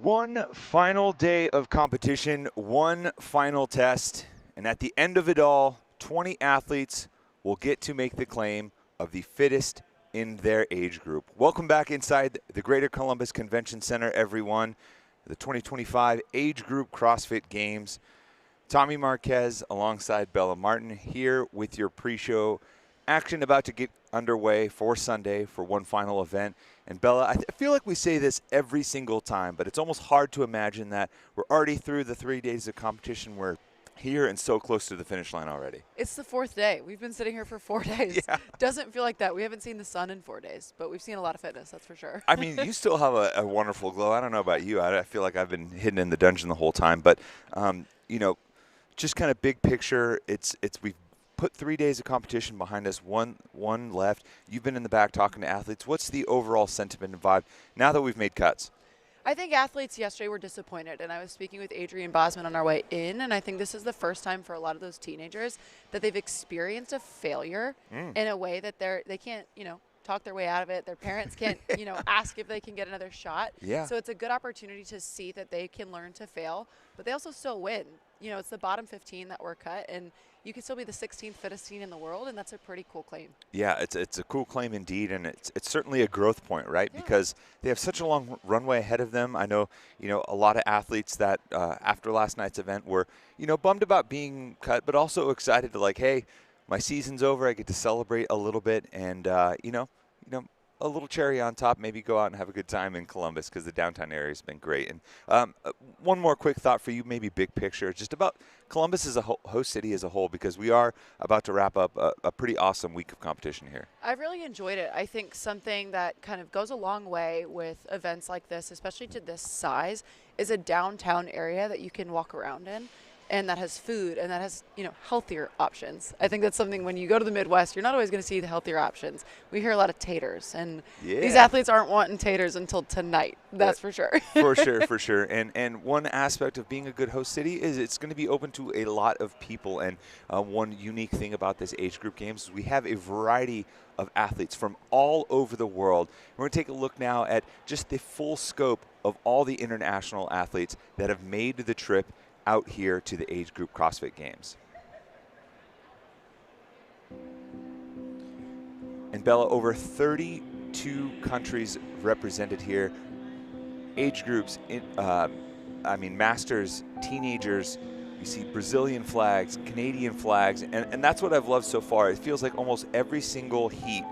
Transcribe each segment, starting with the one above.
One final day of competition, one final test, and at the end of it all, 20 athletes will get to make the claim of the fittest in their age group. Welcome back inside the Greater Columbus Convention Center, everyone. The 2025 Age Group CrossFit Games. Tommy Marquez alongside Bella Martin here with your pre-show action about to get underway for Sunday for one final event. And Bella, I feel like we say this every single time, but it's almost hard to imagine that we're already through the 3 days of competition. We're here and so close to the finish line already. It's the fourth day. We've been sitting here for 4 days. Yeah. Doesn't feel like that. We haven't seen the sun in 4 days, but we've seen a lot of fitness, that's for sure. I mean, you still have a wonderful glow. I don't know about you. I feel like I've been hidden in the dungeon the whole time. But, just kind of big picture, we've put 3 days of competition behind us, one left. You've been in the back talking to athletes. What's the overall sentiment and vibe now that we've made cuts? I think athletes yesterday were disappointed, and I was speaking with Adrian Bosman on our way in, and I think this is the first time for a lot of those teenagers that they've experienced a failure in a way that they can't, talk their way out of it. Their parents can't, ask if they can get another shot. Yeah. So it's a good opportunity to see that they can learn to fail, but they also still win. It's the bottom 15 that were cut, and you can still be the 16th fittest teen in the world, and that's a pretty cool claim. Yeah, it's a cool claim indeed, and it's certainly a growth point, right? Yeah. Because they have such a long runway ahead of them. I know, a lot of athletes that after last night's event were, bummed about being cut, but also excited to hey, my season's over. I get to celebrate a little bit, and a little cherry on top, maybe go out and have a good time in Columbus because the downtown area has been great. And one more quick thought for you, maybe big picture, just about Columbus as a host city as a whole, because we are about to wrap up a pretty awesome week of competition here. I've really enjoyed it. I think something that kind of goes a long way with events like this, especially to this size, is a downtown area that you can walk around in, and that has food and that has, healthier options. I think that's something when you go to the Midwest, you're not always going to see the healthier options. We hear a lot of taters, and these athletes aren't wanting taters until tonight. That's for sure. For sure. And one aspect of being a good host city is it's going to be open to a lot of people. And one unique thing about this age group games is we have a variety of athletes from all over the world. We're going to take a look now at just the full scope of all the international athletes that have made the trip out here to the Age Group CrossFit Games. And Bella, over 32 countries represented here. Age groups, masters, teenagers. You see Brazilian flags, Canadian flags, and that's what I've loved so far. It feels like almost every single heat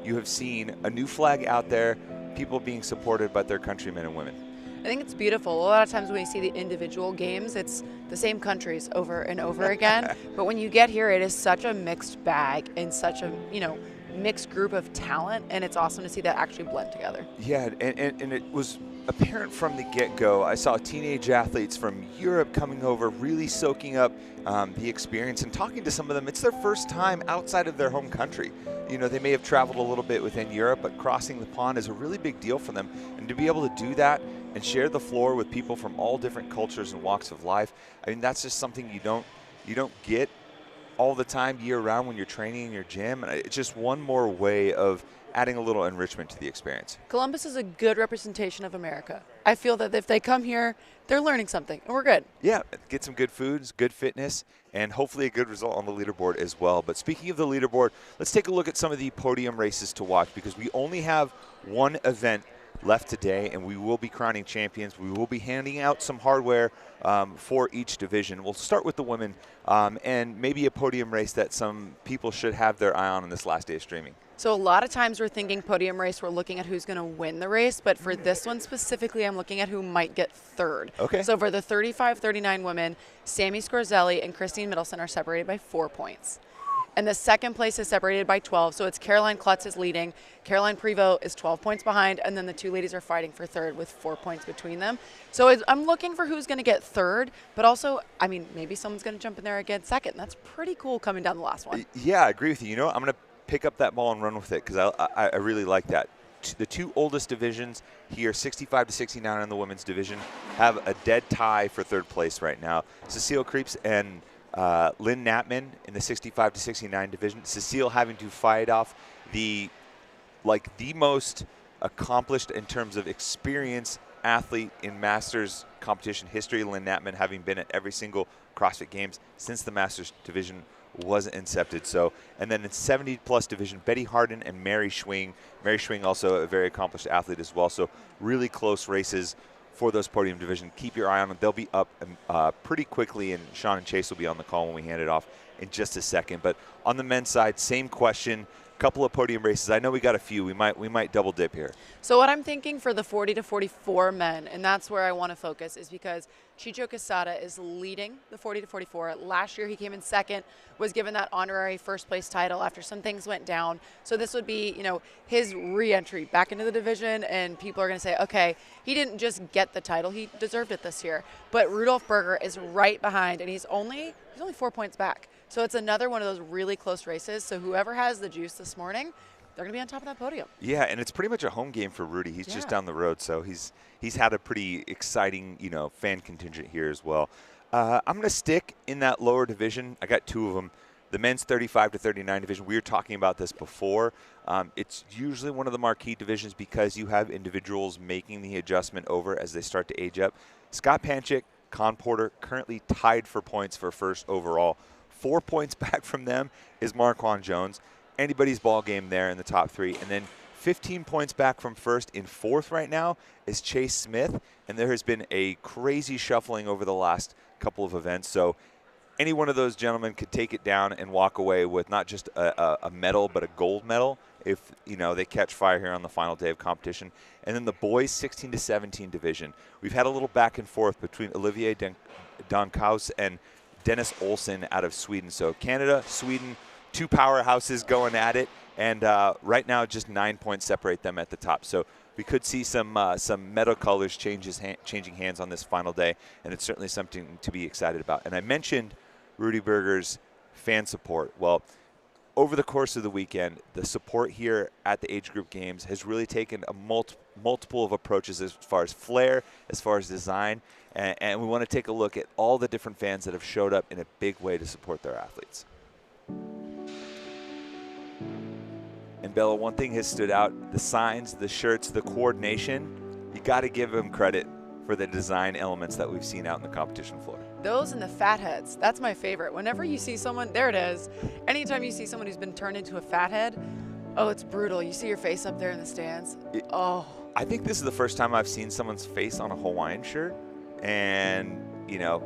you have seen a new flag out there, people being supported by their countrymen and women. I think it's beautiful. A lot of times when you see the individual games, it's the same countries over and over again. But when you get here, it is such a mixed bag and such a, mixed group of talent, and it's awesome to see that actually blend together. Yeah, and it was apparent from the get-go. I saw teenage athletes from Europe coming over, really soaking up the experience and talking to some of them. It's their first time outside of their home country. They may have traveled a little bit within Europe, but crossing the pond is a really big deal for them. And to be able to do that and share the floor with people from all different cultures and walks of life, that's just something you don't get all the time year-round when you're training in your gym. And it's just one more way of adding a little enrichment to the experience. Columbus is a good representation of America. I feel that if they come here, they're learning something, and we're good. Yeah, get some good foods, good fitness, and hopefully a good result on the leaderboard as well. But speaking of the leaderboard, let's take a look at some of the podium races to watch, because we only have one event left today, and we will be crowning champions. We will be handing out some hardware for each division. We'll start with the women, and maybe a podium race that some people should have their eye on this last day of streaming. So a lot of times we're thinking podium race, we're looking at who's going to win the race, but for this one specifically, I'm looking at who might get third. Okay. So for the 35-39 women, Sammy Scorzelli and Christine Middleton are separated by 4 points. And the second place is separated by 12, so it's Caroline Klutz is leading. Caroline Prevost is 12 points behind, and then the two ladies are fighting for third with 4 points between them. So I'm looking for who's going to get third, but also, maybe someone's going to jump in there again second. That's pretty cool coming down the last one. Yeah, I agree with you. I'm going to pick up that ball and run with it, because I really like that. The two oldest divisions here, 65 to 69 in the women's division, have a dead tie for third place right now. Cecile Creeps and Lynn Knappman in the 65 to 69 division. Cecile having to fight off the most accomplished in terms of experience athlete in Masters competition history, Lynn Knappman having been at every single CrossFit Games since the Masters division was incepted. So, and then in 70-plus division, Betty Harden and Mary Schwing. Mary Schwing also a very accomplished athlete as well. So really close races for those podium division. Keep your eye on them. They'll be up pretty quickly, and Sean and Chase will be on the call when we hand it off in just a second. But on the men's side, same question. Couple of podium races. I know we got a few. We might double dip here. So what I'm thinking for the 40 to 44 men, and that's where I want to focus, is because Chicho Quesada is leading the 40 to 44. Last year he came in second, was given that honorary first place title after some things went down. So this would be, his re-entry back into the division, and people are going to say, okay, he didn't just get the title, he deserved it this year. But Rudolf Berger is right behind, and he's only 4 points back. So it's another one of those really close races. So whoever has the juice this morning, they're going to be on top of that podium. Yeah, and it's pretty much a home game for Rudy. He's just down the road, so he's had a pretty exciting, fan contingent here as well. I'm going to stick in that lower division. I got two of them. The men's 35 to 39 division. We were talking about this before. It's usually one of the marquee divisions because you have individuals making the adjustment over as they start to age up. Scott Panchik, Con Porter, currently tied for points for first overall. 4 points back from them is Marquand Jones. Anybody's ball game there in the top three. And then 15 points back from first. In fourth right now is Chase Smith. And there has been a crazy shuffling over the last couple of events. So any one of those gentlemen could take it down and walk away with not just a medal, but a gold medal if they catch fire here on the final day of competition. And then the boys 16 to 17 division. We've had a little back and forth between Olivier Donkaus and Dennis Olsen out of Sweden. So Canada, Sweden, two powerhouses going at it, and right now just 9 points separate them at the top. So we could see some medal colors changing hands on this final day, and it's certainly something to be excited about. And I mentioned Rudy Berger's fan support. Well, over the course of the weekend, the support here at the age group games has really taken a multiple of approaches as far as flair, as far as design, and we want to take a look at all the different fans that have showed up in a big way to support their athletes. And Bella, one thing has stood out, the signs, the shirts, the coordination. You got to give them credit for the design elements that we've seen out in the competition floor. Those and the fatheads, that's my favorite. Whenever you see someone, there it is. Anytime you see someone who's been turned into a fathead, oh, it's brutal. You see your face up there in the stands. I think this is the first time I've seen someone's face on a Hawaiian shirt. And,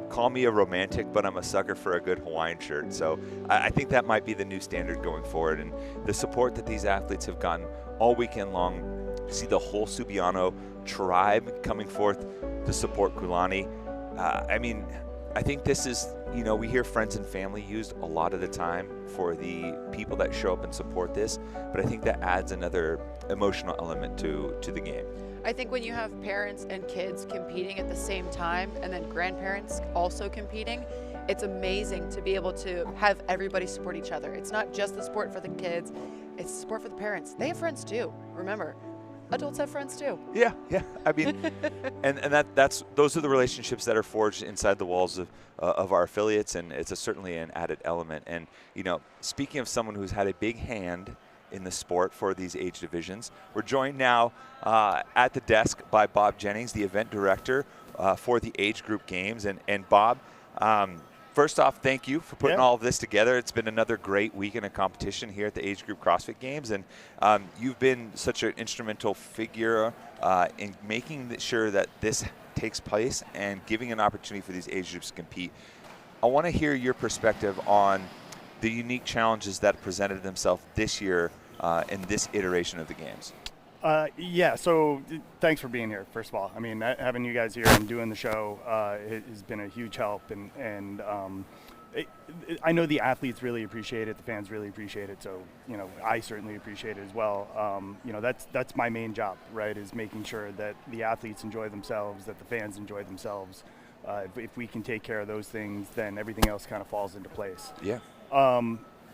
call me a romantic, but I'm a sucker for a good Hawaiian shirt. So I think that might be the new standard going forward. And the support that these athletes have gotten all weekend long, see the whole Subiano tribe coming forth to support Kulani. I think this is, we hear friends and family used a lot of the time for the people that show up and support this, but I think that adds another emotional element to the game. I think when you have parents and kids competing at the same time and then grandparents also competing, it's amazing to be able to have everybody support each other. It's not just the sport for the kids, it's support for the parents. They have friends too, remember. Adults have friends too. Yeah. I mean, and those are the relationships that are forged inside the walls of our affiliates, and it's certainly an added element. And speaking of someone who's had a big hand in the sport for these age divisions, we're joined now at the desk by Bob Jennings, the event director for the age group games. And Bob, first off, thank you for putting all of this together. It's been another great weekend of competition here at the Age Group CrossFit Games, and you've been such an instrumental figure in making sure that this takes place and giving an opportunity for these age groups to compete. I want to hear your perspective on the unique challenges that presented themselves this year in this iteration of the games. So thanks for being here, first of all. I mean, having you guys here and doing the show has been a huge help, and I know the athletes really appreciate it, the fans really appreciate it, so, I certainly appreciate it as well. That's my main job, right, is making sure that the athletes enjoy themselves, that the fans enjoy themselves. If we can take care of those things, then everything else kind of falls into place. Yeah.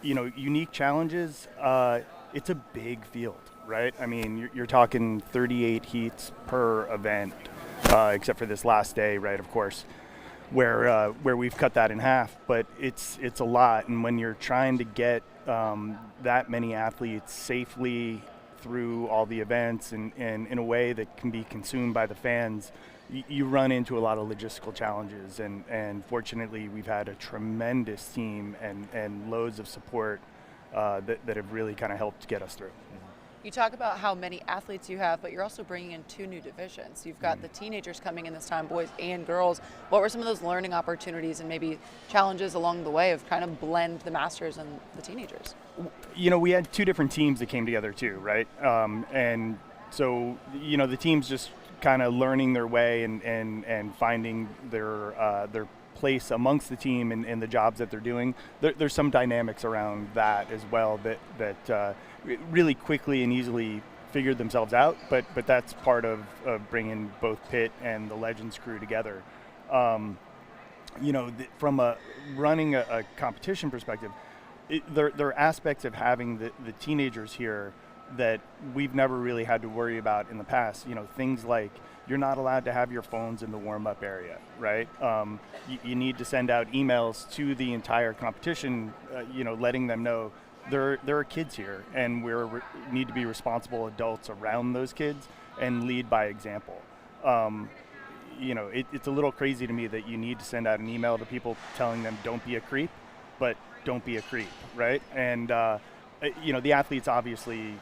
Unique challenges, it's a big field. Right? I mean, you're talking 38 heats per event, except for this last day, right, of course, where we've cut that in half. But it's a lot, and when you're trying to get that many athletes safely through all the events and in a way that can be consumed by the fans, you run into a lot of logistical challenges. And fortunately, we've had a tremendous team and loads of support that have really kind of helped get us through. You talk about how many athletes you have, but you're also bringing in 2 new divisions. You've got the teenagers coming in this time, boys and girls. What were some of those learning opportunities and maybe challenges along the way of trying to blend the masters and the teenagers? You know, we had 2 different teams that came together too, right? And so, you know, the teams just kind of learning their way and finding their place amongst the team and the jobs that they're doing. There's some dynamics around that as well that really quickly and easily figured themselves out, but that's part of bringing both Pitt and the Legends crew together. You know, from running a competition perspective, there are aspects of having the teenagers here that we've never really had to worry about in the past. You know, things like you're not allowed to have your phones in the warm-up area, right? You need to send out emails to the entire competition, you know, letting them know there are kids here, and we need to be responsible adults around those kids and lead by example. You know, it's a little crazy to me that you need to send out an email to people telling them don't be a creep, but don't be a creep, right? And you know, the athletes obviously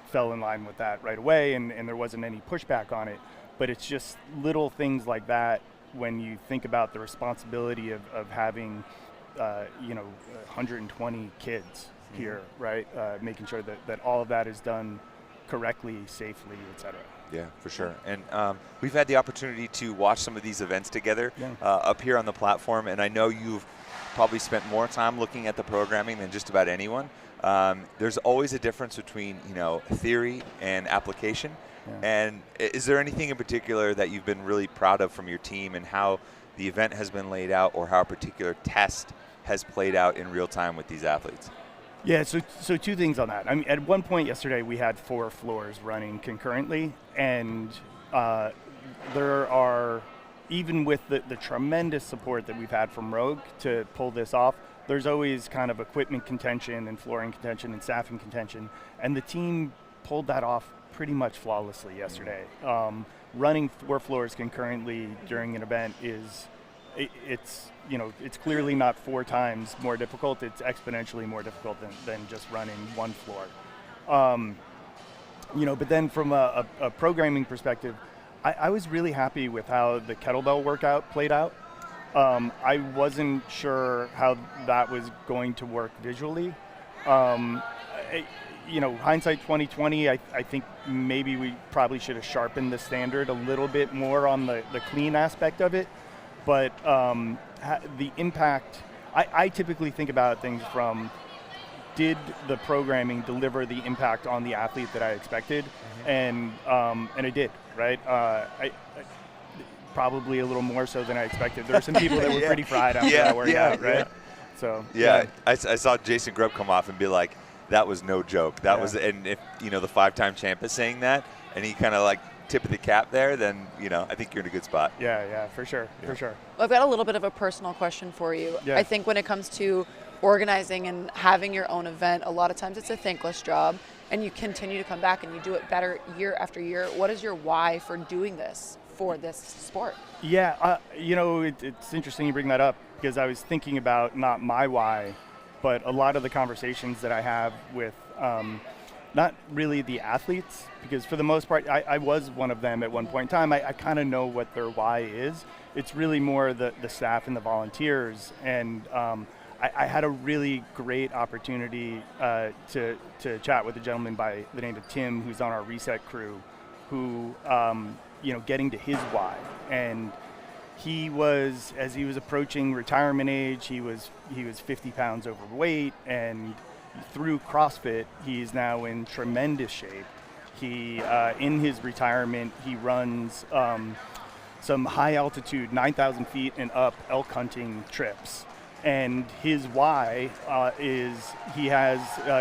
fell in line with that right away, and there wasn't any pushback on it. But it's just little things like that when you think about the responsibility of having, you know, 120 kids here, right? Making sure that all of that is done correctly, safely, et cetera. Yeah, for sure. And we've had the opportunity to watch some of these events together up here on the platform, and I know you've probably spent more time looking at the programming than just about anyone. There's always a difference between, you know, theory and application. Yeah. And is there anything in particular that you've been really proud of from your team and how the event has been laid out, or how a particular test has played out in real time with these athletes? Yeah, so 2 things on that. I mean, at one point yesterday, we had 4 floors running concurrently, and there are, even with the tremendous support that we've had from Rogue to pull this off, there's always kind of equipment contention and flooring contention and staffing contention, and the team pulled that off pretty much flawlessly yesterday. Running 4 floors concurrently during an event it's you know, it's clearly not 4 times more difficult. It's exponentially more difficult than just running 1 floor. You know, but then from a programming perspective, I was really happy with how the kettlebell workout played out. I wasn't sure how that was going to work visually. You know, hindsight 2020, I think maybe we probably should have sharpened the standard a little bit more on the clean aspect of it. But the impact, I typically think about things from, did the programming deliver the impact on the athlete that I expected? And it did, right? I probably a little more so than I expected. There were some people that were pretty fried after that workout, right? So I saw Jason Grubb come off and be like, that was no joke. That was, and if, you know, the 5-time champ is saying that, and he kind of like tip of the cap there, then, you know, I think you're in a good spot. Yeah, for sure. Well, I've got a little bit of a personal question for you. I think when it comes to organizing and having your own event, a lot of times it's a thankless job, and you continue to come back and you do it better year after year. What is your why for doing this for this sport? Yeah, you know, it's interesting you bring that up, because I was thinking about not my why, but a lot of the conversations that I have with not really the athletes, because for the most part, I was one of them at one point in time. I kind of know what their why is. It's really more the staff and the volunteers. And I had a really great opportunity to chat with a gentleman by the name of Tim, who's on our Reset crew, who, you know, getting to his why. And he was, as he was approaching retirement age, he was 50 pounds overweight, and through CrossFit, he's now in tremendous shape. He, in his retirement, he runs some high altitude, 9,000 feet and up elk hunting trips. And his why is he has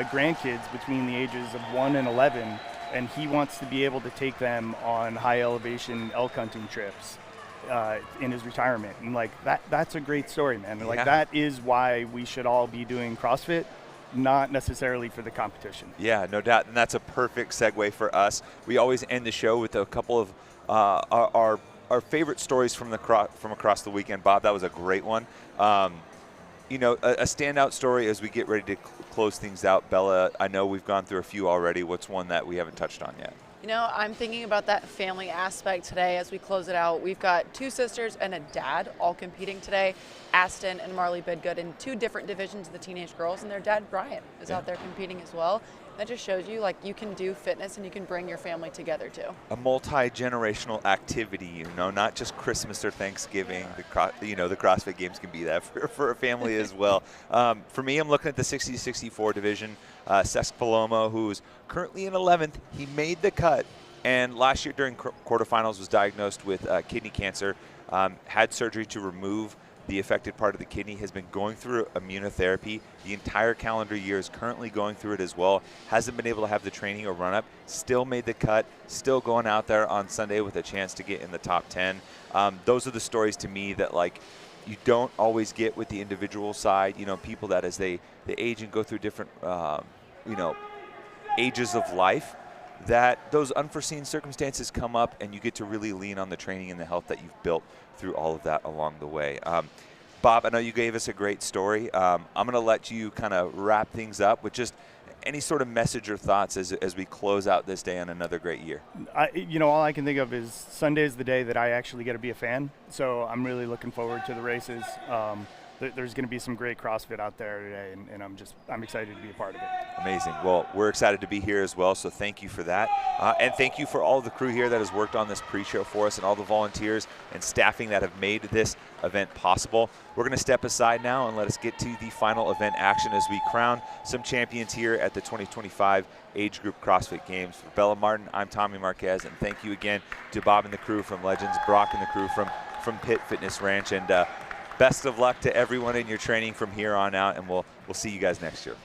grandkids between the ages of 1 and 11, and he wants to be able to take them on high elevation elk hunting trips in his retirement. And like that's a great story, man. And like that is why we should all be doing CrossFit. not necessarily for the competition. Yeah, no doubt, and that's a perfect segue for us. We always end the show with a couple of our favorite stories from across the weekend. Bob, that was a great one. You know, a standout story as we get ready to close things out. Bella, I know we've gone through a few already. What's one that we haven't touched on yet? You know, I'm thinking about that family aspect today as we close it out. We've got 2 sisters and a dad all competing today. Aston and Marley Bidgood in 2 different divisions of the teenage girls, and their dad, Brian, is out there competing as well. That just shows you, like, you can do fitness and you can bring your family together too. A multi-generational activity, you know, not just Christmas or Thanksgiving. The CrossFit Games can be that for a family as well. For me, I'm looking at the 60-64 division. Cesc Palomo, who's currently in 11th, he made the cut, and last year during quarterfinals was diagnosed with kidney cancer, had surgery to remove the affected part of the kidney, has been going through immunotherapy the entire calendar year, is currently going through it as well, hasn't been able to have the training or run up, still made the cut, still going out there on Sunday with a chance to get in the top 10. Those are the stories to me that, like, you don't always get with the individual side. You know, people that as they age and go through different, ages of life, that those unforeseen circumstances come up and you get to really lean on the training and the health that you've built through all of that along the way. Bob, I know you gave us a great story. I'm going to let you kind of wrap things up with just any sort of message or thoughts as we close out this day on another great year. All I can think of is Sunday is the day that I actually get to be a fan. So I'm really looking forward to the races. There's going to be some great CrossFit out there today, and I'm excited to be a part of it. Amazing. Well, we're excited to be here as well, so thank you for that. And thank you for all the crew here that has worked on this pre-show for us and all the volunteers and staffing that have made this event possible. We're going to step aside now and let us get to the final event action as we crown some champions here at the 2025 Age Group CrossFit Games. For Bella Martin, I'm Tommy Marquez, and thank you again to Bob and the crew from Legends, Brock and the crew from Pitt Fitness Ranch, and best of luck to everyone in your training from here on out, and we'll see you guys next year.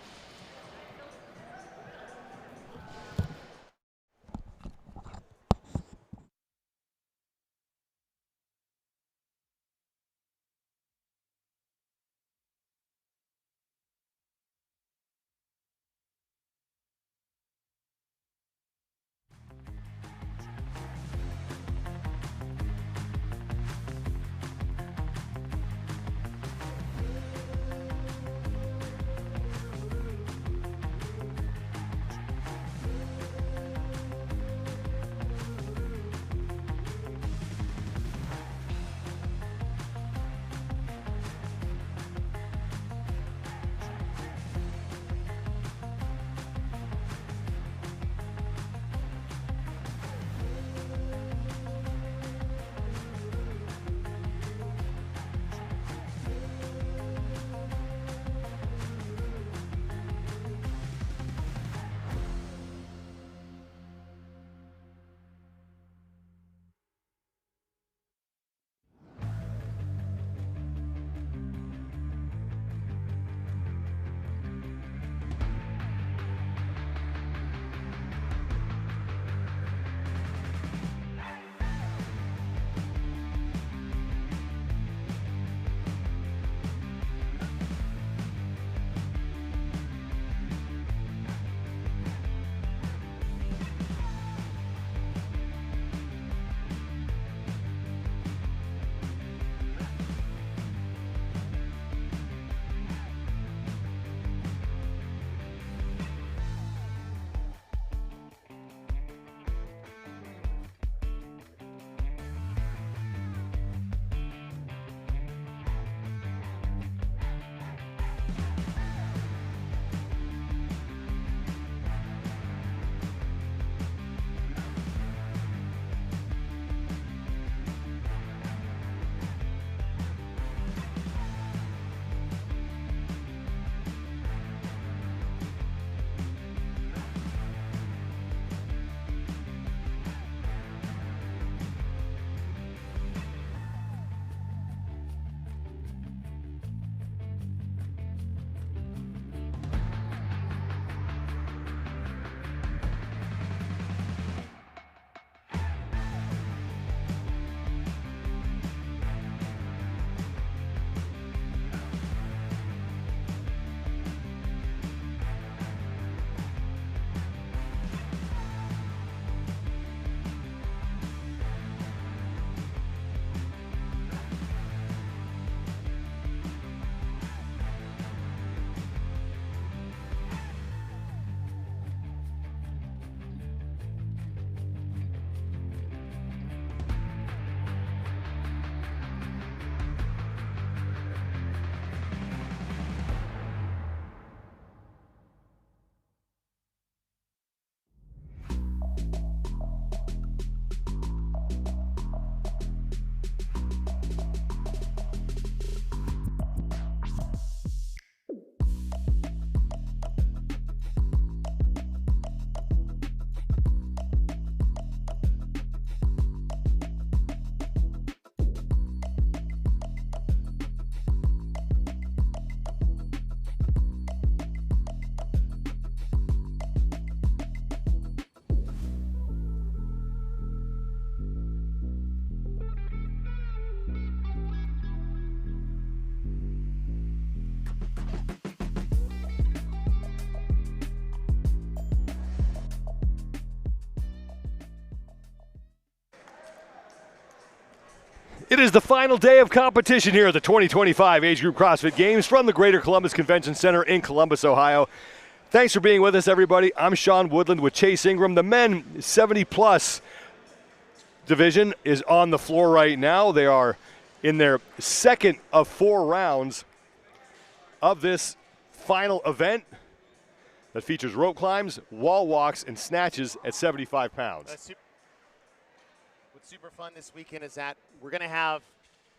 It is the final day of competition here at the 2025 Age Group CrossFit Games from the Greater Columbus Convention Center in Columbus, Ohio. Thanks for being with us, everybody. I'm Sean Woodland with Chase Ingram. The men 70-plus division is on the floor right now. They are in their second of 4 rounds of this final event that features rope climbs, wall walks, and snatches at 75 pounds. What's super fun this weekend is that we're going to have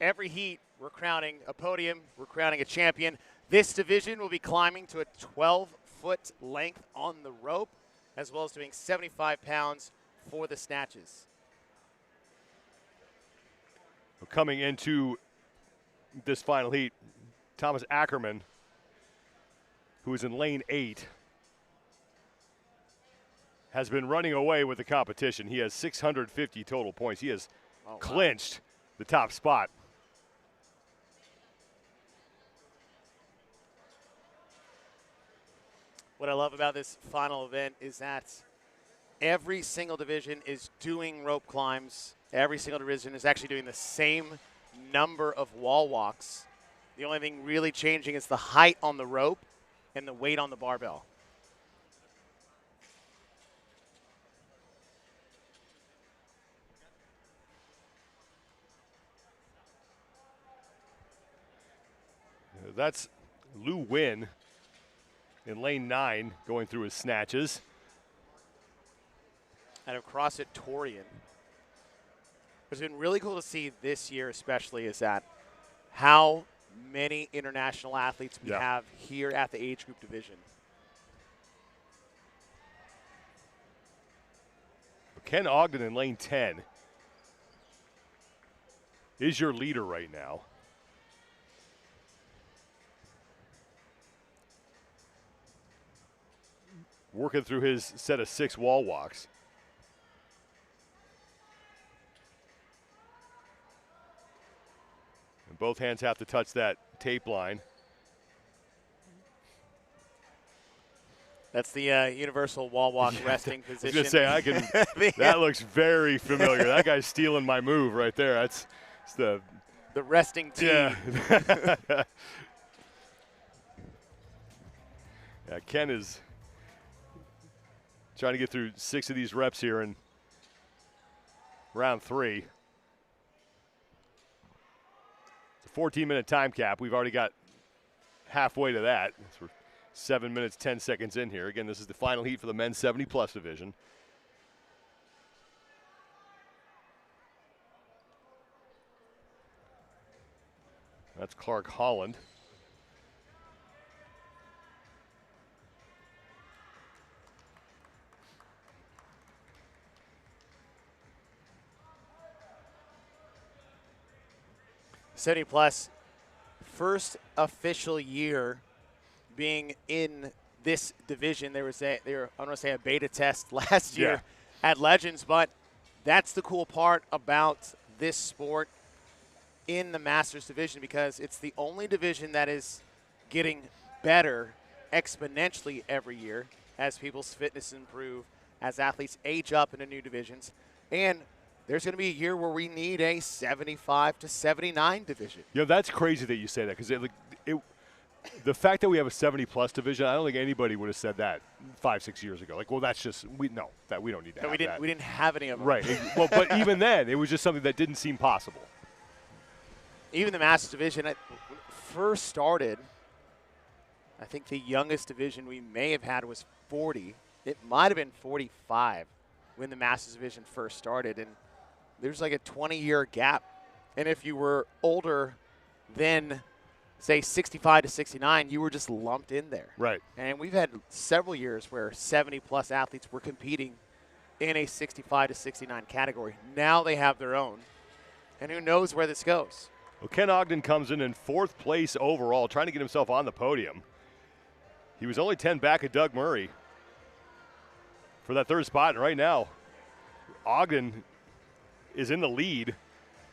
every heat, we're crowning a podium, we're crowning a champion. This division will be climbing to a 12-foot length on the rope, as well as doing 75 pounds for the snatches. Coming into this final heat, Thomas Ackerman, who is in lane 8, has been running away with the competition. He has 650 total points. He has clinched the top spot. What I love about this final event is that every single division is doing rope climbs. Every single division is actually doing the same number of wall walks. The only thing really changing is the height on the rope and the weight on the barbell. That's Lou Wynn in lane 9 going through his snatches. Out of CrossFit Torian. What's been really cool to see this year especially is that how many international athletes we have here at the age group division. Ken Ogden in lane 10 is your leader right now. Working through his set of 6 wall walks. And both hands have to touch that tape line. That's the universal wall walk resting position. I was going to say, that looks very familiar. That guy's stealing my move right there. That's the resting T. Yeah. Yeah, Ken is trying to get through 6 of these reps here in round 3. It's a 14-minute time cap. We've already got halfway to that. We're 7 minutes, 10 seconds in here. Again, this is the final heat for the men's 70-plus division. That's Clark Holland. 70-plus, first official year being in this division. There was I don't want to say a beta test last year at Legends, but that's the cool part about this sport in the Masters division, because it's the only division that is getting better exponentially every year as people's fitness improve, as athletes age up into new divisions. And there's going to be a year where we need a 75 to 79 division. Yeah, that's crazy that you say that, because the fact that we have a 70-plus division, I don't think anybody would have said that 5-6 years ago. Like, well, that's just we don't need to have that. We didn't have any of them. Right. Well, but even then, it was just something that didn't seem possible. Even the Masters division, when it first started, I think the youngest division we may have had was 40. It might have been 45 when the Masters division first started, and there's like a 20-year gap. And if you were older than, say, 65 to 69, you were just lumped in there. Right. And we've had several years where 70-plus athletes were competing in a 65 to 69 category. Now they have their own, and who knows where this goes. Well, Ken Ogden comes in 4th place overall, trying to get himself on the podium. He was only 10 back of Doug Murray for that 3rd spot, and right now, Ogden is in the lead,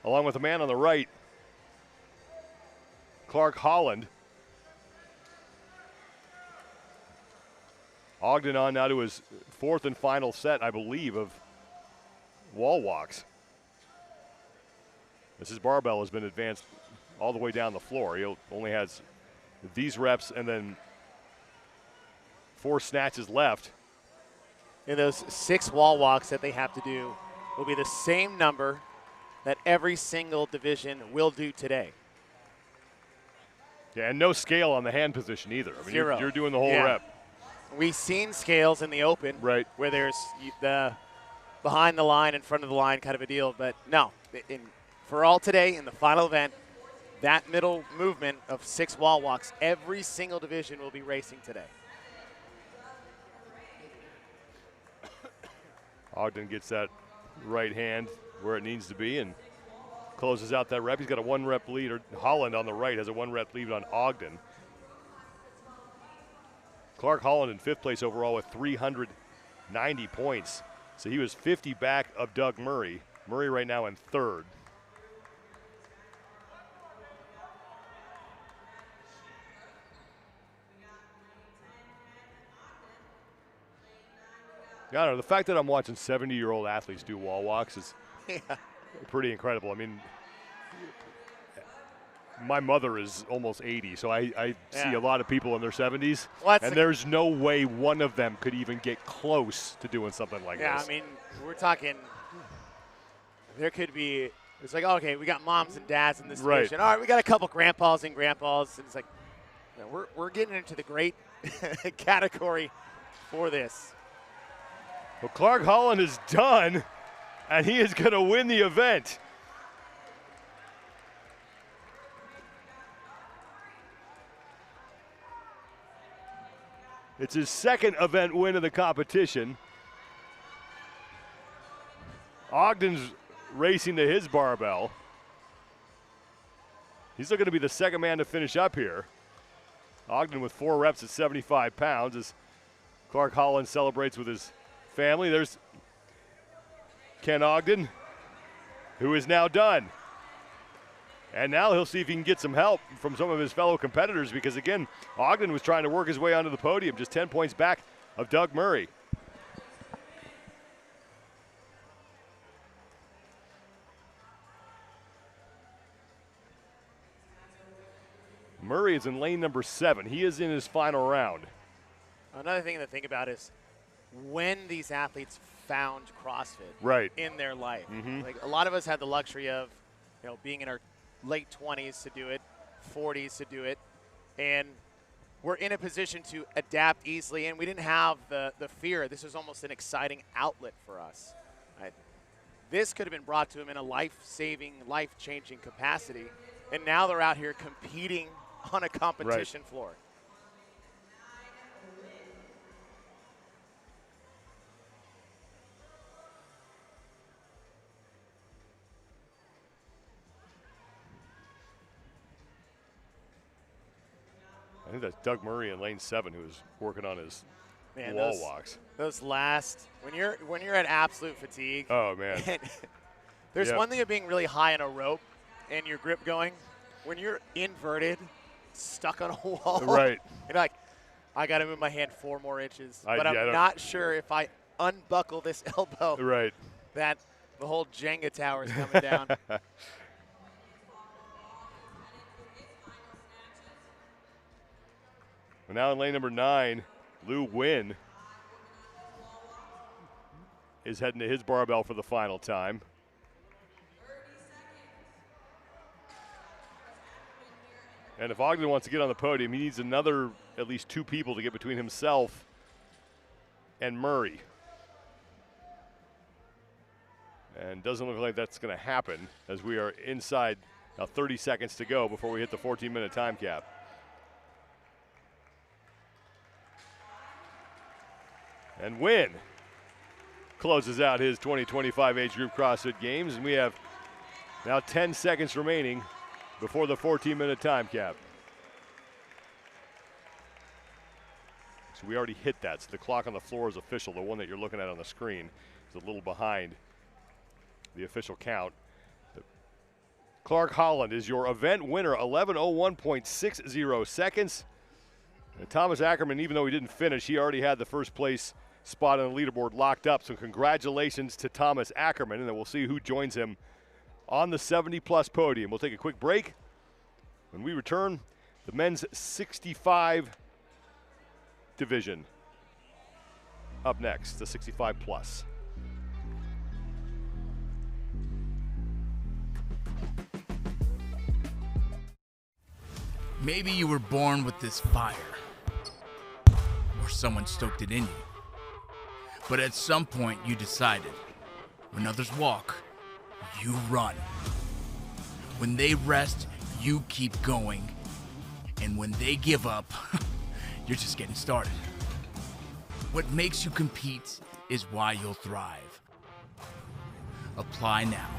along with the man on the right, Clark Holland. Ogden on now to his 4th and final set, I believe, of wall walks. as his barbell has been advanced all the way down the floor. He only has these reps and then 4 snatches left. And those 6 wall walks that they have to do will be the same number that every single division will do today. Yeah, and no scale on the hand position either. I mean, 0. you're doing the whole rep. We've seen scales in the open, right, where there's the behind the line, in front of the line kind of a deal. But no, for all today in the final event, that middle movement of 6 wall walks, every single division will be racing today. Ogden gets that right hand where it needs to be and closes out that rep. He's got a 1-rep lead, or Holland on the right has a 1-rep lead on Ogden. Clark Holland in 5th place overall with 390 points. So he was 50 back of Doug Murray. Murray right now in 3rd. I don't know, the fact that I'm watching 70-year-old athletes do wall walks is pretty incredible. I mean, my mother is almost 80, so I see a lot of people in their 70s, and there's no way one of them could even get close to doing something like this. Yeah, I mean, we're talking, there could be, it's like, okay, we got moms and dads in this division. All right, we got a couple grandpas and grandpas, and it's like, you know, we're getting into the great category for this. Well, Clark Holland is done, and he is going to win the event. It's his 2nd event win of the competition. Ogden's racing to his barbell. He's looking to be the 2nd man to finish up here. Ogden with 4 reps at 75 pounds as Clark Holland celebrates with his family. There's Ken Ogden, who is now done. And now he'll see if he can get some help from some of his fellow competitors, because, again, Ogden was trying to work his way onto the podium, just 10 points back of Doug Murray. Murray is in lane number 7. He is in his final round. Another thing to think about is when these athletes found CrossFit in their life. Like, a lot of us had the luxury of, you know, being in our late 20s to do it, 40s to do it, and we're in a position to adapt easily, and we didn't have the fear. This was almost an exciting outlet for us. Right? This could have been brought to them in a life-saving, life-changing capacity, and now they're out here competing on a competition floor. I think that's Doug Murray in lane 7 who's working on his wall walks. Those last, when you're at absolute fatigue. Oh, man. There's one thing of being really high on a rope and your grip going. When you're inverted, stuck on a wall. Right. You're like, I got to move my hand 4 more inches. But I'm I not sure if I unbuckle this elbow. Right. That the whole Jenga tower is coming down. Now in lane number 9, Lou Wynn is heading to his barbell for the final time. And if Ogden wants to get on the podium, he needs another, at least 2 people to get between himself and Murray. And doesn't look like that's going to happen, as we are inside now 30 seconds to go before we hit the 14-minute time cap. And Wynn closes out his 2025 Age Group CrossFit Games, and we have now 10 seconds remaining before the 14-minute time cap. So we already hit that, so the clock on the floor is official. The one that you're looking at on the screen is a little behind the official count. Clark Holland is your event winner, 11:01.60 seconds. And Thomas Ackerman, even though he didn't finish, he already had the first place spot on the leaderboard locked up. So congratulations to Thomas Ackerman, and then we'll see who joins him on the 70-plus podium. We'll take a quick break. When we return, the men's 65 division. Up next, the 65-plus. Maybe you were born with this fire, or someone stoked it in you. But at some point you decided, when others walk, you run. When they rest, you keep going. And when they give up, you're just getting started. What makes you compete is why you'll thrive. Apply now.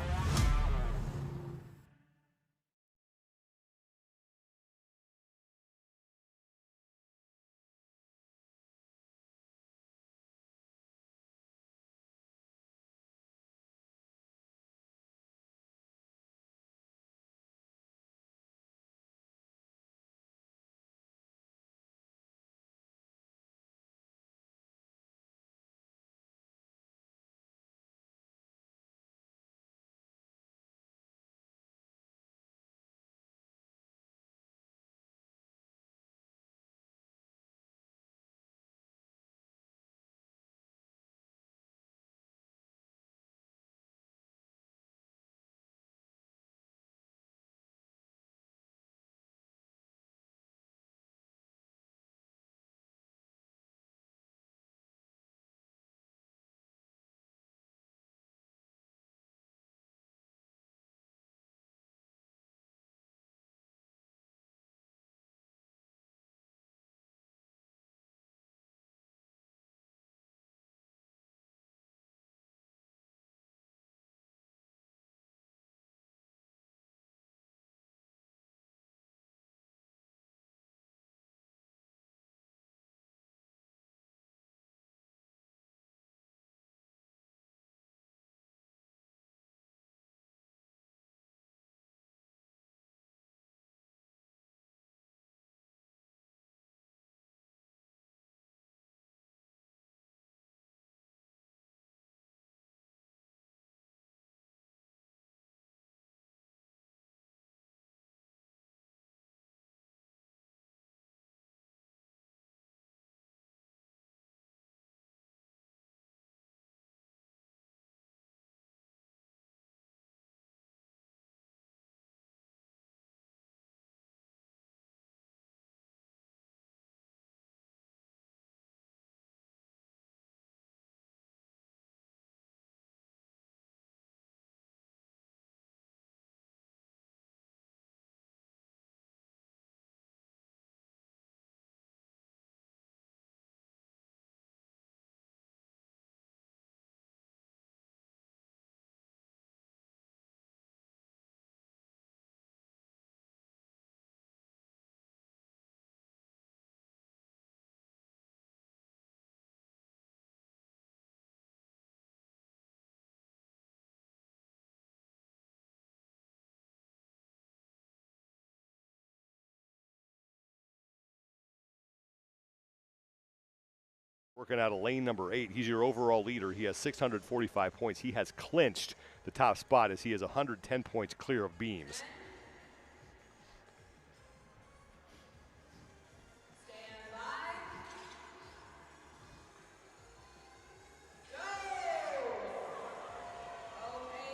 Working out of lane number 8. He's your overall leader. He has 645 points. He has clinched the top spot as he is 110 points clear of Beams.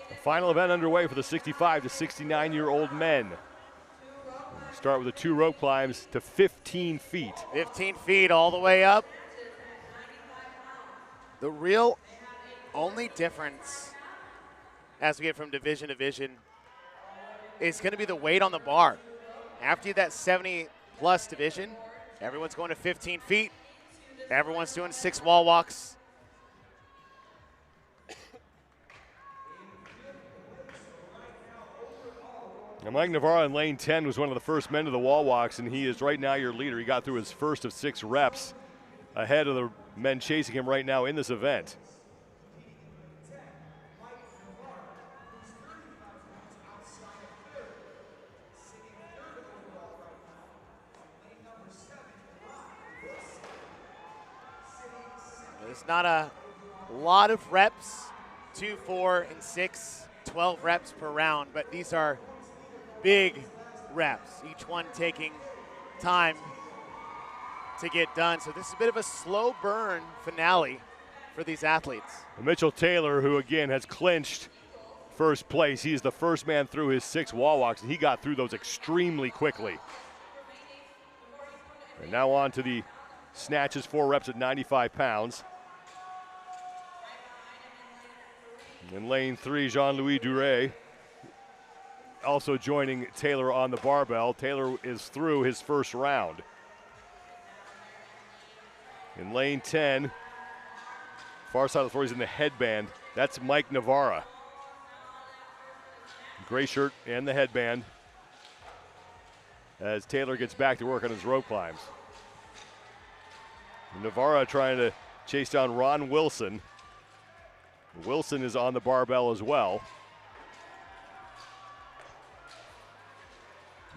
The final event underway for the 65 to 69-year-old men. Start with the 2 rope climbs to 15 feet. 15 feet all the way up. The real only difference as we get from division to division is going to be the weight on the bar. After you that 70-plus division, everyone's going to 15 feet. Everyone's doing 6 wall walks. Now, Mike Navarro in lane 10 was one of the first men to the wall walks, and he is right now your leader. He got through his first of 6 reps ahead of the men chasing him right now in this event. There's not a lot of reps, 2, 4, and 6 12 reps per round, but these are big reps, each one taking time to get done. So this is a bit of a slow burn finale for these athletes. Mitchell Taylor, who again has clinched first place. He's the first man through his 6 wall walks, and he got through those extremely quickly. And now on to the snatches, 4 reps at 95 pounds. In lane 3, Jean-Louis Duray also joining Taylor on the barbell. Taylor is through his first round. In lane 10, far side of the floor, he's in the headband. That's Mike Navarra. Gray shirt and the headband as Taylor gets back to work on his rope climbs. Navarra trying to chase down Ron Wilson. Wilson is on the barbell as well.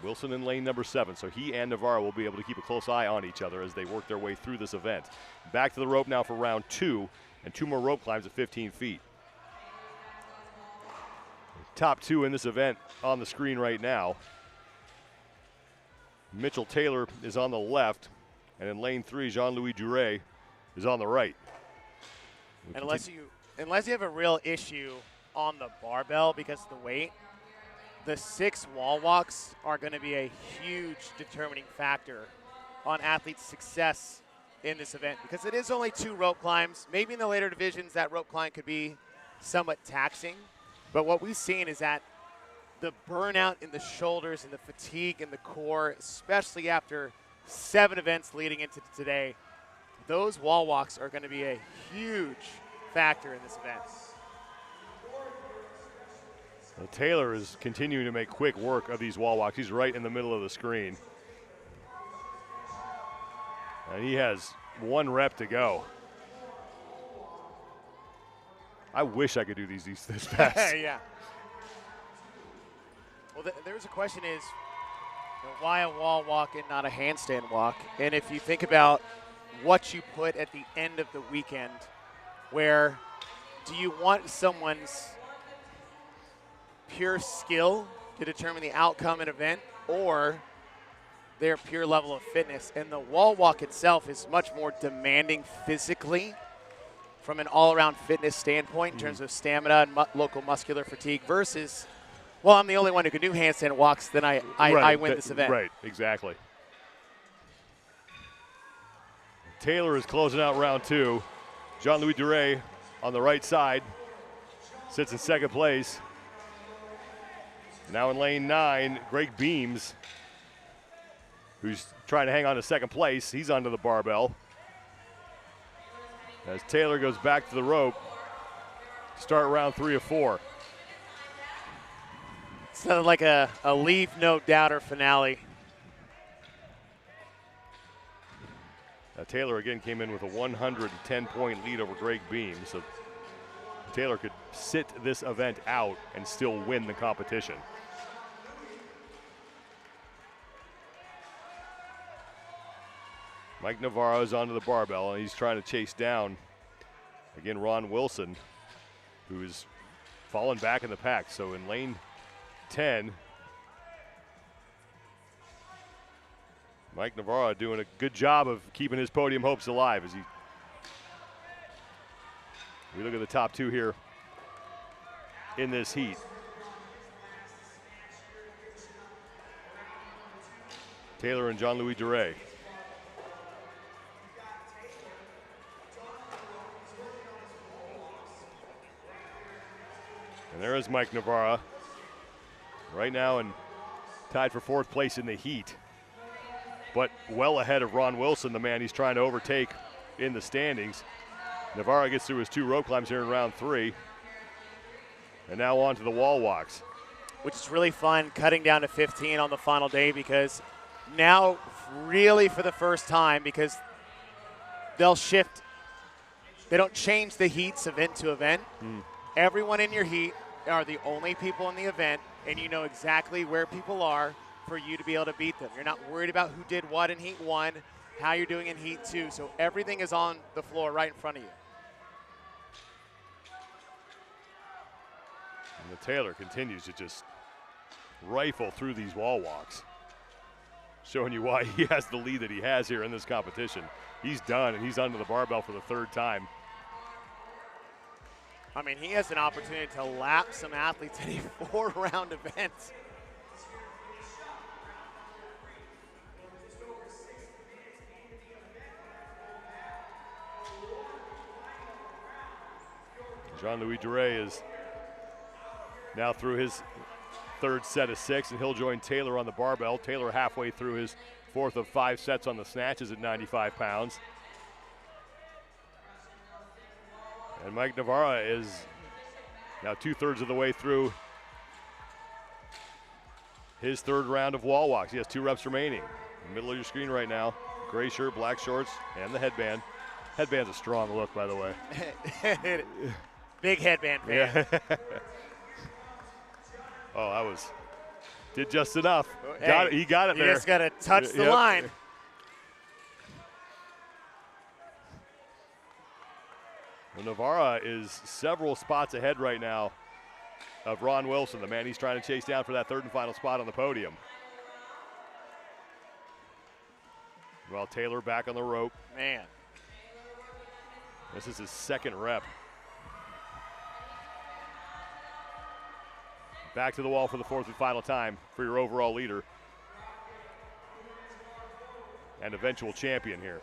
Wilson in lane number 7, so he and Navarra will be able to keep a close eye on each other as they work their way through this event. Back to the rope now for round 2, and 2 more rope climbs at 15 feet. Top 2 in this event on the screen right now. Mitchell Taylor is on the left, and in lane 3, Jean-Louis Duray is on the right. Unless you have a real issue on the barbell because of the weight, the 6 wall walks are going to be a huge determining factor on athletes' success in this event because it is only 2 rope climbs. Maybe in the later divisions that rope climb could be somewhat taxing, but what we've seen is that the burnout in the shoulders and the fatigue in the core, especially after 7 events leading into today, those wall walks are going to be a huge factor in this event. Well, Taylor is continuing to make quick work of these wall walks. He's right in the middle of the screen. And he has 1 rep to go. I wish I could do these this fast. Yeah. Well, there's a question is, why a wall walk and not a handstand walk? And if you think about what you put at the end of the weekend, where do you want someone's pure skill to determine the outcome of an event or their pure level of fitness? And the wall walk itself is much more demanding physically from an all-around fitness standpoint in terms of stamina and local muscular fatigue versus, well, I'm the only one who can do handstand walks, then I win this event. Right, exactly. Taylor is closing out round 2. Jean-Louis Duray on the right side sits in second place. Now in lane 9, Greg Beams, who's trying to hang on to second place. He's onto the barbell. As Taylor goes back to the rope, start round 3 of 4. Sounded like a leave no doubter finale. Taylor again came in with a 110-point lead over Greg Beams. So Taylor could sit this event out and still win the competition. Mike Navarro is onto the barbell, and he's trying to chase down, again, Ron Wilson, who is fallen back in the pack. So in lane 10, Mike Navarro doing a good job of keeping his podium hopes alive as we look at the top 2 here in this heat. Taylor and Jean-Louis Duray. And there is Mike Navarro right now and tied for 4th place in the heat, but well ahead of Ron Wilson, the man he's trying to overtake in the standings. Navarro gets through his 2 rope climbs here in round 3, and now on to the wall walks. Which is really fun, cutting down to 15 on the final day, because now really for the first time, because they'll shift, they don't change the heats event to event. Everyone in your heat are the only people in the event, and you know exactly where people are for you to be able to beat them. You're not worried about who did what in heat 1, how you're doing in heat 2, so everything is on the floor right in front of you. And Taylor continues to just rifle through these wall walks, showing you why he has the lead that he has here in this competition. He's done, and he's under the barbell for the third time. I mean, he has an opportunity to lap some athletes in a 4-round event. Jean-Louis Duray is now through his third set of 6, and he'll join Taylor on the barbell. Taylor halfway through his 4th of 5 sets on the snatches at 95 pounds. And Mike Navarra is now 2/3 of the way through his 3rd round of wall walks. He has 2 reps remaining. In the middle of your screen right now, gray shirt, black shorts, and the headband. Headband's a strong look, by the way. Big headband fan. Yeah. Oh, did just enough. Hey, he got it you there. You just got to touch the Yep. line. Well, Navarra is several spots ahead right now of Ron Wilson, the man he's trying to chase down for that 3rd and final spot on the podium. Well, Taylor back on the rope. Man. This is his 2nd rep. Back to the wall for the 4th and final time for your overall leader and eventual champion here.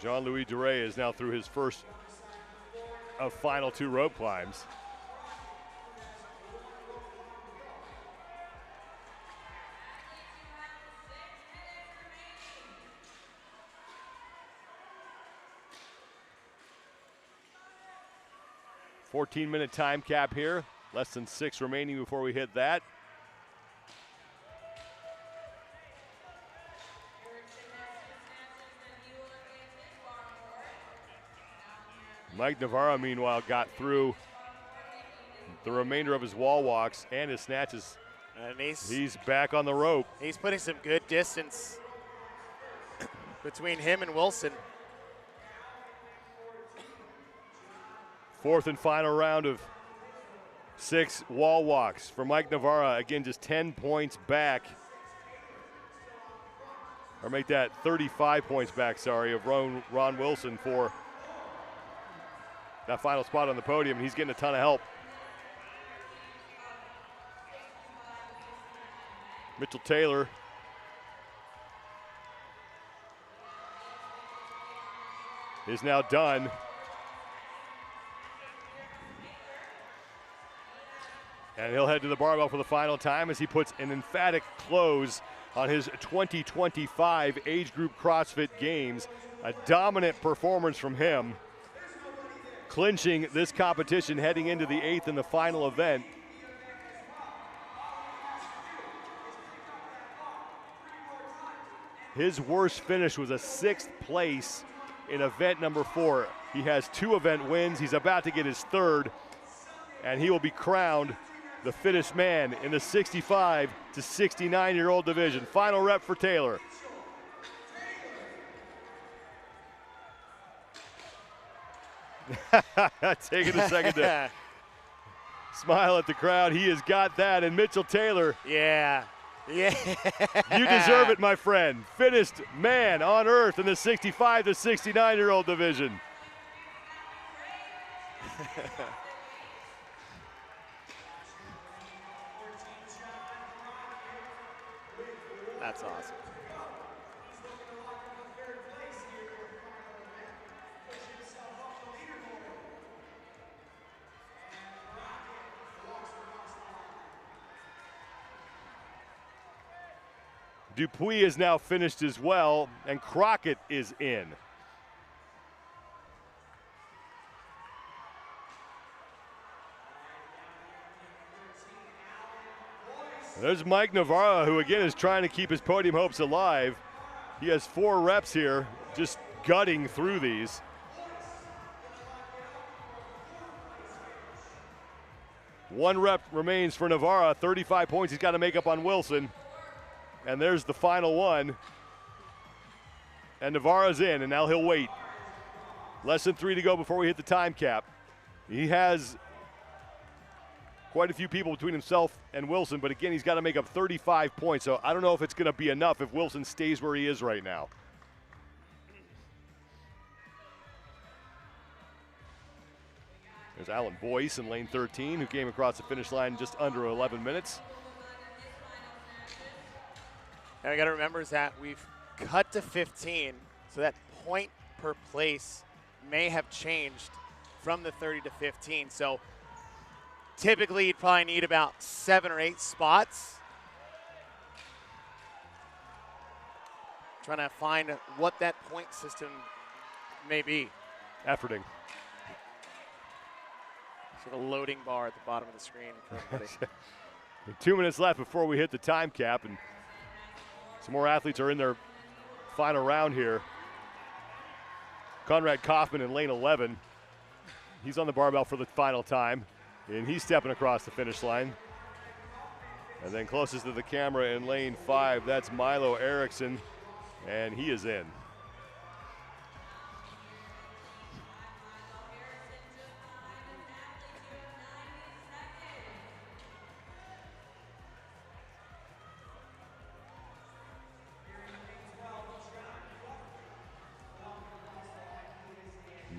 Jean-Louis Duray is now through his first of final 2 rope climbs. $14-minute time cap here. Less than 6 remaining before we hit that. Mike Navarra, meanwhile, got through the remainder of his wall walks and his snatches. And he's back on the rope. He's putting some good distance between him and Wilson. 4th and final round of 6 wall walks for Mike Navarra. Again, just 10 points back. Or make that 35 points back, sorry, of Ron Wilson for that final spot on the podium. He's getting a ton of help. Mitchell Taylor is now done. And he'll head to the barbell for the final time as he puts an emphatic close on his 2025 Age Group CrossFit Games. A dominant performance from him, clinching this competition heading into the 8th and the final event. His worst finish was a 6th place in event number 4. He has 2 event wins. He's about to get his 3rd, and he will be crowned the fittest man in the 65 to 69-year-old division. Final rep for Taylor. Taking a second to smile at the crowd. He has got that. And Mitchell Taylor. Yeah. You deserve it, my friend. Fittest man on earth in the 65 to 69-year-old division. That's awesome. Dupuis is now finished as well, and Crockett is in. There's Mike Navarra, who again is trying to keep his podium hopes alive. He has 4 reps here, just gutting through these. 1 rep remains for Navarra. 35 points he's got to make up on Wilson. And there's the final one. And Navarra's in, and now he'll wait. Less than 3 to go before we hit the time cap. He has quite a few people between himself and Wilson, but again, he's got to make up 35 points, so I don't know if it's going to be enough if Wilson stays where he is right now. There's Alan Boyce in lane 13, who came across the finish line in just under 11 minutes. And I got to remember is that we've cut to 15, so that point per place may have changed from the 30 to 15. So typically you'd probably need about 7 or 8 spots. Trying to find what that point system may be. Efforting. Sort of loading bar at the bottom of the screen for everybody. 2 minutes left before we hit the time cap, and some more athletes are in their final round here. Conrad Kaufman in lane 11. He's on the barbell for the final time, and he's stepping across the finish line. And then closest to the camera in lane 5, that's Milo Erickson, and he is in.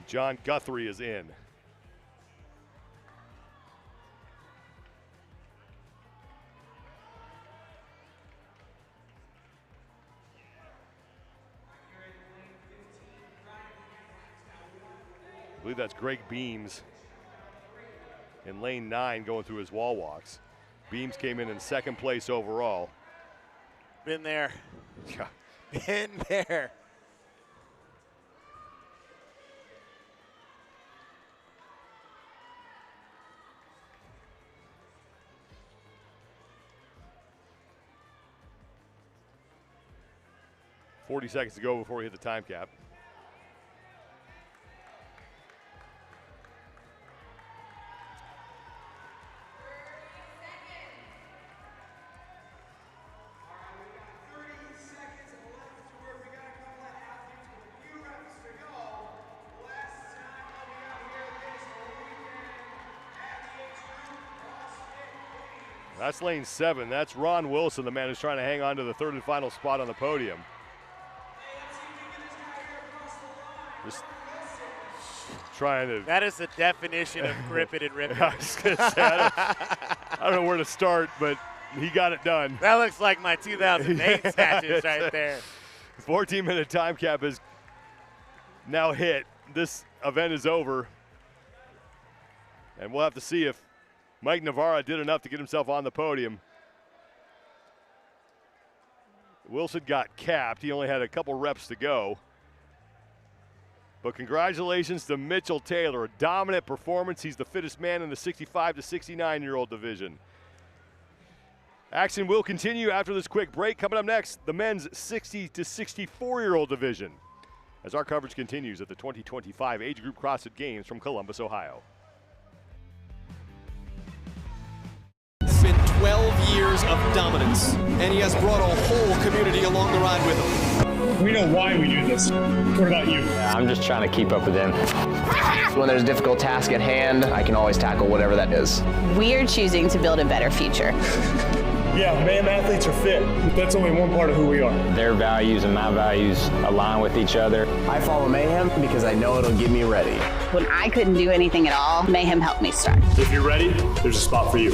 John Guthrie is in. I believe that's Greg Beams in lane 9 going through his wall walks. Beams came in second place overall. Been there. Yeah. Been there. .40 seconds to go before we hit the time cap. That's lane 7. That's Ron Wilson, the man who's trying to hang on to the third and final spot on the podium. Just trying to. That is the definition of grip it and rip it. I was gonna say, I don't know where to start, but he got it done. That looks like my 2008 statues right there. 14-minute time cap is now hit. This event is over. And we'll have to see if Mike Navarra did enough to get himself on the podium. Wilson got capped. He only had a couple reps to go. But congratulations to Mitchell Taylor, a dominant performance. He's the fittest man in the 65 to 69-year-old division. Action will continue after this quick break. Coming up next, the men's 60 to 64-year-old division, as our coverage continues at the 2025 Age Group CrossFit Games from Columbus, Ohio. It's been 12 years of dominance, and he has brought a whole community along the ride with him. We know why we do this. What about you? Yeah, I'm just trying to keep up with them. When there's a difficult task at hand, I can always tackle whatever that is. We're choosing to build a better future. Yeah, man, athletes are fit, but that's only one part of who we are. Their values and my values align with each other. I follow Mayhem because I know it'll get me ready. When I couldn't do anything at all, Mayhem helped me start. If you're ready, there's a spot for you.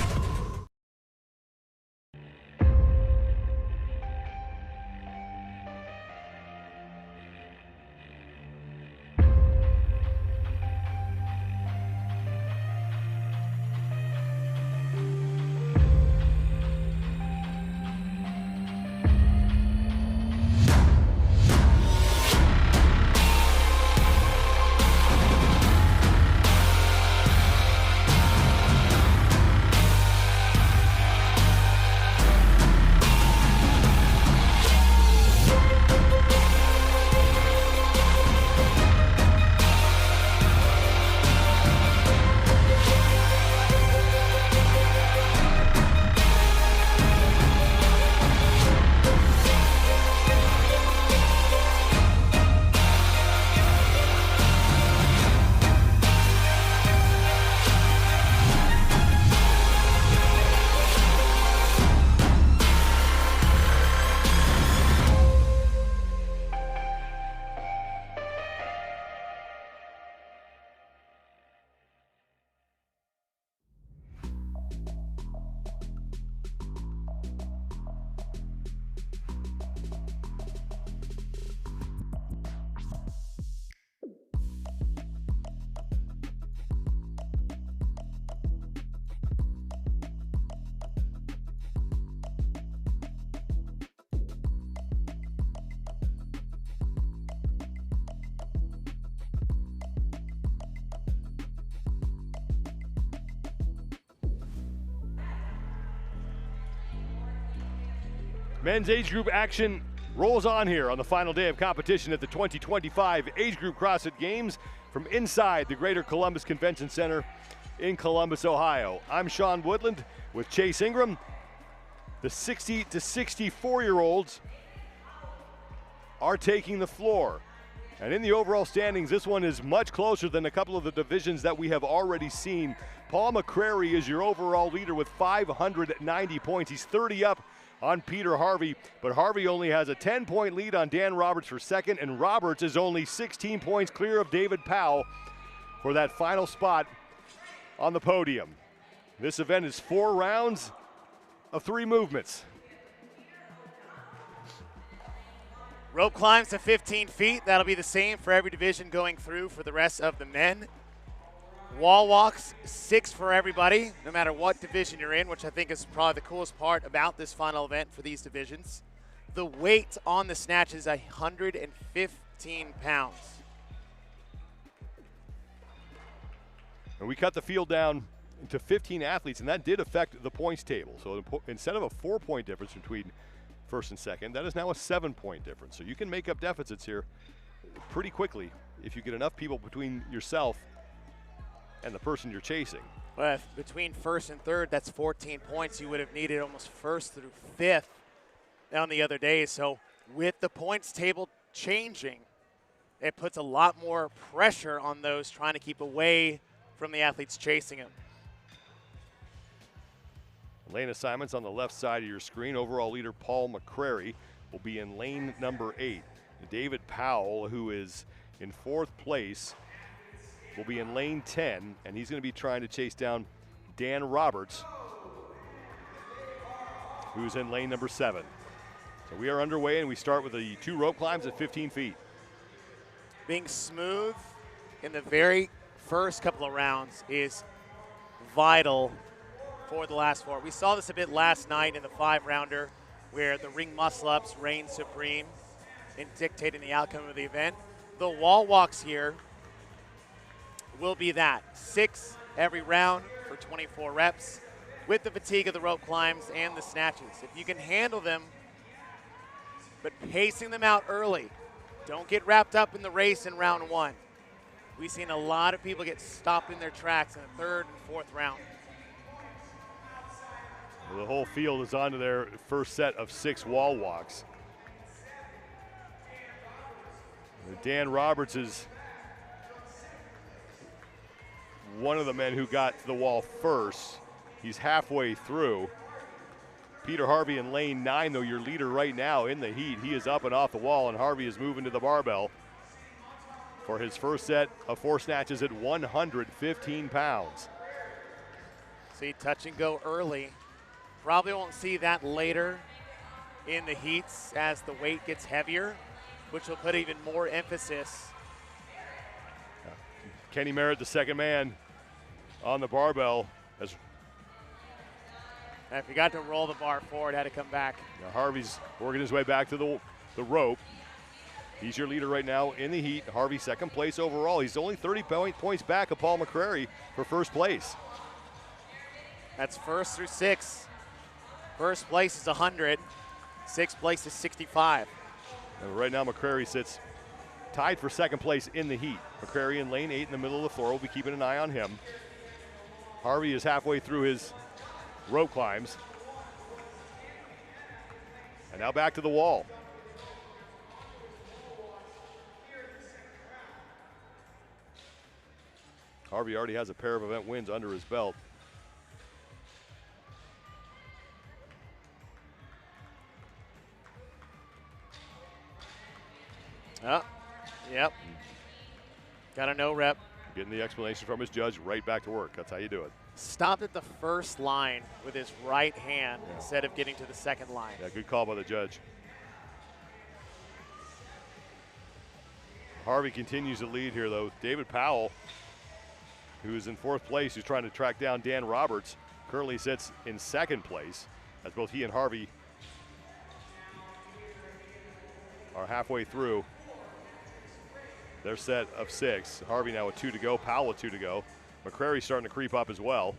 Men's age group action rolls on here on the final day of competition at the 2025 Age Group CrossFit Games from inside the Greater Columbus Convention Center in Columbus, Ohio. I'm Sean Woodland with Chase Ingram. The 60 to 64-year-olds are taking the floor. And in the overall standings, this one is much closer than a couple of the divisions that we have already seen. Paul McCrary is your overall leader with 590 points. He's 30 up on Peter Harvey, but Harvey only has a 10-point lead on Dan Roberts for second, and Roberts is only 16 points clear of David Powell for that final spot on the podium. This event is 4 rounds of 3 movements. Rope climbs to 15 feet. That'll be the same for every division going through for the rest of the men. Wall walks, 6 for everybody, no matter what division you're in, which I think is probably the coolest part about this final event for these divisions. The weight on the snatch is 115 pounds. And we cut the field down to 15 athletes, and that did affect the points table. So instead of a 4-point difference between first and second, that is now a 7-point difference. So you can make up deficits here pretty quickly if you get enough people between yourself and the person you're chasing. Well, between first and third, that's 14 points. You would have needed almost first through fifth on the other days. So with the points table changing, it puts a lot more pressure on those trying to keep away from the athletes chasing him. Lane assignments on the left side of your screen. Overall leader Paul McCrary will be in lane number 8. David Powell, who is in 4th place, will be in lane 10, and he's going to be trying to chase down Dan Roberts, who's in lane number 7. So we are underway, and we start with the 2 rope climbs at 15 feet. Being smooth in the very first couple of rounds is vital for the last 4. We saw this a bit last night in the 5-rounder where the ring muscle-ups reigned supreme in dictating the outcome of the event. The wall walks here will be that. 6 every round for 24 reps with the fatigue of the rope climbs and the snatches. If you can handle them, but pacing them out early. Don't get wrapped up in the race in round 1. We've seen a lot of people get stopped in their tracks in the 3rd and 4th round. The whole field is onto their first set of 6 wall walks. Dan Roberts is one of the men who got to the wall first. He's halfway through. Peter Harvey in lane 9, though, your leader right now in the heat. He is up and off the wall, and Harvey is moving to the barbell for his first set of 4 snatches at 115 pounds. See, touch and go early. Probably won't see that later in the heats as the weight gets heavier, which will put even more emphasis. Kenny Merritt, the second man on the barbell. As and if he got to roll the bar forward, had to come back. Now Harvey's working his way back to the rope. He's your leader right now in the heat. Harvey second place overall. He's only 30 points back of Paul McCrary for first place. That's first through 6. First place is 100. 6th place is 65. And right now McCrary sits tied for second place in the heat. McCrary in lane 8 in the middle of the floor. We'll be keeping an eye on him. Harvey is halfway through his rope climbs. And now back to the wall. Harvey already has a pair of event wins under his belt. Yep. Got a no rep. Getting the explanation from his judge, right back to work. That's how you do it. Stopped at the first line with his right hand instead of getting to the second line. Yeah, good call by the judge. Harvey continues to lead here, though. David Powell, who's in 4th place, who's trying to track down Dan Roberts, currently sits in 2nd place, as both he and Harvey are halfway through their set of 6. Harvey now with 2 to go, Powell with 2 to go. McCrary's starting to creep up as well.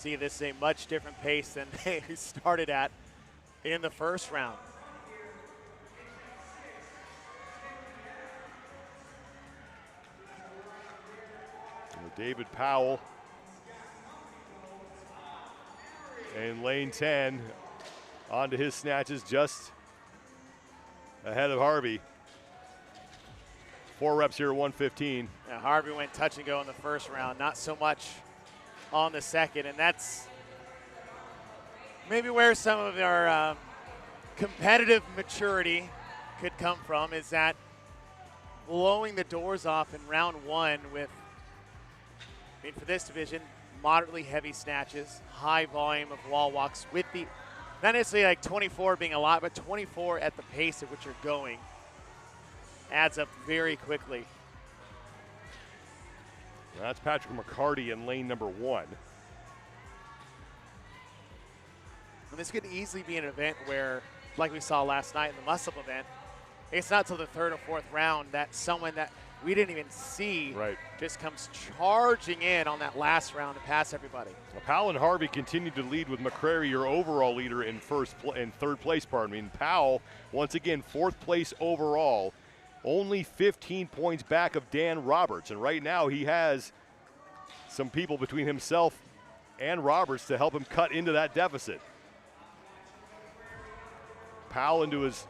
see this is a much different pace than they started at in the first round. David Powell in lane 10 onto his snatches just ahead of Harvey. 4 reps here at 115. Yeah, Harvey went touch and go in the first round, not so much on the second, and that's maybe where some of our competitive maturity could come from, is that blowing the doors off in round 1 with, I mean, for this division, moderately heavy snatches, high volume of wall walks with the, not necessarily like 24 being a lot, but 24 at the pace at which you're going adds up very quickly. That's Patrick McCarty in lane number 1. And this could easily be an event where, like we saw last night in the muscle event, it's not till the 3rd or 4th round that someone that we didn't even see just comes charging in on that last round to pass everybody. Well, Powell and Harvey continued to lead with McCrary, your overall leader, in third place. Powell, once again, 4th place overall, only 15 points back of Dan Roberts. And right now he has some people between himself and Roberts to help him cut into that deficit. Powell into his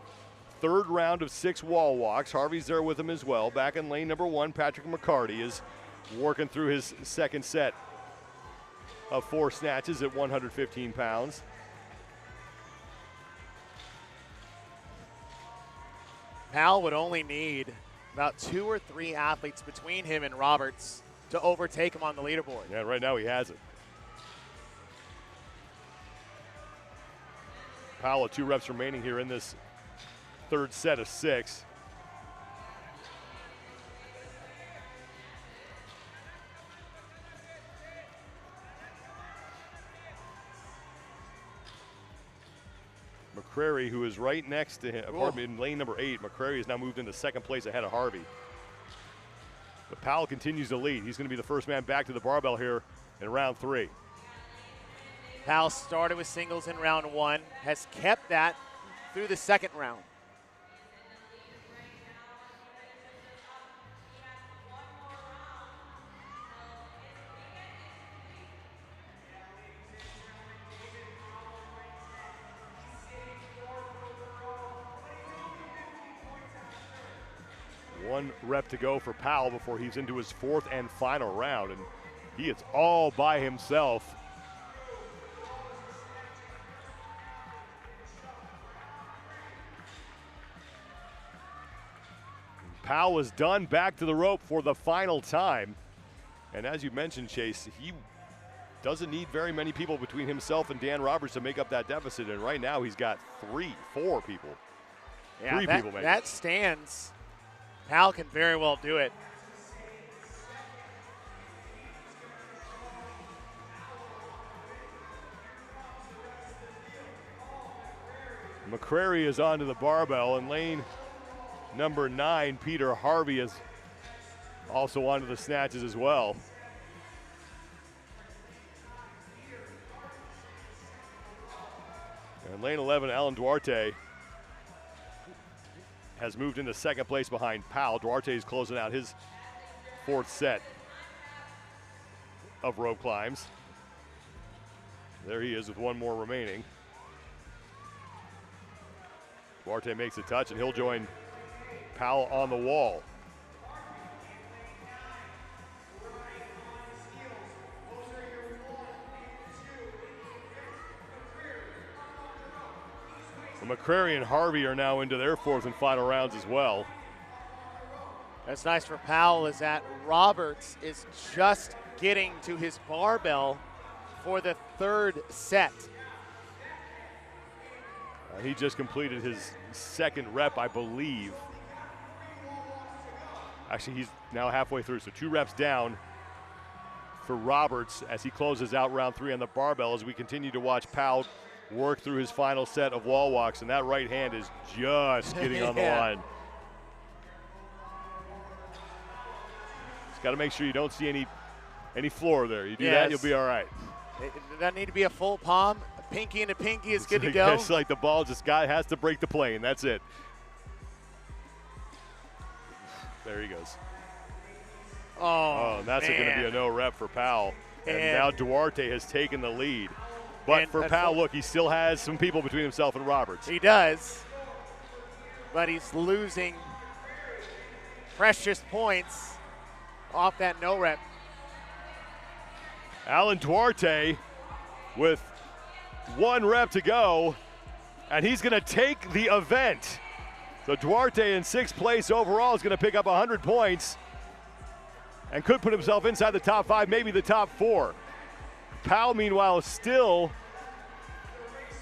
3rd round of 6 wall walks. Harvey's there with him as well. Back in lane number 1, Patrick McCarty is working through his 2nd set of 4 snatches at 115 pounds. Powell would only need about 2 or 3 athletes between him and Roberts to overtake him on the leaderboard. Yeah, right now he has it. Powell, 2 reps remaining here in this 3rd set of 6. McCrary, who is right next to him, in lane number 8. McCrary has now moved into 2nd place ahead of Harvey. But Powell continues to lead. He's going to be the first man back to the barbell here in round 3. Powell started with singles in round 1, has kept that through the 2nd round. One rep to go for Powell before he's into his 4th and final round, and he is all by himself. Powell is done back to the rope for the final time. And as you mentioned, Chase, he doesn't need very many people between himself and Dan Roberts to make up that deficit. And right now he's got 4 people. Yeah, 3 people maybe. That stands. Powell can very well do it. McCrary is onto the barbell, and lane number 9, Peter Harvey, is also onto the snatches as well. And lane 11, Alan Duarte, has moved into 2nd place behind Powell. Duarte is closing out his 4th set of rope climbs. There he is with 1 more remaining. Duarte makes a touch, and he'll join Powell on the wall. Well, McCrary and Harvey are now into their 4th and final rounds as well. That's nice for Powell, is that Roberts is just getting to his barbell for the 3rd set. He just completed his 2nd rep, I believe. Actually, he's now halfway through, so 2 reps down for Roberts as he closes out round 3 on the barbell, as we continue to watch Powell work through his final set of wall walks, and that right hand is just getting on the line. Just got to make sure you don't see any floor there. You do that, you'll be all right. It doesn't need to be a full palm. A pinky and a pinky is good to go. It's like the ball just has to break the plane. That's it. There he goes. Oh, that's going to be a no rep for Powell. And now Duarte has taken the lead. But for Powell, look, he still has some people between himself and Roberts. He does. But he's losing precious points off that no rep. Alan Duarte with 1 rep to go, and he's going to take the event. So Duarte in 6th place overall is going to pick up 100 points and could put himself inside the top 5, maybe the top 4. Powell, meanwhile, still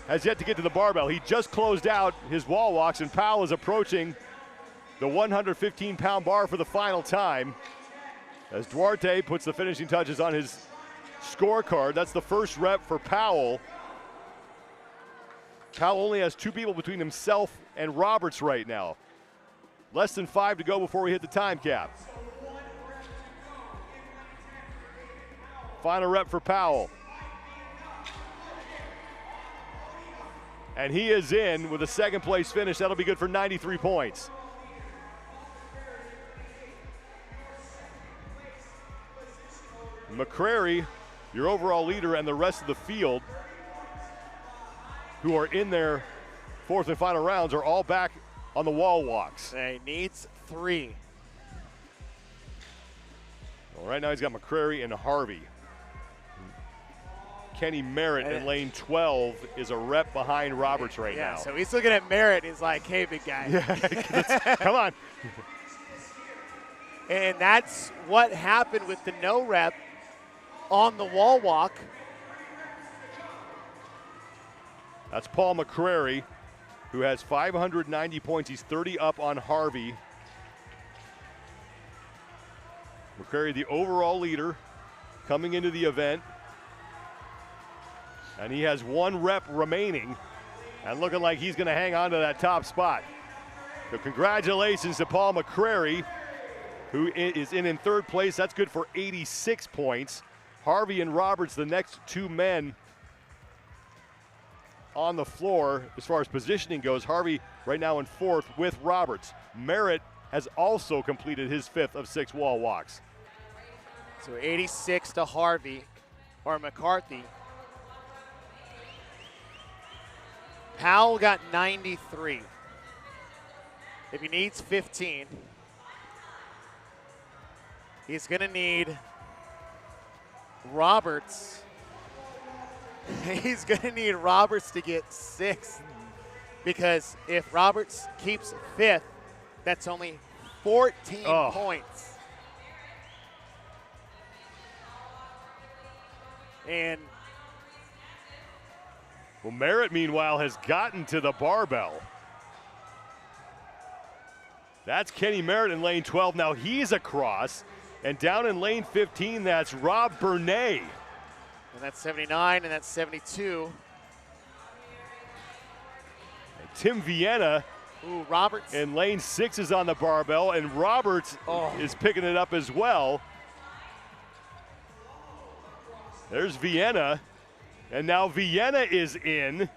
has yet to get to the barbell. He just closed out his wall walks, and Powell is approaching the 115-pound bar for the final time as Duarte puts the finishing touches on his scorecard. That's the first rep for Powell. Powell only has 2 people between himself and Roberts right now. Less than 5 to go before we hit the time cap. Final rep for Powell. And he is in with a 2nd place finish. That'll be good for 93 points. McCrary, your overall leader, and the rest of the field who are in their 4th and final rounds are all back on the wall walks. He needs 3. Well, right now he's got McCrary and Harvey. Kenny Merritt in lane 12 is a rep behind Roberts right now. So he's looking at Merritt. He's like, hey, big guy. Yeah, come on. And that's what happened with the no rep on the wall walk. That's Paul McCrary, who has 590 points. He's 30 up on Harvey. McCrary, the overall leader, coming into the event. And he has 1 rep remaining and looking like he's going to hang on to that top spot. So congratulations to Paul McCrary, who is in 3rd place. That's good for 86 points. Harvey and Roberts, the next 2 men on the floor as far as positioning goes. Harvey right now in 4th with Roberts. Merritt has also completed his 5th of 6 wall walks. So 86 to Harvey, or McCarthy. Powell got 93. If he needs 15, he's going to need Roberts. He's going to need Roberts to get 6th, because if Roberts keeps 5th, that's only 14 points. And well, Merritt, meanwhile, has gotten to the barbell. That's Kenny Merritt in lane 12. Now he's across. And down in lane 15, that's Rob Bernay. And that's 79, and that's 72. And Tim Vienna Roberts in lane 6 is on the barbell, and Roberts is picking it up as well. There's Vienna. And now Vienna is in.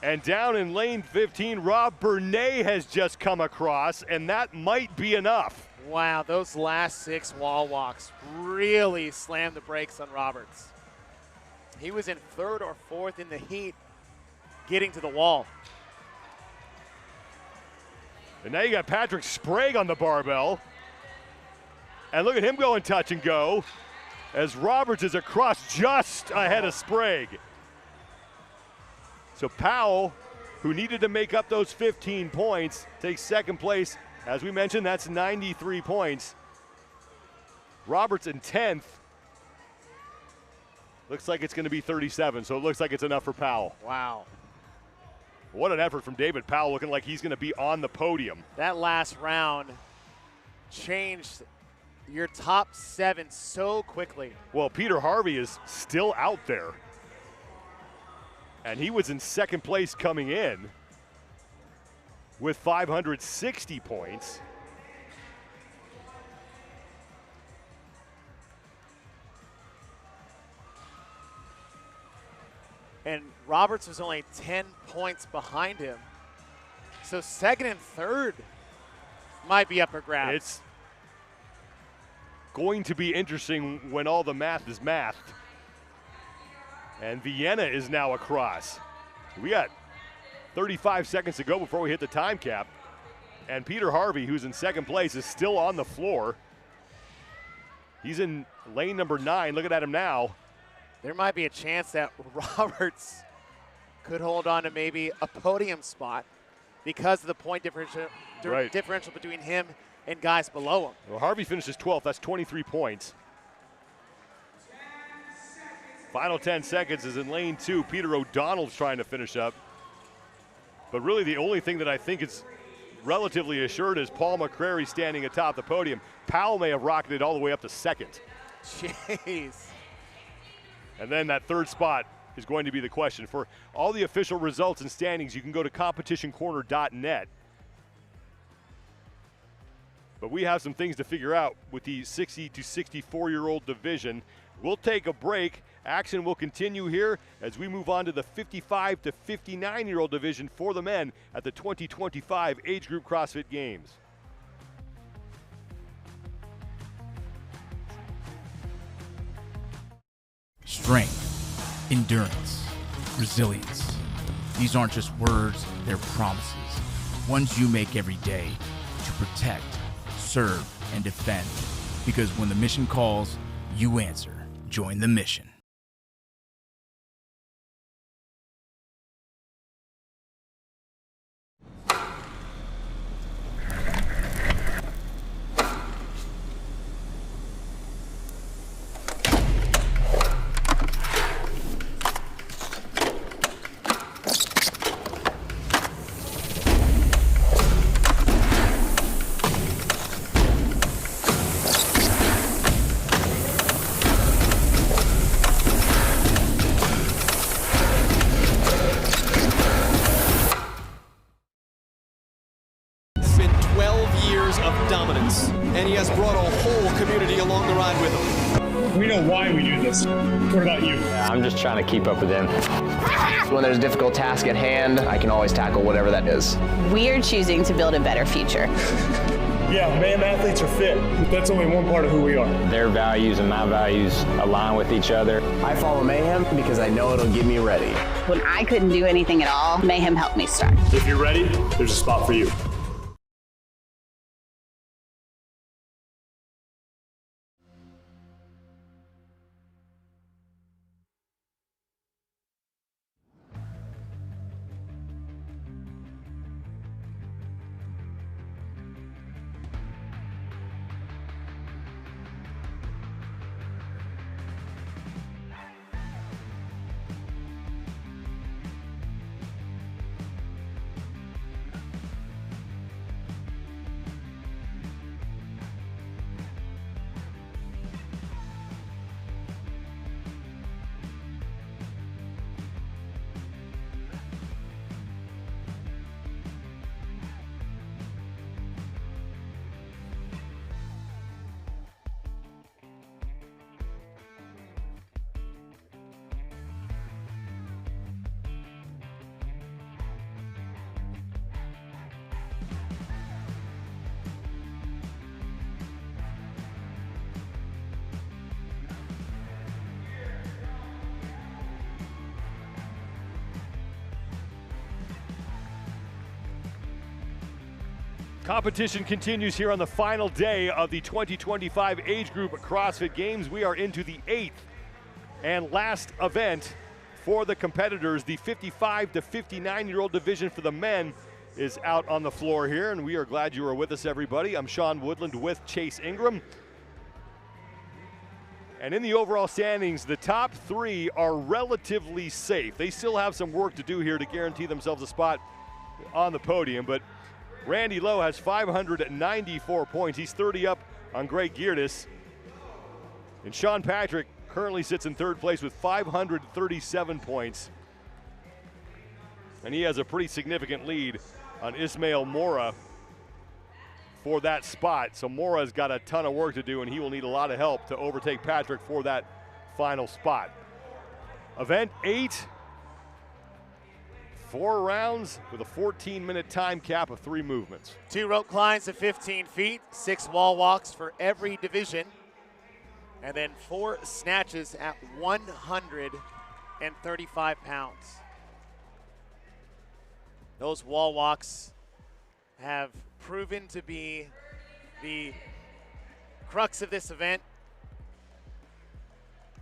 And down in lane 15, Rob Bernay has just come across, and that might be enough. Wow, those last 6 wall walks really slammed the brakes on Roberts. He was in 3rd or 4th in the heat getting to the wall. And now you got Patrick Sprague on the barbell. And look at him going touch and go, as Roberts is across just ahead of Sprague. So Powell, who needed to make up those 15 points, takes 2nd place. As we mentioned, that's 93 points. Roberts in 10th. Looks like it's going to be 37, so it looks like it's enough for Powell. Wow. What an effort from David Powell, looking like he's going to be on the podium. That last round changed your top 7 so quickly. Well, Peter Harvey is still out there. And he was in 2nd place coming in with 560 points. and Roberts was only 10 points behind him. So second and third might be up for grabs. It's going to be interesting when all the math is mathed. And Vienna is now across. We got 35 seconds to go before we hit the time cap. And Peter Harvey, who's in second place, is still on the floor. He's in lane number 9. Looking at him now. There might be a chance that Roberts could hold on to maybe a podium spot because of the point differential between him and guys below him. Well, Harvey finishes 12th. That's 23 points. Final 10 seconds is in lane 2. Peter O'Donnell's trying to finish up. But really the only thing that I think is relatively assured is Paul McCrary standing atop the podium. Powell may have rocketed all the way up to second. Jeez. And then that third spot is going to be the question. For all the official results and standings, you can go to competitioncorner.net. But we have some things to figure out with the 60 to 64-year-old division. We'll take a break. Action will continue here as we move on to the 55 to 59-year-old division for the men at the 2025 Age Group CrossFit Games. Strength, endurance, resilience. These aren't just words, they're promises. Ones you make every day to protect, serve, and defend. Because when the mission calls, you answer. Join the mission. And he has brought a whole community along the ride with him. We know why we do this. What about you? Yeah, I'm just trying to keep up with him. When there's a difficult task at hand, I can always tackle whatever that is. We're choosing to build a better future. Yeah, mayhem athletes are fit, but that's only one part of who we are. Their values and my values align with each other. I follow Mayhem because I know it'll get me ready. When I couldn't do anything at all, Mayhem helped me start. If you're ready, there's a spot for you. Competition continues here on the final day of the 2025 Age Group CrossFit Games. We are into the 8th and last event for the competitors. The 55 to 59-year-old division for the men is out on the floor here, and we are glad you are with us, everybody. I'm Sean Woodland with Chase Ingram. And in the overall standings, the top 3 are relatively safe. They still have some work to do here to guarantee themselves a spot on the podium, but Randy Lowe has 594 points. He's 30 up on Greg Geertis. And Sean Patrick currently sits in 3rd place with 537 points. And he has a pretty significant lead on Ismail Mora for that spot. So Mora's got a ton of work to do, and he will need a lot of help to overtake Patrick for that final spot. Event 8 4 rounds with a 14-minute time cap of 3 movements. 2 rope climbs of 15 feet, 6 wall walks for every division, and then 4 snatches at 135 pounds. Those wall walks have proven to be the crux of this event.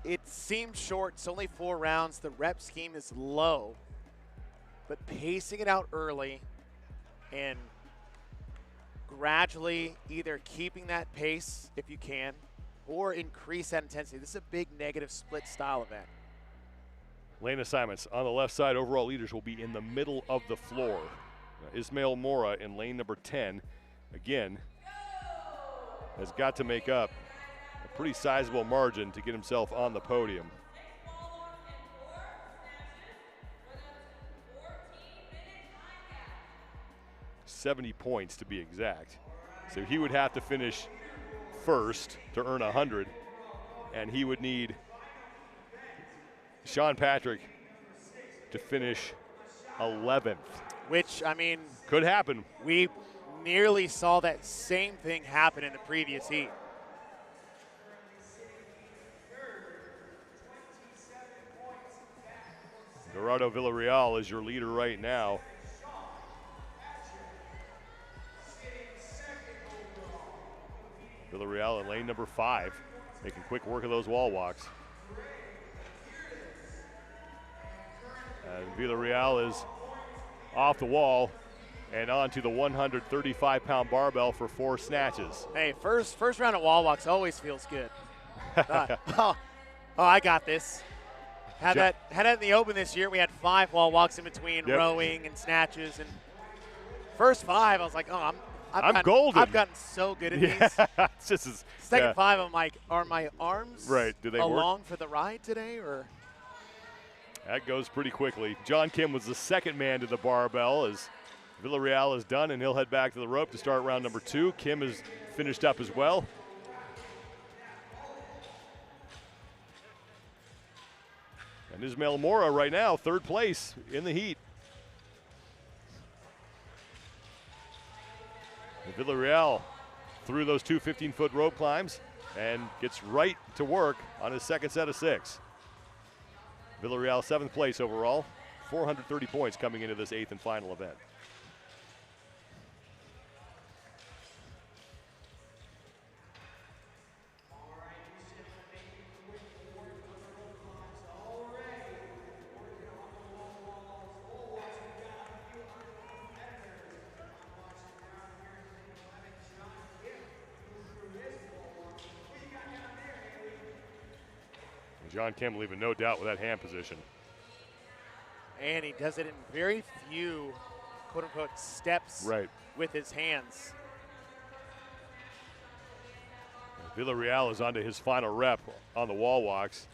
It seems short, it's only 4 rounds. The rep scheme is low, but pacing it out early and gradually either keeping that pace if you can or increase that intensity. This is a big negative split style event. Lane assignments on the left side. Overall leaders will be in the middle of the floor. Ismail Mora in lane number 10, again, has got to make up a pretty sizable margin to get himself on the podium. $70 points to be exact. So he would have to finish first to earn 100, and he would need Sean Patrick to finish 11th. Which, I mean, could happen. We nearly saw that same thing happen in the previous heat. Gerardo Villarreal is your leader right now. Villarreal in lane number 5, making quick work of those wall walks. And Villarreal is off the wall and onto the 135-pound barbell for 4 snatches. Hey, first round of wall walks always feels good. I got this. Had that in the open this year. We had 5 wall walks in between rowing and snatches, and first 5, I was like, oh, I'm golden. I've gotten so good at these. It's just Second 5, I'm like, are my arms do they along work for the ride today, or? That goes pretty quickly. John Kim was the second man to the barbell as Villarreal is done, and he'll head back to the rope to start round number 2. Kim is finished up as well. And Ismail Mora right now, 3rd place in the heat. And Villarreal through those 2 15-foot rope climbs and gets right to work on his second set of 6. Villarreal 7th place overall, 430 points coming into this 8th and final event. John Kim leaving no doubt with that hand position. And he does it in very few, quote-unquote, steps with his hands. Villarreal is onto his final rep on the wall walks.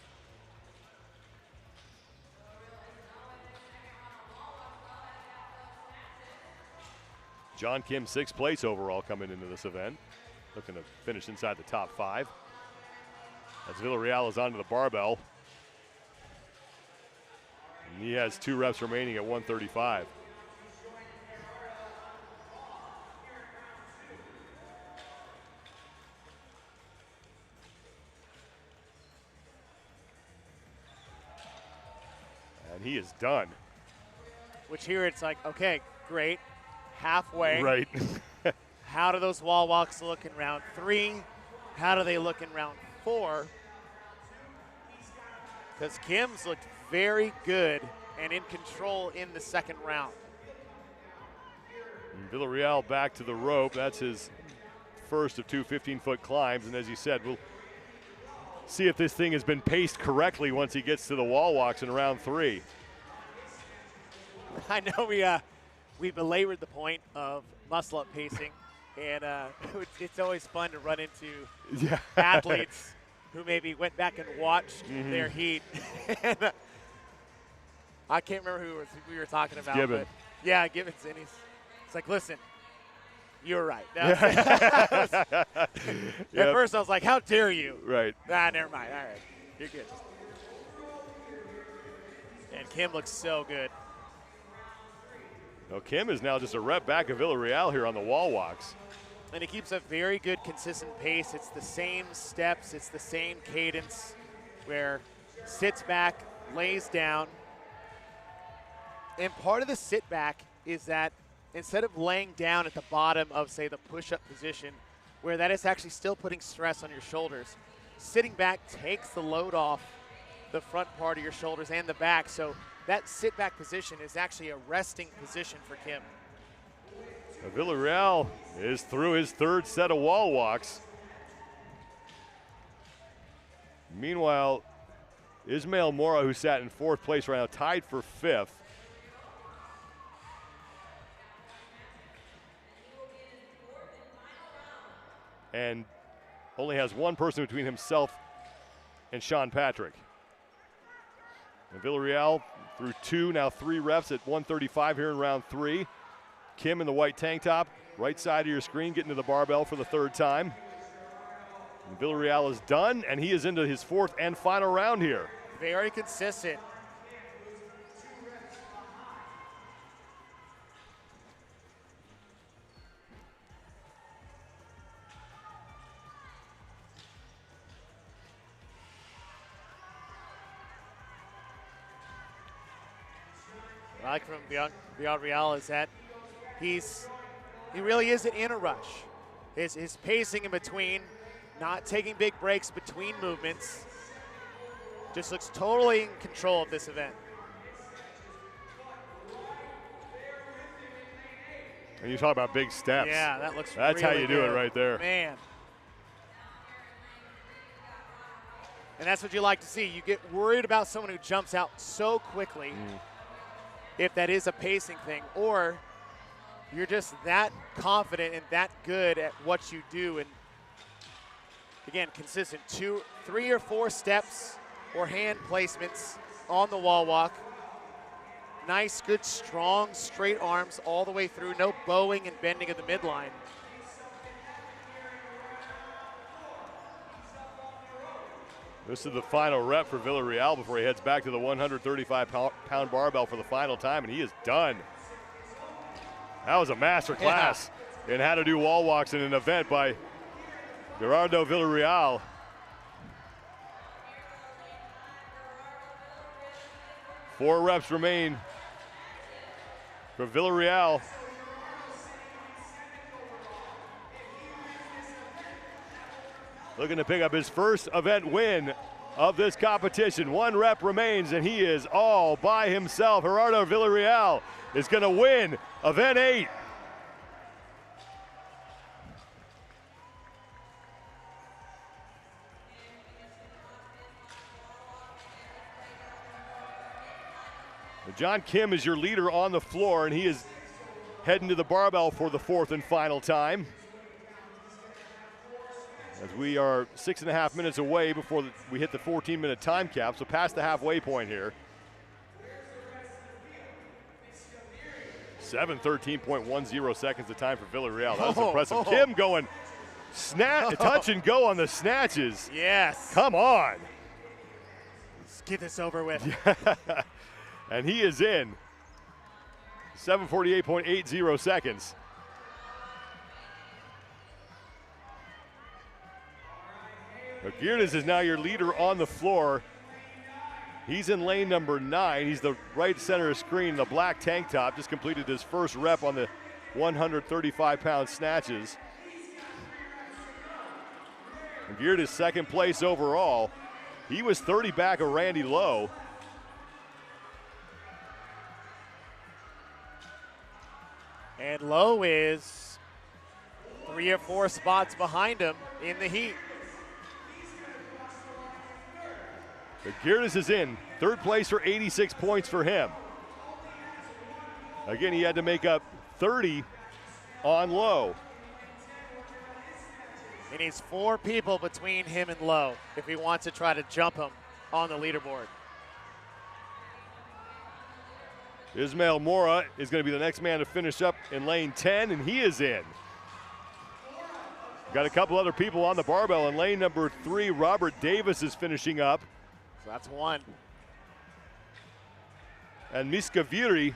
John Kim 6th place overall coming into this event. Looking to finish inside the top 5. As Villarreal is onto the barbell. And he has 2 reps remaining at 135. And he is done. Which here it's like, okay, great, halfway. Right. How do those wall walks look in round 3? How do they look in round 4? Because Kim's looked very good and in control in the second round. And Villarreal back to the rope. That's his first of 2 15-foot climbs. And as you said, we'll see if this thing has been paced correctly once he gets to the wall walks in round 3. I know we belabored the point of muscle-up pacing, and it's always fun to run into athletes who maybe went back and watched their heat. And, I can't remember who we were talking about. Gibbon. But yeah, Gibbons. And it's like, listen, you're right. At first I was like, how dare you? Right. Never mind. All right. You're good. And Kim looks so good. Well, Kim is now just a rep back of Villarreal here on the wall walks. And he keeps a very good, consistent pace. It's the same steps. It's the same cadence where sits back, lays down. And part of the sit back is that instead of laying down at the bottom of, say, the push-up position, where that is actually still putting stress on your shoulders, sitting back takes the load off the front part of your shoulders and the back. So that sit back position is actually a resting position for Kim. Villarreal is through his third set of wall walks. Meanwhile, Ismail Mora, who sat in fourth place right now, tied for fifth. And only has one person between himself and Sean Patrick. And Villarreal through two, now three reps at 135 here in round three. Kim in the white tank top, right side of your screen, getting to the barbell for the third time. And Villarreal is done, and he is into his fourth and final round here. Very consistent. What I like from Villarreal is that he really isn't in a rush. His pacing in between, not taking big breaks between movements, just looks totally in control of this event. And you talk about big steps. Yeah, that looks That's really how you do good. it right there. Man. And that's what you like to see. You get worried about someone who jumps out so quickly, if that is a pacing thing, or you're just that confident and that good at what you do. And again, consistent 2, 3 or 4 steps or hand placements on the wall walk. Nice, good, strong, straight arms all the way through. No bowing and bending of the midline. This is the final rep for Villarreal before he heads back to the 135-pound barbell for the final time, and he is done. That was a master class in how to do wall walks in an event by Gerardo Villarreal. Four reps remain for Villarreal. Looking to pick up his first event win of this competition. One rep remains, and he is all by himself. Gerardo Villarreal is going to win event 8. John Kim is your leader on the floor, and he is heading to the barbell for the fourth and final time. As we are 6.5 minutes away before we hit the 14-minute time cap, so past the halfway point here. 7:13.10 seconds the time for Villarreal. That was impressive. Kim going touch and go on the snatches. Yes. Come on. Let's get this over with. And he is in 7:48.80 seconds. Girdes is now your leader on the floor. He's in lane number 9. He's the right center screen, the black tank top. Just completed his first rep on the 135-pound snatches. Girdes second place overall. He was 30 back of Randy Lowe. And Lowe is 3 or 4 spots behind him in the heat. But Girdes is in third place for 86 points for him. Again, he had to make up 30 on Lowe. He needs 4 people between him and Lowe if he wants to try to jump him on the leaderboard. Ismail Mora is going to be the next man to finish up in lane 10, and he is in. Got a couple other people on the barbell. In lane number 3, Robert Davis is finishing up. So that's 1. And Miskaviri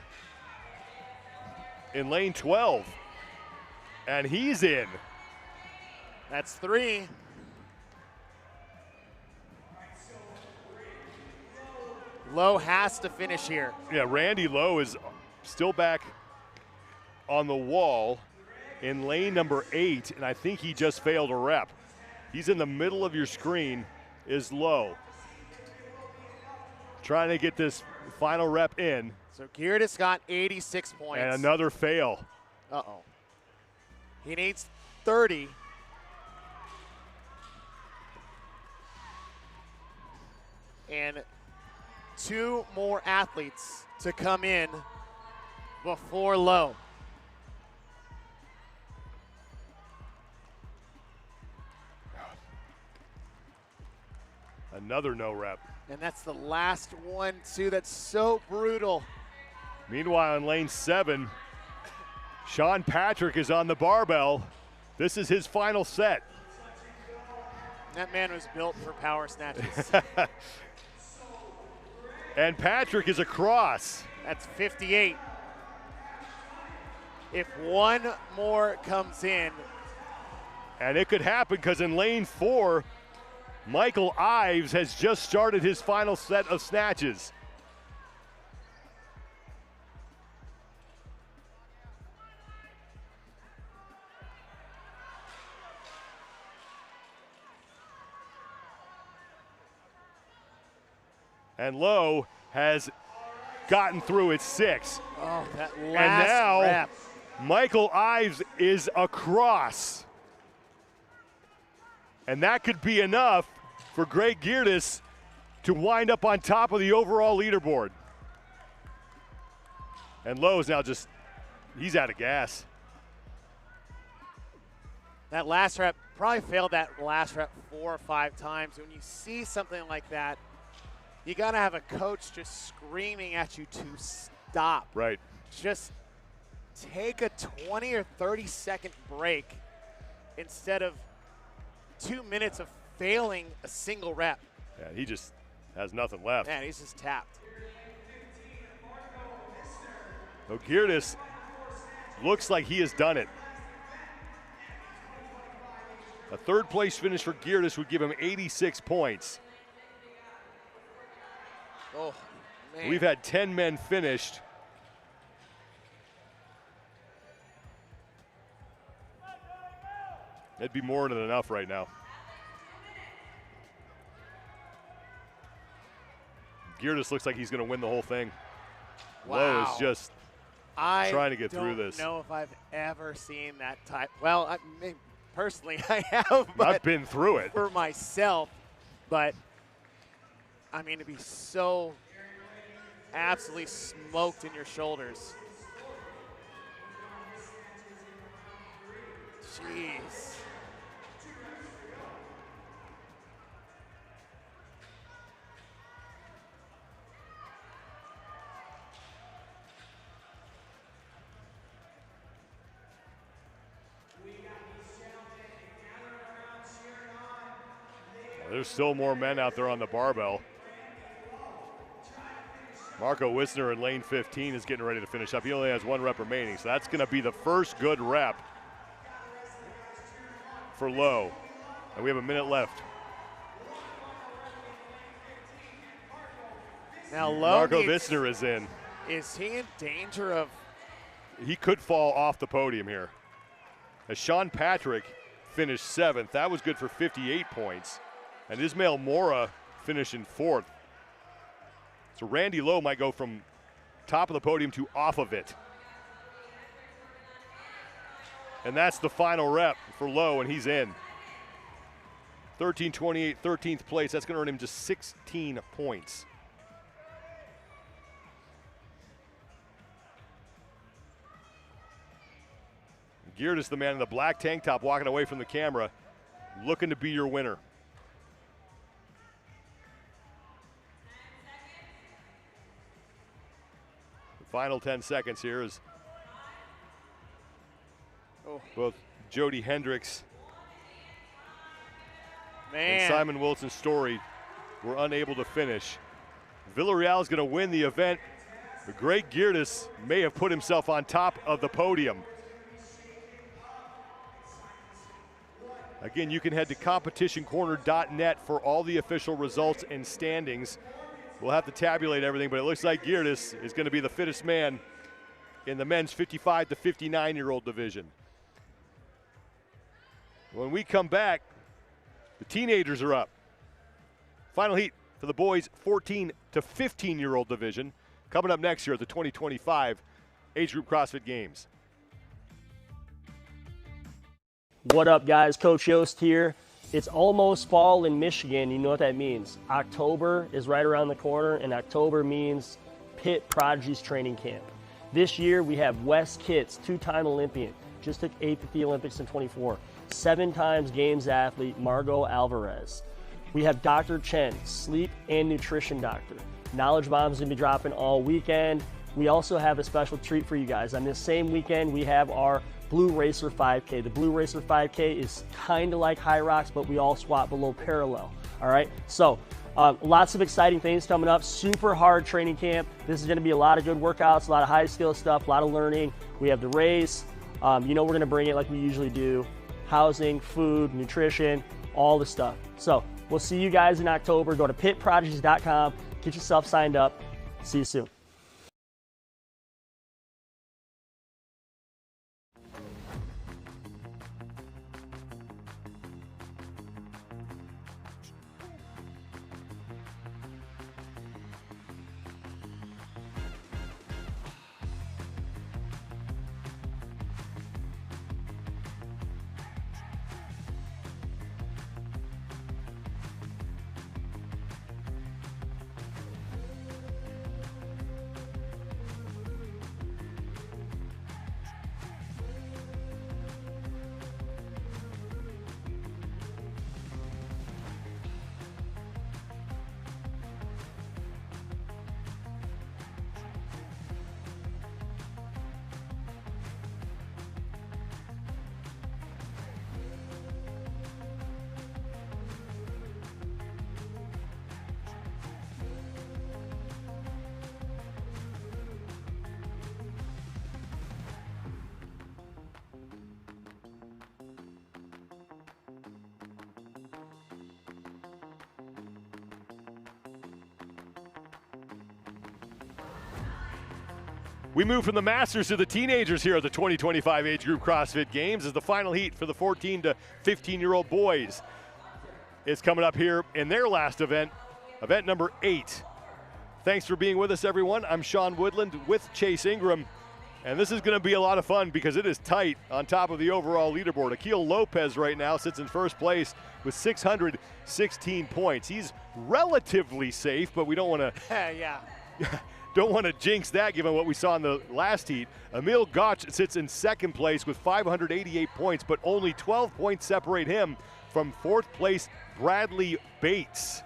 in lane 12. And he's in. That's 3. Lowe has to finish here. Yeah, Randy Lowe is still back on the wall in lane number 8, and I think he just failed a rep. He's in the middle of your screen, is Lowe. Trying to get this final rep in. So Geerdes got 86 points. And another fail. Uh-oh. He needs 30. And 2 more athletes to come in before Lowe. Another no rep. And that's the last one, too. That's so brutal. Meanwhile, in lane 7, Sean Patrick is on the barbell. This is his final set. That man was built for power snatches. And Patrick is across. That's 58. If one more comes in. And it could happen because in lane 4, Michael Ives has just started his final set of snatches. And Lowe has gotten through at 6. Oh, that last and now rep. Michael Ives is across. And that could be enough for Greg Geerdes to wind up on top of the overall leaderboard. And Lowe's now just, he's out of gas. That last rep, probably failed that last rep 4 or 5 times. When you see something like that, you got to have a coach just screaming at you to stop. Right. Just take a 20 or 30-second break instead of 2 minutes of failing a single rep. Yeah, he just has nothing left. Man, he's just tapped. So Geerdes looks like he has done it. A third-place finish for Geerdes would give him 86 points. Oh, man. We've had 10 men finished. That'd be more than enough right now. Geerdes looks like he's going to win the whole thing. Wow. Lowe is just trying to get through this. I don't know if I've ever seen that type. Well, personally, I have. But I've been through it. For myself, but I mean, to be so absolutely smoked in your shoulders. Jeez. There's still more men out there on the barbell. Marco Wisner in lane 15 is getting ready to finish up. He only has 1 rep remaining, so that's going to be the first good rep for Lowe. And we have a minute left. Now Lowe Marco Wisner is in. Is he in danger of? He could fall off the podium here. As Sean Patrick finished 7th, that was good for 58 points. And Ismail Mora finished in 4th. So Randy Lowe might go from top of the podium to off of it. And that's the final rep for Lowe, and he's in. 13:28, 13th place. That's going to earn him just 16 points. Geerdes, the man in the black tank top, walking away from the camera, looking to be your winner. Final 10 seconds here as both Jody Hendricks and Simon Wilson Story were unable to finish. Villarreal is going to win the event But Greg Geerdes may have put himself on top of the podium. Again, you can head to competitioncorner.net for all the official results and standings. We'll have to tabulate everything, but it looks like Geerdes is going to be the fittest man in the men's 55 to 59-year-old division. When we come back, the teenagers are up. Final heat for the boys 14 to 15-year-old division. Coming up next year at the 2025 Age Group CrossFit Games. What up, guys? Coach Yost here. It's almost fall in Michigan. You know what that means. October is right around the corner, and October means Pitt Prodigies training camp. This year, we have Wes Kitts, two-time Olympian, just took 8th at the Olympics in 24, 7 times Games athlete Margot Alvarez. We have Dr. Chen, sleep and nutrition doctor. Knowledge bombs going to be dropping all weekend. We also have a special treat for you guys. On this same weekend, we have our Blue Racer 5K. The Blue Racer 5K is kind of like High Rocks, but we all squat below parallel. All right, so lots of exciting things coming up. Super hard training camp. This is going to be a lot of good workouts, a lot of high skill stuff, a lot of learning. We have the race. You know we're going to bring it like we usually do. Housing, food, nutrition, all the stuff. So we'll see you guys in October. Go to pitprodigies.com. Get yourself signed up. See you soon. We move from the masters to the teenagers here at the 2025 Age Group CrossFit Games as the final heat for the 14 to 15-year-old boys is coming up here in their last event, event number 8. Thanks for being with us, everyone. I'm Sean Woodland with Chase Ingram, and this is going to be a lot of fun because it is tight on top of the overall leaderboard. Akil Lopez right now sits in first place with 616 points. He's relatively safe, but we don't want to don't want to jinx that given what we saw in the last heat. Emil Gotch sits in second place with 588 points, but only 12 points separate him from fourth place Bradley Bates.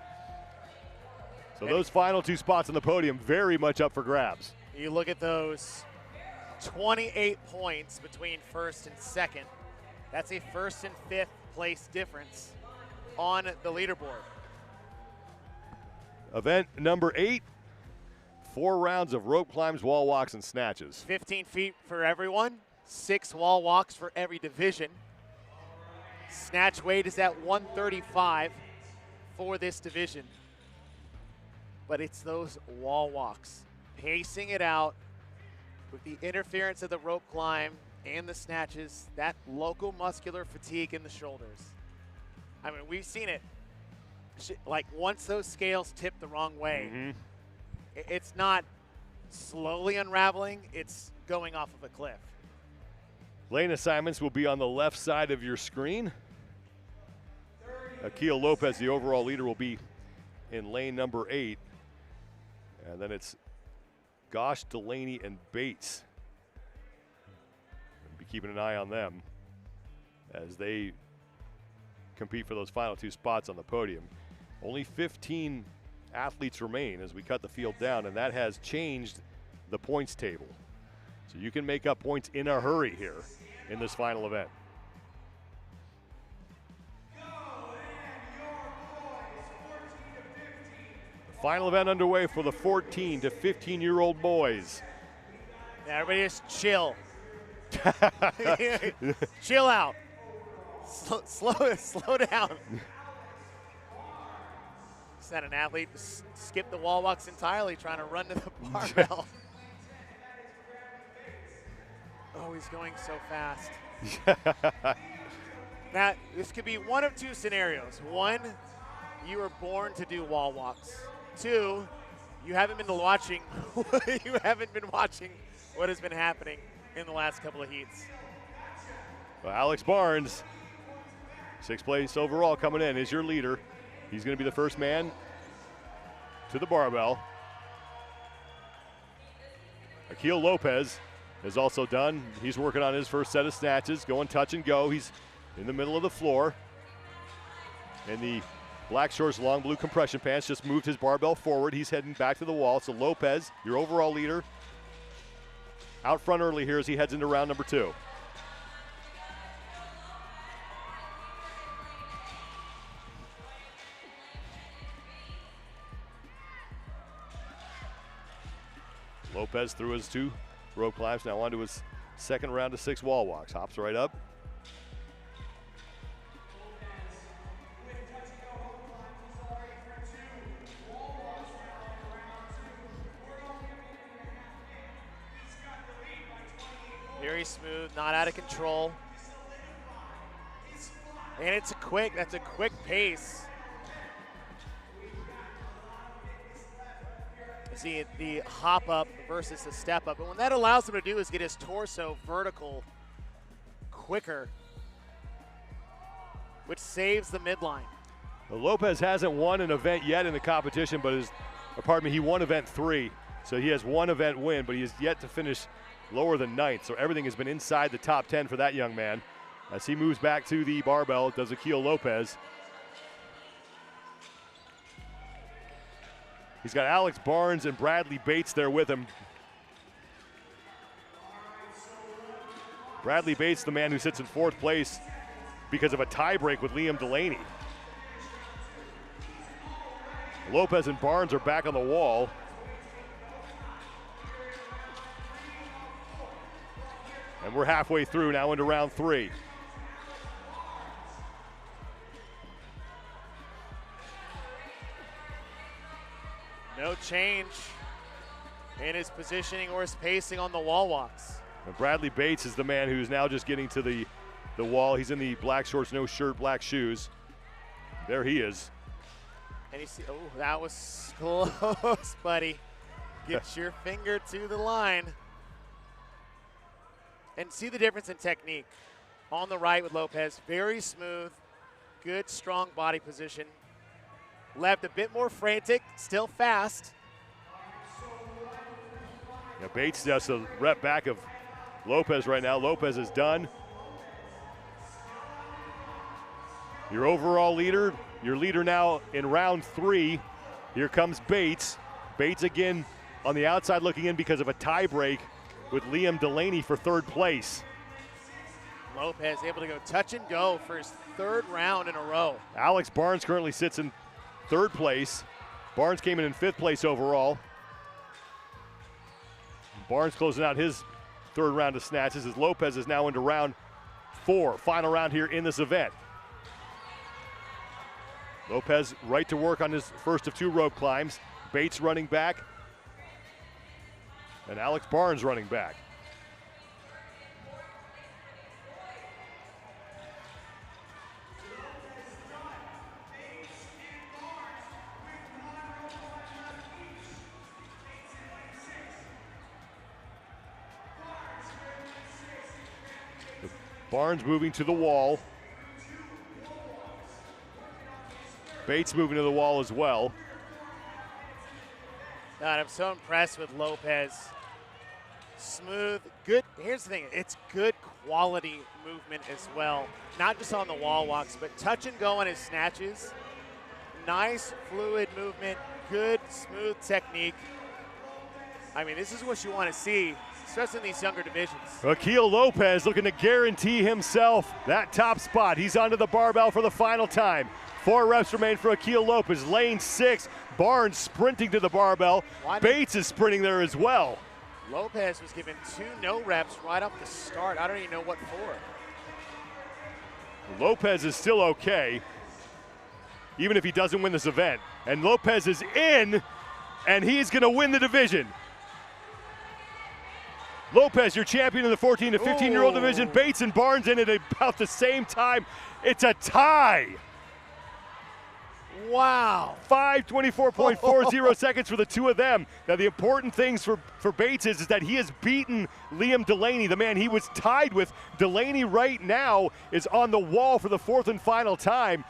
So those final 2 spots on the podium very much up for grabs. You look at those 28 points between first and second. That's a first and fifth place difference on the leaderboard. Event number 8, 4 rounds of rope climbs, wall walks, and snatches. 15 feet for everyone, 6 wall walks for every division. Snatch weight is at 135 for this division. But it's those wall walks, pacing it out with the interference of the rope climb and the snatches, that local muscular fatigue in the shoulders. I mean, we've seen it. Like, once those scales tip the wrong way, it's not slowly unraveling, it's going off of a cliff. Lane assignments will be on the left side of your screen. Akil Lopez, the overall leader, will be in lane number 8. And then it's Gosh, Delaney, and Bates. We'll be keeping an eye on them as they compete for those final 2 spots on the podium. Only 15 athletes remain as we cut the field down, and that has changed the points table. So you can make up points in a hurry here in this final event. The Final event underway for the 14 to 15-year-old boys. Yeah, everybody just chill. Chill out. Slow down. Is that an athlete skip the wall walks entirely, trying to run to the barbell? Oh, he's going so fast. Now, this could be one of two scenarios. One, you were born to do wall walks. Two, you haven't been watching. You haven't been watching what has been happening in the last couple of heats. Well, Alex Barnes, 6th place overall coming in, is your leader. He's going to be the first man to the barbell. Akil Lopez is also done. He's working on his first set of snatches, going touch and go. He's in the middle of the floor. And the black shorts, long blue compression pants, just moved his barbell forward. He's heading back to the wall. So Lopez, your overall leader, out front early here as he heads into round number 2. Lopez through his 2 rope climbs, now on to his second round of 6 wall walks. Hops right up. Very smooth, not out of control. And that's a quick pace. See the hop up versus the step up. And what that allows him to do is get his torso vertical quicker, which saves the midline. Well, Lopez hasn't won an event yet in the competition, but he won event 3. So he has one event win, but he has yet to finish lower than 9th. So everything has been inside the top 10 for that young man. As he moves back to the barbell, does Akil Lopez. He's got Alex Barnes and Bradley Bates there with him. Bradley Bates, the man who sits in 4th place because of a tie break with Liam Delaney. Lopez and Barnes are back on the wall. And we're halfway through now into round 3. No change in his positioning or his pacing on the wall walks. And Bradley Bates is the man who's now just getting to the wall. He's in the black shorts, no shirt, black shoes. There he is. And you see, oh, that was close, buddy. Get your finger to the line. And see the difference in technique. On the right with Lopez, very smooth, good, strong body position. Left a bit more frantic, still fast. Yeah, Bates just a rep back of Lopez right now. Lopez is done. Your overall leader, your leader now in round 3. Here comes Bates. Bates again on the outside looking in because of a tie break with Liam Delaney for 3rd place. Lopez able to go touch and go for his 3rd round in a row. Alex Barnes currently sits in 3rd place. Barnes came in 5th place overall. Barnes closing out his 3rd round of snatches as Lopez is now into round 4, final round here in this event. Lopez right to work on his first of 2 rope climbs. Bates running back. And Alex Barnes running back. Barnes moving to the wall. Bates moving to the wall as well. God, I'm so impressed with Lopez. Smooth, good. Here's the thing, it's good quality movement as well. Not just on the wall walks, but touch and go on his snatches. Nice, fluid movement, good, smooth technique. I mean, this is what you want to see, especially in these younger divisions. Akil Lopez looking to guarantee himself that top spot. He's onto the barbell for the final time. 4 reps remain for Akil Lopez. Lane 6, Barnes sprinting to the barbell. Bates is sprinting there as well. Lopez was given 2 no reps right off the start. I don't even know what for. Lopez is still okay, even if he doesn't win this event. And Lopez is in, and he's going to win the division. Lopez, your champion in the 14 to 15-year-old division. Bates and Barnes in at about the same time. It's a tie. Wow. 5:24.40 seconds for the two of them. Now, the important things for Bates is that he has beaten Liam Delaney, the man he was tied with. Delaney right now is on the wall for the 4th and final time.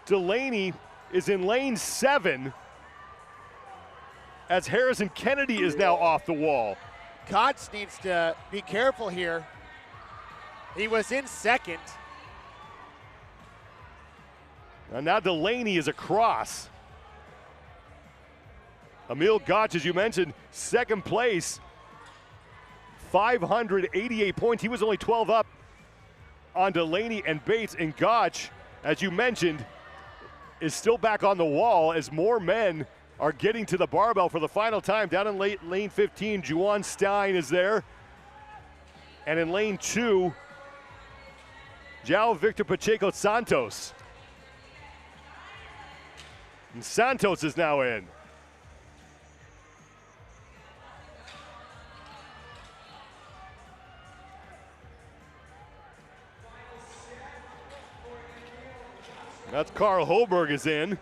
Delaney is in lane 7 as Harrison Kennedy is now off the wall. Koch needs to be careful here. He was in 2nd. And now Delaney is across. Emil Gotch, as you mentioned, 2nd place, 588 points. He was only 12 up on Delaney and Bates. And Gotch, as you mentioned, is still back on the wall as more men are getting to the barbell for the final time. Down in lane 15, Juwan Stein is there. And in lane 2, João Victor Pacheco Santos. And Santos is now in. That's Carl Holberg is in.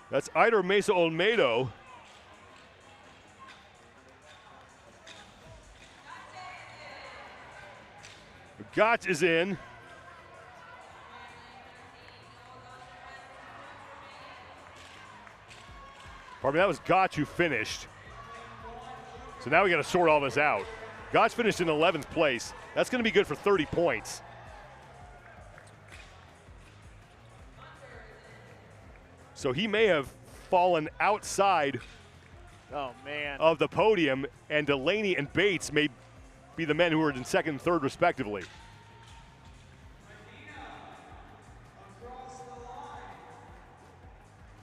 That's Eider Mesa Olmedo. Gotch is in. Pardon me, that was Gotch who finished. So now we got to sort all this out. Gotch finished in 11th place. That's going to be good for 30 points. So he may have fallen outside of the podium, and Delaney and Bates may be the men who are in 2nd and 3rd respectively.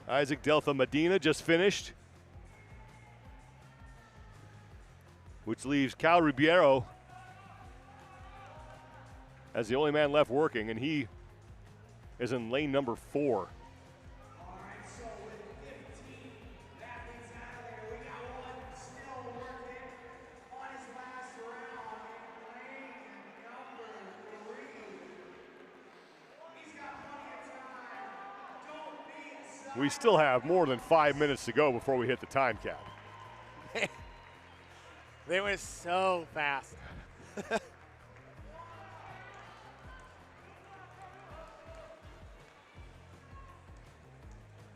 Isaac Delta Medina just finished, which leaves Cal Ribeiro as the only man left working, and he is in lane number 4. We still have more than 5 minutes to go before we hit the time cap. They were so fast.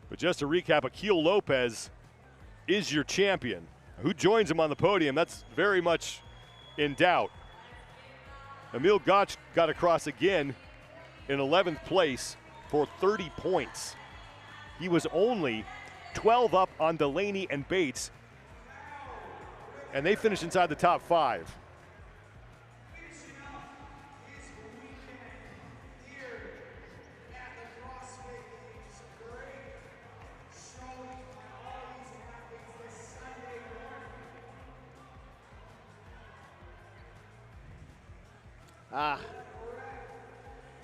But just to recap, Akil Lopez is your champion. Who joins him on the podium? That's very much in doubt. Emil Gotch got across again in 11th place for 30 points. He was only 12 up on Delaney and Bates, and they finished inside the top 5.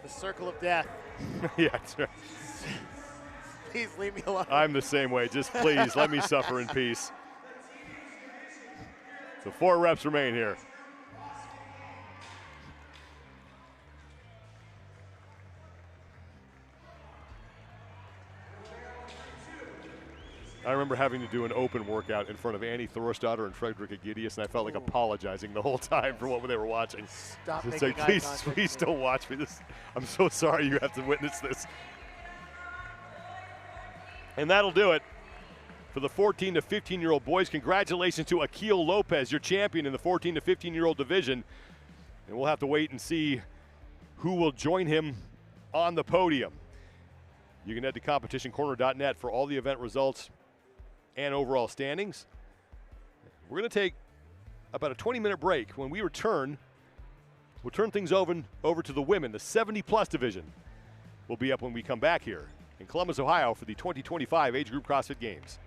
The circle of death. Yeah, that's right. Please leave me alone. I'm the same way. Just please let me suffer in peace. So 4 reps remain here. I remember having to do an open workout in front of Annie Thorstadter and Frederick Agidius, and I felt like apologizing the whole time for what they were watching. Stop It's making like, please don't watch me. I'm so sorry you have to witness this. And that'll do it for the 14 to 15-year-old boys. Congratulations to Akil Lopez, your champion in the 14 to 15-year-old division. And we'll have to wait and see who will join him on the podium. You can head to competitioncorner.net for all the event results and overall standings. We're going to take about a 20-minute break. When we return, we'll turn things over to the women. The 70-plus division will be up when we come back here in Columbus, Ohio for the 2025 Age Group CrossFit Games.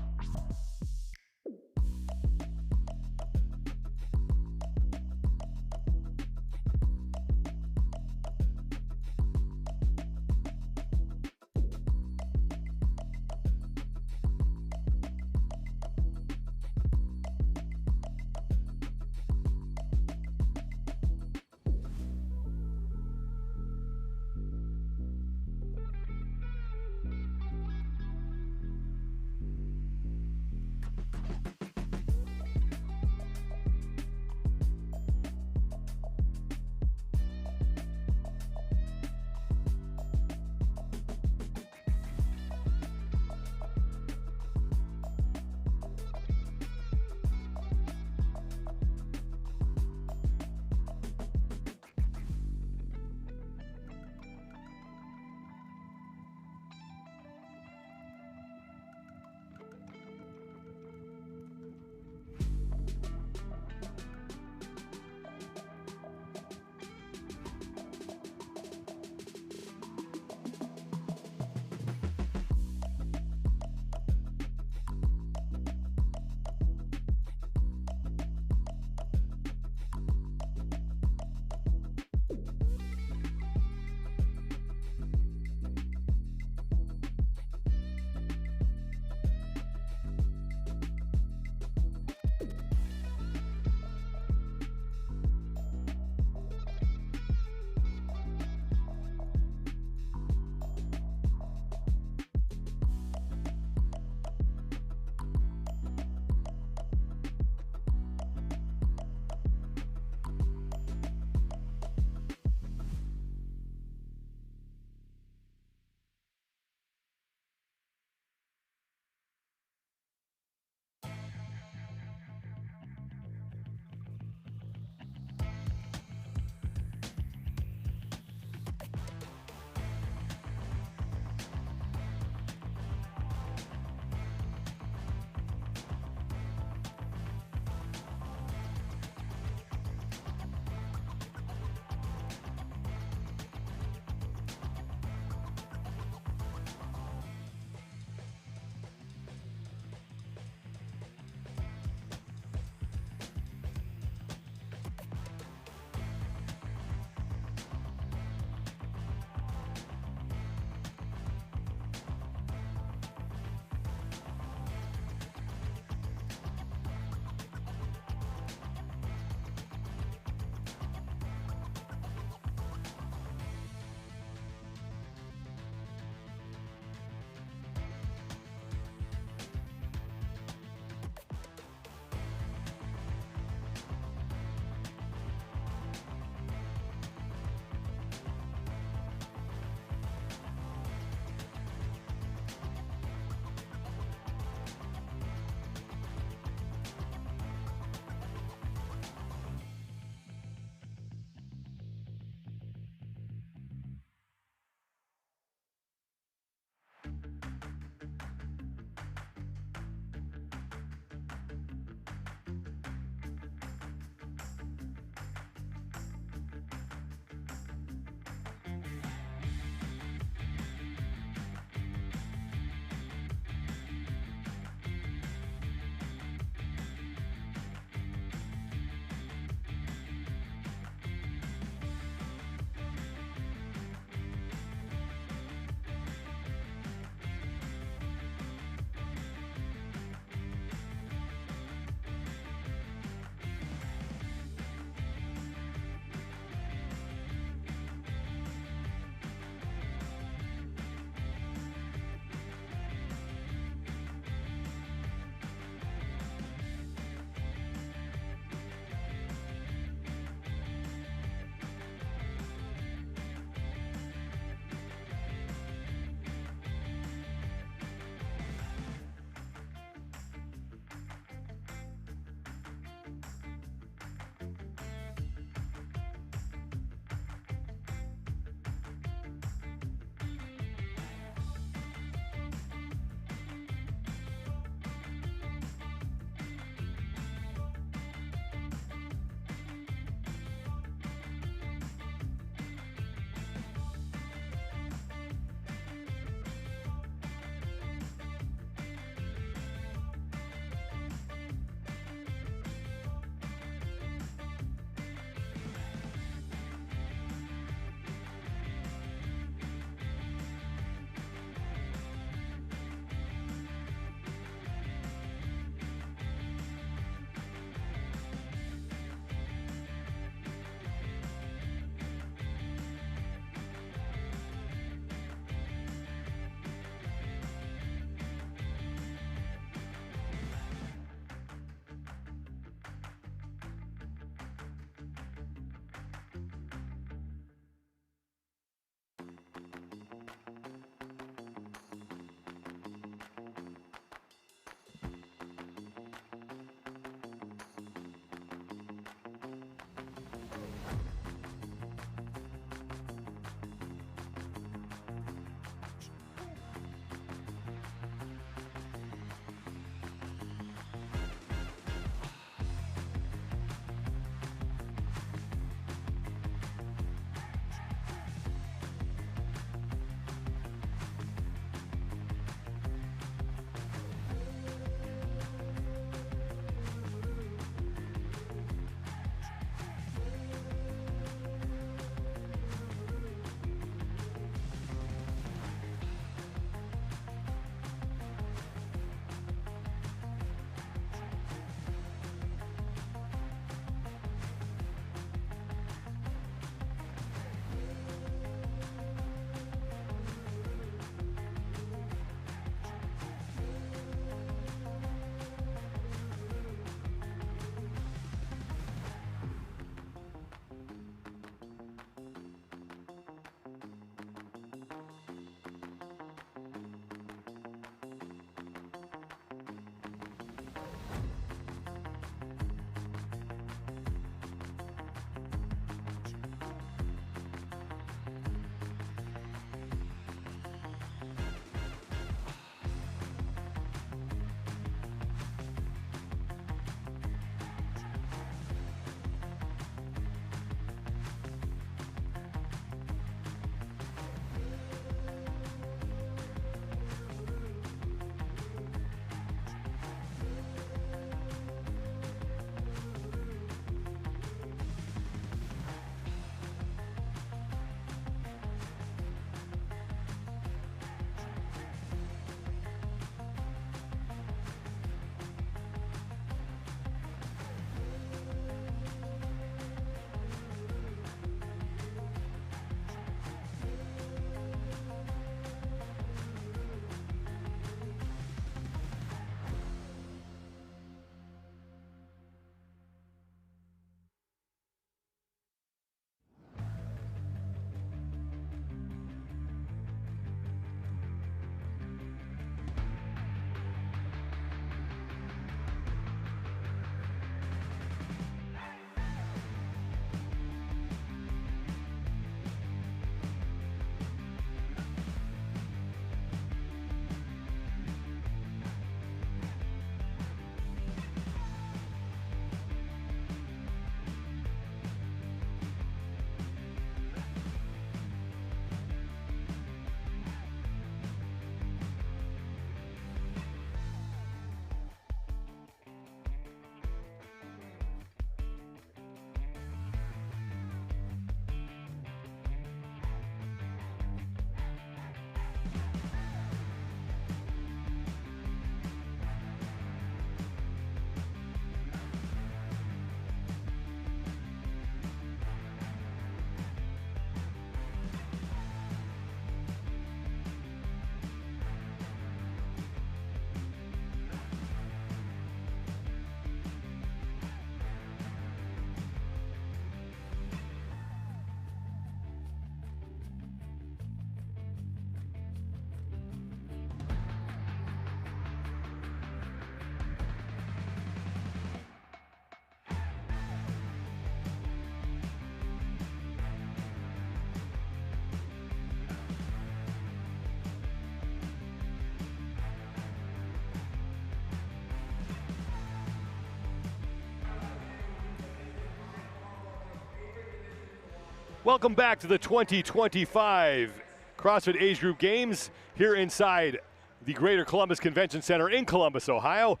Welcome back to the 2025 CrossFit Age Group Games here inside the Greater Columbus Convention Center in Columbus, Ohio,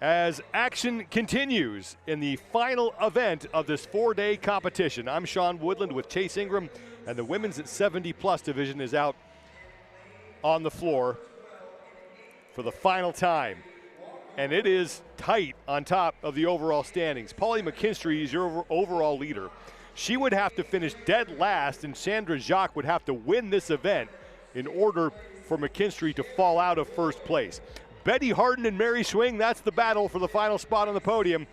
as action continues in the final event of this 4-day competition. I'm Sean Woodland with Chase Ingram, and the women's at 70+ division is out on the floor for the final time. And it is tight on top of the overall standings. Polly McKinstry is your overall leader. She would have to finish dead last, and Sandra Jacques would have to win this event in order for McKinstry to fall out of first place. Betty Harden and Mary Schwing, that's the battle for the final spot on the podium.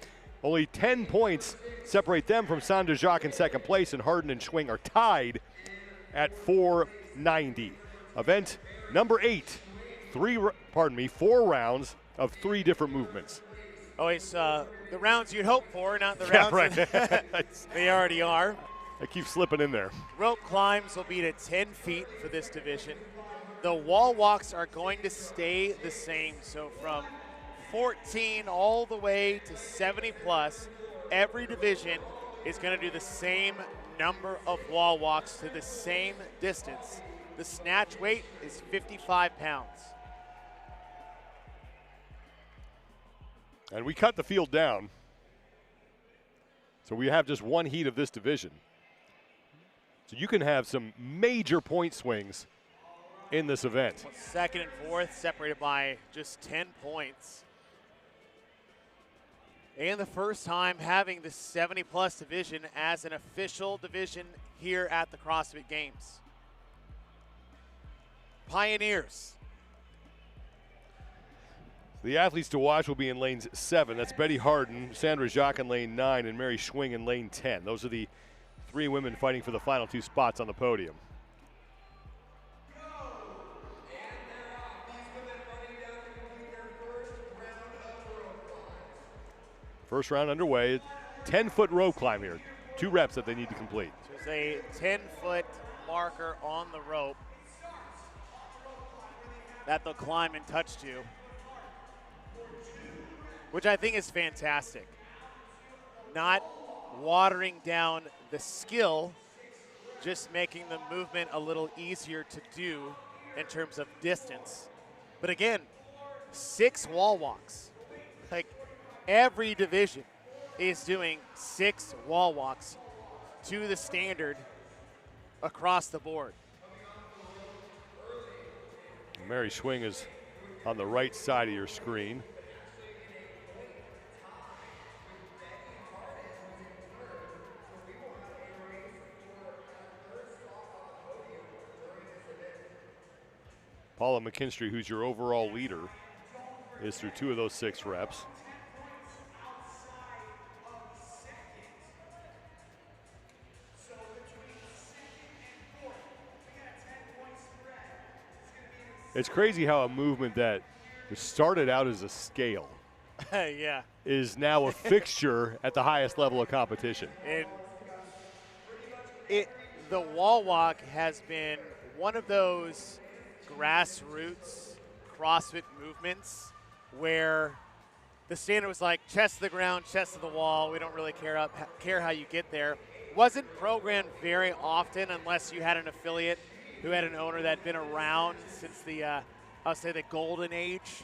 Only 10 points separate them from Sandra Jacques in second place, and Harden and Schwing are tied at 490. Event number 8, 4 rounds of 3 different movements. Always the rounds you'd hope for, not the rounds right. they already are. I keep slipping in there. Rope climbs will be to 10 feet for this division. The wall walks are going to stay the same. So from 14 all the way to 70+, every division is going to do the same number of wall walks to the same distance. The snatch weight is 55 pounds. And we cut the field down. So we have just one heat of this division. So you can have some major point swings in this event. Second and fourth separated by just 10 points. And the first time having the 70+ division as an official division here at the CrossFit Games. Pioneers. The athletes to watch will be in lanes 7. That's Betty Harden, Sandra Jacques in lane 9, and Mary Schwing in lane 10. Those are the 3 women fighting for the final 2 spots on the podium. First round underway. 10-foot rope climb here. 2 reps that they need to complete. There's a 10-foot marker on the rope that they'll climb and touch to, which I think is fantastic. Not watering down the skill, just making the movement a little easier to do in terms of distance. But again, 6 wall walks. Like, every division is doing 6 wall walks to the standard across the board. Mary Schwing is on the right side of your screen. Paula McKinstry, who's your overall leader, is through 2 of those 6 reps. It's crazy how a movement that started out as a scale Yeah. is now a fixture at the highest level of competition. And the wall walk has been one of those grassroots CrossFit movements where the standard was like chest to the ground, chest to the wall. We don't really care how you get there. Wasn't programmed very often unless you had an affiliate who had an owner that had been around since the, I'll say the golden age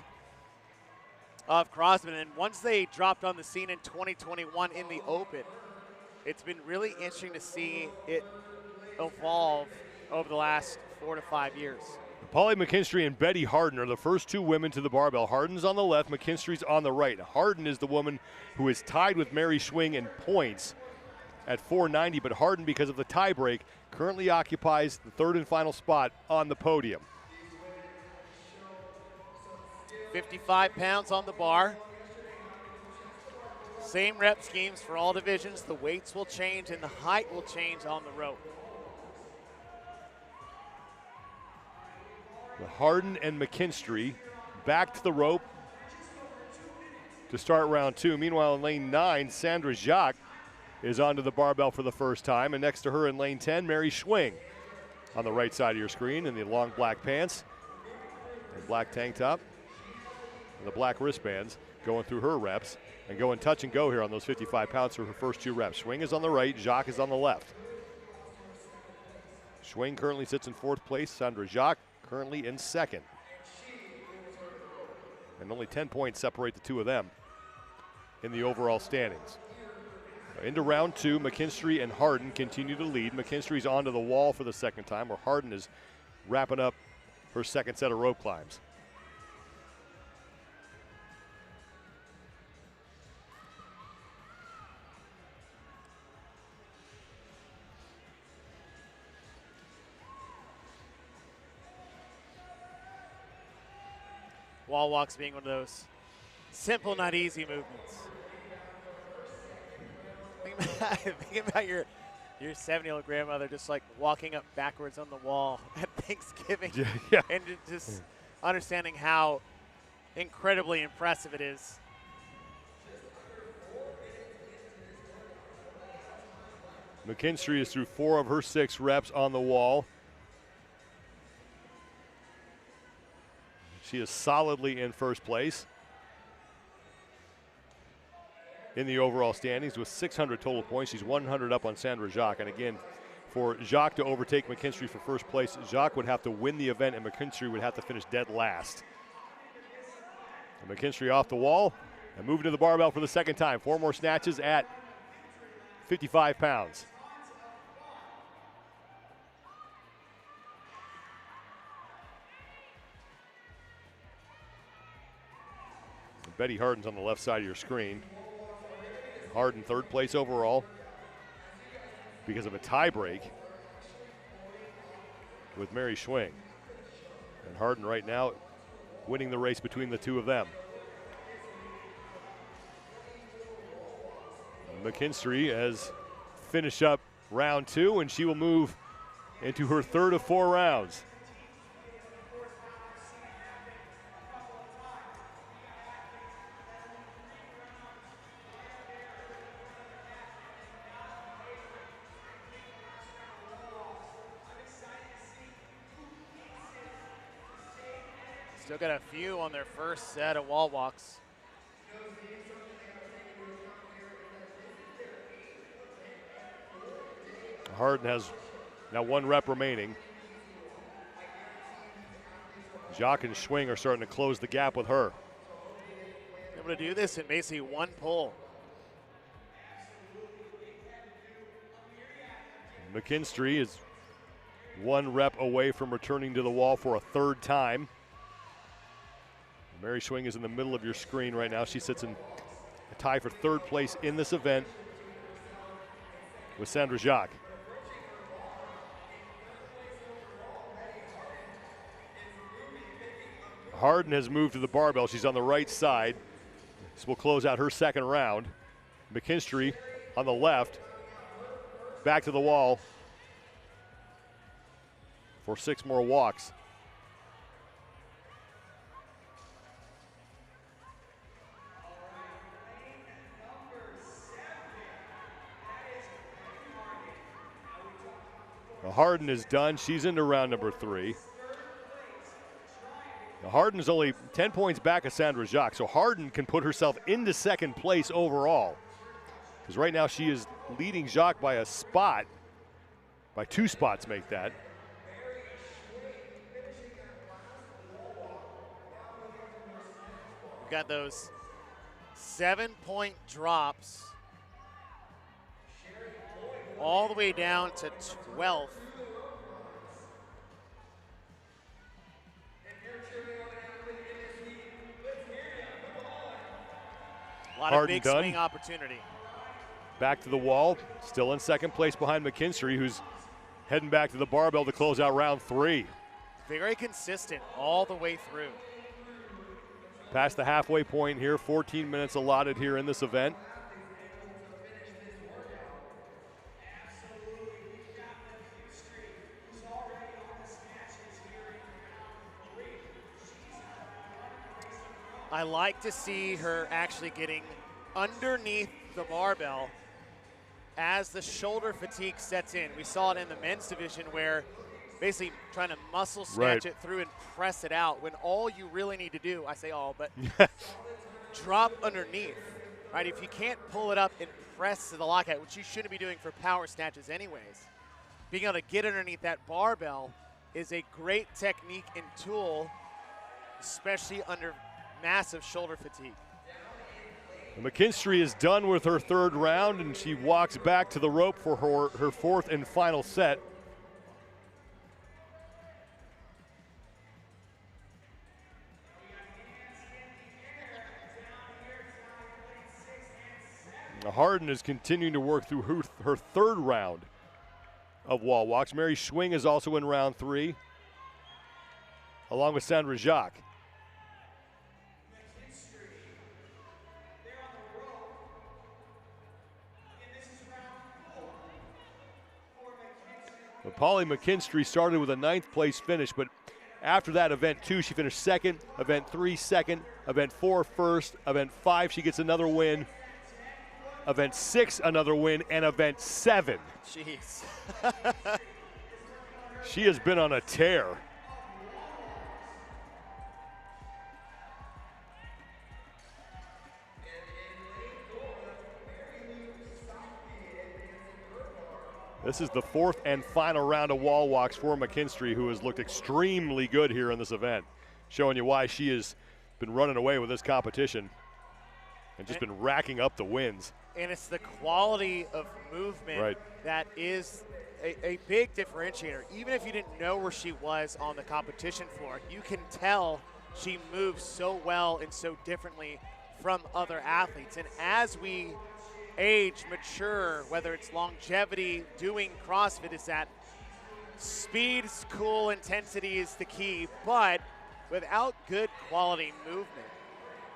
of CrossFit. And once they dropped on the scene in 2021 in the open, it's been really interesting to see it evolve over the last 4 to 5 years. Polly McKinstry and Betty Harden are the first 2 women to the barbell. Harden's on the left, McKinstry's on the right. Harden is the woman who is tied with Mary Schwing in points at 490, but Harden, because of the tiebreak, currently occupies the 3rd and final spot on the podium. 55 pounds on the bar. Same rep schemes for all divisions. The weights will change and the height will change on the rope. The Harden and McKinstry back to the rope to start round 2. Meanwhile, in lane 9, Sandra Jacques is onto the barbell for the first time, and next to her in lane 10, Mary Schwing on the right side of your screen in the long black pants, the black tank top, and the black wristbands, going through her reps and going touch and go here on those 55 pounds for her first 2 reps. Schwing is on the right, Jacques is on the left. Schwing currently sits in 4th place. Sandra Jacques currently in 2nd. And only 10 points separate the two of them in the overall standings. Into round 2, McKinstry and Harden continue to lead. McKinstry's onto the wall for the 2nd time, where Harden is wrapping up her 2nd set of rope climbs. Wall walks being one of those simple, not easy movements. Think about your 70-year-old grandmother just like walking up backwards on the wall at Thanksgiving. Yeah. And just understanding how incredibly impressive it is. McKinstry is through 4 of her 6 reps on the wall. She is solidly in 1st place in the overall standings with 600 total points. She's 100 up on Sandra Jacques. And again, for Jacques to overtake McKinstry for 1st place, Jacques would have to win the event and McKinstry would have to finish dead last. And McKinstry off the wall and moving to the barbell for the 2nd time. 4 more snatches at 55 pounds. Betty Harden's on the left side of your screen. Harden 3rd place overall because of a tie break with Mary Schwing. And Harden right now winning the race between the two of them. McKinstry has finished up round 2, and she will move into her 3rd of 4 rounds. Still got a few on their 1st set of wall walks. Harden has now 1 rep remaining. Jacques and Schwing are starting to close the gap with her. Able to do this in basically 1 pull. McKinstry is 1 rep away from returning to the wall for a 3rd time. Mary Schwing is in the middle of your screen right now. She sits in a tie for 3rd place in this event with Sandra Jacques. Harden has moved to the barbell. She's on the right side. This will close out her 2nd round. McKinstry on the left. Back to the wall for 6 more walks. Harden is done. She's into round number 3. Now Harden is only 10 points back of Sandra Jacques, so Harden can put herself into 2nd place overall. Because right now she is leading Jacques by a spot, by 2 spots make that. We've got those 7-point drops all the way down to 12th. A lot Harden of big done. swing opportunity. Back to the wall, still in 2nd place behind McKinstry, who's heading back to the barbell to close out round 3. Very consistent all the way through. Past the halfway point here, 14 minutes allotted here in this event. I like to see her actually getting underneath the barbell as the shoulder fatigue sets in. We saw it in the men's division where basically trying to muscle snatch it through and press it out when all you really need to do, I say all, but drop underneath, right? If you can't pull it up and press to the lockout, which you shouldn't be doing for power snatches anyways, being able to get underneath that barbell is a great technique and tool, especially under massive shoulder fatigue. McKinstry is done with her third round, and she walks back to the rope for her fourth and final set. Harden is continuing to work through her third round of wall walks. Mary Schwing is also in round 3, along with Sandra Jacques. But Polly McKinstry started with a 9th place finish, but after that, event 2, she finished second, event 3, second, event 4, first, event 5, she gets another win, event 6, another win, and event 7. Jeez. She has been on a tear. This is the 4th and final round of wall walks for McKinstry, who has looked extremely good here in this event, showing you why she has been running away with this competition and just been racking up the wins. And it's the quality of movement that is a big differentiator. Even if you didn't know where she was on the competition floor, you can tell she moves so well and so differently from other athletes. And as we age, mature, whether it's longevity, doing CrossFit, is that speed is cool, intensity is the key, but without good quality movement,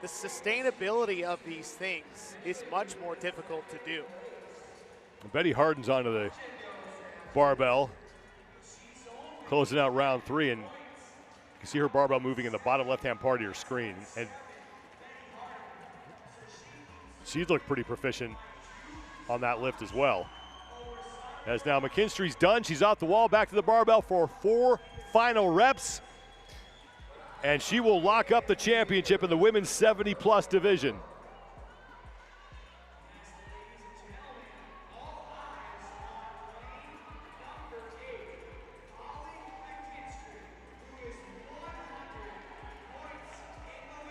the sustainability of these things is much more difficult to do. Betty Harden's onto the barbell, closing out round 3, and you can see her barbell moving in the bottom left-hand part of your screen. And she looked pretty proficient on that lift as well. As now McKinstry's done, she's off the wall, back to the barbell for 4 final reps. And she will lock up the championship in the women's 70-plus division.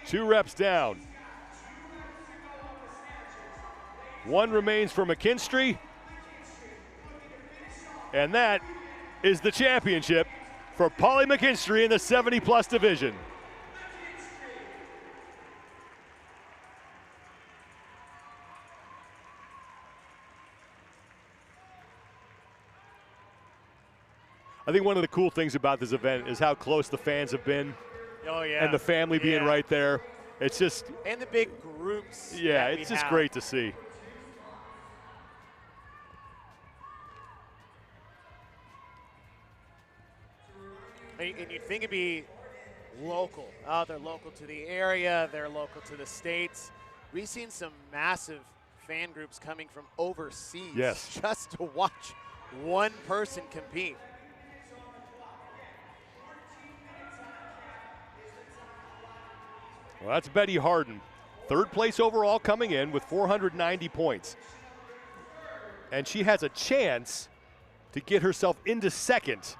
Two reps down. 1 remains for McKinstry. And that is the championship for Polly McKinstry in the 70-plus division. I think one of the cool things about this event is how close the fans have been. Oh, yeah. And the family being right there. It's just. And the big groups. Yeah, it's just great to see. And you'd think it'd be local. Oh, they're local to the area, they're local to the States. We've seen some massive fan groups coming from overseas just to watch one person compete. Well, that's Betty Harden. 3rd place overall coming in with 490 points. And she has a chance to get herself into 2nd.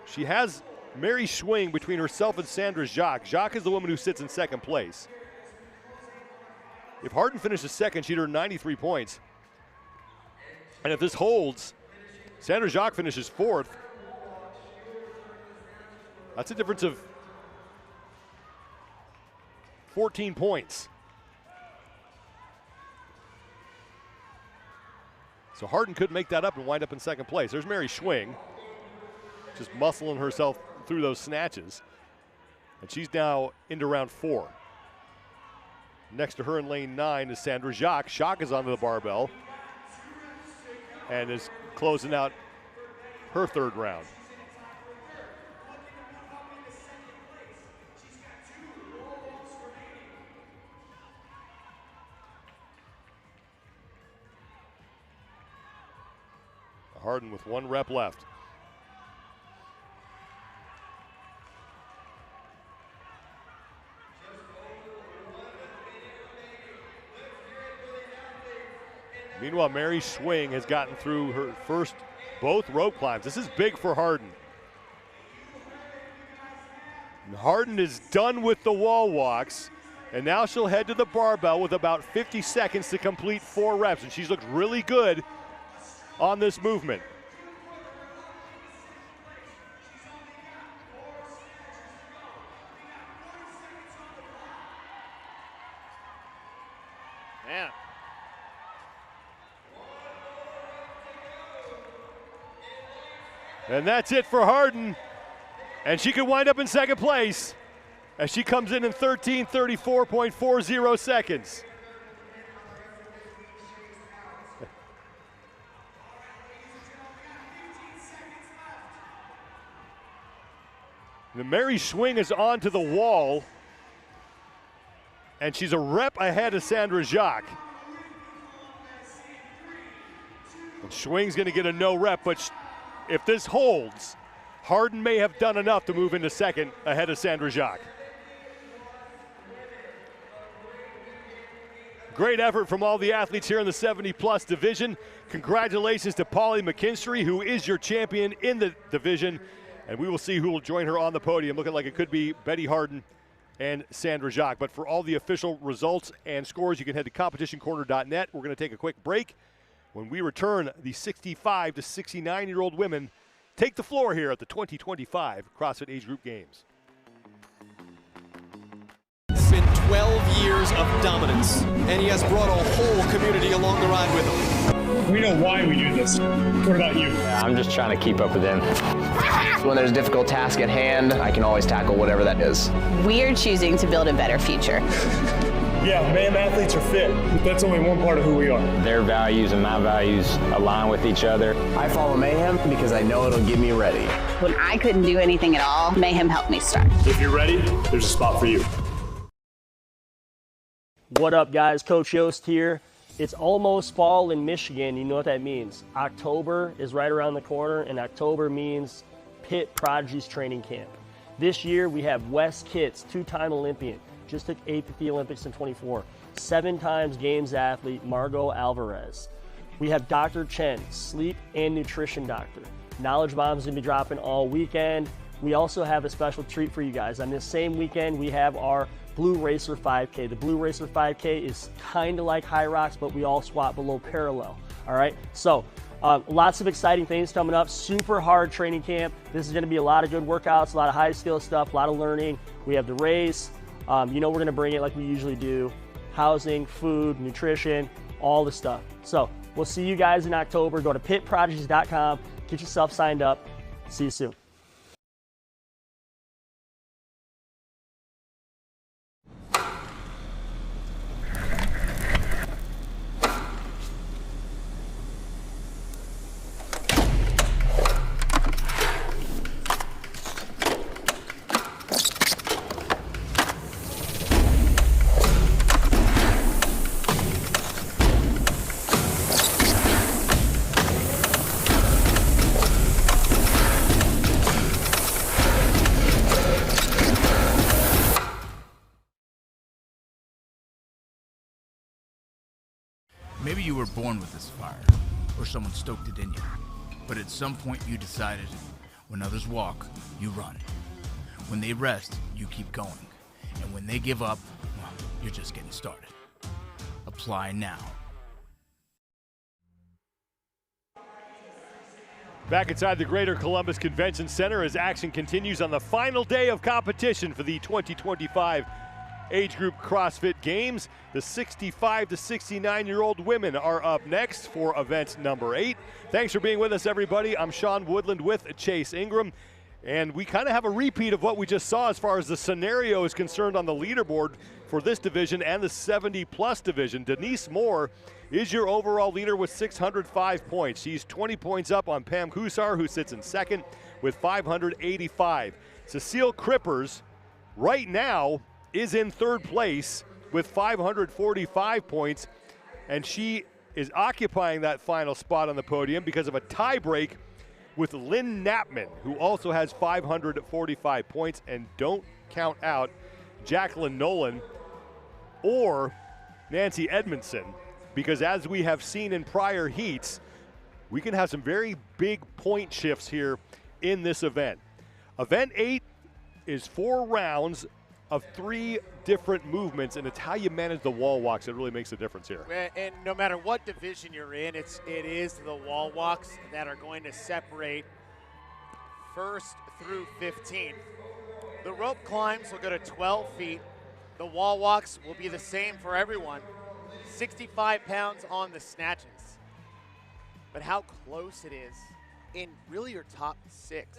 She has Mary Schwing between herself and Sandra Jacques. Jacques is the woman who sits in 2nd place. If Harden finishes 2nd, she'd earn 93 points. And if this holds, Sandra Jacques finishes 4th. That's a difference of 14 points. So Harden could make that up and wind up in 2nd place. There's Mary Schwing, just muscling herself through those snatches. And she's now into round 4. Next to her in lane 9 is Sandra Jacques. Jacques is onto the barbell and is closing out her 3rd round. Harden with 1 rep left. Meanwhile, Mary Swing has gotten through her first both rope climbs. This is big for Harden. Harden is done with the wall walks, and now she'll head to the barbell with about 50 seconds to complete 4 reps, and she's looked really good on this movement. Man. And that's it for Harden. And she could wind up in second place as she comes in 13:34.40 seconds. The Mary Swing is onto the wall, and she's a rep ahead of Sandra Jacques. And Swing's going to get a no rep, but if this holds, Harden may have done enough to move into second ahead of Sandra Jacques. Great effort from all the athletes here in the 70-plus division. Congratulations to Polly McKinstry, who is your champion in the division. And we will see who will join her on the podium, looking like it could be Betty Harden and Sandra Jacques. But for all the official results and scores, you can head to competitioncorner.net. We're going to take a quick break. When we return, the 65 to 69-year-old women take the floor here at the 2025 CrossFit Age Group Games. It's been 12 years of dominance, and he has brought a whole community along the ride with him. We know why we do this. What about you? I'm just trying to keep up with them. When there's a difficult task at hand, I can always tackle whatever that is. We're choosing to build a better future. Yeah, Mayhem athletes are fit, but that's only one part of who we are. Their values and my values align with each other. I follow Mayhem because I know it'll get me ready. When I couldn't do anything at all, Mayhem helped me start. If you're ready, there's a spot for you. What up, guys? Coach Yost here. It's almost fall in Michigan. You know what that means. October is right around the corner, and October means Pitt Prodigies training camp. This year, we have Wes Kitts, 2-time Olympian. Just took 8th at the Olympics in 24. 7 times Games athlete Margot Alvarez. We have Dr. Chen, sleep and nutrition doctor. Knowledge Bomb's gonna be dropping all weekend. We also have a special treat for you guys. On this same weekend, we have our Blue Racer 5K. The Blue Racer 5K is kind of like High Rocks, but we all squat below parallel. All right, so lots of exciting things coming up. Super hard training camp. This is gonna be a lot of good workouts, a lot of high skill stuff, a lot of learning. We have the race. You know we're gonna bring it like we usually do. Housing, food, nutrition, all the stuff. So we'll see you guys in October. Go to pitprodigies.com, get yourself signed up. See you soon. Maybe you were born with this fire, or someone stoked it in you. But at some point you decided, when others walk, you run. When they rest, you keep going. And when they give up, well, you're just getting started. Apply now. Back inside the Greater Columbus Convention Center as action continues on the final day of competition for the 2025 Age Group CrossFit Games. The 65 to 69-year-old women are up next for event number 8. Thanks for being with us, everybody. I'm Sean Woodland with Chase Ingram. And we kind of have a repeat of what we just saw as far as the scenario is concerned on the leaderboard for this division and the 70-plus division. Denise Moore is your overall leader with 605 points. She's 20 points up on Pam Husar, who sits in second with 585. Cecile Krippers right now is in third place with 545 points, and she is occupying that final spot on the podium because of a tie break with Lynn Knappman, who also has 545 points. And don't count out Jacqueline Nolan or Nancy Edmondson, because as we have seen in prior heats, we can have some very big point shifts here in this event. Event 8 is 4 rounds of 3 different movements, and it's how you manage the wall walks that really makes a difference here. And no matter what division you're in, it is the wall walks that are going to separate first through 15th. The rope climbs will go to 12 feet. The wall walks will be the same for everyone. 65 pounds on the snatches. But how close it is in really your top 6.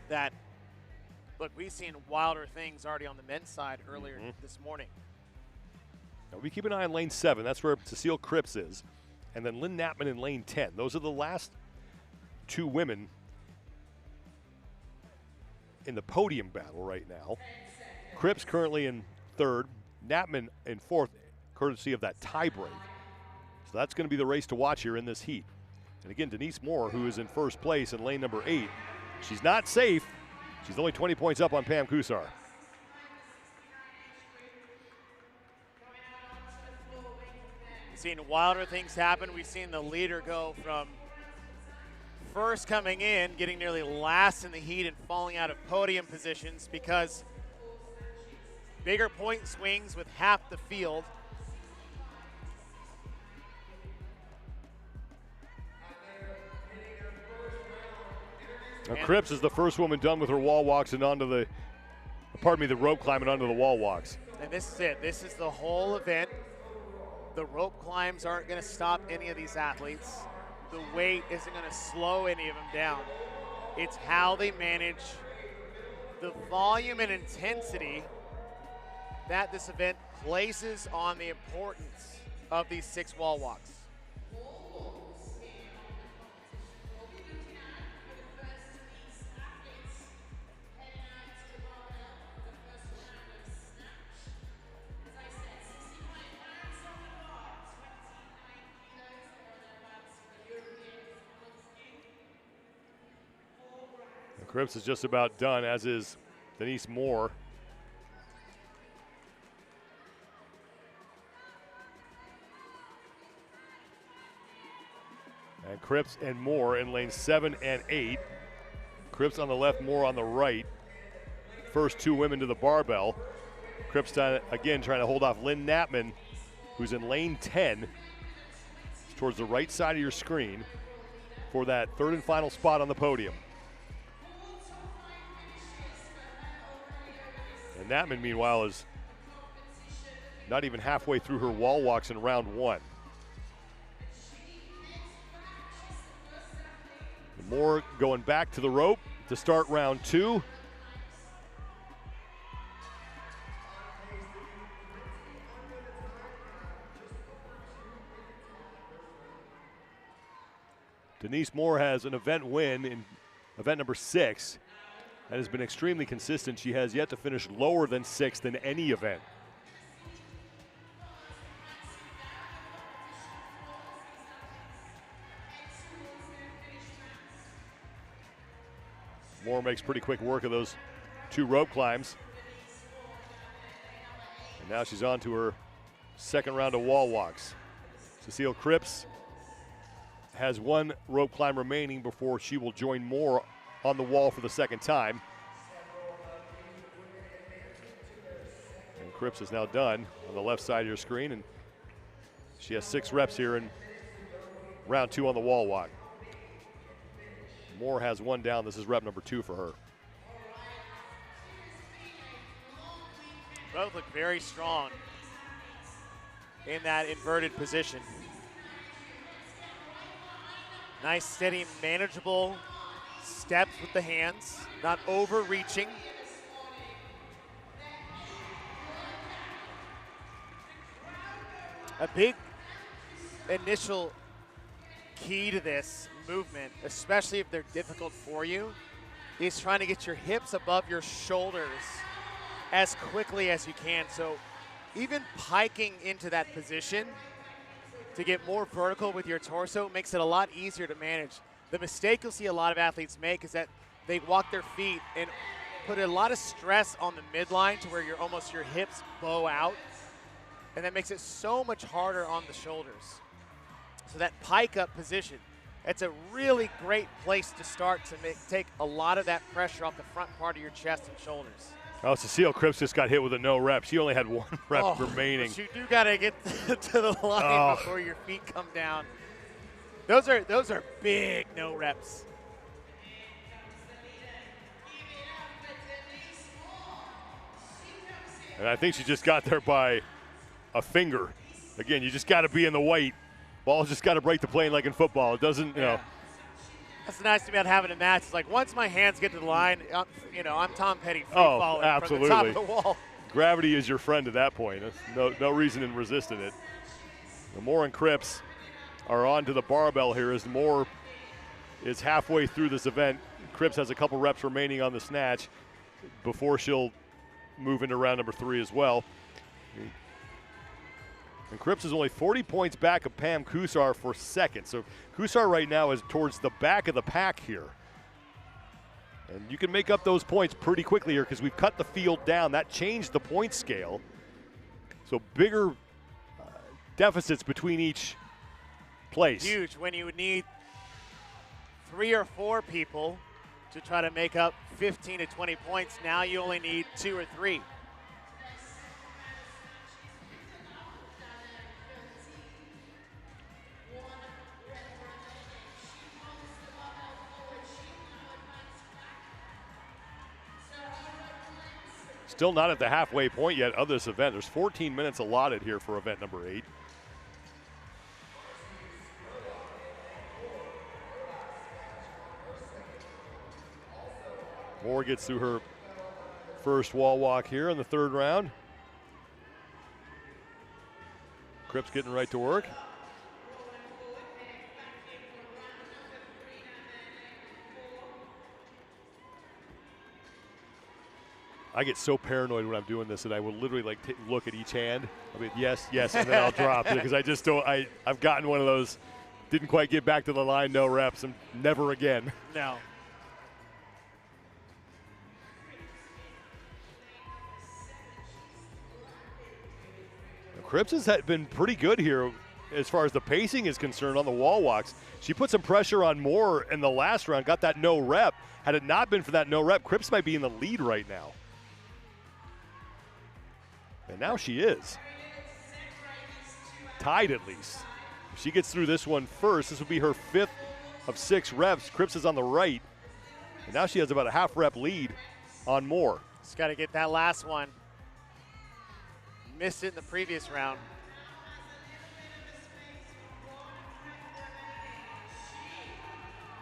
That, look, we've seen wilder things already on the men's side earlier this morning. Now we keep an eye on lane 7. That's where Cecile Cripps is. And then Lynn Knappman in lane 10. Those are the last 2 women in the podium battle right now. Cripps currently in 3rd, Knappman in 4th, courtesy of that tie break. So that's going to be the race to watch here in this heat. And again, Denise Moore, who is in 1st place in lane number 8, she's not safe. She's only 20 points up on Pam Kusar. We've seen wilder things happen. We've seen the leader go from first coming in, getting nearly last in the heat and falling out of podium positions because bigger point swings with half the field. Now Cripps is the first woman done with her wall walks and onto the, the rope climbing onto the wall walks. And this is it. This is the whole event. The rope climbs aren't going to stop any of these athletes. The weight isn't going to slow any of them down. It's how they manage the volume and intensity that this event places on the importance of these 6 wall walks. Cripps is just about done, as is Denise Moore. And Cripps and Moore in lanes 7 and 8. Cripps on the left, Moore on the right. First 2 women to the barbell. Cripps again trying to hold off Lynn Knappman, who's in lane 10. It's towards the right side of your screen for that 3rd and final spot on the podium. And Knappman, meanwhile, is not even halfway through her wall walks in round 1. Moore going back to the rope to start round 2. Denise Moore has an event win in event number 6. And has been extremely consistent. She has yet to finish lower than 6th in any event. Moore makes pretty quick work of those 2 rope climbs. And now she's on to her 2nd round of wall walks. Cecile Cripps has 1 rope climb remaining before she will join Moore on the wall for the 2nd time. And Cripps is now done on the left side of your screen, and she has 6 reps here in round 2 on the wall walk. Moore has 1 down. This is rep number 2 for her. Both look very strong in that inverted position. Nice, steady, manageable steps with the hands, not overreaching. A big initial key to this movement, especially if they're difficult for you, is trying to get your hips above your shoulders as quickly as you can. So even piking into that position to get more vertical with your torso makes it a lot easier to manage. The mistake you'll see a lot of athletes make is that they walk their feet and put a lot of stress on the midline to where your hips bow out. and that makes it so much harder on the shoulders. So that pike up position, it's a really great place to start to take a lot of that pressure off the front part of your chest and shoulders. Oh, Cecile Cripps just got hit with a no rep. She only had 1 rep remaining. But you do got to get to the line before your feet come down. Those are big no reps. And I think she just got there by a finger. Again, you just got to be in the white. Ball's just got to break the plane like in football. It doesn't, you know. That's the nice thing about having a match. It's like once my hands get to the line, I'm Tom Petty free falling absolutely. from the top of the wall. Gravity is your friend at that point. There's no reason in resisting it. The Moore and Cripps are on to the barbell here as Moore is halfway through this event. Cripps has a couple reps remaining on the snatch before she'll move into round number 3 as well. And Cripps is only 40 points back of Pam Kusar for second. So Kusar right now is towards the back of the pack here. And you can make up those points pretty quickly here because we've cut the field down. That changed the point scale. So bigger deficits between each place. Huge when you would need 3 or 4 people to try to make up 15 to 20 points. Now you only need 2 or 3. Still not at the halfway point yet of this event. There's 14 minutes allotted here for event number 8. Moore gets through her first wall walk here in the 3rd round. Cripps getting right to work. I get so paranoid when I'm doing this that I will literally like look at each hand. I mean, yes, and then I'll drop it because I just don't. I've gotten one of those. Didn't quite get back to the line, no reps, and never again. No. Cripps has been pretty good here as far as the pacing is concerned on the wall walks. She put some pressure on Moore in the last round, got that no rep. Had it not been for that no rep, Cripps might be in the lead right now. And now she is. Tied at least. If she gets through this one first, this would be her 5th of 6 reps. Cripps is on the right. And now she has about a half rep lead on Moore. Just got to get that last one. Missed it in the previous round.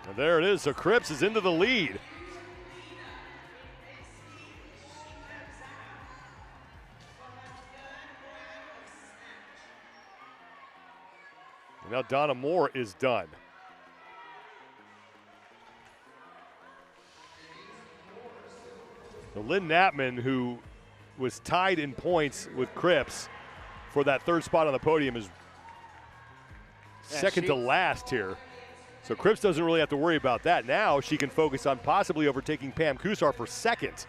And there it is. So Cripps is into the lead. And now Donna Moore is done. So Lynn Knappman, who was tied in points with Cripps for that 3rd spot on the podium, is second to last here. So Cripps doesn't really have to worry about that. Now she can focus on possibly overtaking Pam Kusar for second.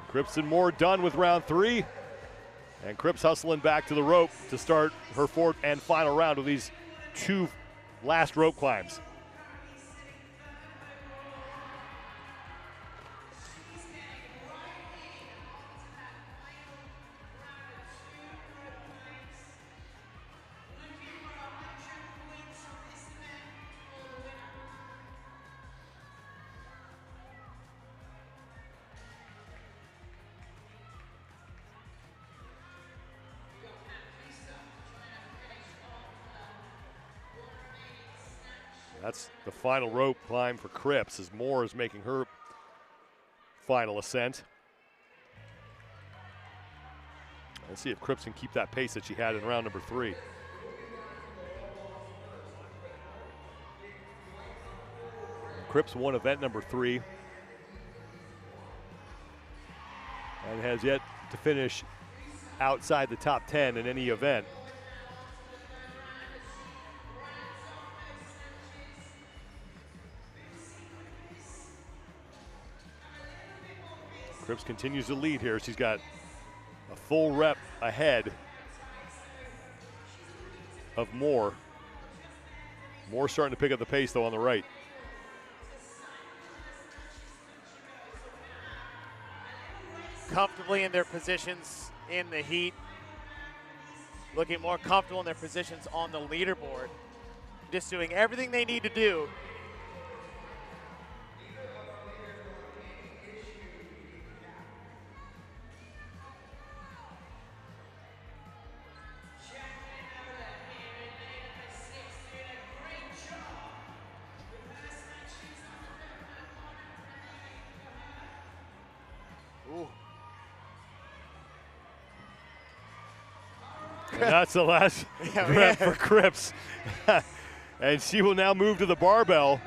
Cripps and Moore done with round 3. And Cripps hustling back to the rope to start her 4th and final round of these 2 last rope climbs. That's the final rope climb for Cripps as Moore is making her final ascent. Let's see if Cripps can keep that pace that she had in round number 3. Cripps won event number 3 and has yet to finish outside the top 10 in any event. Cripps continues to lead here. She's got a full rep ahead of Moore. Moore starting to pick up the pace, though, on the right. Comfortably in their positions in the heat. Looking more comfortable in their positions on the leaderboard. Just doing everything they need to do. And that's the last rep for Cripps. And she will now move to the barbell.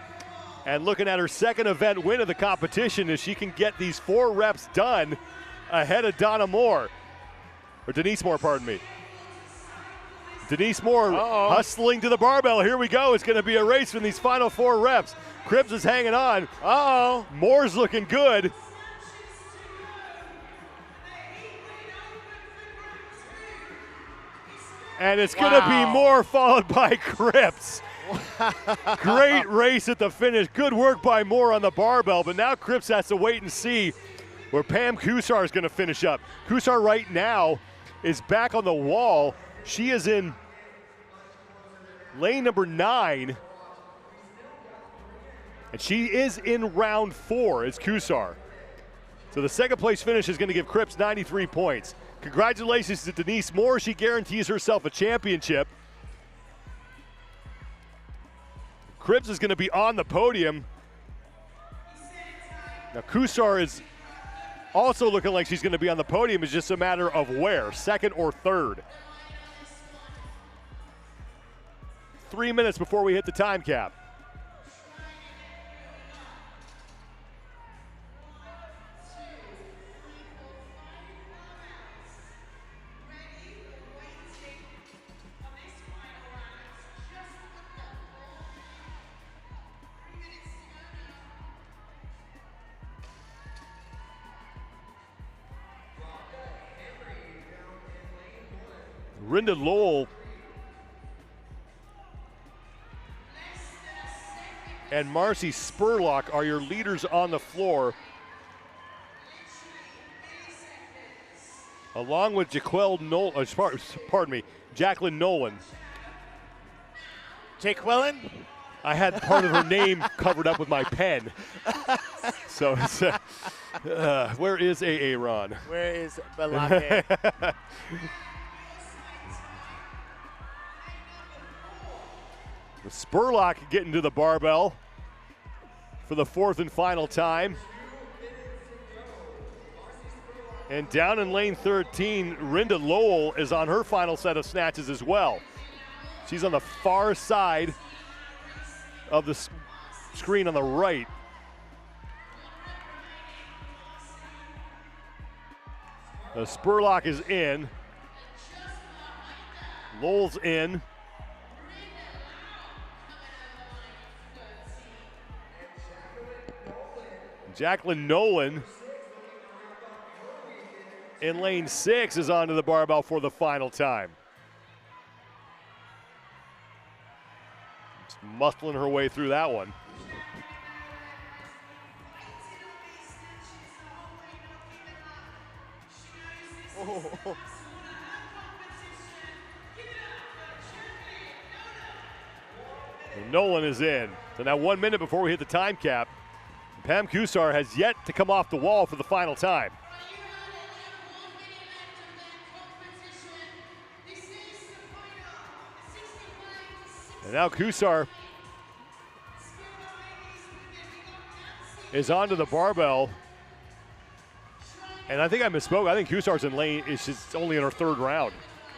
And looking at her second event win of the competition, if she can get these 4 reps done ahead of Donna Moore, or Denise Moore, pardon me. Denise Moore hustling to the barbell. Here we go. It's going to be a race in these final 4 reps. Cripps is hanging on. Moore's looking good. And it's going to be Moore followed by Cripps. Great race at the finish. Good work by Moore on the barbell, but now Cripps has to wait and see where Pam Kusar is going to finish up. Kusar right now is back on the wall. She is in lane number 9. And she is in round 4 as Kusar. So the second place finish is going to give Cripps 93 points. Congratulations to Denise Moore. She guarantees herself a championship. Cripps is going to be on the podium. Now Kusar is also looking like she's going to be on the podium. It's just a matter of where, second or third. 3 minutes before we hit the time cap. Rinda Lowell and Marcy Spurlock are your leaders on the floor, along with Jacqueline Nolan. Jaqueline? I had part of her name covered up with my pen. So it's, where is AA Ron? Where is Balake? Spurlock getting to the barbell for the 4th and final time. And down in lane 13, Rinda Lowell is on her final set of snatches as well. She's on the far side of the screen on the right. Spurlock is in. Lowell's in. Jacqueline Nolan in lane 6 is onto the barbell for the final time. Just muscling her way through that one. Nolan is in. So now 1 minute before we hit the time cap. Pam Kusar has yet to come off the wall for the final time. And now Kusar is onto the barbell. And I think I misspoke. I think Kusar's in lane, she's only in her 3rd round.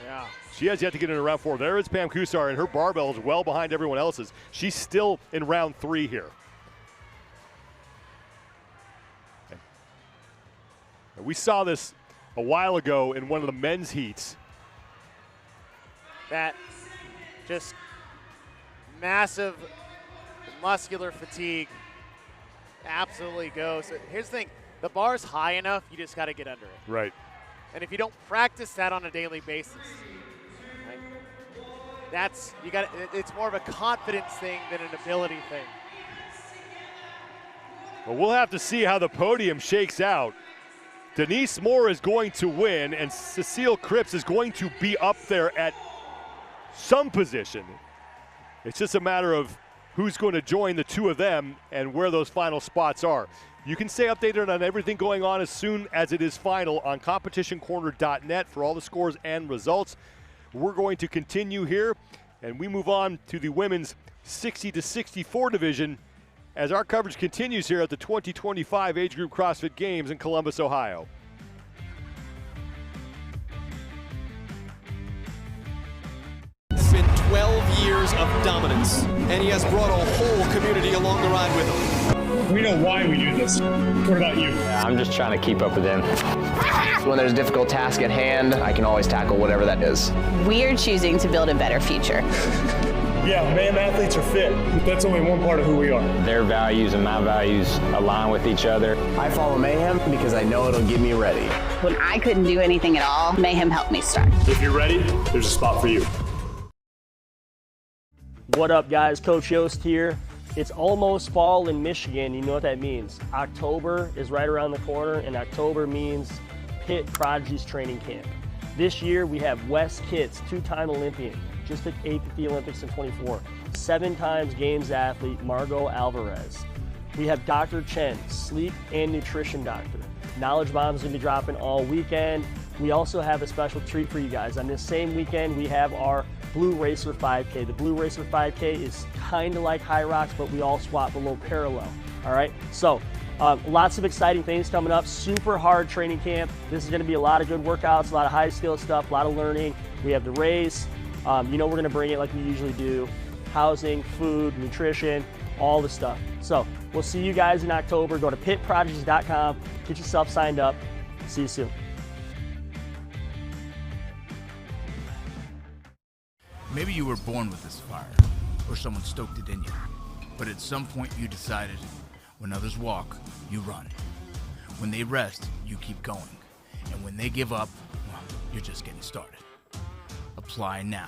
Yeah. She has yet to get into round 4. There is Pam Kusar, and her barbell is well behind everyone else's. She's still in round 3 here. We saw this a while ago in one of the men's heats. That just massive muscular fatigue absolutely goes. Here's the thing, The bar's high enough, you just got to get under it. Right. And if you don't practice that on a daily basis, right, it's more of a confidence thing than an ability thing. Well, we'll have to see how the podium shakes out. Denise Moore is going to win, and Cecile Cripps is going to be up there at some position. It's just a matter of who's going to join the two of them and where those final spots are. You can stay updated on everything going on as soon as it is final on competitioncorner.net for all the scores and results. We're going to continue here, and we move on to the women's 60 to 64 division as our coverage continues here at the 2025 Age Group CrossFit Games in Columbus, Ohio. It's been 12 years of dominance, and he has brought a whole community along the ride with him. We know why we do this. What about you? I'm just trying to keep up with him. When there's a difficult task at hand, I can always tackle whatever that is. We are choosing to build a better future. Yeah, Mayhem athletes are fit, but that's only one part of who we are. Their values and my values align with each other. I follow Mayhem because I know it'll get me ready. When I couldn't do anything at all, Mayhem helped me start. If you're ready, there's a spot for you. What up, guys? Coach Yost here. It's almost fall in Michigan. You know what that means. October is right around the corner, and October means Pitt Prodigies training camp. This year, we have Wes Kitts, two-time Olympian, just took 8th at the Olympics in 24, 7 times Games athlete Margot Alvarez. We have Dr. Chen, sleep and nutrition doctor. Knowledge Bomb's gonna be dropping all weekend. We also have a special treat for you guys. On this same weekend, we have our Blue Racer 5K. The Blue Racer 5K is kind of like High Rocks, but we all swap below parallel, all right? So lots of exciting things coming up, super hard training camp. This is gonna be a lot of good workouts, a lot of high skill stuff, a lot of learning. We have the race. You know we're gonna bring it like we usually do. Housing, food, nutrition, all the stuff. So we'll see you guys in October. Go to pitprodigies.com, get yourself signed up. See you soon. Maybe you were born with this fire, or someone stoked it in you. But at some point you decided, when others walk, you run. When they rest, you keep going. And when they give up, well, you're just getting started. Apply now.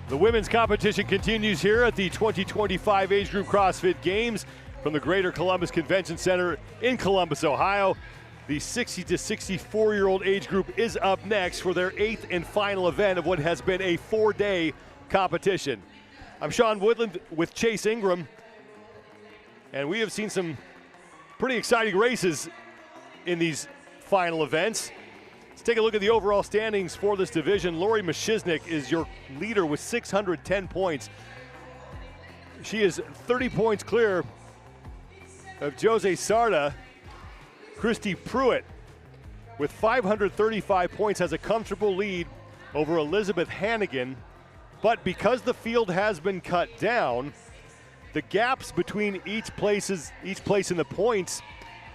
The women's competition continues here at the 2025 Age Group CrossFit Games from the Greater Columbus Convention Center in Columbus, Ohio. The 60 to 64-year-old age group is up next for their 8th and final event of what has been a 4-day competition. I'm Sean Woodland with Chase Ingram, and we have seen some pretty exciting races in these final events. Let's take a look at the overall standings for this division. Lori Mashiznik is your leader with 610 points. She is 30 points clear of Jose Sarda. Christy Pruitt with 535 points has a comfortable lead over Elizabeth Hannigan. But because the field has been cut down, the gaps between each place in the points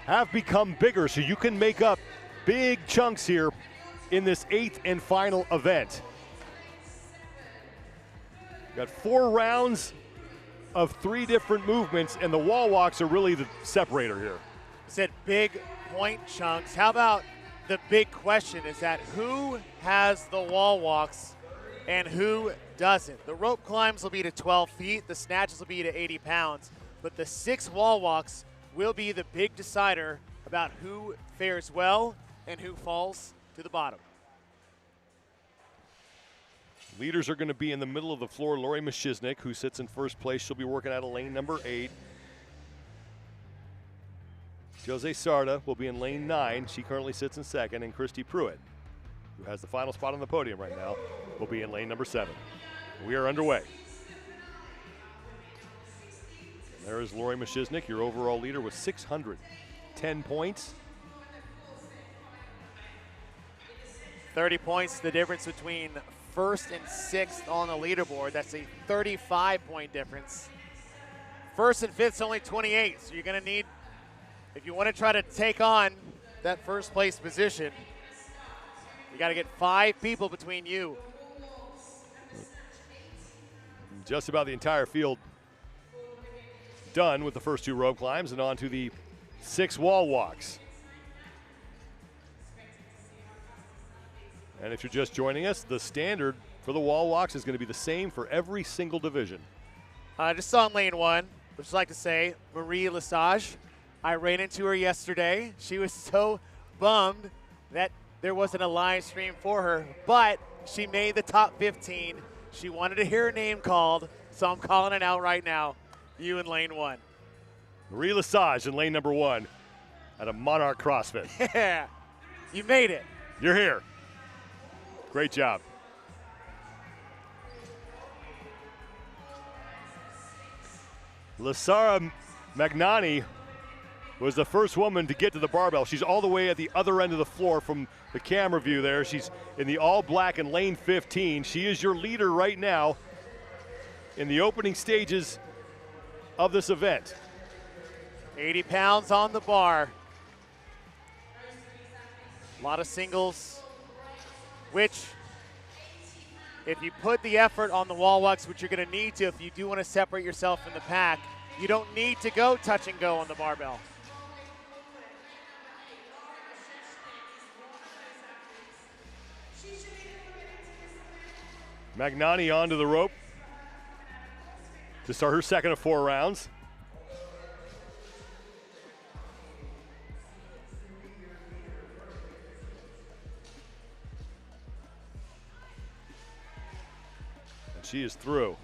have become bigger, so you can make up big chunks here in this 8th and final event. Got 4 rounds of 3 different movements, and the wall walks are really the separator here. I said big point chunks. How about the big question is that who has the wall walks and who doesn't? The rope climbs will be to 12 feet, the snatches will be to 80 pounds, but the 6 wall walks will be the big decider about who fares well and who falls to the bottom. Leaders are going to be in the middle of the floor. Lori Mashiznik, who sits in first place, she'll be working out of lane number 8. Jose Sarda will be in lane 9. She currently sits in second, and Christy Pruitt, who has the final spot on the podium right now, will be in lane number 7. We are underway. And there is Lori Mashiznik, your overall leader with 610 points. 30 points, the difference between first and sixth on the leaderboard. That's a 35-point difference. First and fifth's only 28, so you're going to need, if you want to try to take on that first place position, you got to get 5 people between you. Just about the entire field done with the first 2 rope climbs and on to the 6 wall walks. And if you're just joining us, the standard for the wall walks is going to be the same for every single division. Just on lane 1, I'd just like to say, Marie Lesage, I ran into her yesterday. She was so bummed that there wasn't a live stream for her, but she made the top 15. She wanted to hear her name called, so I'm calling it out right now. You in lane 1. Marie Lesage in lane number 1 at a Monarch CrossFit. Yeah, you made it. You're here. Great job. Lasara Magnani was the first woman to get to the barbell. She's all the way at the other end of the floor from the camera view there. She's in the all black in lane 15. She is your leader right now in the opening stages of this event. 80 pounds on the bar. A lot of singles, which if you put the effort on the wall walks, which you're going to need to if you do want to separate yourself from the pack, you don't need to go touch and go on the barbell. Magnani onto the rope to start her second of 4 rounds. And she is through.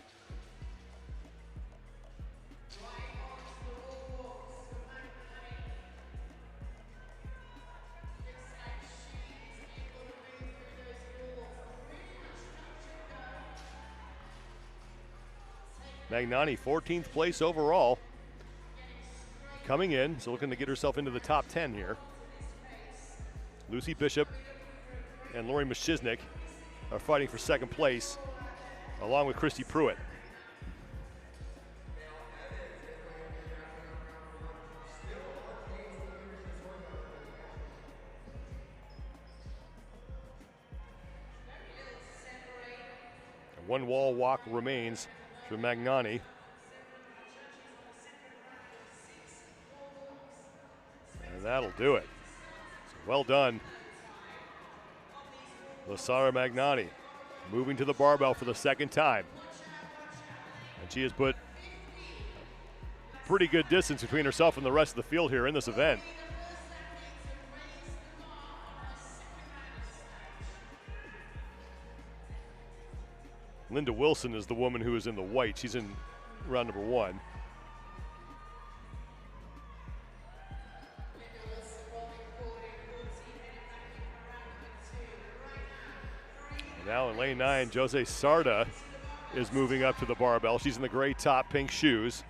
Magnani, 14th place overall. Coming in, so looking to get herself into the top 10 here. Lucy Bishop and Lori Mashiznik are fighting for second place, along with Christy Pruitt. And 1 wall walk remains for Magnani. And that'll do it. So well done. Lasara Magnani moving to the barbell for the second time. And she has put pretty good distance between herself and the rest of the field here in this event. Linda Wilson is the woman who is in the white. She's in round number 1. And now in lane 9, Jose Sarda is moving up to the barbell. She's in the gray top, pink shoes.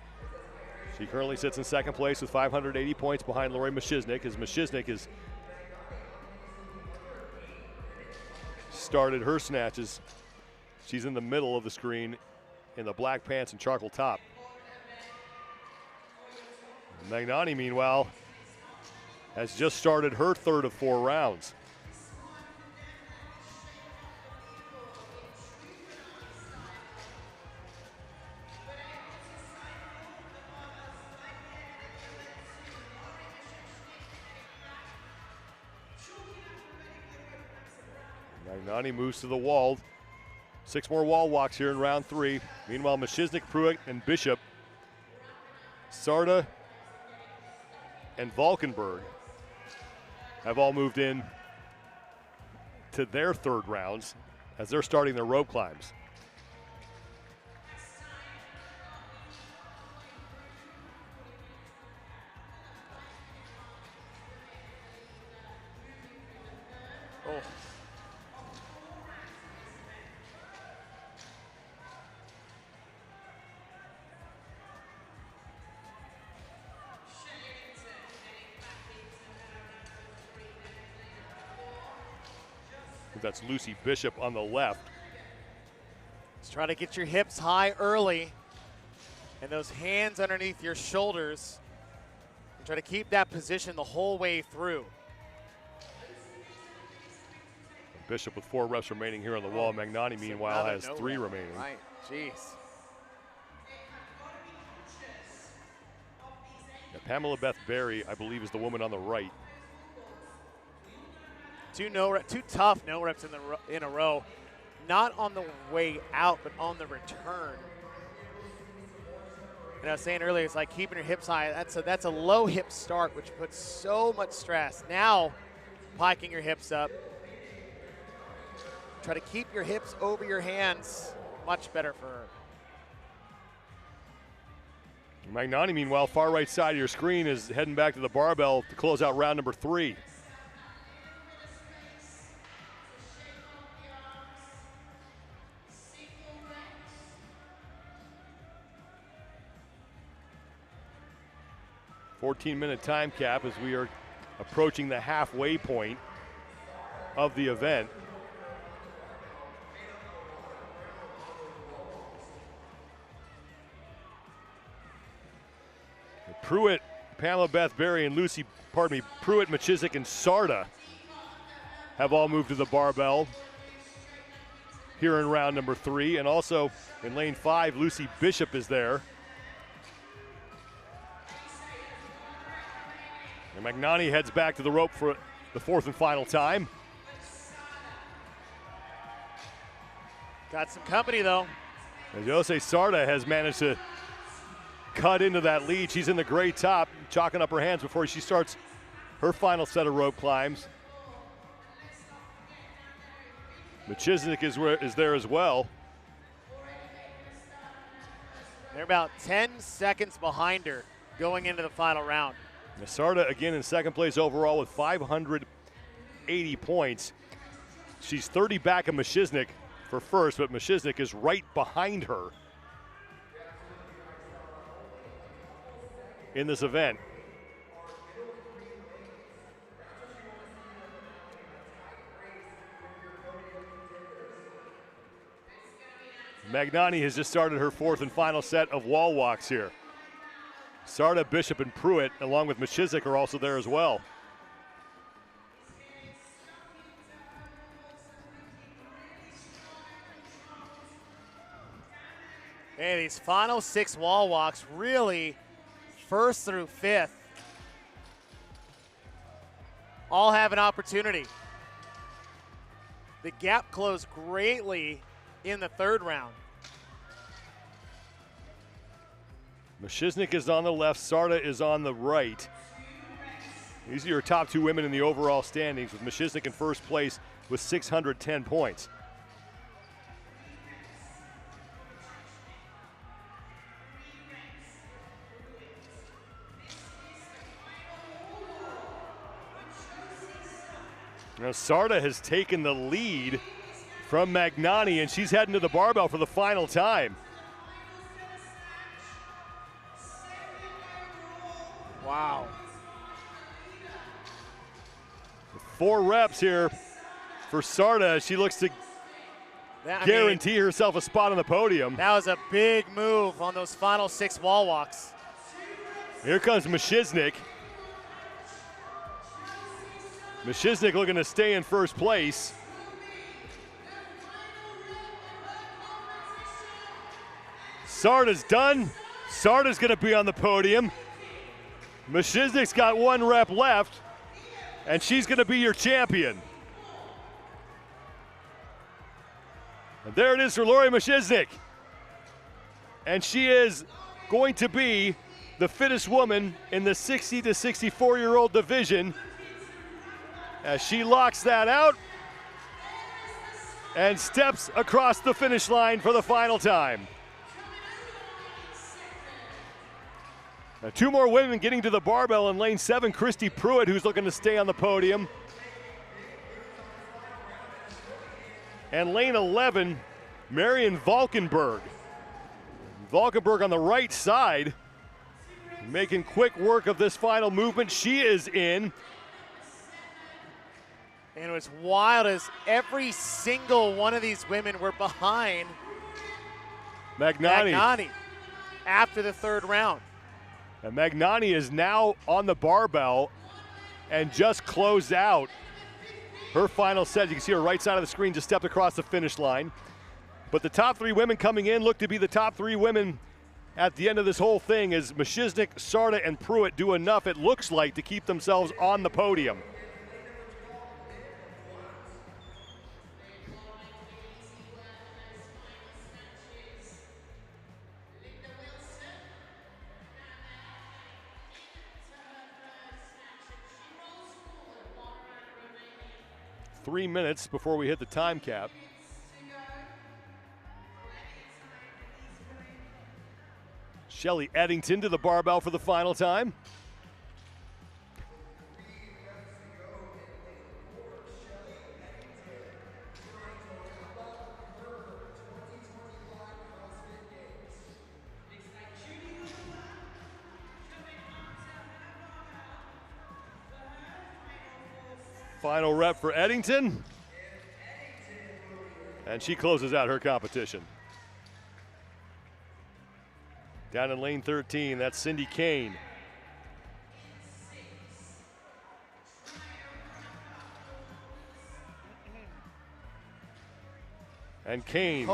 She currently sits in second place with 580 points behind Lori Mashiznik, as Mashiznik has started her snatches. She's in the middle of the screen in the black pants and charcoal top. Magnani, meanwhile, has just started her third of 4 rounds. Magnani moves to the wall. 6 more wall walks here in round 3. Meanwhile, Mashiznik, Pruitt, and Bishop, Sarda, and Valkenburg have all moved in to their third rounds as they're starting their rope climbs. That's Lucy Bishop on the left. Just try to get your hips high early and those hands underneath your shoulders. And try to keep that position the whole way through. Bishop with 4 reps remaining here on the wall. Magnani, meanwhile, has 3 remaining. Right, jeez. Now, Pamela Beth Berry, I believe, is the woman on the right. Two tough no reps in a row. Not on the way out, but on the return. And I was saying earlier, it's like keeping your hips high. That's a low hip start, which puts so much stress. Now, piking your hips up. Try to keep your hips over your hands. Much better for her. Magnani, meanwhile, far right side of your screen, is heading back to the barbell to close out round number 3. "14-minute time cap as we are approaching the halfway point of the event. Pruitt, Pamela Beth Berry, and Pruitt, Machizik, and Sarda have all moved to the barbell here in round number 3. And also in lane 5, Lucy Bishop is there. And Magnani heads back to the rope for the 4th and final time. Got some company, though. And Jose Sarda has managed to cut into that lead. She's in the gray top, chalking up her hands before she starts her final set of rope climbs. Machizik is there as well. They're about 10 seconds behind her going into the final round. Sarda again in second place overall with 580 points. She's 30 back of Machizik for first, but Machizik is right behind her in this event. Magnani has just started her 4th and final set of wall walks here. Sarda, Bishop, and Pruitt, along with Machizik, are also there as well. Hey, these final 6 wall walks really, 1st through 5th, all have an opportunity. The gap closed greatly in the 3rd round. Machizik is on the left, Sarda is on the right. These are your top 2 women in the overall standings, with Machizik in first place with 610 points. Now Sarda has taken the lead from Magnani, and she's heading to the barbell for the final time. Wow. 4 reps here for Sarda. She looks to guarantee herself a spot on the podium. That was a big move on those final 6 wall walks. Here comes Machizik. Machizik looking to stay in first place. Sarda's done. Sarda's going to be on the podium. Machizik's got 1 rep left, and she's going to be your champion. And there it is for Lori Machizik. And she is going to be the fittest woman in the 60 to 64-year-old division, as she locks that out and steps across the finish line for the final time. Now 2 more women getting to the barbell in lane 7, Christy Pruitt, who's looking to stay on the podium. And lane 11, Marion Valkenburg. Valkenburg on the right side, making quick work of this final movement. She is in. And it was wild as every single one of these women were behind Magnani after the third round. And Magnani is now on the barbell and just closed out her final set. You can see her right side of the screen just stepped across the finish line. But the top 3 women coming in look to be the top 3 women at the end of this whole thing as Mashiznik, Sarda, and Pruitt do enough, it looks like, to keep themselves on the podium. Three minutes before we hit the time cap. Shelly Eddington to the barbell for the final time. Final rep for Eddington. And she closes out her competition. Down in lane 13, that's Cindy Kane. And Kane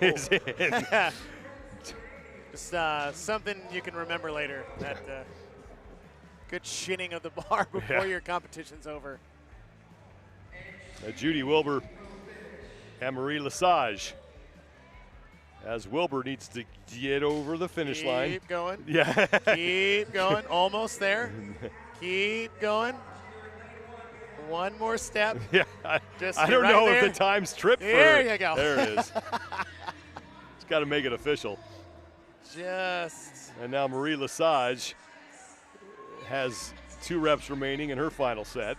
is in. Just something you can remember later. That good shinning of the bar before your competition's over. Judy Wilbur and Marie Lesage. As Wilbur needs to get over the finish line. Keep going. Yeah. Keep going. Almost there. Keep going. One more step. Yeah. I don't know if the time's tripped for There you go. There it is. It's got to make it official. Just. And now Marie Lesage has 2 reps remaining in her final set.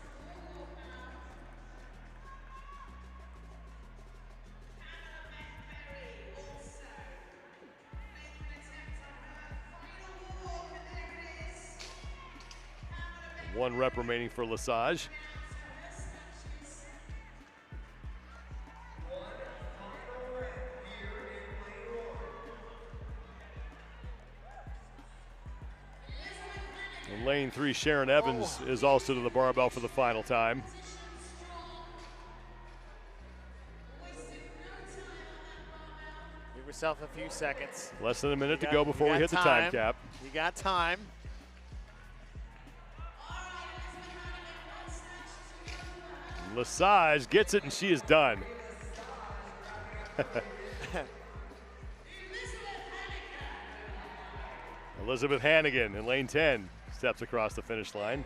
One rep remaining for Lesage. In lane 3, Sharon Evans is also to the barbell for the final time. Give yourself a few seconds. Less than a minute to go before we hit the time cap. You got time. Lesage gets it, and she is done. Elizabeth Hannigan in lane 10 steps across the finish line.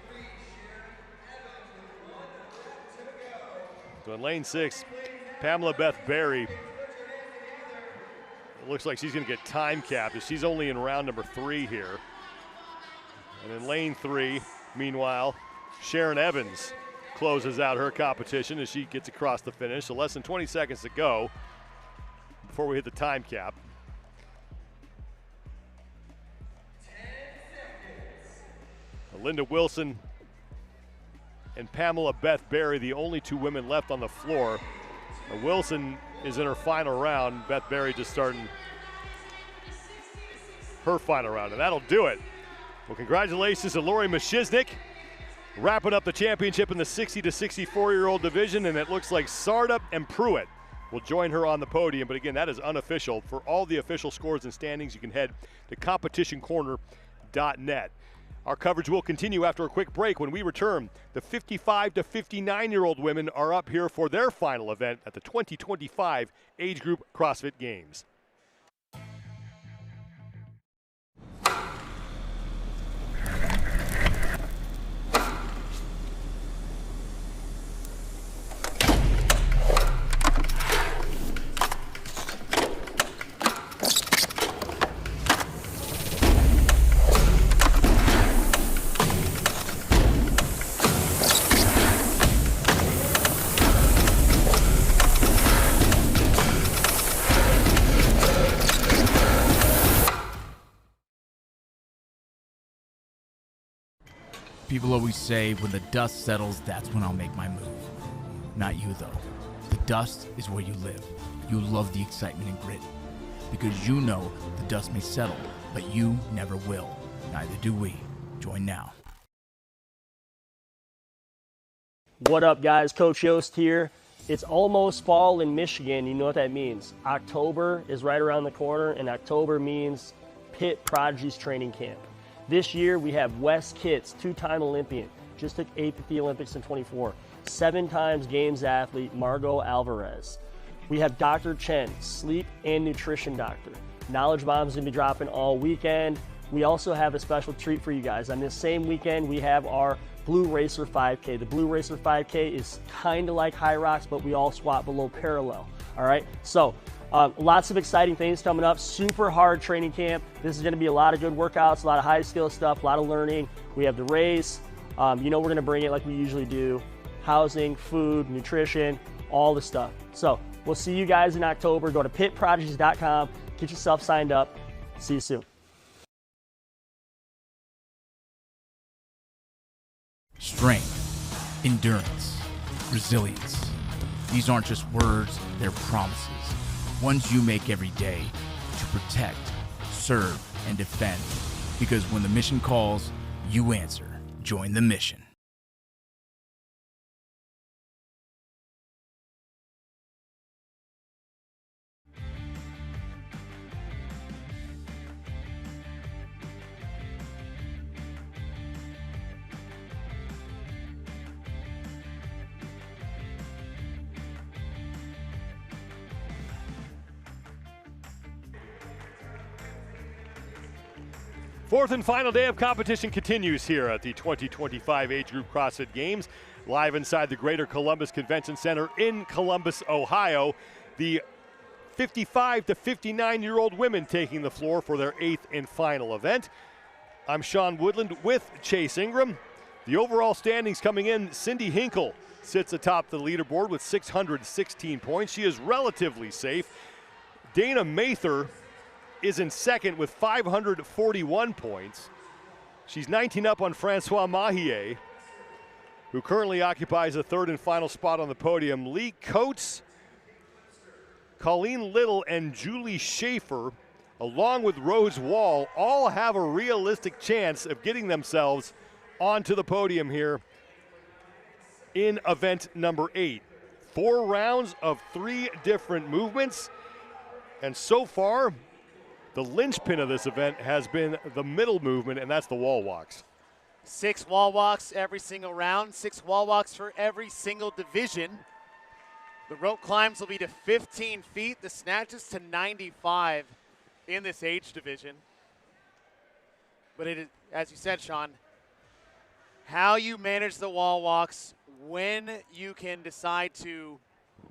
So in lane 6, Pamela Beth Berry. It looks like she's going to get time capped as she's only in round number 3 here. And in lane 3, meanwhile, Sharon Evans closes out her competition as she gets across the finish. So less than 20 seconds to go before we hit the time cap. 10 seconds. Linda Wilson and Pamela Beth Berry, the only 2 women left on the floor. Wilson is in her final round. Beth Berry just starting her final round, and that'll do it. Well, congratulations to Lori Mashiznik, wrapping up the championship in the 60 to 64-year-old division, and it looks like Sarda and Pruitt will join her on the podium. But again, that is unofficial. For all the official scores and standings, you can head to competitioncorner.net. Our coverage will continue after a quick break. When we return, the 55 to 59-year-old women are up here for their final event at the 2025 Age Group CrossFit Games. People always say when the dust settles, that's when I'll make my move. Not you, though. The dust is where you live. You love the excitement and grit. Because you know the dust may settle, but you never will. Neither do we. Join now. What up, guys? Coach Yost here. It's almost fall in Michigan. You know what that means. October is right around the corner, and October means Pitt Prodigies training camp. This year, we have Wes Kitts, two-time Olympian, just took 8th at the Olympics in 24, 7 times Games athlete Margot Alvarez. We have Dr. Chen, sleep and nutrition doctor. Knowledge Bomb's gonna be dropping all weekend. We also have a special treat for you guys. On this same weekend, we have our Blue Racer 5K. The Blue Racer 5K is kind of like High Rocks, but we all squat below parallel, all right? So lots of exciting things coming up, super hard training camp. This is gonna be a lot of good workouts, a lot of high skill stuff, a lot of learning. We have the race. You know we're gonna bring it like we usually do. Housing, food, nutrition, all the stuff. So we'll see you guys in October. Go to pitprodigies.com, get yourself signed up. See you soon. Strength, endurance, resilience. These aren't just words, they're promises. Ones you make every day to protect, serve, and defend. Because when the mission calls, you answer. Join the mission. Fourth and final day of competition continues here at the 2025 Age Group CrossFit Games, live inside the Greater Columbus Convention Center in Columbus, Ohio. The 55 to 59-year-old women taking the floor for their 8th and final event. I'm Sean Woodland with Chase Ingram. The overall standings coming in, Cindy Hinkle sits atop the leaderboard with 616 points. She is relatively safe. Dana Mather is in second with 541 points. She's 19 up on Francois Mahier, who currently occupies the 3rd and final spot on the podium. Lee Coates, Colleen Little, and Julie Schaefer, along with Rose Wall, all have a realistic chance of getting themselves onto the podium here in event number 8. 4 rounds of 3 different movements, and so far, the linchpin of this event has been the middle movement, and that's the wall walks. 6 wall walks every single round, 6 wall walks for every single division. The rope climbs will be to 15 feet, the snatches to 95 in this age division. But it is, as you said, Sean, how you manage the wall walks, when you can decide to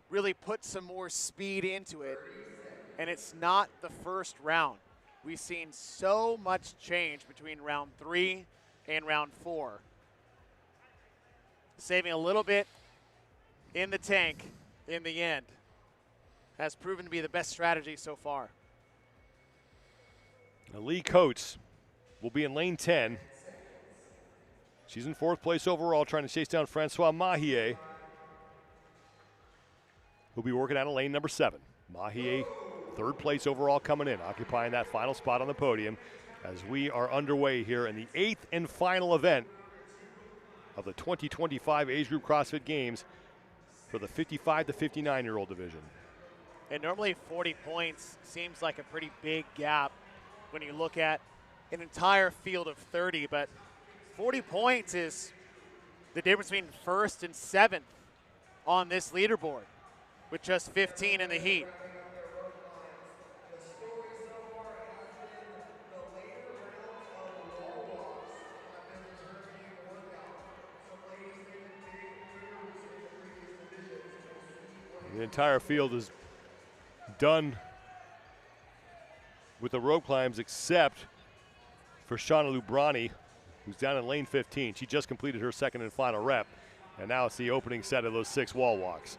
really put some more speed into it. And it's not the first round. We've seen so much change between round 3 and round 4. Saving a little bit in the tank in the end has proven to be the best strategy so far. Now Lee Coates will be in lane 10. She's in 4th place overall, trying to chase down Francois Mahier, who'll be working out of lane number 7. Mahier, 3rd place overall coming in, occupying that final spot on the podium as we are underway here in the 8th and final event of the 2025 Age Group CrossFit Games for the 55 to 59-year-old division. And normally 40 points seems like a pretty big gap when you look at an entire field of 30, but 40 points is the difference between 1st and 7th on this leaderboard with just 15 in the heat. The entire field is done with the rope climbs except for Shauna Lubrani, who's down in lane 15. She just completed her 2nd and final rep, and now it's the opening set of those 6 wall walks.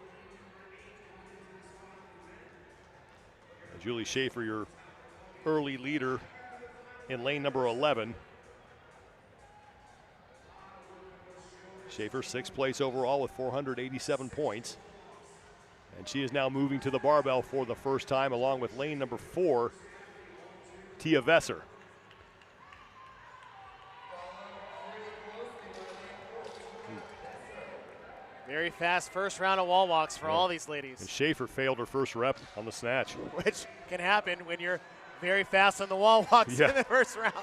And Julie Schaefer, your early leader in lane number 11. Schaefer, 6th place overall with 487 points. And she is now moving to the barbell for the first time, along with lane number 4, Tia Vesser. Very fast first round of wall walks for all these ladies. And Schaefer failed her first rep on the snatch. Which can happen when you're very fast on the wall walks in the first round.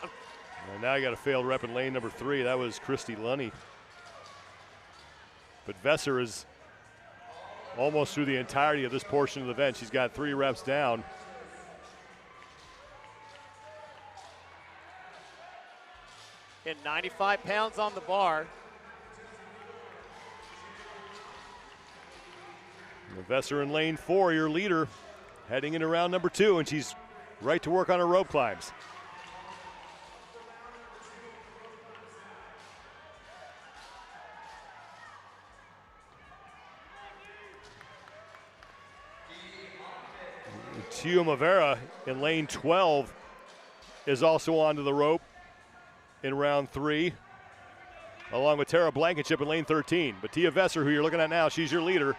And now you got a failed rep in lane number 3. That was Christy Lunny. But Vesser is almost through the entirety of this portion of the event. She's got 3 reps down. And 95 pounds on the bar. Vesser in lane 4, your leader, heading into round number 2, and she's right to work on her rope climbs. Tia Mavera in lane 12 is also onto the rope in round 3, along with Tara Blankenship in lane 13. But Tia Vesser, who you're looking at now, she's your leader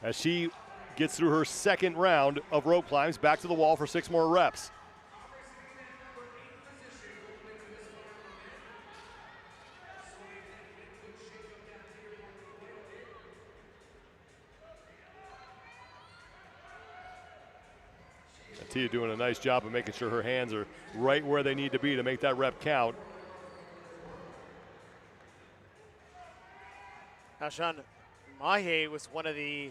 as she gets through her 2nd round of rope climbs, back to the wall for 6 more reps. Tia doing a nice job of making sure her hands are right where they need to be to make that rep count. Now, Sean, Mahe was one of the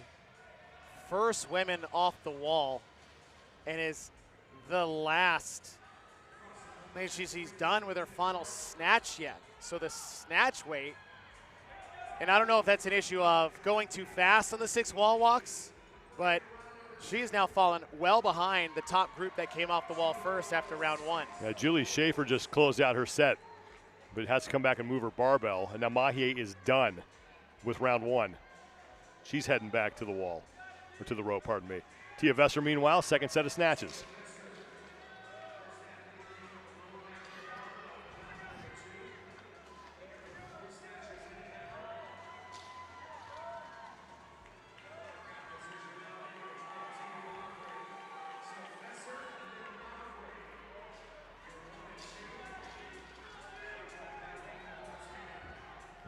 first women off the wall and is the last. I mean, she's done with her final snatch yet. So the snatch weight, and I don't know if that's an issue of going too fast on the 6 wall walks, but she's now fallen well behind the top group that came off the wall first after round 1. Now, Julie Schaefer just closed out her set, but has to come back and move her barbell. And now Mahe is done with round 1. She's heading back to the wall, or to the rope, pardon me. Tia Vesser, meanwhile, 2nd set of snatches.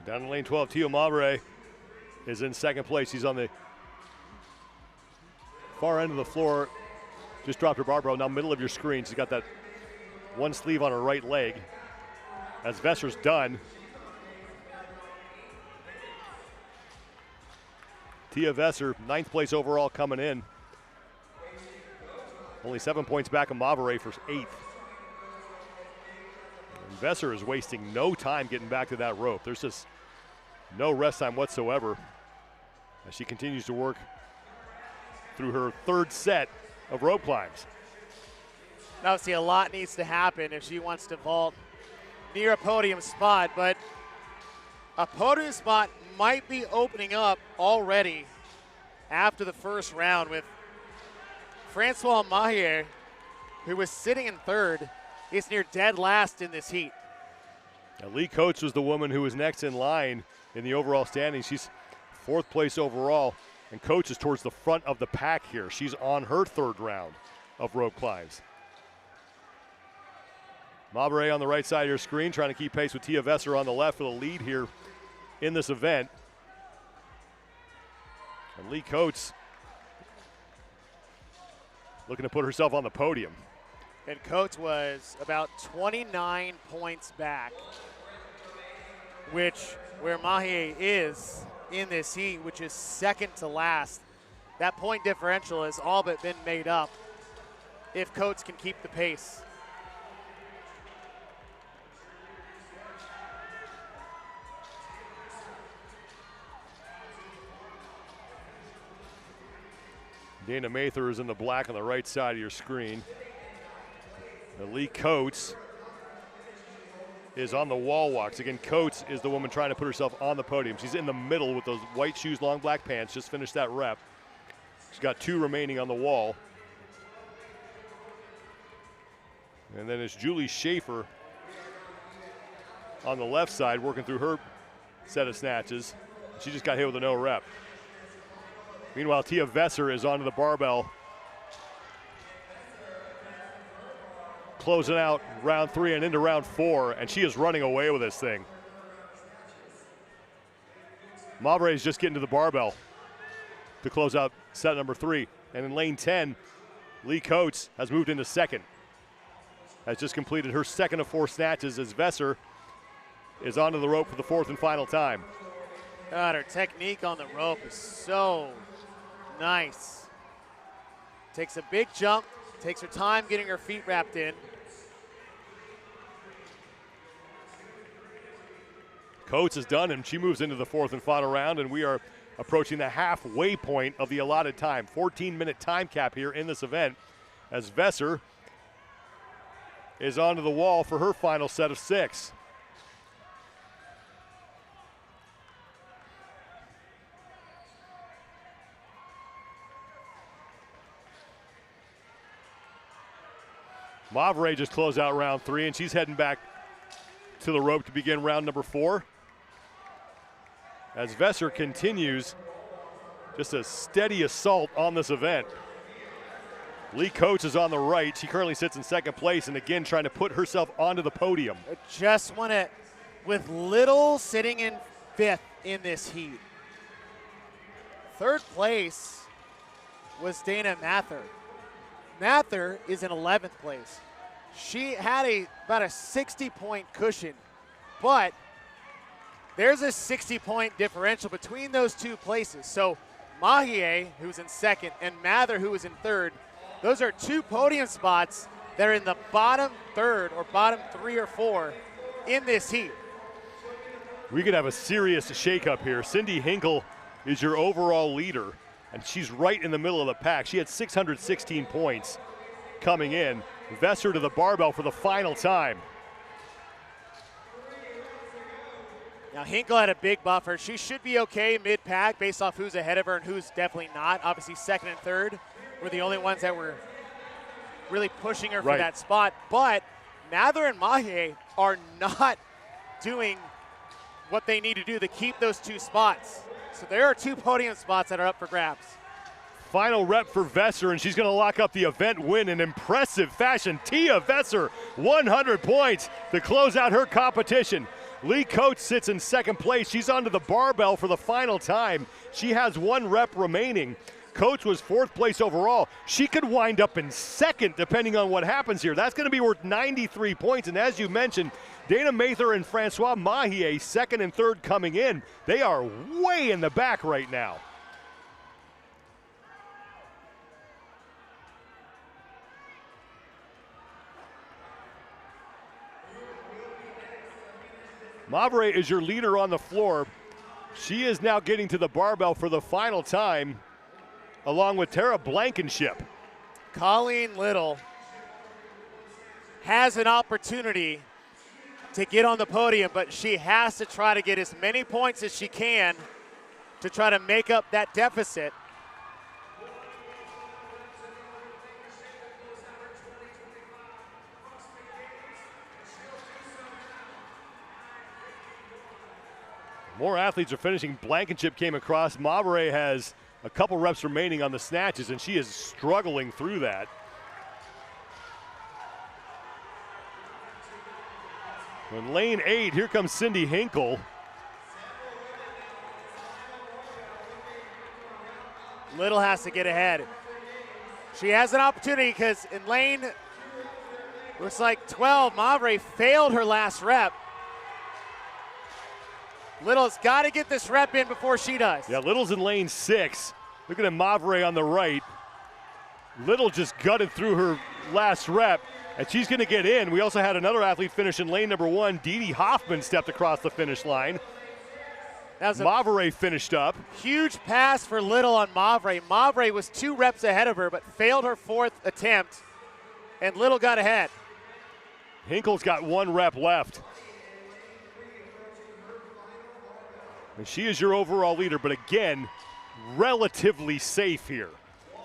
Down in lane 12, Tia Mavre is in 2nd place. She's on the far end of the floor. Just dropped her barbell, now middle of your screen. She's got that one sleeve on her right leg. As Vesser's done. Tia Vesser, 9th place overall coming in. Only 7 points back of Mavre for 8th. And Vesser is wasting no time getting back to that rope. There's just no rest time whatsoever as she continues to work through her 3rd set of rope climbs. Obviously, a lot needs to happen if she wants to vault near a podium spot, but a podium spot might be opening up already after the first round with Francois Mahier, who was sitting in 3rd, is near dead last in this heat. Now, Lee Coates was the woman who was next in line in the overall standings. She's 4th place overall, and Coates is towards the front of the pack here. She's on her 3rd round of rope climbs. Mavre on the right side of your screen, trying to keep pace with Tia Vesser on the left for the lead here in this event. And Lee Coates looking to put herself on the podium. And Coates was about 29 points back, where Mahier is in this heat, which is 2nd to last. That point differential has all but been made up if Coates can keep the pace. Dana Mather is in the black on the right side of your screen. Lee Coates is on the wall walks. Again, Coates is the woman trying to put herself on the podium. She's in the middle with those white shoes, long black pants. Just finished that rep. She's got 2 remaining on the wall. And then it's Julie Schaefer on the left side working through her set of snatches. She just got hit with a no rep. Meanwhile, Tia Vesser is onto the barbell, closing out round 3 and into round 4, and she is running away with this thing. Mavre is just getting to the barbell to close out set number 3. And in lane 10, Lee Coates has moved into second. Has just completed her second of 4 snatches as Vesser is onto the rope for the 4th and final time. God, her technique on the rope is so nice. Takes a big jump, takes her time getting her feet wrapped in. Coates is done, and she moves into the 4th and final round, and we are approaching the halfway point of the allotted time. 14-minute time cap here in this event as Vesser is onto the wall for her final set of 6. Mavre just closed out round 3, and she's heading back to the rope to begin round number 4. As Vesser continues just a steady assault on this event. Lee Coates is on the right. She currently sits in second place and again trying to put herself onto the podium. I just want to, with Little sitting in 5th in this heat. 3rd place was Dana Mather. Mather is in 11th place. She had about a 60-point cushion, but there's a 60-point differential between those 2 places. So Mahie, who's in 2nd, and Mather, who is in 3rd, those are 2 podium spots that are in the bottom 3rd or bottom 3 or 4 in this heat. We could have a serious shakeup here. Cindy Hinkle is your overall leader, and she's right in the middle of the pack. She had 616 points coming in. Vesser to the barbell for the final time. Now Hinkle had a big buffer. She should be okay mid-pack based off who's ahead of her and who's definitely not. Obviously 2nd and 3rd were the only ones that were really pushing her for that spot. But Mather and Mahie are not doing what they need to do to keep those 2 spots. So there are 2 podium spots that are up for grabs. Final rep for Vesser, and she's going to lock up the event win in impressive fashion. Tia Vesser, 100 points to close out her competition. Lee Coates sits in second place. She's onto the barbell for the final time. She has 1 rep remaining. Coates was 4th place overall. She could wind up in 2nd depending on what happens here. That's going to be worth 93 points. And as you mentioned, Dana Mather and Francois Mahie, 2nd and 3rd coming in. They are way in the back right now. Mavre is your leader on the floor. She is now getting to the barbell for the final time, along with Tara Blankenship. Colleen Little has an opportunity to get on the podium, but she has to try to get as many points as she can to try to make up that deficit. More athletes are finishing. Blankenship came across. Mavre has a couple reps remaining on the snatches, and she is struggling through that. In lane 8, here comes Cindy Hinkle. Little has to get ahead. She has an opportunity because in lane, looks like 12, Mavre failed her last rep. Little's got to get this rep in before she does. Yeah, Little's in lane 6. Look at Mavre on the right. Little just gutted through her last rep, and she's going to get in. We also had another athlete finish in lane number 1. Dee Dee Hoffman stepped across the finish line. Mavre finished up. Huge pass for Little on Mavre. Mavre was 2 reps ahead of her, but failed her 4th attempt, and Little got ahead. Hinkle's got 1 rep left. And she is your overall leader, but again, relatively safe here.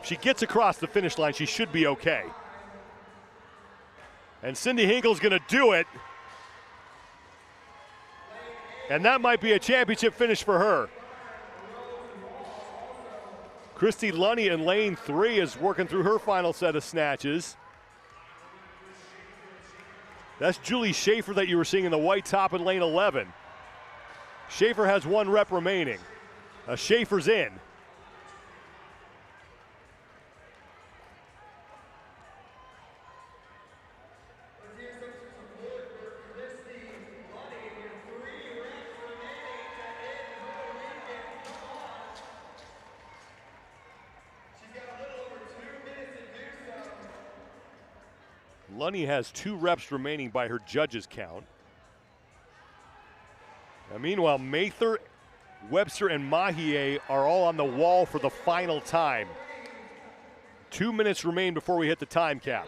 If she gets across the finish line, she should be okay. And Cindy Hinkle's going to do it. And that might be a championship finish for her. Christy Lunny in lane 3 is working through her final set of snatches. That's Julie Schaefer that you were seeing in the white top in lane 11. Schaefer has 1 rep remaining. Schaefer's in. Lunny has 2 reps remaining by her judges' count. And meanwhile, Mather, Webster, and Mahie are all on the wall for the final time. 2 minutes remain before we hit the time cap.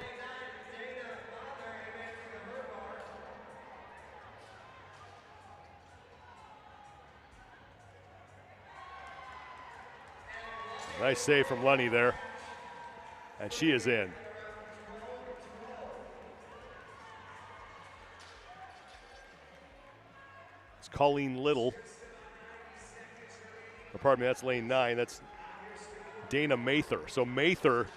Nice save from Lunny there. And she is in. Colleen Little. Oh, pardon me, that's lane 9. That's Dana Mather. So Mather,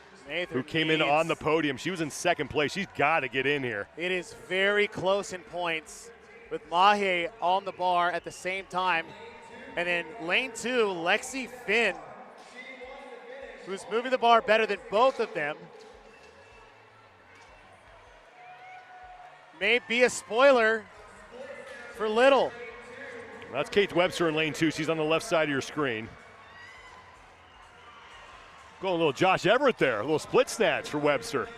who came in on the podium, she was in second place. She's got to get in here. It is very close in points with Mahie on the bar at the same time. And in lane 2, Lexi Finn, who's moving the bar better than both of them, may be a spoiler for Little. That's Kate Webster in lane 2. She's on the left side of your screen. Going a little Josh Everett there. A little split snatch for Webster.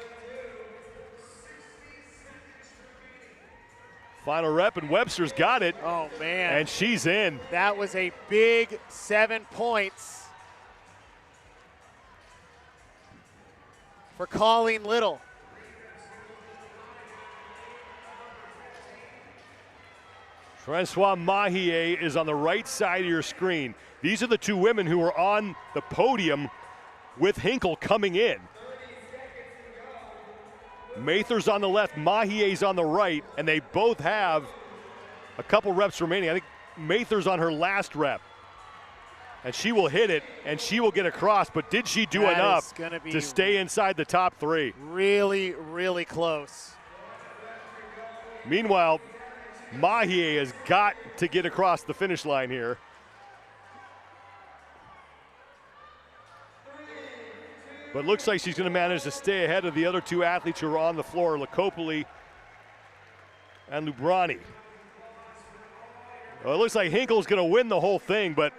Final rep, and Webster's got it. Oh, man. And she's in. That was a big 7 points for Colleen Little. Francois Mahie is on the right side of your screen. These are the 2 women who are on the podium with Hinkle coming in. Mather's on the left, Mahie's on the right, and they both have a couple reps remaining. I think Mather's on her last rep. And she will hit it, and she will get across, but did she do enough to stay inside the top 3? Really, really close. Meanwhile, Mahie has got to get across the finish line here. But looks like she's going to manage to stay ahead of the other 2 athletes who are on the floor, Lacopoli and Lubrani. Well, it looks like Hinkle's going to win the whole thing, but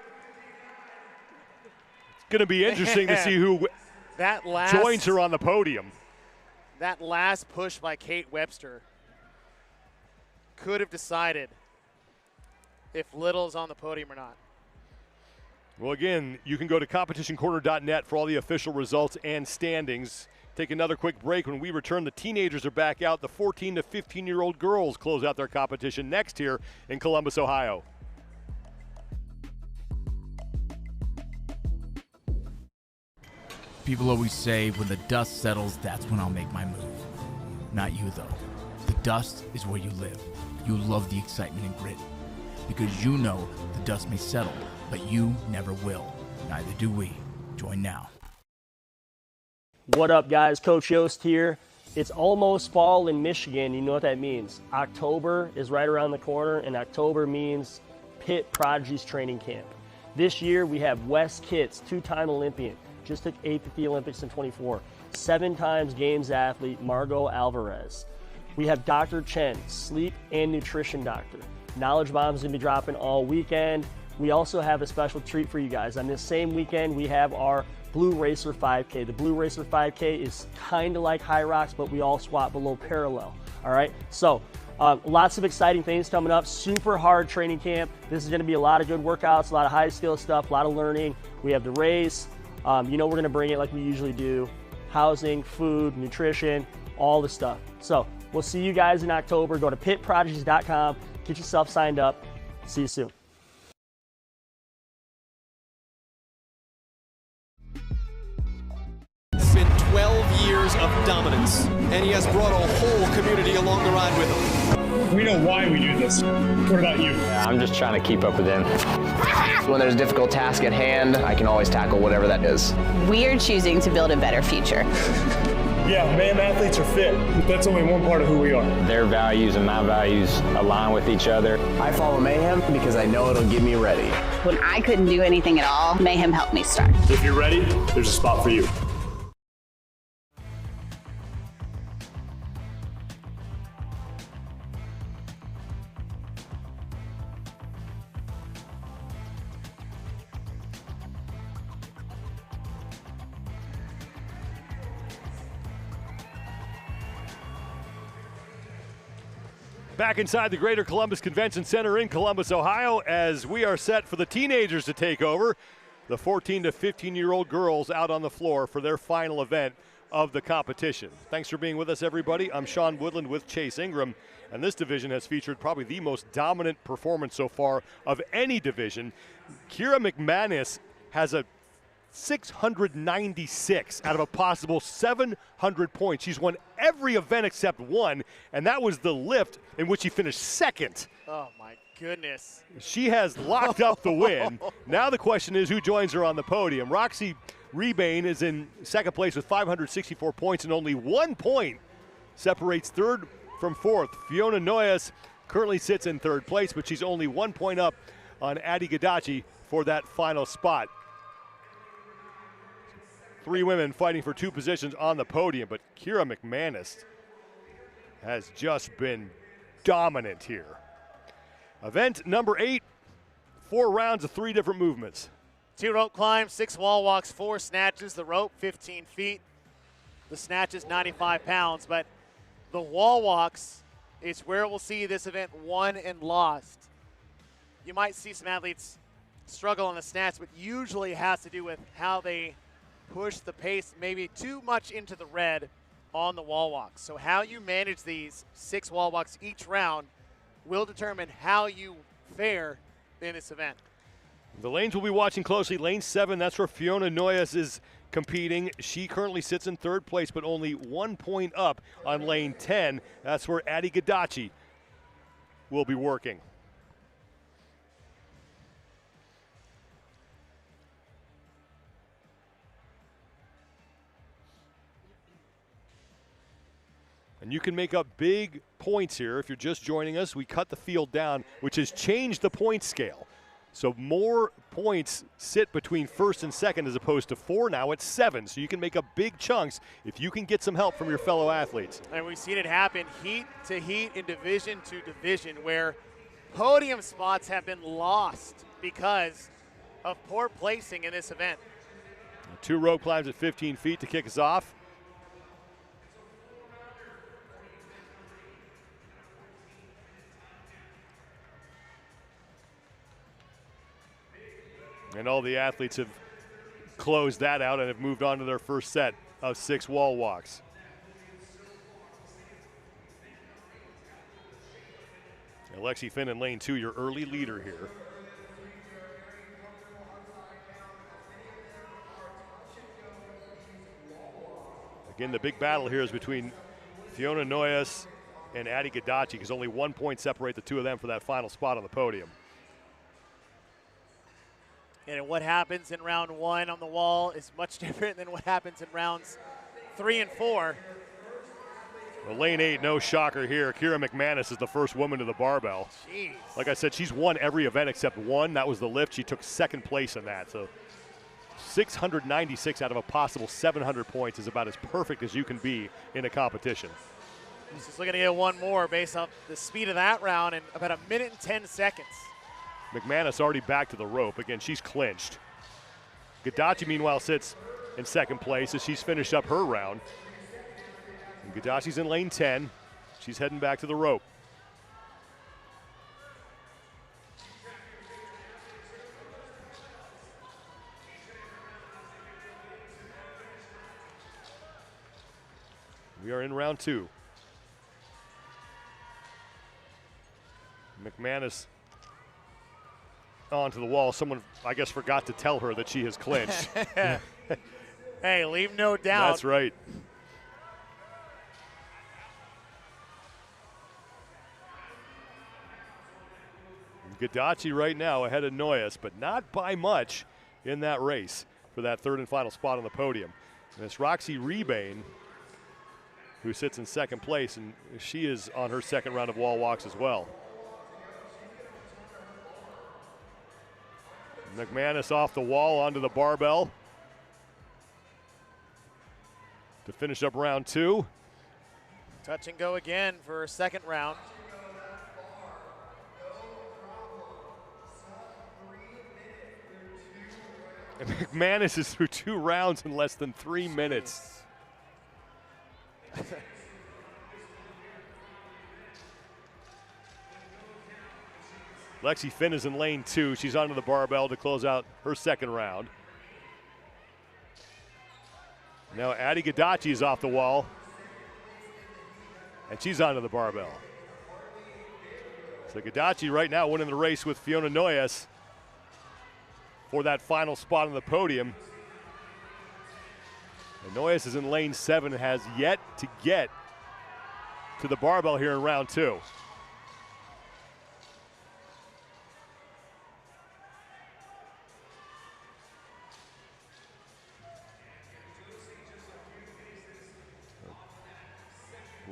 it's going to be interesting to see who joins her on the podium. That last push by Kate Webster could have decided if Little's on the podium or not. Well, again, you can go to competitioncorner.net for all the official results and standings. Take another quick break. When we return, the teenagers are back out. The 14 to 15-year-old girls close out their competition next here in Columbus, Ohio. People always say when the dust settles, that's when I'll make my move. Not you, though. The dust is where you live. You love the excitement and grit. Because you know the dust may settle, but you never will. Neither do we. Join now. What up, guys? Coach Yost here. It's almost fall in Michigan. You know what that means. October is right around the corner, and October means Pitt Prodigies training camp. This year, we have Wes Kitts, 2-time Olympian. Just took 8th at the Olympics in 24. 7 times Games athlete, Margot Alvarez. We have Dr. Chen, sleep and nutrition doctor. Knowledge Bomb's gonna be dropping all weekend. We also have a special treat for you guys. On this same weekend, we have our Blue Racer 5K. The Blue Racer 5K is kind of like High Rocks, but we all squat below parallel, all right? So lots of exciting things coming up. Super hard training camp. This is gonna be a lot of good workouts, a lot of high skill stuff, a lot of learning. We have the race. You know we're gonna bring it like we usually do. Housing, food, nutrition, all the stuff. So we'll see you guys in October. Go to pitprodigies.com, get yourself signed up. See you soon. It's been 12 years of dominance, and he has brought a whole community along the ride with him. We know why we do this. What about you? Yeah, I'm just trying to keep up with him. When there's a difficult task at hand, I can always tackle whatever that is. We're choosing to build a better future. Yeah, man, athletes are fit, but that's only one part of who we are. Their values and my values align with each other. I follow Mayhem because I know it'll get me ready. When I couldn't do anything at all, Mayhem helped me start. If you're ready, there's a spot for you. Back inside the Greater Columbus Convention Center in Columbus, Ohio, as we are set for the teenagers to take over. The 14 to 15-year-old girls out on the floor for their final event of the competition. Thanks for being with us, everybody. I'm Sean Woodland with Chase Ingram, and this division has featured probably the most dominant performance so far of any division. Kira McManus has a 696 out of a possible 700 points. She's won every event except one, and that was the lift in which she finished second. Oh, my goodness. She has locked up the win. Now the question is who joins her on the podium. Roxy Rebane is in second place with 564 points, and only 1 point separates third from fourth. Fiona Noyes currently sits in third place, but she's only 1 point up on Adi Gadachi for that final spot. Three women fighting for two positions on the podium, but Kira McManus has just been dominant here. Event number 8, 4 rounds of 3 different movements. 2 rope climbs, 6 wall walks, 4 snatches. The rope, 15 feet. The snatches, 95 pounds. But the wall walks is where we'll see this event won and lost. You might see some athletes struggle on the snatch, but usually has to do with how they push the pace maybe too much into the red on the wall walks. So how you manage these 6 wall walks each round will determine how you fare in this event. The lanes we'll be watching closely. Lane 7, that's where Fiona Noyes is competing. She currently sits in third place, but only 1 point up on lane 10. That's where Adi Gadachi will be working. And you can make up big points here if you're just joining us. We cut the field down, which has changed the point scale. So more points sit between first and second as opposed to 4. Now it's 7. So you can make up big chunks if you can get some help from your fellow athletes. And we've seen it happen heat to heat and division to division where podium spots have been lost because of poor placing in this event. 2 rope climbs at 15 feet to kick us off. And all the athletes have closed that out and have moved on to their first set of 6 wall walks. Alexi Finn in lane 2, your early leader here. Again, the big battle here is between Fiona Noyes and Adi Gadachi, because only 1 point separate the two of them for that final spot on the podium. And what happens in round 1 on the wall is much different than what happens in rounds 3 and 4. Well, lane 8, no shocker here. Kira McManus is the first woman to the barbell. Jeez. Like I said, she's won every event except one. That was the lift. She took second place in that. So 696 out of a possible 700 points is about as perfect as you can be in a competition. He's just looking to get one more based on the speed of that round in about 1 minute and 10 seconds. McManus already back to the rope. Again, she's clinched. Gadachi, meanwhile, sits in second place as she's finished up her round. And Gadachi's in lane 10. She's heading back to the rope. We are in round 2. McManus onto the wall. Someone, I guess, forgot to tell her that she has clinched. Hey, leave no doubt. That's right. Gadachi right now ahead of Noyes, but not by much in that race for that third and final spot on the podium. And it's Roxy Rebane who sits in second place, and she is on her second round of wall walks as well. McManus off the wall onto the barbell to finish up round 2. Touch and go again for second round. And McManus is through 2 rounds in less than 3 minutes. Lexi Finn is in lane 2. She's onto the barbell to close out her second round. Now Addie Gadachi is off the wall, and she's onto the barbell. So Gadachi right now winning the race with Fiona Noyes for that final spot on the podium. And Noyes is in lane 7 and has yet to get to the barbell here in round 2.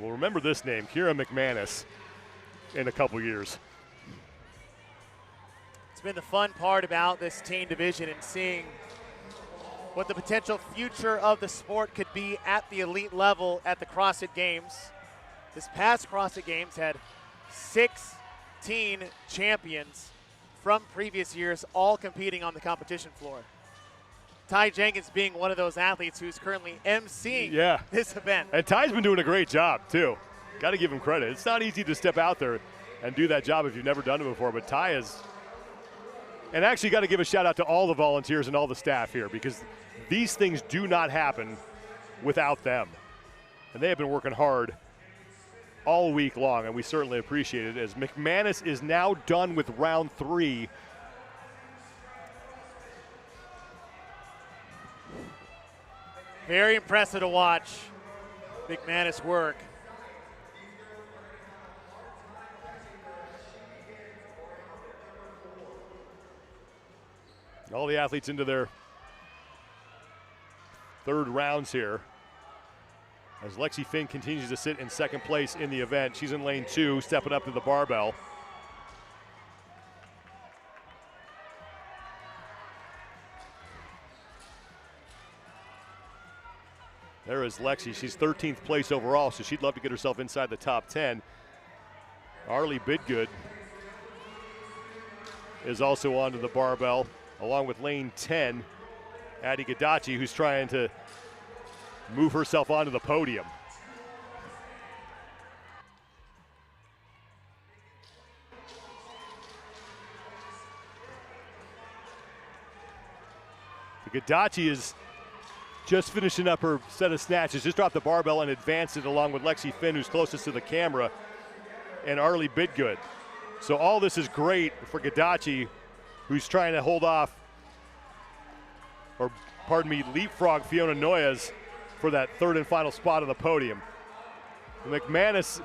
We'll remember this name, Kira McManus, in a couple years. It's been the fun part about this teen division and seeing what the potential future of the sport could be at the elite level at the CrossFit Games. This past CrossFit Games had 16 champions from previous years all competing on the competition floor. Ty Jenkins being one of those athletes who's currently emceeing this event. And Ty's been doing a great job, too. Got to give him credit. It's not easy to step out there and do that job if you've never done it before, but Ty is. And actually got to give a shout out to all the volunteers and all the staff here, because these things do not happen without them. And they have been working hard all week long, and we certainly appreciate it, as McManus is now done with round 3. Very impressive to watch McManus work. All the athletes into their third rounds here, as Lexi Finn continues to sit in second place in the event. She's in lane 2, stepping up to the barbell. There is Lexi. She's 13th place overall, so she'd love to get herself inside the top 10. Arlie Bidgood is also onto the barbell, along with lane 10, Addie Gadachi, who's trying to move herself onto the podium. Gadachi is just finishing up her set of snatches, just dropped the barbell and advanced it along with Lexi Finn, who's closest to the camera, and Arlie Bidgood. So all this is great for Gadachi, who's trying to hold off, or pardon me, leapfrog Fiona Noyes for that third and final spot on the podium. McManus,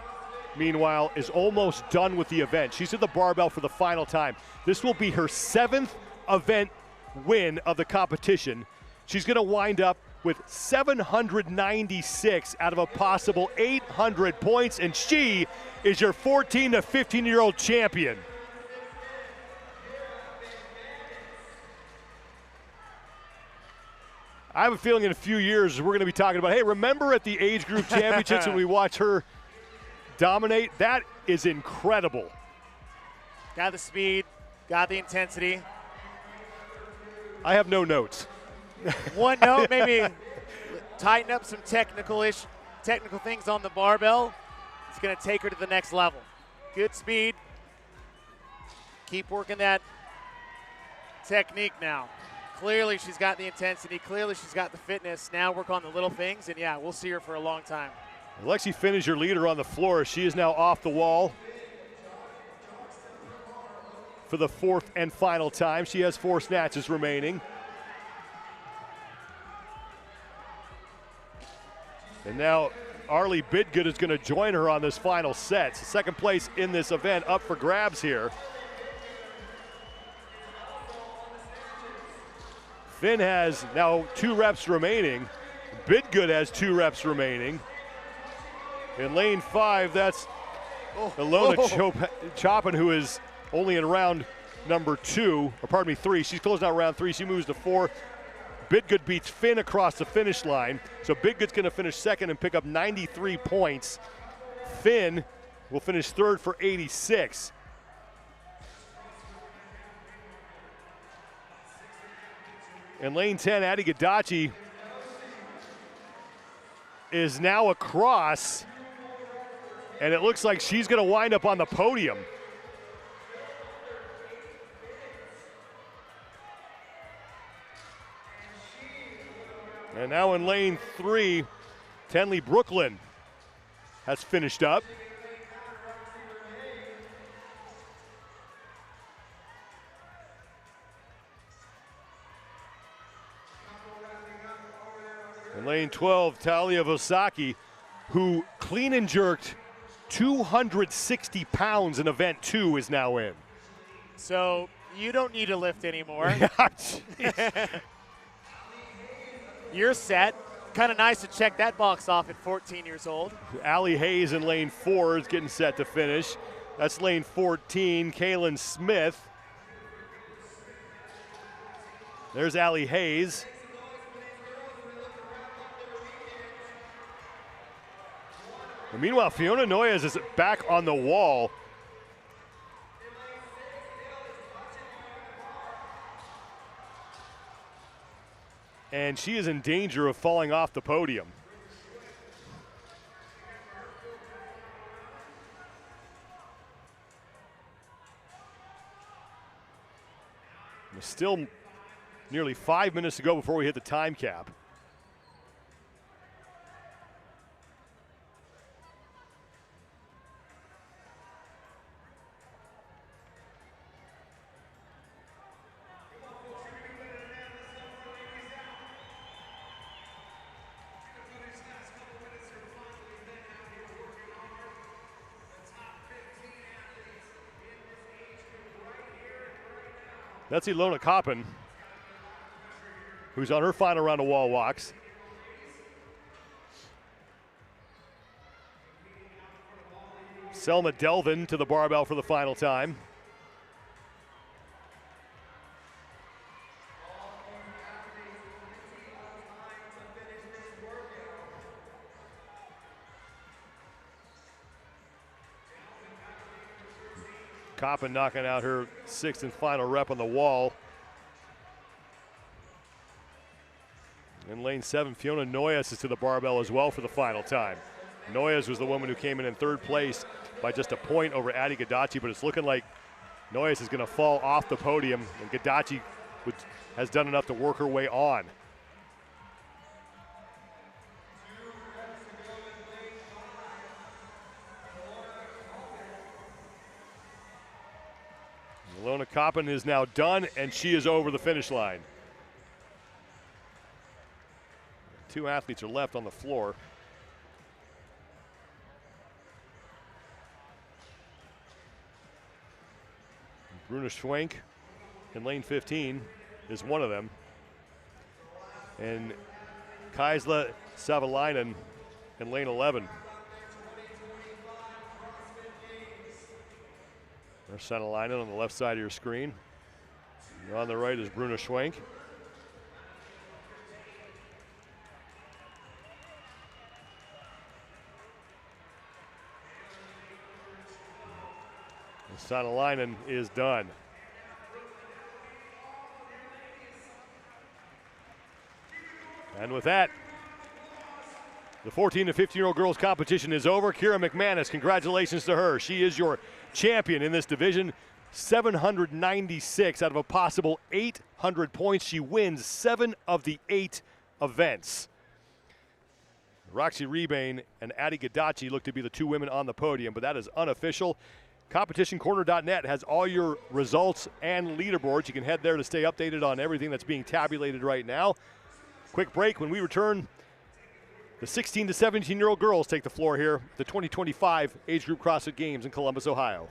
meanwhile, is almost done with the event. She's at the barbell for the final time. This will be her 7th event win of the competition. She's going to wind up with 796 out of a possible 800 points, and she is your 14 to 15-year-old champion. I have a feeling in a few years we're going to be talking about, hey, remember at the age group championships when we watch her dominate? That is incredible. Got the speed, got the intensity. I have no notes. One note, maybe tighten up some technical things on the barbell. It's going to take her to the next level. Good speed. Keep working that technique now. Clearly she's got the intensity. Clearly she's got the fitness. Now work on the little things, and yeah, we'll see her for a long time. Lexi Finn is your leader on the floor. She is now off the wall for the 4th and final time. She has 4 snatches remaining. And now Arlie Bidgood is going to join her on this final set. So second place in this event up for grabs here. Finn has now 2 reps remaining. Bidgood has 2 reps remaining. In lane 5, that's Ilona Chopin, who is only in round number 2, or pardon me, 3. She's closing out round 3. She moves to 4. Bidgood beats Finn across the finish line. So Bidgood's going to finish second and pick up 93 points. Finn will finish third for 86. In lane 10, Adi Gadachi is now across, and it looks like she's going to wind up on the podium. And now in lane 3, Tenley Brooklyn has finished up. In lane 12, Talia Vosaki, who clean and jerked 260 pounds in event 2, is now in. So you don't need to lift anymore. You're set. Kind of nice to check that box off at 14 years old. Allie Hayes in lane 4 is getting set to finish. That's lane 14, Kaylin Smith. There's Allie Hayes. And meanwhile, Fiona Noyes is back on the wall. And she is in danger of falling off the podium. There's still nearly 5 minutes to go before we hit the time cap. That's Ilona Koppen, who's on her final round of wall walks. Selma Delvin to the barbell for the final time. Koppen knocking out her 6th and final rep on the wall. In lane 7, Fiona Noyes is to the barbell as well for the final time. Noyes was the woman who came in 3rd place by just a point over Adi Gadachi, but it's looking like Noyes is going to fall off the podium, and Gadachi has done enough to work her way on. Ilona Koppen is now done, and she is over the finish line. 2 athletes are left on the floor. Bruna Schwenk in lane 15 is one of them. And Kaisla Savalainen in lane 11. There's Savalainen on the left side of your screen. And on the right is Bruna Schwenk. Savalainen is done. And with that, the 14 to 15-year-old girls competition is over. Kira McManus, congratulations to her. She is your champion in this division. 796 out of a possible 800 points. She wins 7 of the 8 events. Roxy Rebane and Adi Gadachi look to be the 2 women on the podium, but that is unofficial. CompetitionCorner.net has all your results and leaderboards. You can head there to stay updated on everything that's being tabulated right now. Quick break. When we return, the 16 to 17-year-old girls take the floor here at the 2025 Age Group CrossFit Games in Columbus, Ohio.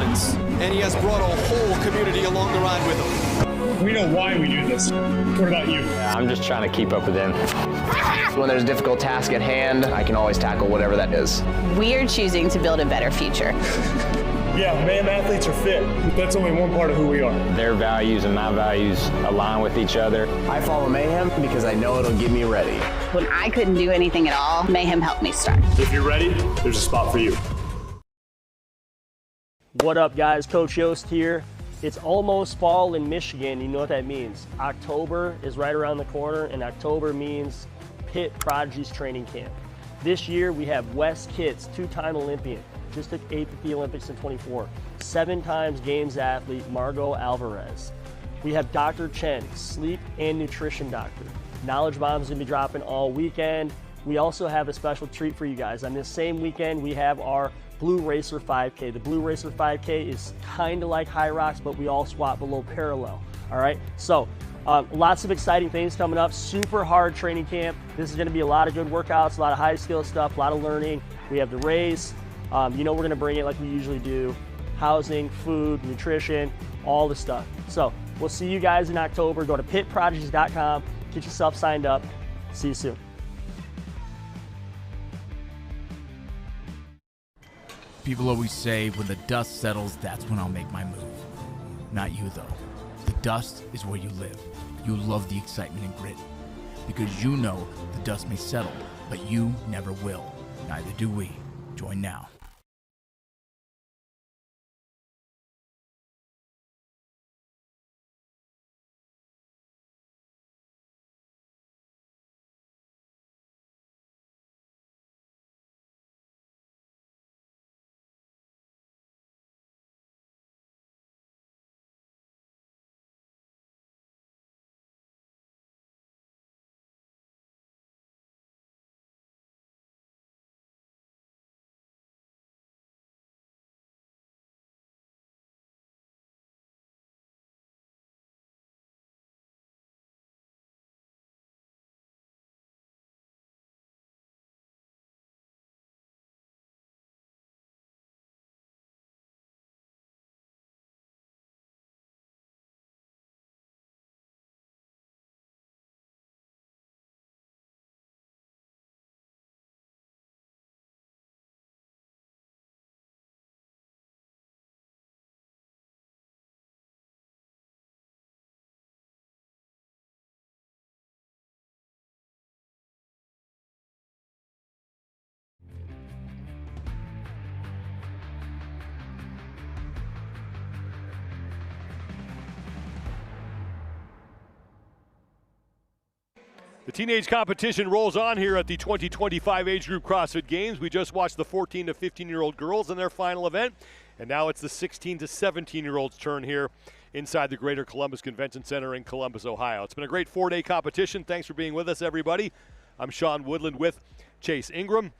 dominance, and he has brought a whole community along the ride with him. We know why we do this. What about you? Yeah, I'm just trying to keep up with him. When there's a difficult task at hand, I can always tackle whatever that is. We're choosing to build a better future. Yeah, mayhem athletes are fit. That's only one part of who we are. Their values and my values align with each other. I follow Mayhem because I know it'll get me ready. When I couldn't do anything at all, Mayhem helped me start. If you're ready, there's a spot for you. What up, guys? Coach Yost here. It's almost fall in Michigan. You know what that means. October is right around the corner, and October means Pitt Prodigies training camp. This year, we have Wes Kitts, two-time Olympian, just took 8th at the Olympics in 24, 7 times games athlete Margot Alvarez. We have Dr. Chen, sleep and nutrition doctor. Knowledge bombs gonna be dropping all weekend. We also have a special treat for you guys. On this same weekend, we have our Blue Racer 5K. The Blue Racer 5K is kind of like High Rocks, but we all swap below parallel, all right? So lots of exciting things coming up, super hard training camp. This is gonna be a lot of good workouts, a lot of high skill stuff, a lot of learning. We have the race. You know we're gonna bring it like we usually do. Housing, food, nutrition, all the stuff. So we'll see you guys in October. Go to pitprodigies.com, get yourself signed up. See you soon. People always say when the dust settles, that's when I'll make my move. Not you though. The dust is where you live. You love the excitement and grit. Because you know the dust may settle, but you never will. Neither do we. Join now. The teenage competition rolls on here at the 2025 Age Group CrossFit Games. We just watched the 14 to 15-year-old girls in their final event, and now it's the 16 to 17-year-olds' turn here inside the Greater Columbus Convention Center in Columbus, Ohio. It's been a great 4-day competition. Thanks for being with us, everybody. I'm Sean Woodland with Chase Ingram.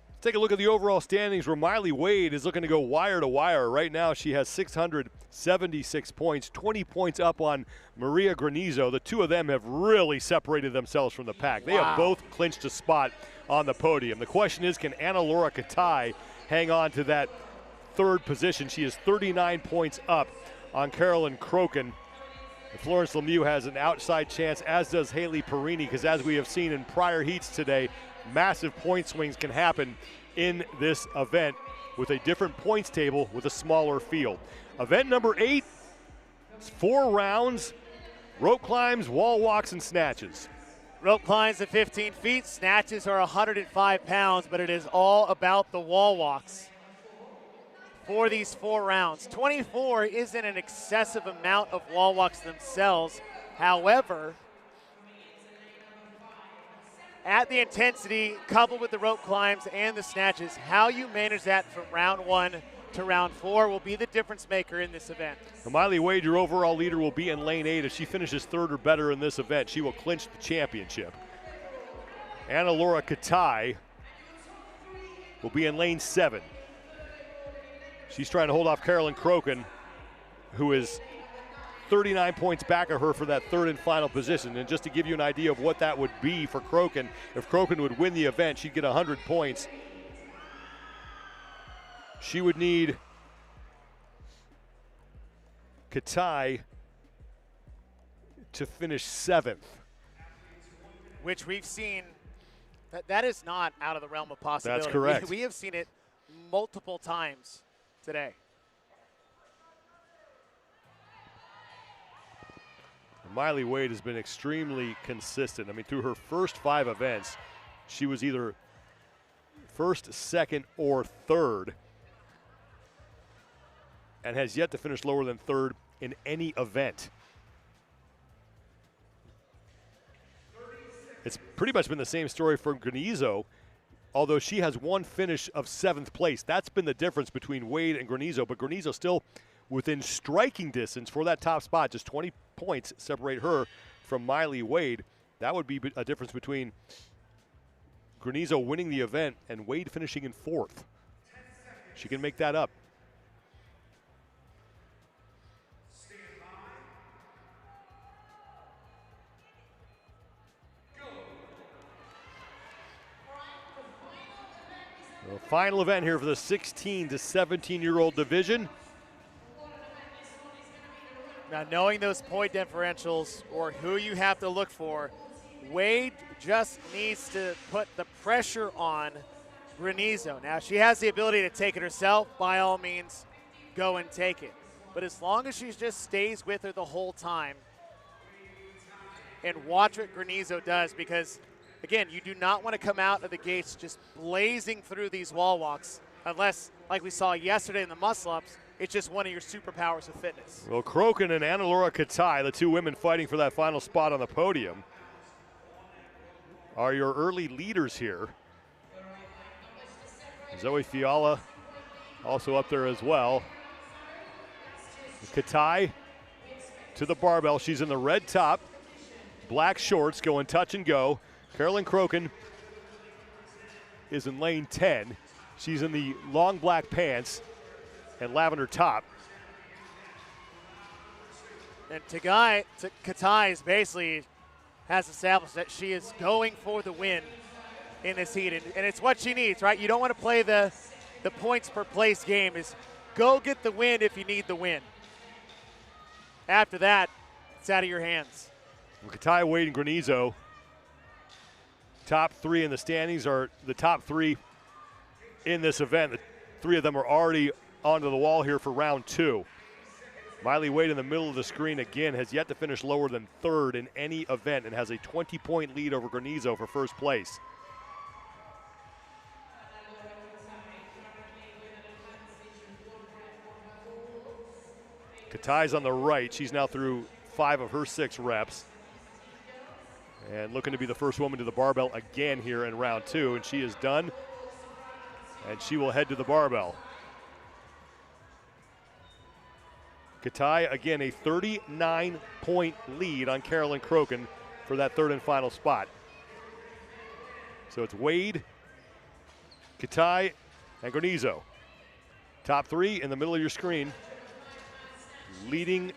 Let's take a look at the overall standings where Miley Wade is looking to go wire to wire. Right now she has 676 points, 20 points up on Maria Granizo. The two of them have really separated themselves from the pack. They have both clinched a spot on the podium. The question is, can Anna Laura Katai hang on to that third position? She is 39 points up on Carolyn Crokin. And Florence Lemieux has an outside chance, as does Haley Perini, because as we have seen in prior heats today, massive point swings can happen in this event with a different points table with a smaller field. Event number 8, it's 4 rounds, rope climbs, wall walks, and snatches. Rope climbs at 15 feet, snatches are 105 pounds, but it is all about the wall walks for these 4 rounds. 24 isn't an excessive amount of wall walks themselves. However, at the intensity, coupled with the rope climbs and the snatches, how you manage that from round 1 to round 4 will be the difference maker in this event. Miley Wade, your overall leader, will be in lane 8. If she finishes 3rd or better in this event, she will clinch the championship. Anna Laura Katai will be in lane 7. She's trying to hold off Carolyn Crokin, who is 39 points back of her for that 3rd and final position. And just to give you an idea of what that would be for Crokin, if Crokin would win the event, she'd get 100 points. she would need Katai to finish 7th. Which we've seen, that is not out of the realm of possibility. That's correct. We have seen it multiple times today. Miley Wade has been extremely consistent. I mean, through her first 5 events, she was either first, second, or third, and has yet to finish lower than third in any event. It's pretty much been the same story for Granizo, although she has one finish of 7th place. That's been the difference between Wade and Granizo, but Granizo still within striking distance for that top spot. Just 20 points separate her from Miley Wade. That would be a difference between Granizo winning the event and Wade finishing in 4th. She can make that up. The final event here for the 16 to 17-year-old division. Now, knowing those point differentials or who you have to look for, Wade just needs to put the pressure on Granizo. Now, she has the ability to take it herself. By all means, go and take it. But as long as she just stays with her the whole time and watch what Granizo does, because, again, you do not want to come out of the gates just blazing through these wall walks unless, like we saw yesterday in the muscle-ups, it's just one of your superpowers of fitness. Well, Crokin and Anna-Laura Katai, the two women fighting for that final spot on the podium, are your early leaders here. Zoe Fiala also up there as well. Katai to the barbell. She's in the red top, black shorts, going touch and go. Carolyn Crokin is in lane 10. She's in the long black pants and lavender top. And Katai is basically has established that she is going for the win in this heat. And it's what she needs, right? You don't want to play the points per place game. Is go get the win if you need the win. After that, it's out of your hands. Well, Katai, Wade, and Granizo, top 3 in the standings, are the top 3 in this event. The 3 of them are already onto the wall here for round 2. Miley Wade in the middle of the screen again has yet to finish lower than 3rd in any event and has a 20-point lead over Granizo for first place. Katai's on the right. She's now through 5 of her 6 reps. And looking to be the first woman to the barbell again here in round 2. And she is done. And she will head to the barbell. Katai, again, a 39-point lead on Carolyn Crokin for that 3rd and final spot. So it's Wade, Katai, and Granizo. Top 3 in the middle of your screen, leading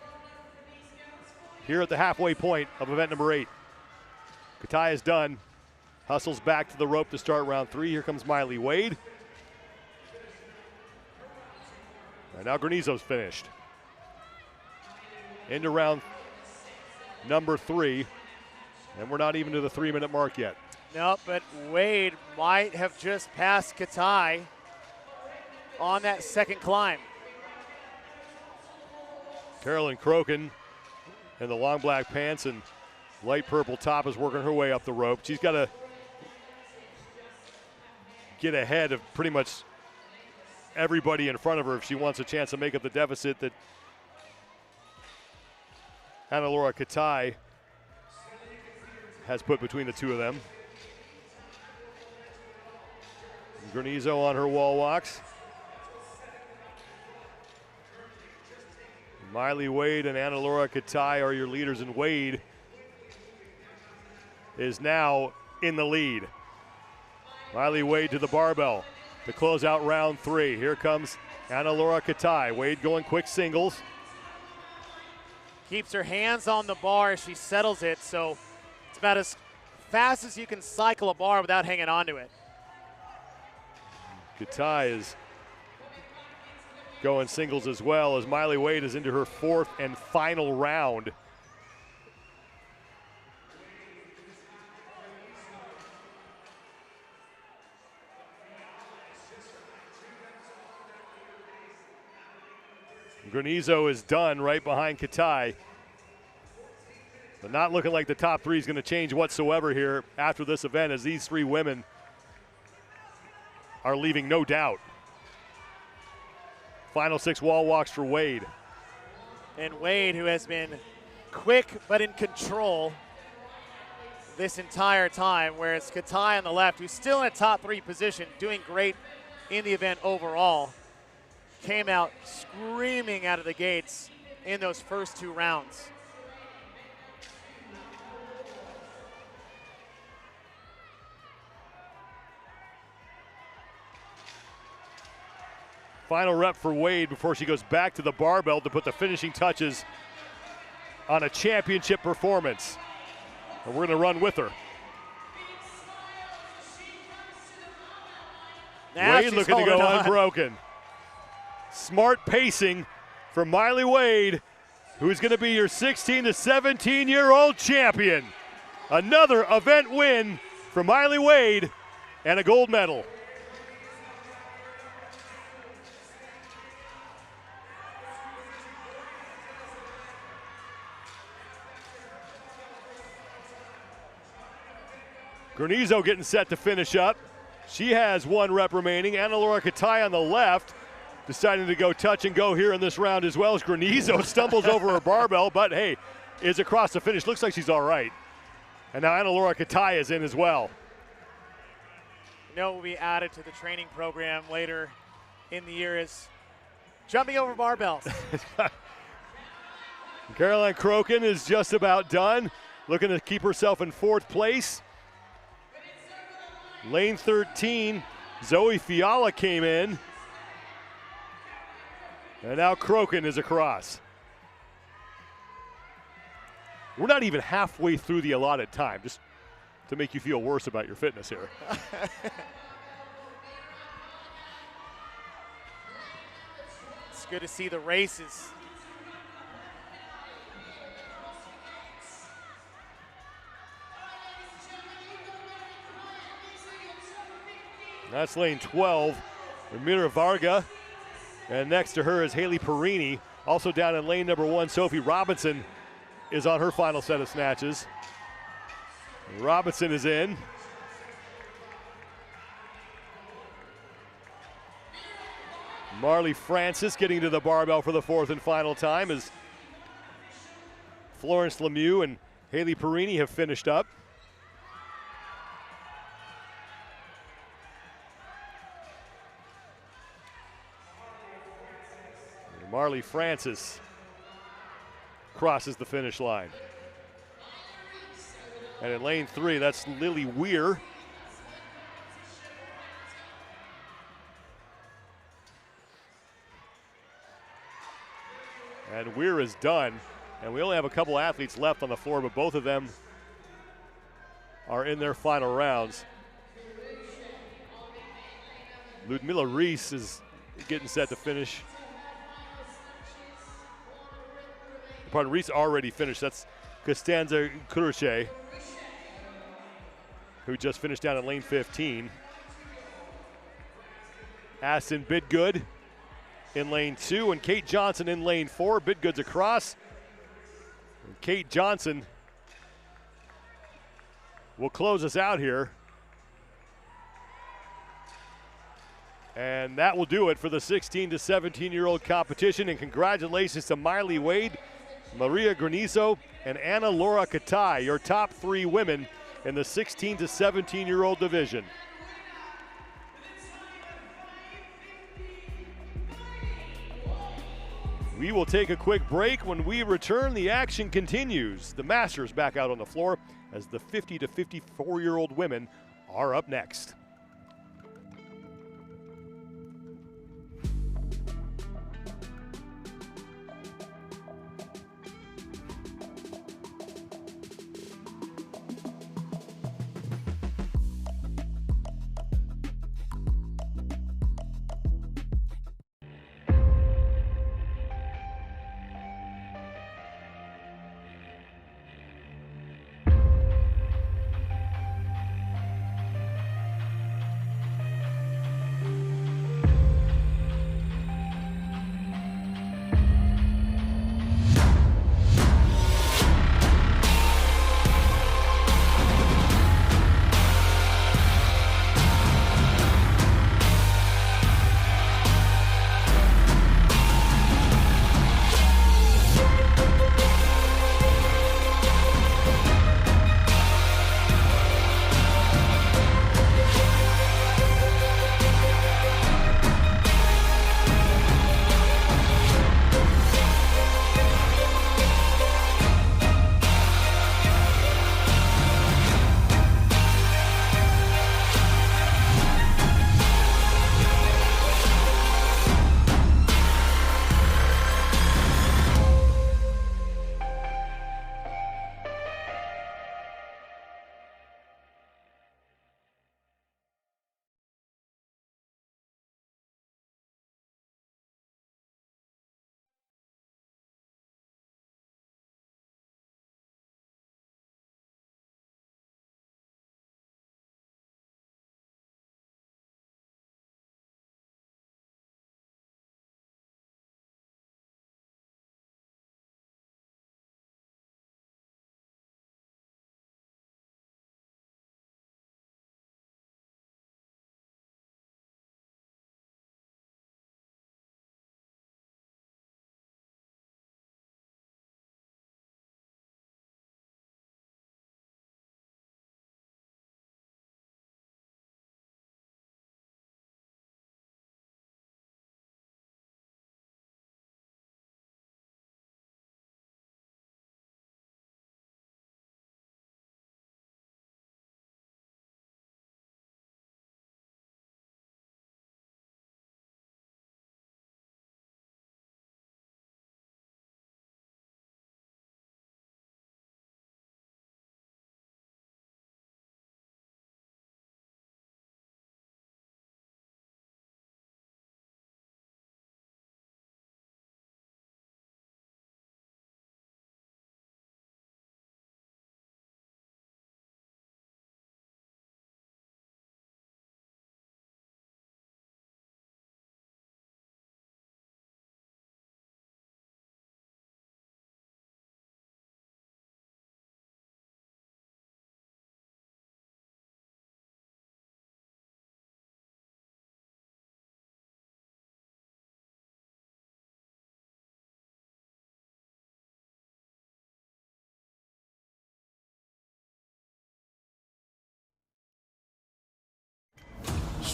here at the halfway point of event number 8. Katai is done. Hustles back to the rope to start round 3. Here comes Miley Wade. And now Granizo's finished. Into round number 3. And we're not even to the 3-minute mark yet. No, but Wade might have just passed Katai on that second climb. Carolyn Crokin in the long black pants and light purple top is working her way up the rope. She's got to get ahead of pretty much everybody in front of her if she wants a chance to make up the deficit that Anna-Laura Katai has put between the two of them. Granizo on her wall walks. Miley Wade and Anna-Laura Katai are your leaders, and Wade is now in the lead. Miley Wade to the barbell to close out round 3. Here comes Anna-Laura Katai. Wade going quick singles. Keeps her hands on the bar as she settles it, so it's about as fast as you can cycle a bar without hanging onto it. Katai is going singles as well, as Miley Wade is into her 4th and final round. Granizo is done right behind Katai. But not looking like the top 3 is going to change whatsoever here after this event, as these 3 women are leaving no doubt. Final 6 wall walks for Wade. And Wade, who has been quick but in control this entire time, whereas Katai on the left, who's still in a top 3 position, doing great in the event overall, came out screaming out of the gates in those first 2 rounds. Final rep for Wade before she goes back to the barbell to put the finishing touches on a championship performance. And we're going to run with her. Now Wade looking to go unbroken. Smart pacing for Miley Wade, who's going to be your 16 to 17-year-old champion. Another event win for Miley Wade and a gold medal. Granizo getting set to finish up. She has 1 rep remaining. Anna-Laura Katai on the left, deciding to go touch and go here in this round as well, as Granizo stumbles over her barbell, but hey, is across the finish. Looks like she's all right. And now Anna-Laura Katai is in as well. You know, will be added to the training program later in the year is jumping over barbells. Caroline Crokin is just about done, looking to keep herself in 4th place. Lane 13, Zoe Fiala came in. And now Crokin is across. We're not even halfway through the allotted time, just to make you feel worse about your fitness here. It's good to see the races. That's lane 12, Ramira Varga. And next to her is Haley Perini. Also down in lane number 1, Sophie Robinson is on her final set of snatches. Robinson is in. Marley Francis getting to the barbell for the 4th and final time, as Florence Lemieux and Haley Perini have finished up. Marley Francis crosses the finish line. And in lane 3, that's Lily Weir. And Weir is done. And we only have a couple athletes left on the floor, but both of them are in their final rounds. Ludmila Reese is getting set to finish. Pardon, Reese already finished. That's Costanza Kuruche, who just finished down in lane 15. Aston Bidgood in lane 2, and Kate Johnson in lane 4. Bidgood's across. And Kate Johnson will close us out here. And that will do it for the 16 to 17-year-old competition. And congratulations to Miley Wade, Maria Granizo, and Anna-Laura Katai, your top 3 women in the 16 to 17-year-old division. We will take a quick break. When we return, the action continues. The Masters back out on the floor as the 50 to 54-year-old women are up next.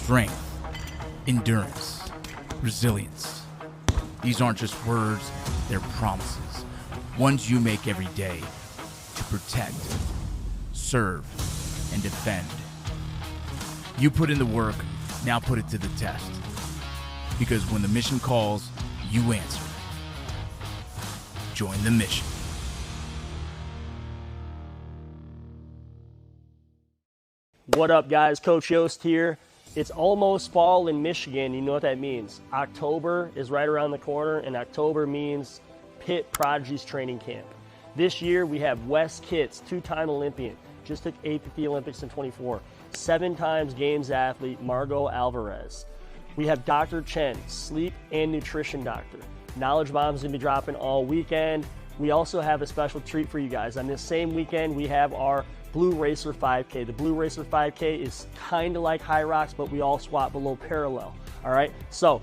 strength, endurance, resilience. These aren't just words, they're promises. Ones you make every day to protect, serve, and defend. You put in the work, now put it to the test. Because when the mission calls, you answer. Join the mission. What up, guys? Coach Yost here. It's almost fall in Michigan. You know what that means. October is right around the corner, and October means Pitt Prodigies training camp. This year, we have Wes Kitts, two-time Olympian, just took 8th at the Olympics in 24, 7 times Games athlete Margot Alvarez. We have Dr. Chen, sleep and nutrition doctor. Knowledge Bomb's gonna be dropping all weekend. We also have a special treat for you guys. On this same weekend, we have our Blue Racer 5K. The Blue Racer 5K is kind of like High Rocks, but we all swap below parallel, all right? So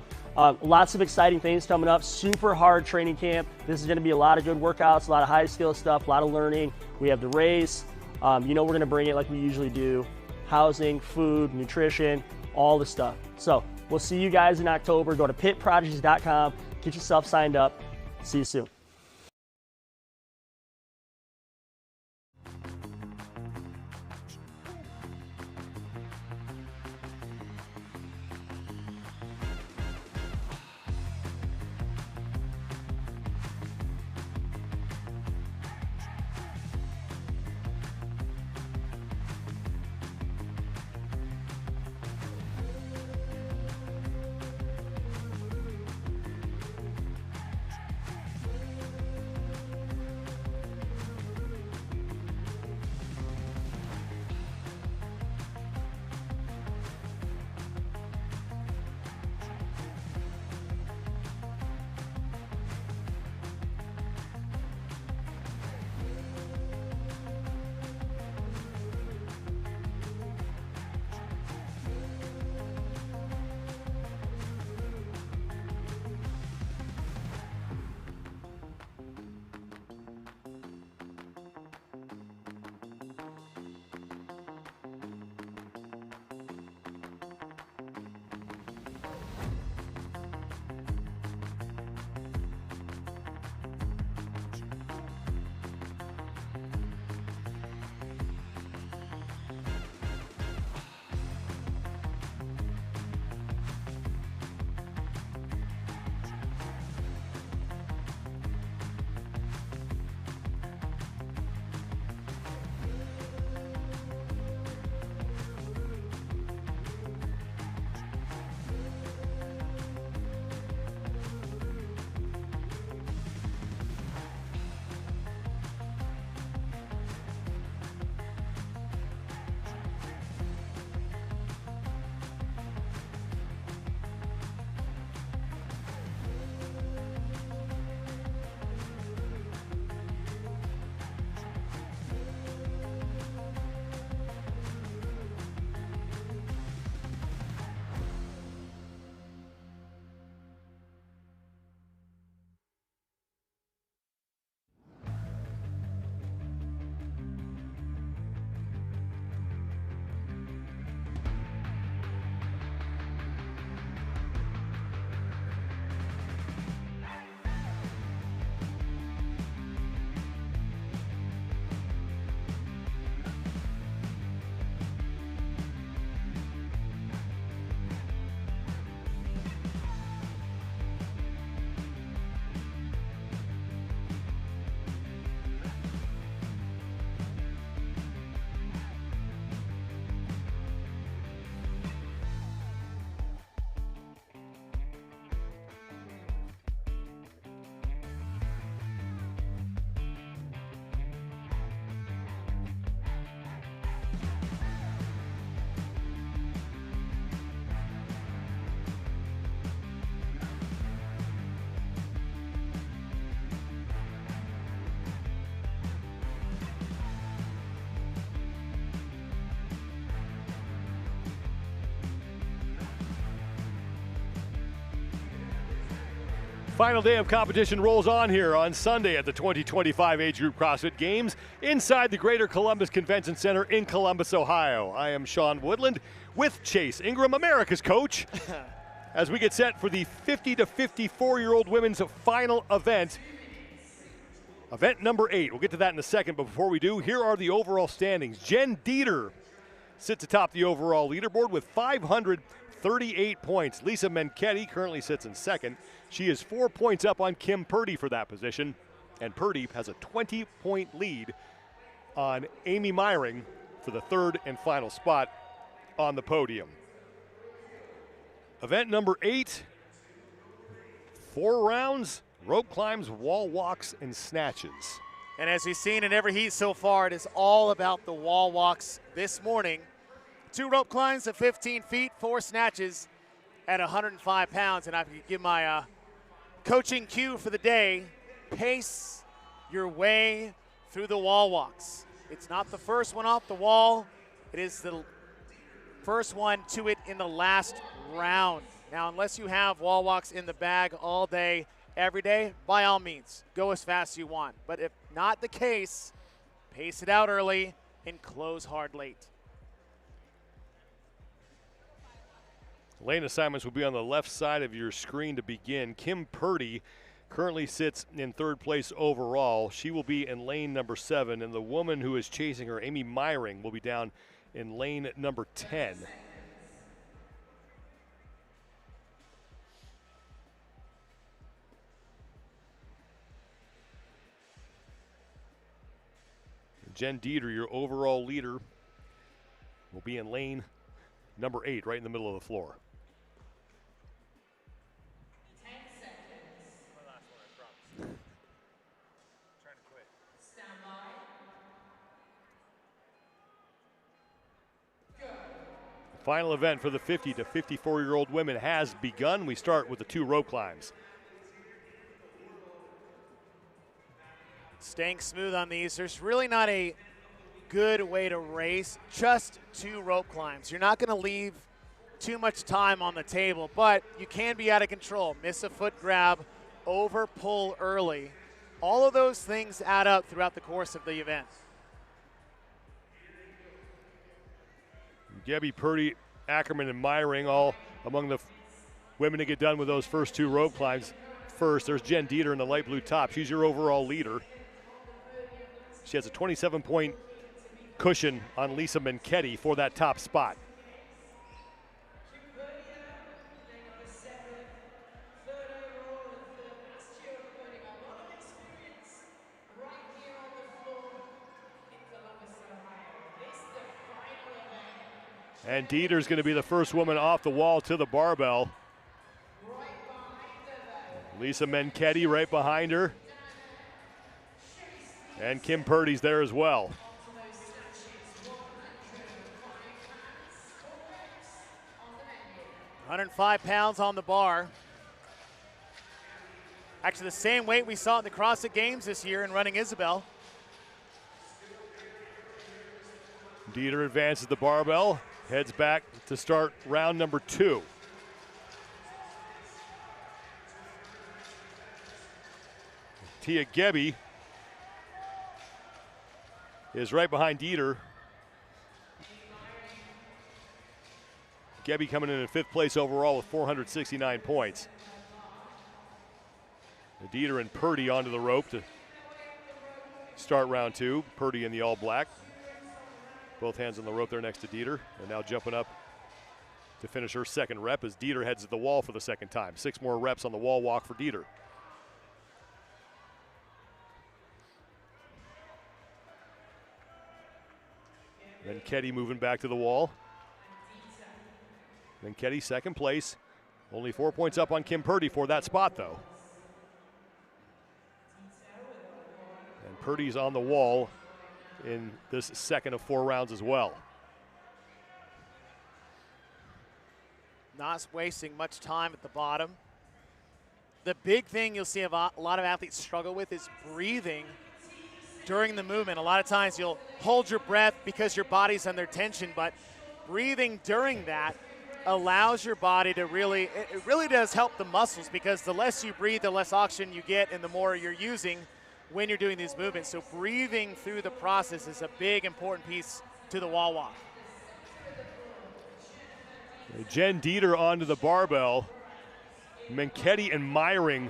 lots of exciting things coming up. Super hard training camp. This is gonna be a lot of good workouts, a lot of high skill stuff, a lot of learning. We have the race. You know we're gonna bring it like we usually do. Housing, food, nutrition, all the stuff. So we'll see you guys in October. Go to pitprodigies.com, get yourself signed up. See you soon. Final day of competition rolls on here on Sunday at the 2025 Age Group CrossFit Games inside the Greater Columbus Convention Center in Columbus, Ohio. I am Sean Woodland with Chase Ingram, America's coach, as we get set for the 50 to 54-year-old women's final event. Event number 8. We'll get to that in a second, but before we do, here are the overall standings. Jen Dieter sits atop the overall leaderboard with 538 points. Lisa Menchetti currently sits in second. She is 4 points up on Kim Purdy for that position, and Purdy has a 20-point lead on Amy Meyring for the third and final spot on the podium. Event number 8, 4 rounds, rope climbs, wall walks, and snatches. And as we've seen in every heat so far, it is all about the wall walks this morning. 2 rope climbs at 15 feet, 4 snatches at 105 pounds. And I could give my coaching cue for the day: pace your way through the wall walks. It's not the first one off the wall. It is the first one to it in the last round. Now, unless you have wall walks in the bag all day, every day, by all means, go as fast as you want. But if not the case, pace it out early and close hard late. Lane assignments will be on the left side of your screen to begin. Kim Purdy currently sits in third place overall. She will be in lane number 7, and the woman who is chasing her, Amy Meyring, will be down in lane number 10. Jen Dieter, your overall leader, will be in lane number 8, right in the middle of the floor. 10 seconds. My last one, I promise. Trying to quit. Stand by. Go. The final event for the 50 to 54-year-old women has begun. We start with the 2 rope climbs. Staying smooth on these. There's really not a good way to race, just 2 rope climbs. You're not going to leave too much time on the table, but you can be out of control. Miss a foot grab, over pull early. All of those things add up throughout the course of the event. Gabby Purdy, Ackerman, and Meyring all among the women to get done with those first 2 rope climbs. First, there's Jen Dieter in the light blue top. She's your overall leader. She has a 27-point cushion on Lisa Menchetti for that top spot. And Dieter's going to be the first woman off the wall to the barbell. Lisa Menchetti right behind her. And Kim Purdy's there as well. £105 on the bar. Actually, the same weight we saw at the CrossFit Games this year in running Isabel. Dieter advances the barbell, heads back to start round number 2. Tia Gebbe is right behind Dieter. Gebbe coming in 5th place overall with 469 points. Dieter and Purdy onto the rope to start round 2. Purdy in the all black. Both hands on the rope there next to Dieter. And now jumping up to finish her second rep as Dieter heads to the wall for the second time. 6 more reps on the wall walk for Dieter. Menchetti moving back to the wall. Menchetti second place. Only 4 points up on Kim Purdy for that spot, though. And Purdy's on the wall in this second of 4 rounds as well. Not wasting much time at the bottom. The big thing you'll see a lot of athletes struggle with is breathing during the movement. A lot of times you'll hold your breath because your body's under tension, but breathing during that allows your body to really, it really does help the muscles, because the less you breathe, the less oxygen you get and the more you're using when you're doing these movements. So breathing through the process is a big, important piece to the wall walk. Jen Dieter onto the barbell. Menketti and Meyering.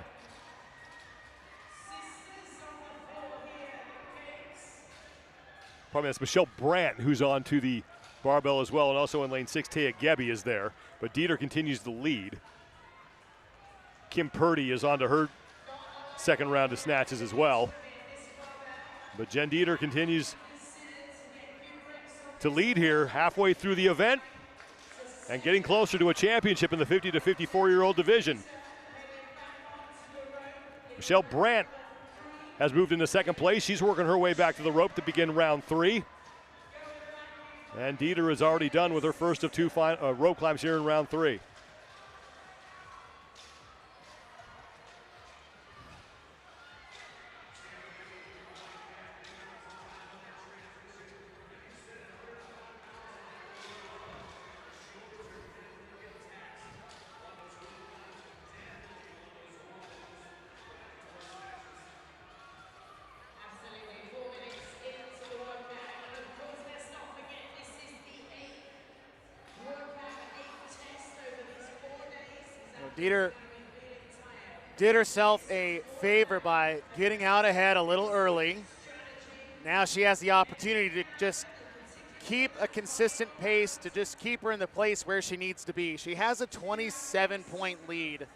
Probably that's Michelle Brandt who's on to the barbell as well, and also in lane 6, Taya Gebbe is there. But Dieter continues to lead. Kim Purdy is on to her second round of snatches as well. But Jen Dieter continues to lead here halfway through the event and getting closer to a championship in the 50 to 54-year-old division. Michelle Brandt has moved into second place. She's working her way back to the rope to begin round 3. And Dieter is already done with her first of 2 rope climbs here in round 3. Dieter did herself a favor by getting out ahead a little early. Now she has the opportunity to just keep a consistent pace, to just keep her in the place where she needs to be. She has a 27-point lead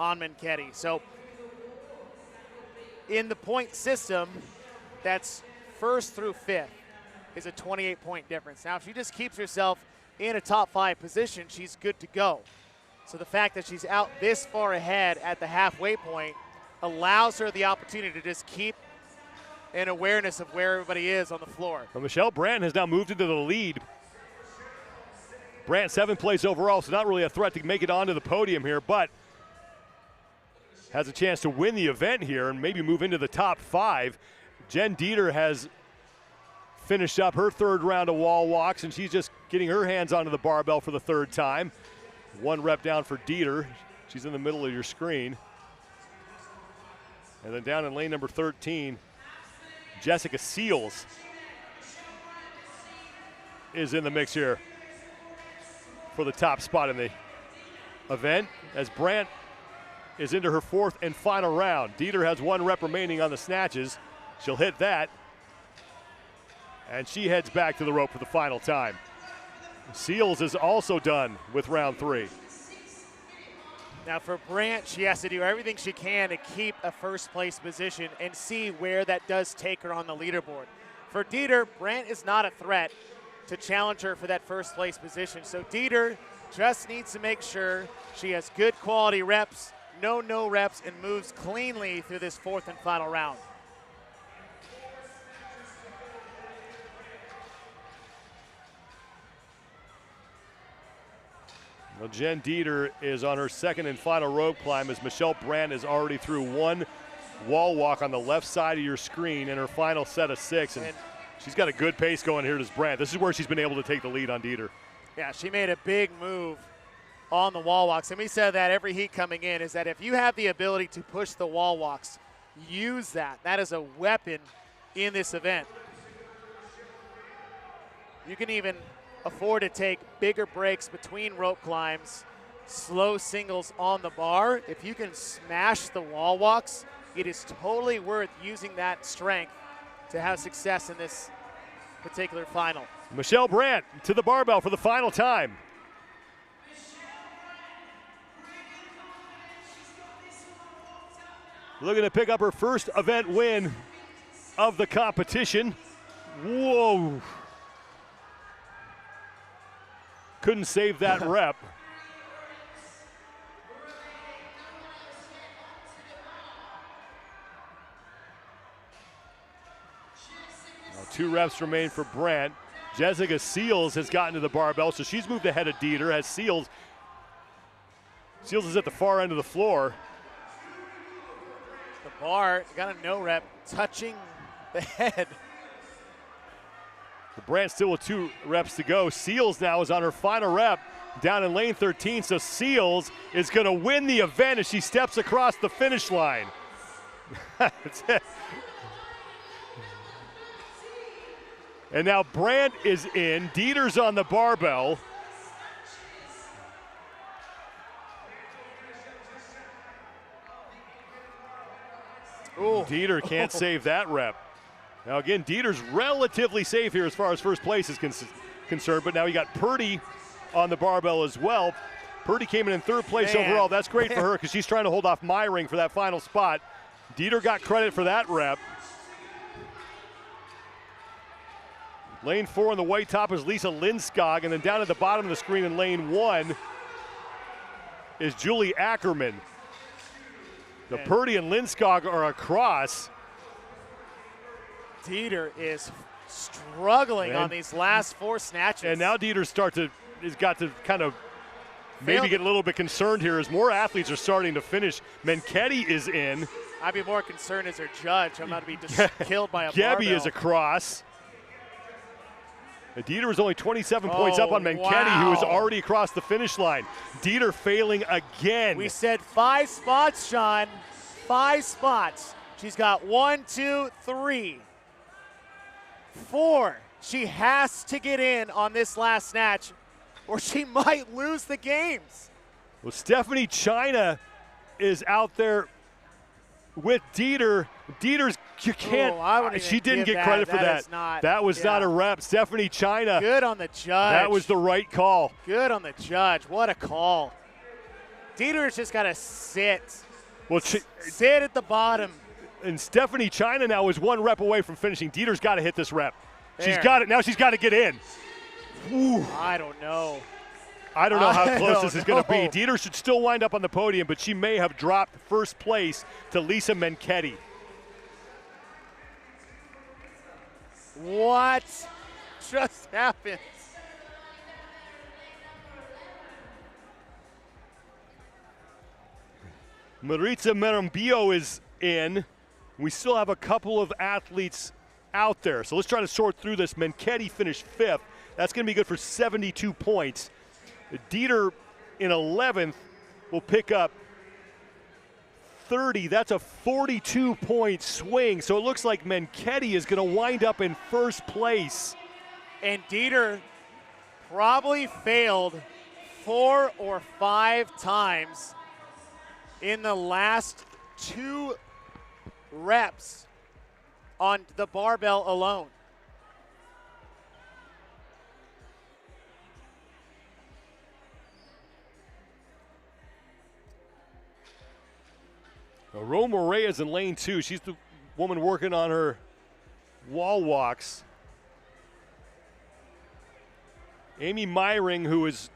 on Menketti. So in the point system, that's first through 5th is a 28-point difference. Now if she just keeps herself in a top 5 position, she's good to go. So the fact that she's out this far ahead at the halfway point allows her the opportunity to just keep an awareness of where everybody is on the floor. Well, Michelle Brandt has now moved into the lead. Brandt 7th place overall, so not really a threat to make it onto the podium here, but has a chance to win the event here and maybe move into the top 5. Jen Dieter has finished up her 3rd round of wall walks, and she's just getting her hands onto the barbell for the 3rd time. 1 rep down for Dieter. She's in the middle of your screen. And then down in lane number 13, Jessica Seals is in the mix here for the top spot in the event, as Brandt is into her 4th and final round. Dieter has 1 rep remaining on the snatches. She'll hit that, and she heads back to the rope for the final time. Seals is also done with round 3. Now for Brandt, she has to do everything she can to keep a first place position and see where that does take her on the leaderboard. For Dieter, Brandt is not a threat to challenge her for that first place position. So Dieter just needs to make sure she has good quality reps, no reps, and moves cleanly through this 4th and final round. Well, Jen Dieter is on her 2nd and final rope climb, as Michelle Brandt is already through 1 wall walk on the left side of your screen in her final set of 6. And she's got a good pace going here to Brandt. This is where she's been able to take the lead on Dieter. Yeah, she made a big move on the wall walks. And we said that every heat coming in is that if you have the ability to push the wall walks, use that. That is a weapon in this event. You can even afford to take bigger breaks between rope climbs, slow singles on the bar. If you can smash the wall walks, it is totally worth using that strength to have success in this particular final. Michelle Brandt to the barbell for the final time. Looking to pick up her first event win of the competition. Whoa. Couldn't save that rep. Now 2 reps remain for Brandt. Jessica Seals has gotten to the barbell, so she's moved ahead of Dieter. As Seals is at the far end of the floor. The bar got a no rep touching the head Brandt still with 2 reps to go. Seals now is on her final rep down in lane 13, so Seals is going to win the event as she steps across the finish line. That's it. And now Brandt is in. Dieter's on the barbell. Ooh. Dieter can't save that rep. Now again, Dieter's relatively safe here as far as first place is concerned, but now you got Purdy on the barbell as well. Purdy came in 3rd place overall. That's great for her because she's trying to hold off Meyring for that final spot. Dieter got credit for that rep. Lane 4 on the white top is Lisa Lindskog, and then down at the bottom of the screen in lane 1 is Julie Ackerman. The Purdy and Lindskog are across. Dieter is struggling on these last 4 snatches. And now Dieter's has got to kind of maybe get a little bit concerned here as more athletes are starting to finish. Menketti is in. I'd be more concerned as her judge. I'm not to be just killed by a Gebby barbell. is across. Dieter was only 27 points up on Menketti, who is already across the finish line. Dieter failing again. We said 5 spots, Sean. 5 spots. She's got 1, 2, 3, 4. She has to get in on this last snatch, or she might lose the games. Well, Stephanie China is out there with Dieter. Dieter's, you can't, she didn't get credit for that. That was not a rep. Stephanie China. Good on the judge. That was the right call. Good on the judge. What a call. Dieter's just got to sit. Well, sit at the bottom. And Stephanie China now is 1 rep away from finishing. Dieter's got to hit this rep. She's got it. Now she's got to get in. Ooh. I don't know. I don't know how close this is going to be. Dieter should still wind up on the podium, but she may have dropped first place to Lisa Menketti. What just happened? Maritza Merambio is in. We still have a couple of athletes out there. So let's try to sort through this. Menketti finished 5th. That's going to be good for 72 points. Dieter in 11th will pick up 30. That's a 42-point swing. So it looks like Menketti is going to wind up in first place. And Dieter probably failed 4 or 5 times in the last 2 reps on the barbell alone. Ro Morea is in lane 2. She's the woman working on her wall walks. Amy Meyring, who is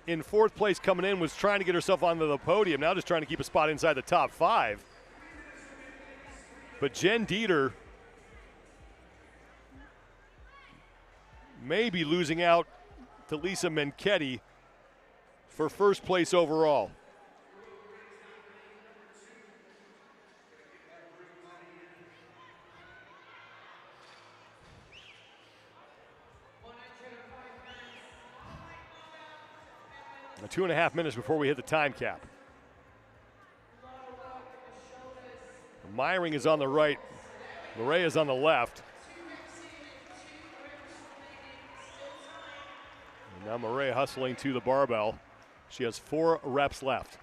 in 4th place coming in, was trying to get herself onto the podium. Now just trying to keep a spot inside the top 5. But Jen Dieter may be losing out to Lisa Menketti for first place overall. Now 2.5 minutes before we hit the time cap. Meyring is on the right. Morea is on the left. And now Morea hustling to the barbell. She has 4 reps left.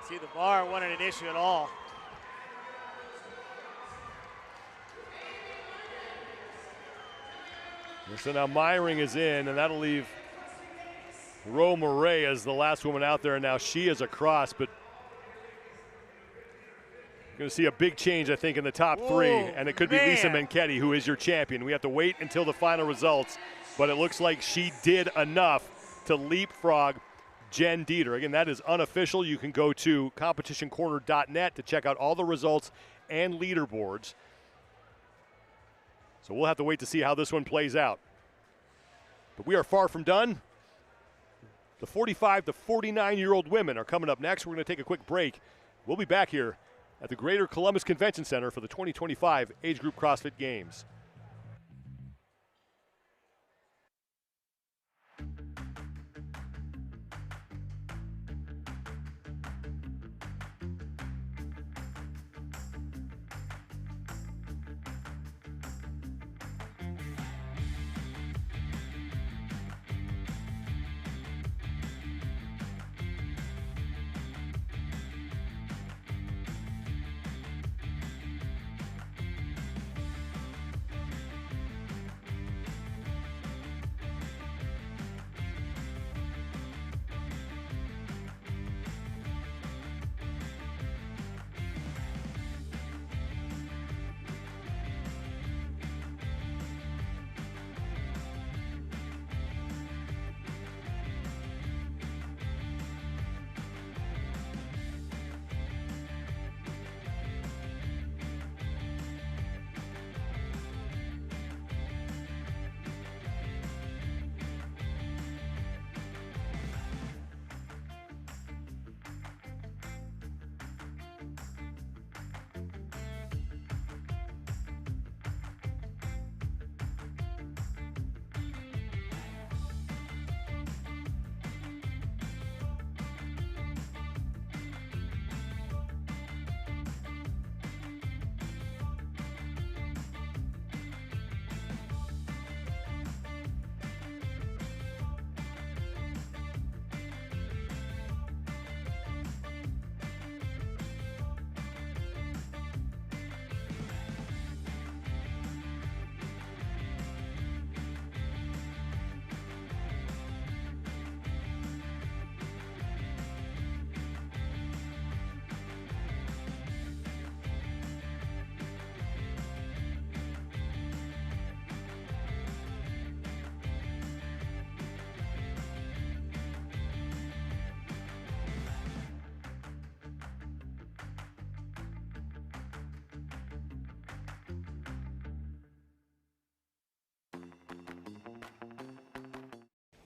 See, the bar wasn't an issue at all. So now Meyring is in, and that'll leave Ro Morea as the last woman out there, and now she is across, but going to see a big change, I think, in the top 3, and it could be Lisa Menketti, who is your champion. We have to wait until the final results, but it looks like she did enough to leapfrog Jen Dieter. Again, that is unofficial. You can go to competitioncorner.net to check out all the results and leaderboards. So we'll have to wait to see how this one plays out. But we are far from done. The 45 to 49-year-old women are coming up next. We're going to take a quick break. We'll be back here at the Greater Columbus Convention Center for the 2025 Age Group CrossFit Games.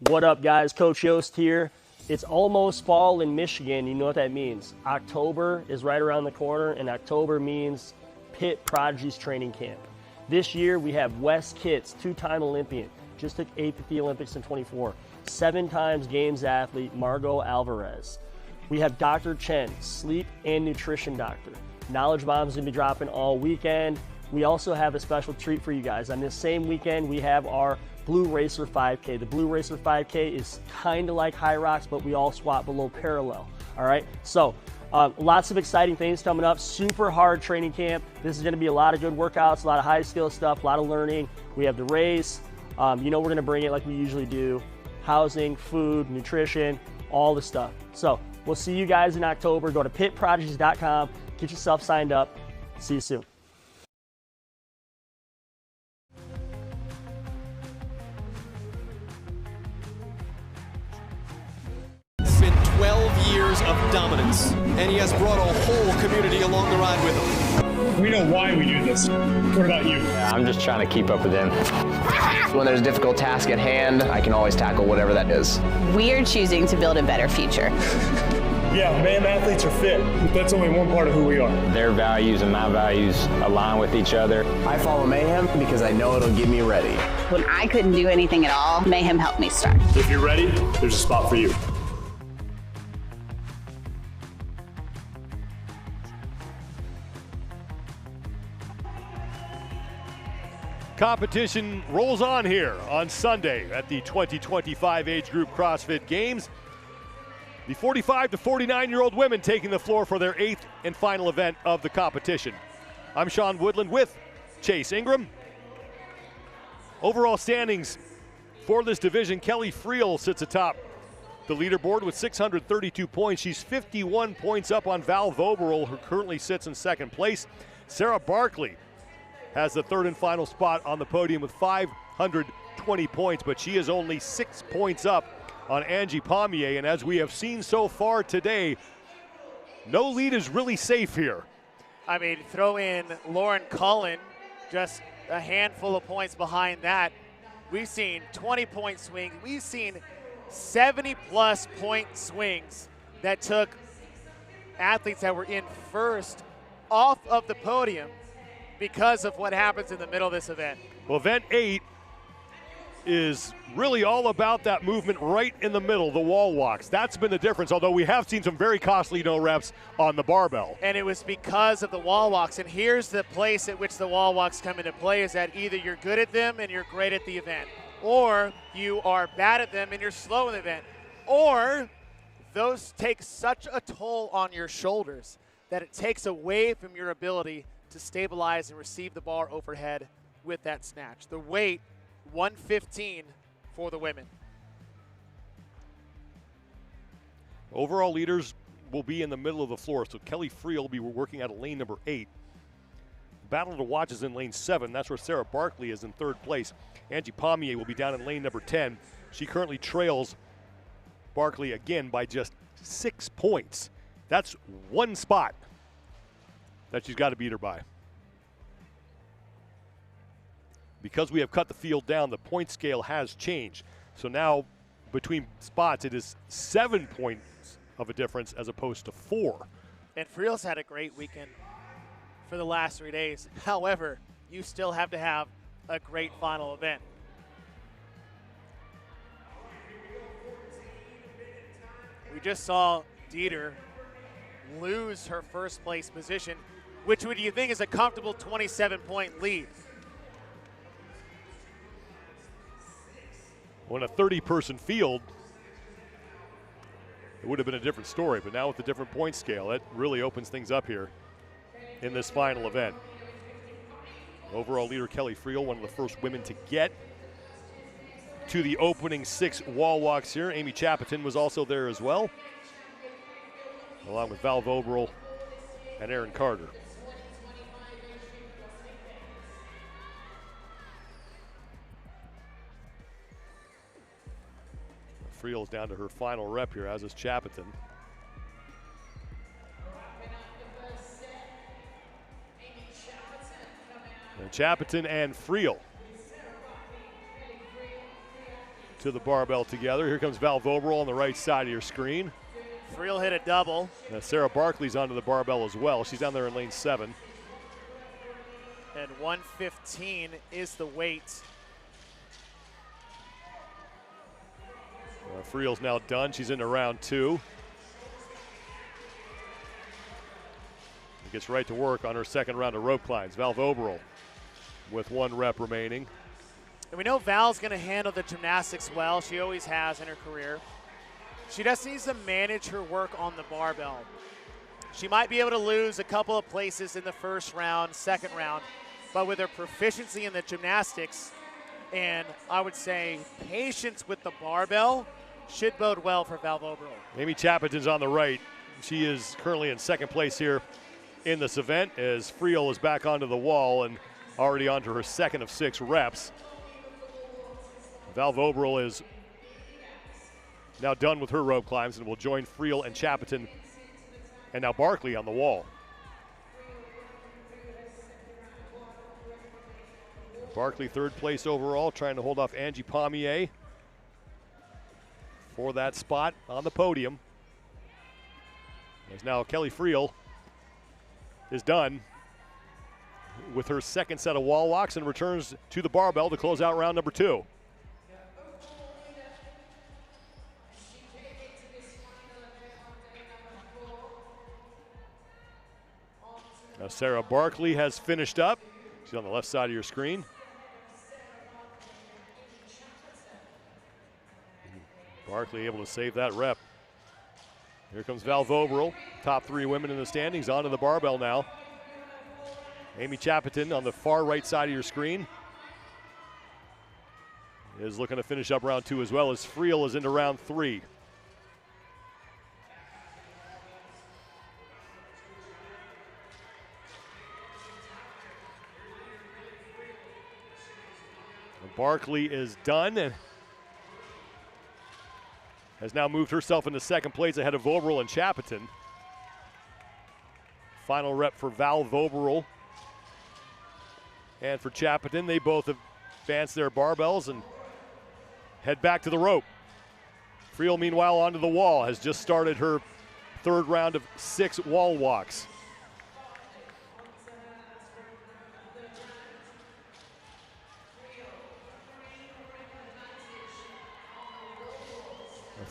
What up, guys? Coach Yost here. It's almost fall in Michigan. You know what that means. October is right around the corner, and October means Pitt Prodigies training camp. This year, we have Wes Kitts, two-time Olympian, just took 8th at the Olympics in 24, 7 times Games athlete Margot Alvarez. We have Dr. Chen, sleep and nutrition doctor. Knowledge Bomb's gonna be dropping all weekend. We also have a special treat for you guys. On this same weekend, we have our Blue Racer 5K. The Blue Racer 5K is kind of like High Rocks, but we all squat below parallel, all right? So lots of exciting things coming up, super hard training camp. This is gonna be a lot of good workouts, a lot of high skill stuff, a lot of learning. We have the race. You know we're gonna bring it like we usually do. Housing, food, nutrition, all the stuff. So we'll see you guys in October. Go to pitprodigies.com, get yourself signed up. See you soon. It's been 12 years of dominance, and he has brought a whole community along the ride with him. We know why we do this. What about you? Yeah, I'm just trying to keep up with him. When there's a difficult task at hand, I can always tackle whatever that is. We're choosing to build a better future. Yeah, man, athletes are fit, but that's only one part of who we are. Their values and my values align with each other. I follow Mayhem because I know it'll get me ready. When I couldn't do anything at all, Mayhem helped me start. If you're ready, there's a spot for you. Competition rolls on here on Sunday at the 2025 Age Group CrossFit Games. The 45 to 49-year-old women taking the floor for their 8th and final event of the competition. I'm Sean Woodland with Chase Ingram. Overall standings for this division, Kelly Friel sits atop the leaderboard with 632 points. She's 51 points up on Val Voberl, who currently sits in second place. Sarah Barkley has the third and final spot on the podium with 520 points, but she is only 6 points up on Angie Pommier, and as we have seen so far today, no lead is really safe here. I mean, throw in Lauren Cullen, just a handful of points behind that. We've seen 20-point swings. We've seen 70-plus point swings that took athletes that were in first off of the podium because of what happens in the middle of this event. Well, event 8 is really all about that movement right in the middle, the wall walks. That's been the difference, although we have seen some very costly no reps on the barbell. And it was because of the wall walks. And here's the place at which the wall walks come into play, is that either you're good at them and you're great at the event, or you are bad at them and you're slow in the event, or those take such a toll on your shoulders that it takes away from your ability to stabilize and receive the bar overhead with that snatch. The weight, 115 for the women. Overall leaders will be in the middle of the floor, so Kelly Friel will be working out of lane number 8. Battle to watch is in lane 7. That's where Sarah Barkley is in 3rd place. Angie Pommier will be down in lane number 10. She currently trails Barkley again by just 6 points. That's one spot that she's got to beat her by. Because we have cut the field down, the point scale has changed. So now between spots, it is 7 points of a difference as opposed to 4. And Friel's had a great weekend for the last 3 days. However, you still have to have a great final event. We just saw Dieter lose her first place position, which would you think is a comfortable 27-point lead? On a 30-person field, it would have been a different story, but now with the different point scale, it really opens things up here in this final event. Overall leader Kelly Friel, one of the first women to get to the opening 6 wall walks here. Amy Chapatin was also there as well, along with Val Voberl and Aaron Carter. Friel is down to her final rep here, as is Chapatin. And Chapatin and Friel to the barbell together. Here comes Val Voberl on the right side of your screen. Friel hit a double. Now Sarah Barkley's onto the barbell as well. She's down there in lane 7. And 115 is the weight. Friel's now done. She's into round 2. She gets right to work on her second round of rope climbs. Val Voberl with 1 rep remaining. And we know Val's going to handle the gymnastics well. She always has in her career. She just needs to manage her work on the barbell. She might be able to lose a couple of places in the first round, second round, but with her proficiency in the gymnastics and I would say patience with the barbell should bode well for Val Voberl. Amy Chapatin's on the right. She is currently in second place here in this event as Friel is back onto the wall and already onto her second of 6 reps. Val Voberl is now done with her rope climbs and will join Friel and Chapatin and now Barkley on the wall. Barkley 3rd place overall, trying to hold off Angie Pommier for that spot on the podium. As now Kelly Friel is done with her second set of wall walks and returns to the barbell to close out round number 2. Now Sarah Barkley has finished up. She's on the left side of your screen. Barkley able to save that rep. Here comes Val Voberl, top 3 women in the standings, onto the barbell now. Amy Chapatin on the far right side of your screen is looking to finish up round 2 as well as Friel is into round 3. Barkley is done and has now moved herself into second place ahead of Voberl and Chapatin. Final rep for Val Voberl and for Chapatin. They both have advanced their barbells and head back to the rope. Friel, meanwhile, onto the wall, has just started her 3rd round of 6 wall walks.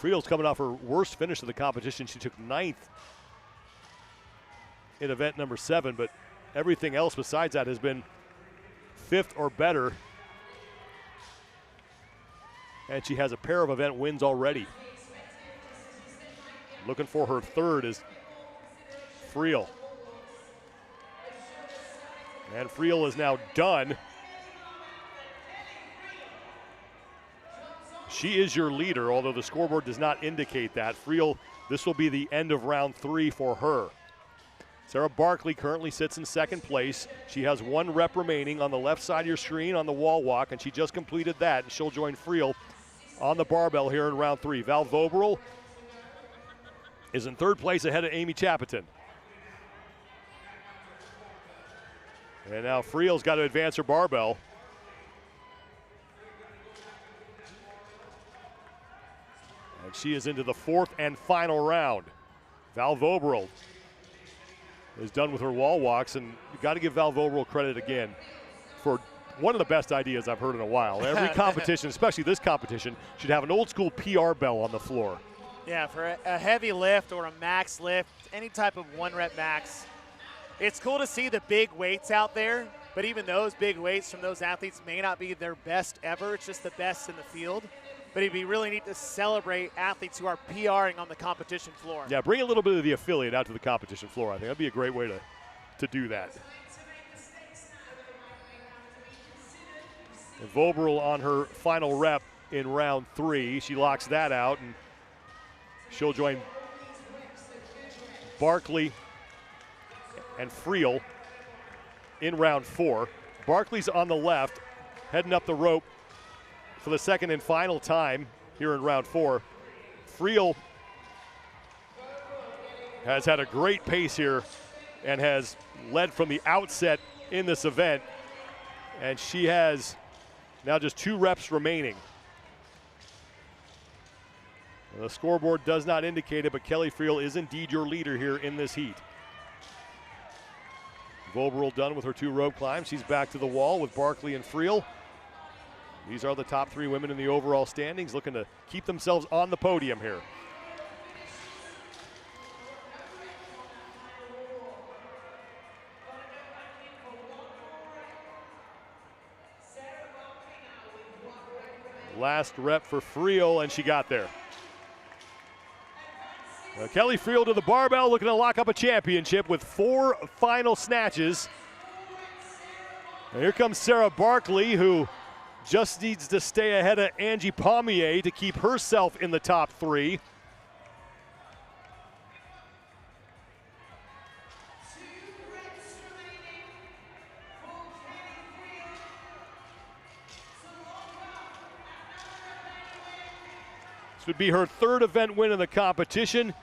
Friel's coming off her worst finish of the competition. She took 9th in event number 7, but everything else besides that has been 5th or better. And she has a pair of event wins already. Looking for her 3rd is Friel. And Friel is now done. She is your leader, although the scoreboard does not indicate that. Friel, this will be the end of round 3 for her. Sarah Barkley currently sits in 2nd place. She has 1 rep remaining on the left side of your screen on the wall walk, and she just completed that, and she'll join Friel on the barbell here in round 3. Val Voberl is in 3rd place ahead of Amy Chapiton. And now Friel's got to advance her barbell. And she is into the 4th and final round. Val Voberl is done with her wall walks, and you got to give Val Voberl credit again for one of the best ideas I've heard in a while. Every competition, especially this competition, should have an old school PR bell on the floor. Yeah, for a heavy lift or a max lift, any type of 1-rep max, it's cool to see the big weights out there, but even those big weights from those athletes may not be their best ever. It's just the best in the field. But it'd be really neat to celebrate athletes who are PRing on the competition floor. Yeah, bring a little bit of the affiliate out to the competition floor. I think that'd be a great way to do that. And Voberl on her final rep in round 3. She locks that out, and she'll join Barkley and Friel in round 4. Barkley's on the left, heading up the rope for the 2nd and final time here in round 4. Friel has had a great pace here and has led from the outset in this event, and she has now just 2 reps remaining. The scoreboard does not indicate it, but Kelly Friel is indeed your leader here in this heat. Voberl done with her 2 rope climbs. She's back to the wall with Barkley and Friel. These are the top 3 women in the overall standings, looking to keep themselves on the podium here. Last rep for Friel, and she got there. Kelly Friel to the barbell, looking to lock up a championship with 4 final snatches. And here comes Sarah Barkley, who just needs to stay ahead of Angie Pommier to keep herself in the top 3. This would be her 3rd event win in the competition.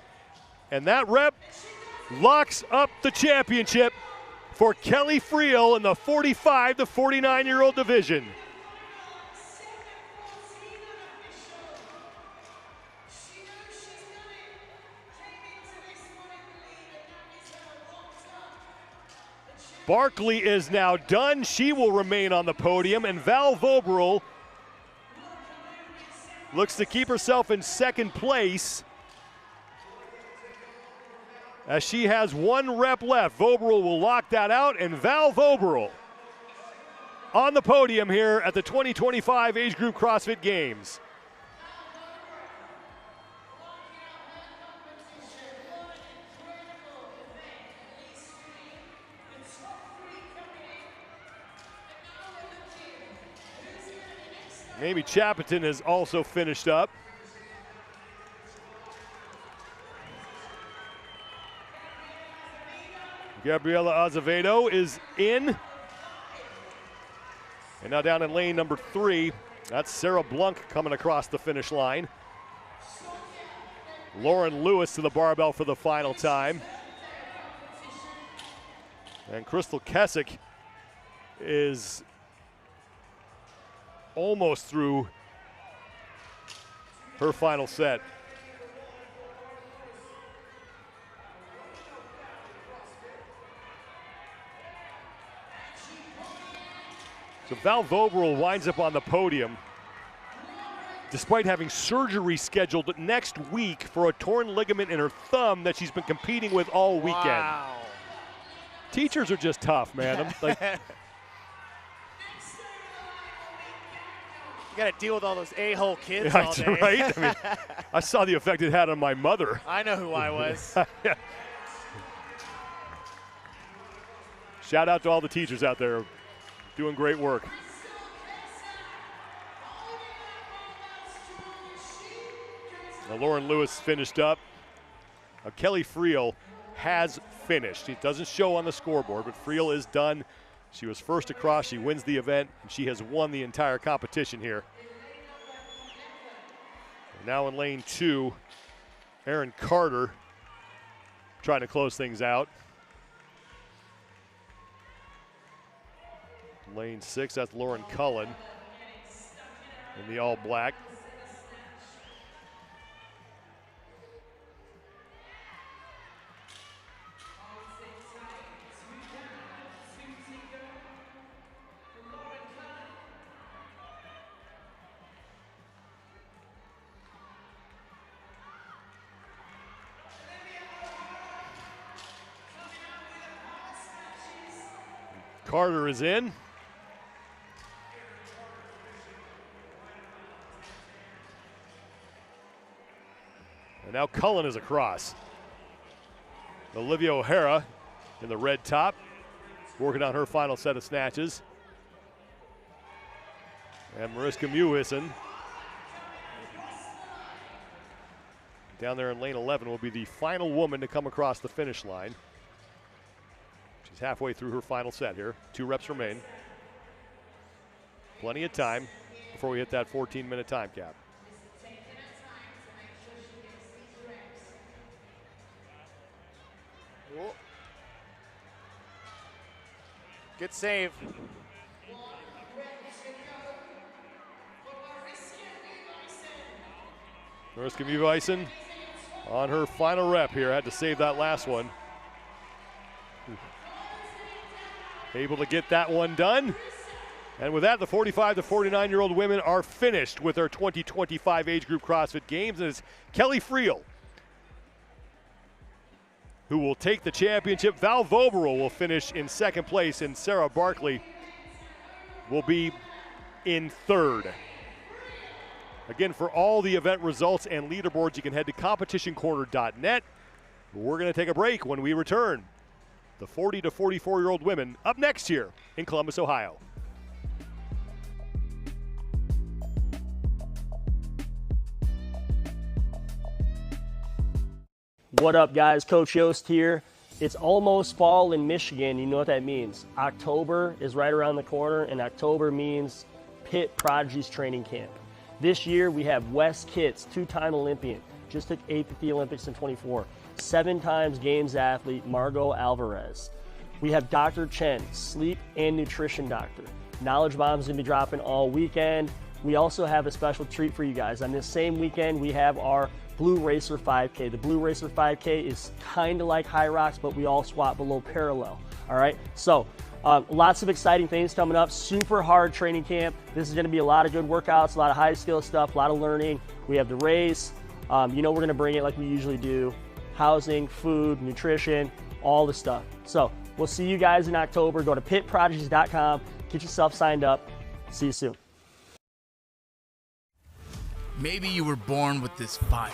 And that rep locks up the championship for Kelly Friel in the 45 to 49-year-old division. Barkley is now done. She will remain on the podium, and Val Voberl looks to keep herself in 2nd place as she has 1 rep left. Voberl will lock that out, and Val Voberl on the podium here at the 2025 Age Group CrossFit Games. Amy Chapiton has also finished up. Gabriela Azevedo is in. And now down in lane number 3, that's Sarah Blunk coming across the finish line. Lauren Lewis to the barbell for the final time. And Crystal Kessick is almost through her final set. So Val Voberl winds up on the podium. despite having surgery scheduled next week for a torn ligament in her thumb that she's been competing with all weekend. Wow. Teachers are just tough, man. I'm like, You got to deal with all those a-hole kids all that's day. right. I mean, I saw the effect it had on my mother. I know who I was. Yeah. Shout out to all the teachers out there doing great work. Now Lauren Lewis finished up. Now Kelly Friel has finished. It doesn't show on the scoreboard, but Friel is done. She was first across. She wins the event, and she has won the entire competition here. And now in lane 2, Erin Carter trying to close things out. Lane 6, that's Lauren Cullen in the all black. Carter is in. And now Cullen is across. Olivia O'Hara in the red top, working on her final set of snatches. And Mariska Mewison down there in lane 11 will be the final woman to come across the finish line. She's halfway through her final set here. 2 reps remain. Plenty of time before we hit that 14-minute time cap. Good save. Mariska Mewison on her final rep here. Had to save that last one. Able to get that one done. And with that, the 45 to 49-year-old women are finished with their 2025 age group CrossFit Games. And it's Kelly Friel who will take the championship. Val Voberl will finish in second place, and Sarah Barkley will be in third. Again, for all the event results and leaderboards, you can head to competitioncorner.net. We're going to take a break. When we return, the 40 to 44-year-old women up next here in Columbus, Ohio. What up, guys? Coach Yost here. It's almost fall in Michigan. You know what that means. October is right around the corner, and October means Pitt Prodigies training camp. This year, we have Wes Kitts, 2-time Olympian, just took 8th at the Olympics in 24, 7 times Games athlete Margot Alvarez. We have Dr. Chen, sleep and nutrition doctor. Knowledge Bomb's gonna be dropping all weekend. We also have a special treat for you guys. On this same weekend, we have our Blue Racer 5K. The Blue Racer 5K is kind of like High Rocks, but we all squat below parallel. All right, so lots of exciting things coming up. Super hard training camp. This is going to be a lot of good workouts, a lot of high skill stuff, a lot of learning. We have the race. You know we're going to bring it like we usually do. Housing, food, nutrition, all the stuff. So we'll see you guys in October. Go to pitprodigies.com. Get yourself signed up. See you soon. Maybe you were born with this fire,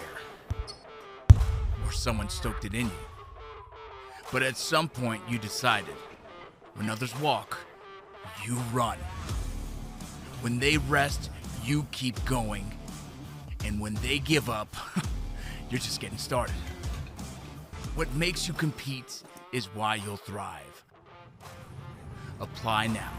or someone stoked it in you. But at some point you decided, when others walk, you run. When they rest, you keep going. And when they give up, you're just getting started. What makes you compete is why you'll thrive. Apply now.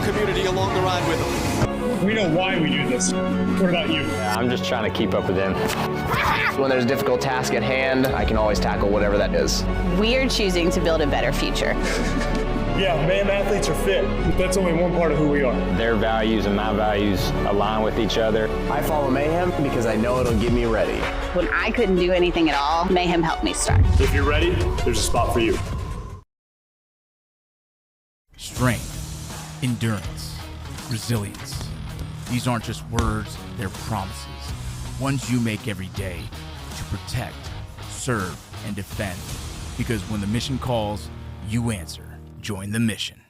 community along the ride with them. We know why we do this. What about you? Yeah, I'm just trying to keep up with them. When there's a difficult task at hand, I can always tackle whatever that is. We're choosing to build a better future. Yeah, man athletes are fit, but that's only one part of who we are. Their values and my values align with each other. I follow Mayhem because I know it'll get me ready. When I couldn't do anything at all, Mayhem helped me start. If you're ready, there's a spot for you. Strength, endurance, resilience. These aren't just words, they're promises. Ones you make every day to protect, serve, and defend. Because when the mission calls, you answer. Join the mission.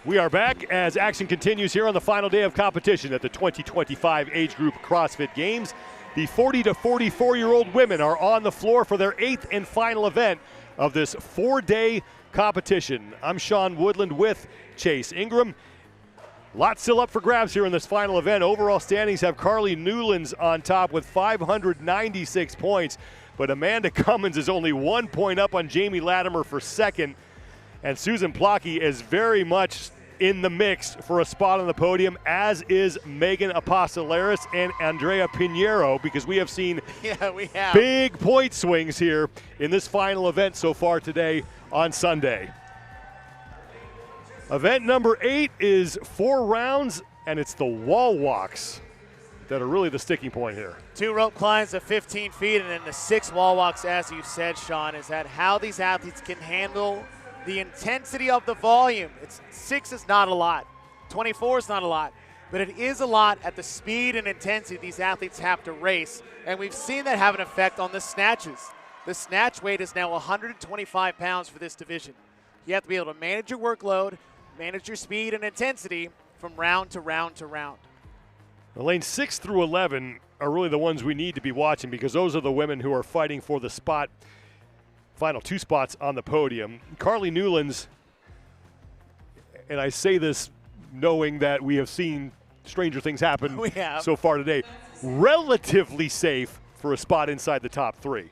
We are back as action continues here on the final day of competition at the 2025 Age Group CrossFit Games. The 40 to 44-year-old women are on the floor for their 8th and final event of this 4-day competition. I'm Sean Woodland with Chase Ingram. Lots still up for grabs here in this final event. Overall standings have Carly Newlands on top with 596 points, but Amanda Cummins is only 1 point up on Jamie Latimer for second. And Susan Plocky is very much in the mix for a spot on the podium, as is Megan Apostolaris and Andrea Pinheiro, because we have seen big point swings here in this final event so far today on Sunday. Event number 8 is 4 rounds, and it's the wall walks that are really the sticking point here. 2 rope climbs of 15 feet and then the 6 wall walks, as you said, Sean. Is that how these athletes can handle the intensity of the volume? 6 is not a lot. 24 is not a lot. But it is a lot at the speed and intensity these athletes have to race. And we've seen that have an effect on the snatches. The snatch weight is now 125 pounds for this division. You have to be able to manage your workload, manage your speed and intensity from round to round to round. The lanes 6 through 11 are really the ones we need to be watching, because those are the women who are fighting for the spot, final 2 spots on the podium. Carly Newlands, and I say this knowing that we have seen stranger things happen so far today, relatively safe for a spot inside the top 3.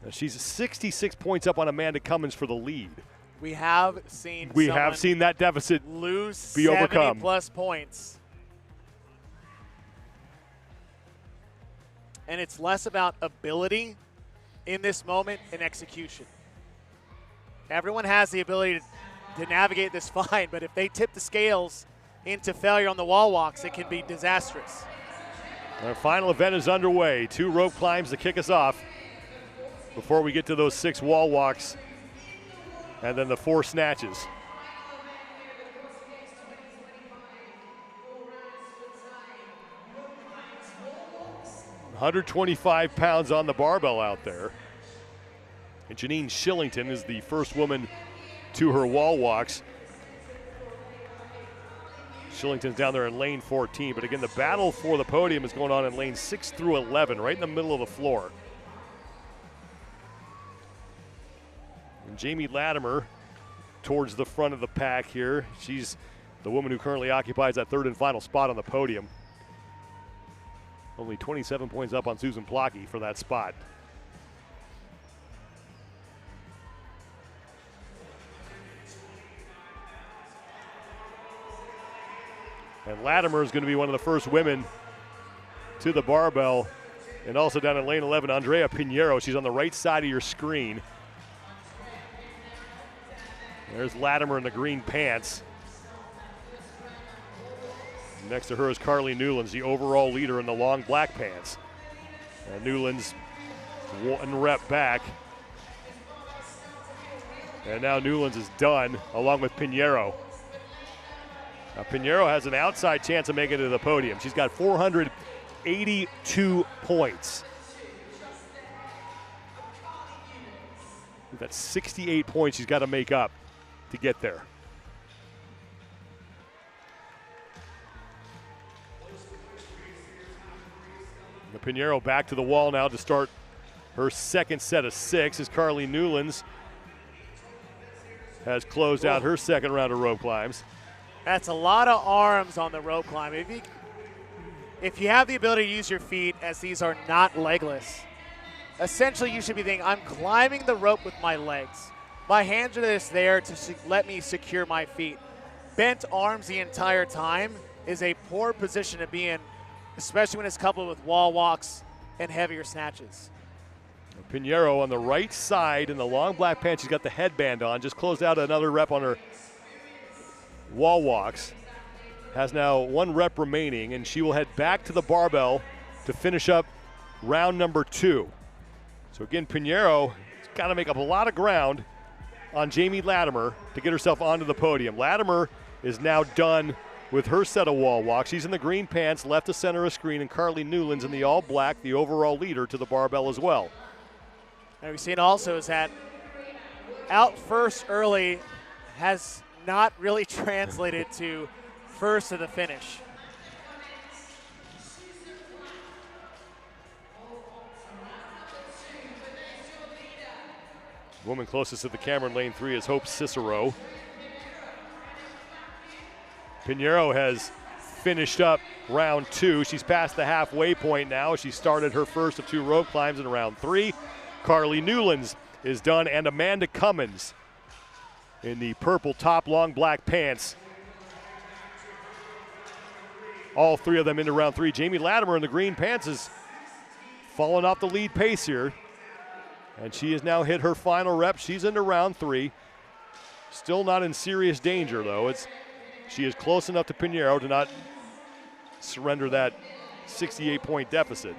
Now she's 66 points up on Amanda Cummins for the lead. We have seen that deficit lose be overcome. 70-plus points. And it's less about ability in this moment and execution. Everyone has the ability to navigate this fine, but if they tip the scales into failure on the wall walks, it can be disastrous. Our final event is underway. 2 rope climbs to kick us off before we get to those 6 wall walks and then the 4 snatches. $125 pounds on the barbell out there. And Janine Shillington is the first woman to her wall walks. Shillington's down there in lane 14, but again, the battle for the podium is going on in lane 6 through 11, right in the middle of the floor. And Jamie Latimer towards the front of the pack here. She's the woman who currently occupies that 3rd and final spot on the podium. Only 27 points up on Susan Plocky for that spot. And Latimer is going to be one of the first women to the barbell. And also down in lane 11, Andrea Pinheiro. She's on the right side of your screen. There's Latimer in the green pants. Next to her is Carly Newlands, the overall leader in the long black pants. And Newlands 1 rep back. And now Newlands is done, along with Pinheiro. Now Pinheiro has an outside chance of making it to the podium. She's got 482 points. That's 68 points she's got to make up to get there. Pinheiro back to the wall now to start her 2nd set of 6 as Carly Newlands has closed out her 2nd round of rope climbs. That's a lot of arms on the rope climb. If you have the ability to use your feet, as these are not legless, essentially you should be thinking, I'm climbing the rope with my legs. My hands are just there to let me secure my feet. Bent arms the entire time is a poor position to be in, especially when it's coupled with wall walks and heavier snatches. Pinheiro on the right side in the long black pants. She's got the headband on. Just closed out another rep on her wall walks. Has now 1 rep remaining, and she will head back to the barbell to finish up round number 2. So again, Pinheiro has got to make up a lot of ground on Jamie Latimer to get herself onto the podium. Latimer is now done with her set of wall walks. She's in the green pants, left to center of screen, and Carly Newlands in the all black, the overall leader to the barbell as well. And we've seen also is that out first early has not really translated to first to the finish. Woman closest to the camera in lane 3 is Hope Cicero. Pinheiro has finished up round 2. She's past the halfway point now. She started her first of 2 rope climbs in round 3. Carly Newlands is done, and Amanda Cummins in the purple top, long black pants. All 3 of them into round 3. Jamie Latimer in the green pants is falling off the lead pace here. And she has now hit her final rep. She's into round 3. Still not in serious danger, though. She is close enough to Pinheiro to not surrender that 68-point deficit.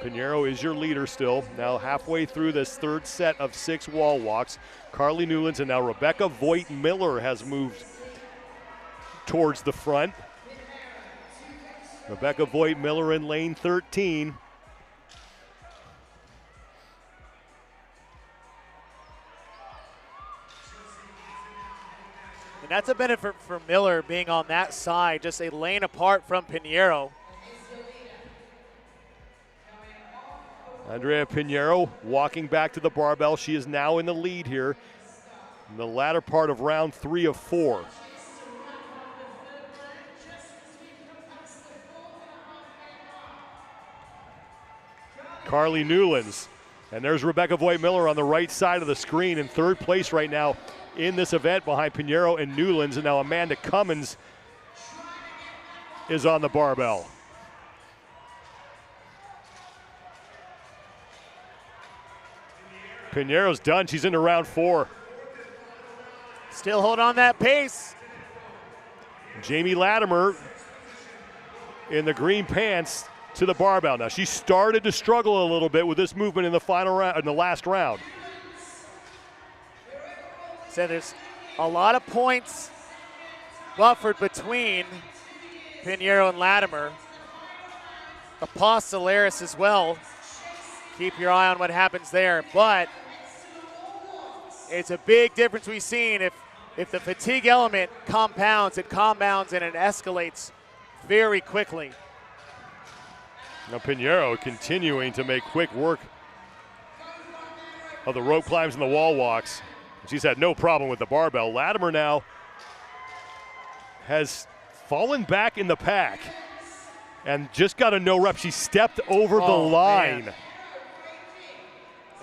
Pinheiro is your leader still. Now halfway through this 3rd set of 6 wall walks. Carly Newlands and now Rebecca Voigt-Miller has moved towards the front. Rebecca Voigt-Miller in lane 13. And that's a benefit for Miller being on that side, just a lane apart from Pinheiro. Andrea Pinheiro walking back to the barbell. She is now in the lead here in the latter part of round 3 of 4. Carly Newlands. And there's Rebecca Voigt-Miller on the right side of the screen in 3rd place right now in this event behind Pinheiro and Newlands. And now Amanda Cummins is on the barbell. Pinero's done. She's into round 4. Still hold on that pace. Jamie Latimer in the green pants to the barbell. Now she started to struggle a little bit with this movement in the final round, in the last round. So there's a lot of points buffered between Pinheiro and Latimer. Apostolaris as well. Keep your eye on what happens there, but it's a big difference we've seen. If the fatigue element compounds, it compounds and it escalates very quickly. Now Pinheiro continuing to make quick work of the rope climbs and the wall walks. She's had no problem with the barbell. Latimer now has fallen back in the pack and just got a no rep. She stepped over the line. Man.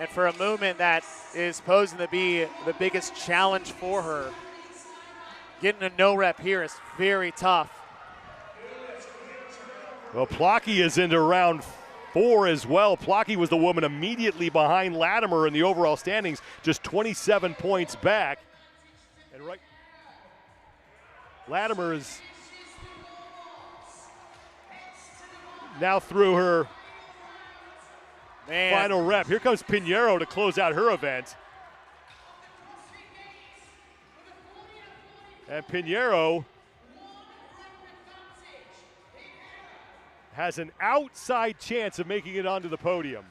And for a movement that is posing to be the biggest challenge for her, getting a no rep here is very tough. Well, Plocky is into round 4 as well. Plocky was the woman immediately behind Latimer in the overall standings, just 27 points back. And right, Latimer is now through her final rep. Here comes Pinheiro to close out her event. And Pinheiro has an outside chance of making it onto the podium.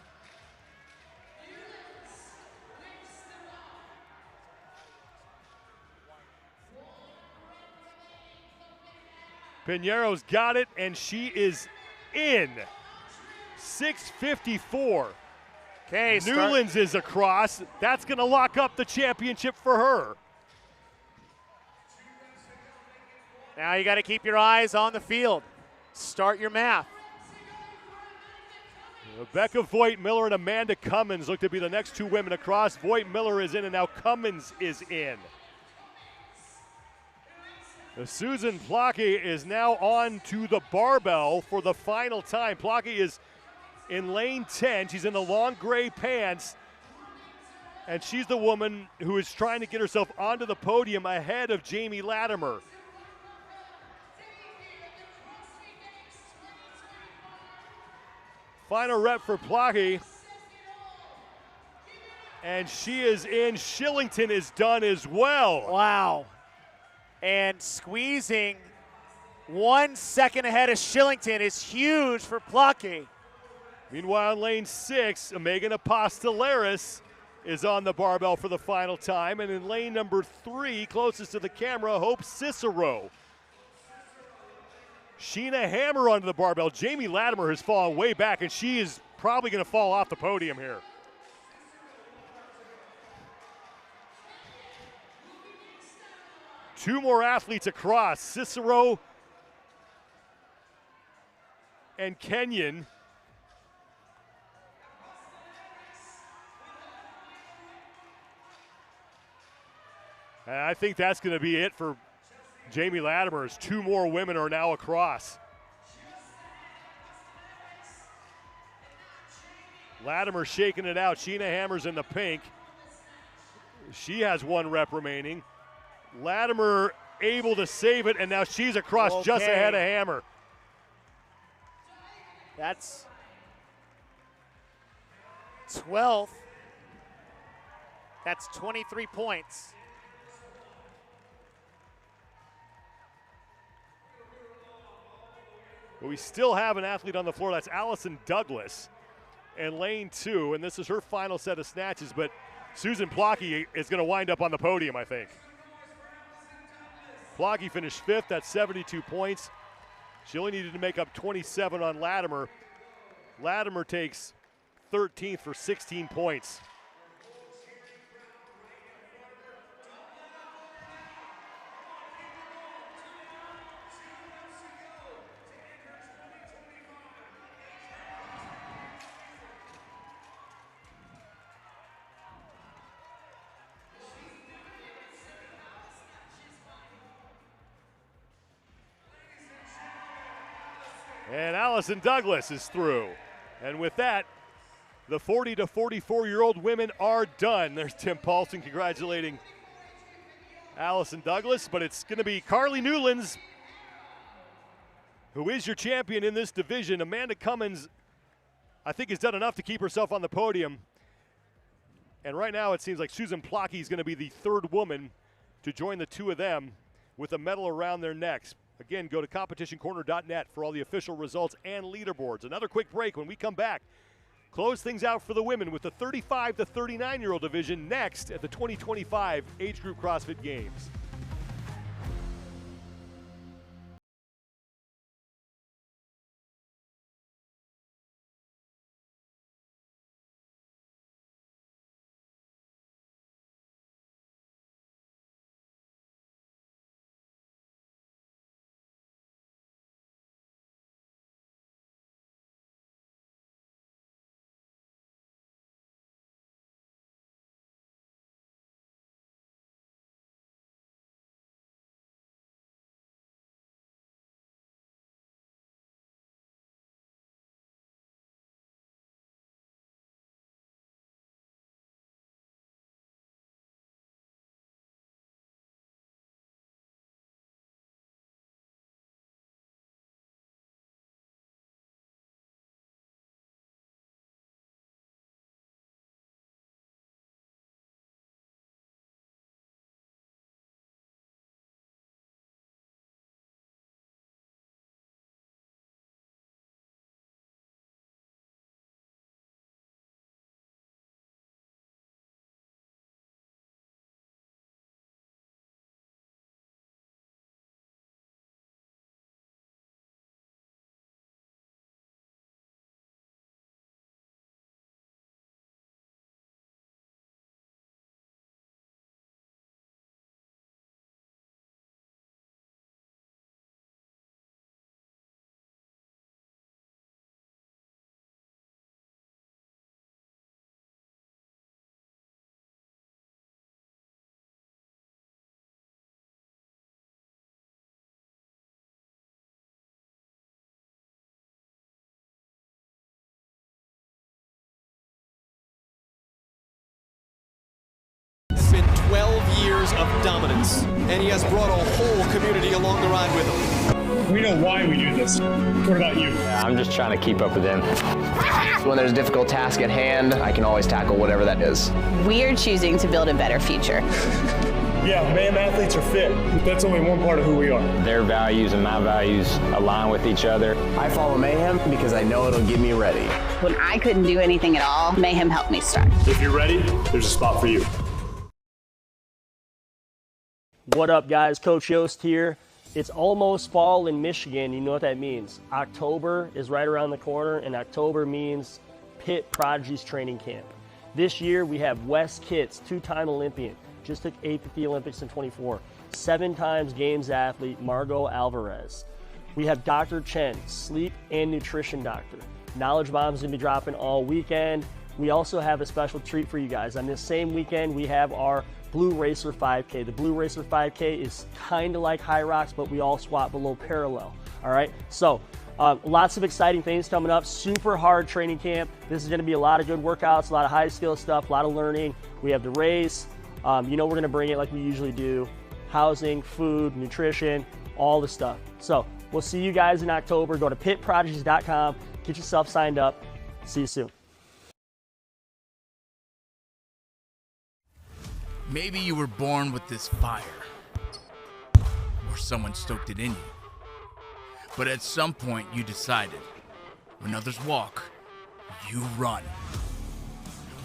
Pinheiro's got it, and she is in. 6:54. Okay, Newlands is across. That's going to lock up the championship for her. Now you got to keep your eyes on the field. Start your math. Rebecca Voigt-Miller and Amanda Cummins look to be the next 2 women across. Voigt-Miller is in, and now Cummins is in. Susan Plocky is now on to the barbell for the final time. Plocky is in lane 10. She's in the long gray pants, and she's the woman who is trying to get herself onto the podium ahead of Jamie Latimer. Final rep for Plocky, and she is in. Shillington is done as well. Wow. And squeezing 1 second ahead of Shillington is huge for Plocky. Meanwhile, in lane 6, Megan Apostolaris is on the barbell for the final time. And in lane number 3, closest to the camera, Hope Cicero. Sheena Hammer onto the barbell. Jamie Latimer has fallen way back, and she is probably going to fall off the podium here. Two more athletes across, Cicero and Kenyon. And I think that's going to be it for Jamie Latimer, as 2 more women are now across. Latimer shaking it out. Sheena Hammer's in the pink. She has 1 rep remaining. Latimer able to save it, and now she's across just ahead of Hammer. That's 12th. That's 23 points. But we still have an athlete on the floor. That's Allison Douglas in lane 2, and this is her final set of snatches, but Susan Plocky is going to wind up on the podium, I think. Plocky finished 5th at 72 points. She only needed to make up 27 on Latimer. Latimer takes 13th for 16 points. And Allison Douglas is through. And with that, The 40 to 44-year-old women are done. There's Tim Paulson congratulating Allison Douglas, but it's going to be Carly Newlands who is your champion in this division. Amanda Cummins, I think, has done enough to keep herself on the podium. And right now it seems like Susan Plocky is going to be the third woman to join the two of them with a medal around their necks. Again, go to competitioncorner.net for all the official results and leaderboards. Another quick break. When we come back, close things out for the women with the 35 to 39-year-old division next at the 2025 Age Group CrossFit Games. It's been 12 years of dominance, and he has brought a whole community along the ride with him. We know why we do this. What about you? Yeah, I'm just trying to keep up with him. When there's a difficult task at hand, I can always tackle whatever that is. We're choosing to build a better future. Yeah, mayhem athletes are fit, but that's only one part of who we are. Their values and my values align with each other. I follow Mayhem because I know it'll get me ready. When I couldn't do anything at all, Mayhem helped me start. If you're ready, there's a spot for you. What up, guys? Coach Yost here. It's almost fall in Michigan. You know what that means. October is right around the corner, and October means Pitt Prodigies training camp. This year, we have Wes Kitts, two-time Olympian, just took 8th at the Olympics in 24, 7 times Games athlete Margot Alvarez. We have Dr. Chen, sleep and nutrition doctor. Knowledge Bomb's gonna be dropping all weekend. We also have a special treat for you guys. On this same weekend, we have our Blue Racer 5K. The Blue Racer 5K is kind of like High Rocks, but we all squat below parallel, all right? So lots of exciting things coming up, super hard training camp. This is gonna be a lot of good workouts, a lot of high skill stuff, a lot of learning. We have the race. You know we're gonna bring it like we usually do. Housing, food, nutrition, all the stuff. So we'll see you guys in October. Go to pitprodigies.com, get yourself signed up. See you soon. Maybe you were born with this fire, or someone stoked it in you. But at some point you decided, when others walk, you run.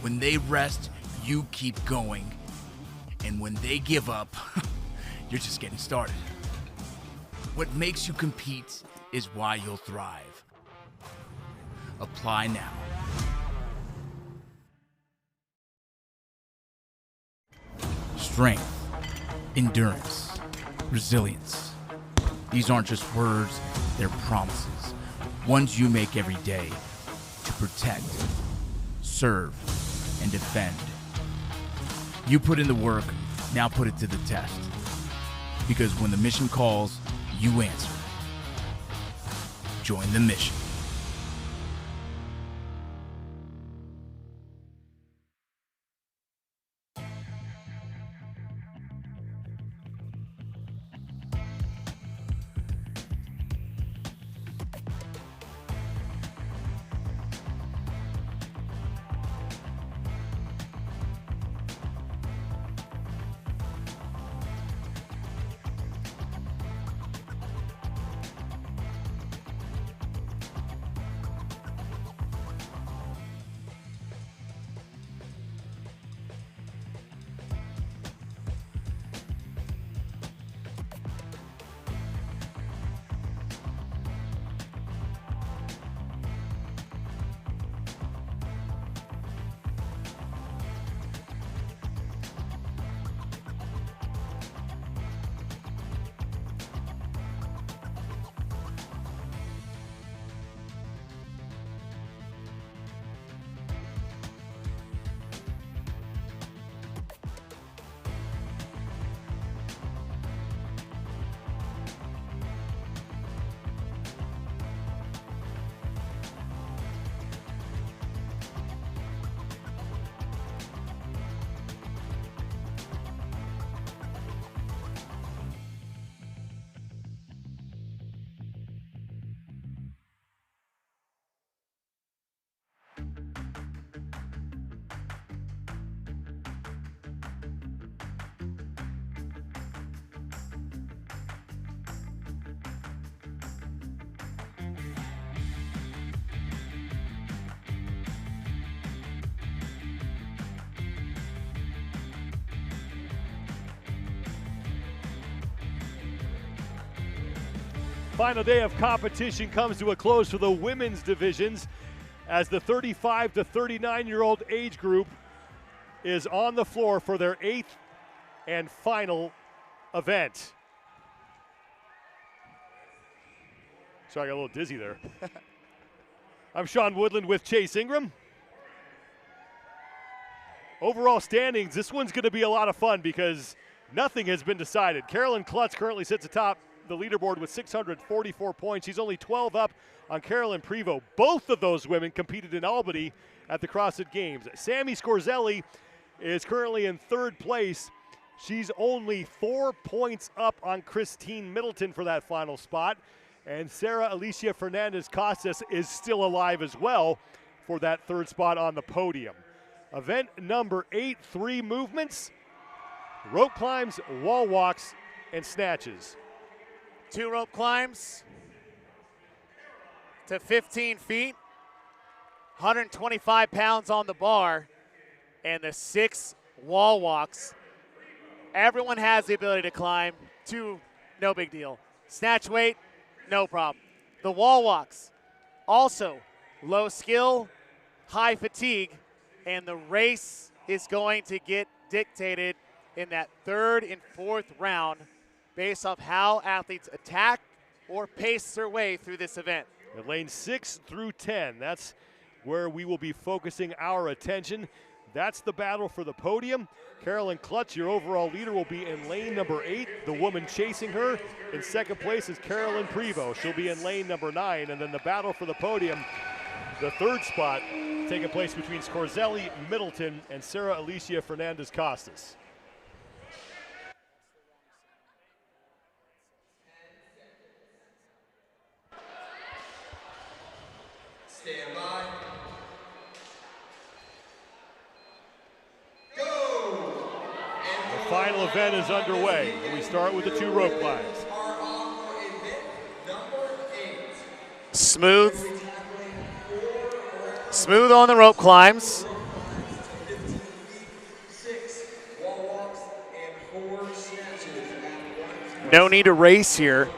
When they rest, you keep going. And when they give up, you're just getting started. What makes you compete is why you'll thrive. Apply now. Strength, endurance, resilience. These aren't just words, they're promises. Ones you make every day to protect, serve, and defend. You put in the work, now put it to the test. Because when the mission calls, you answer. Join the mission. Final day of competition comes to a close for the women's divisions as the 35 to 39-year-old age group is on the floor for their 8th and final event. Sorry, I got a little dizzy there. I'm Sean Woodland with Chase Ingram. Overall standings, this one's going to be a lot of fun because nothing has been decided. Carolyn Klutz currently sits atop the leaderboard with 644 points. She's only 12 up on Carolyn Prevost. Both of those women competed in Albany at the CrossFit Games. Sammy Scorzelli is currently in 3rd place. She's only 4 points up on Christine Middleton for that final spot. And Sarah Alicia Fernandez-Costas is still alive as well for that 3rd spot on the podium. Event number 8, 3 movements: rope climbs, wall walks, and snatches. 2 rope climbs to 15 feet, 125 pounds on the bar, and the 6 wall walks. Everyone has the ability to climb. 2, no big deal. Snatch weight, no problem. The wall walks, also low skill, high fatigue, and the race is going to get dictated in that 3rd and 4th round based off how athletes attack or pace their way through this event. In lane 6 through 10, that's where we will be focusing our attention. That's the battle for the podium. Carolyn Klutz, your overall leader, will be in lane number 8. The woman chasing her in 2nd place is Carolyn Prevost. She'll be in lane number 9. And then the battle for the podium, the 3rd spot, taking place between Scorzelli, Middleton, and Sarah Alicia Fernandez-Costas. Stand by. Go! The final event is underway. We start with the 2 rope climbs. Smooth on the rope climbs. No need to race here.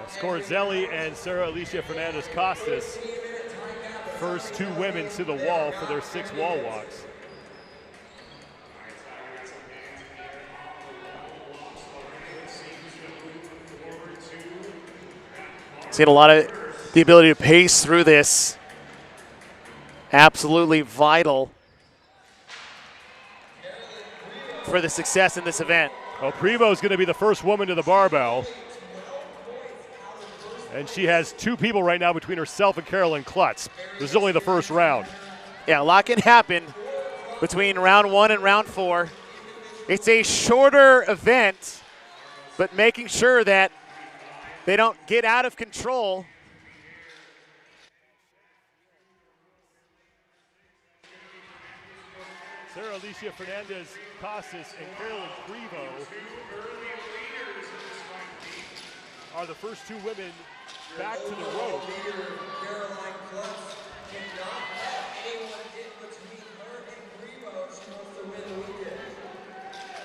Scorzelli and Sarah Alicia Fernandez-Costas, first 2 women to the wall for their 6 wall walks. See a lot of the ability to pace through this. Absolutely vital for the success in this event. Well, Prevost is going to be the first woman to the barbell. And she has 2 people right now between herself and Carolyn Klutz. This is only the first round. Yeah, a lot can happen between round 1 and round 4. It's a shorter event, but making sure that they don't get out of control. Sarah Alicia Fernandez-Costas and Carolyn Prevost are the first 2 women back to the rope.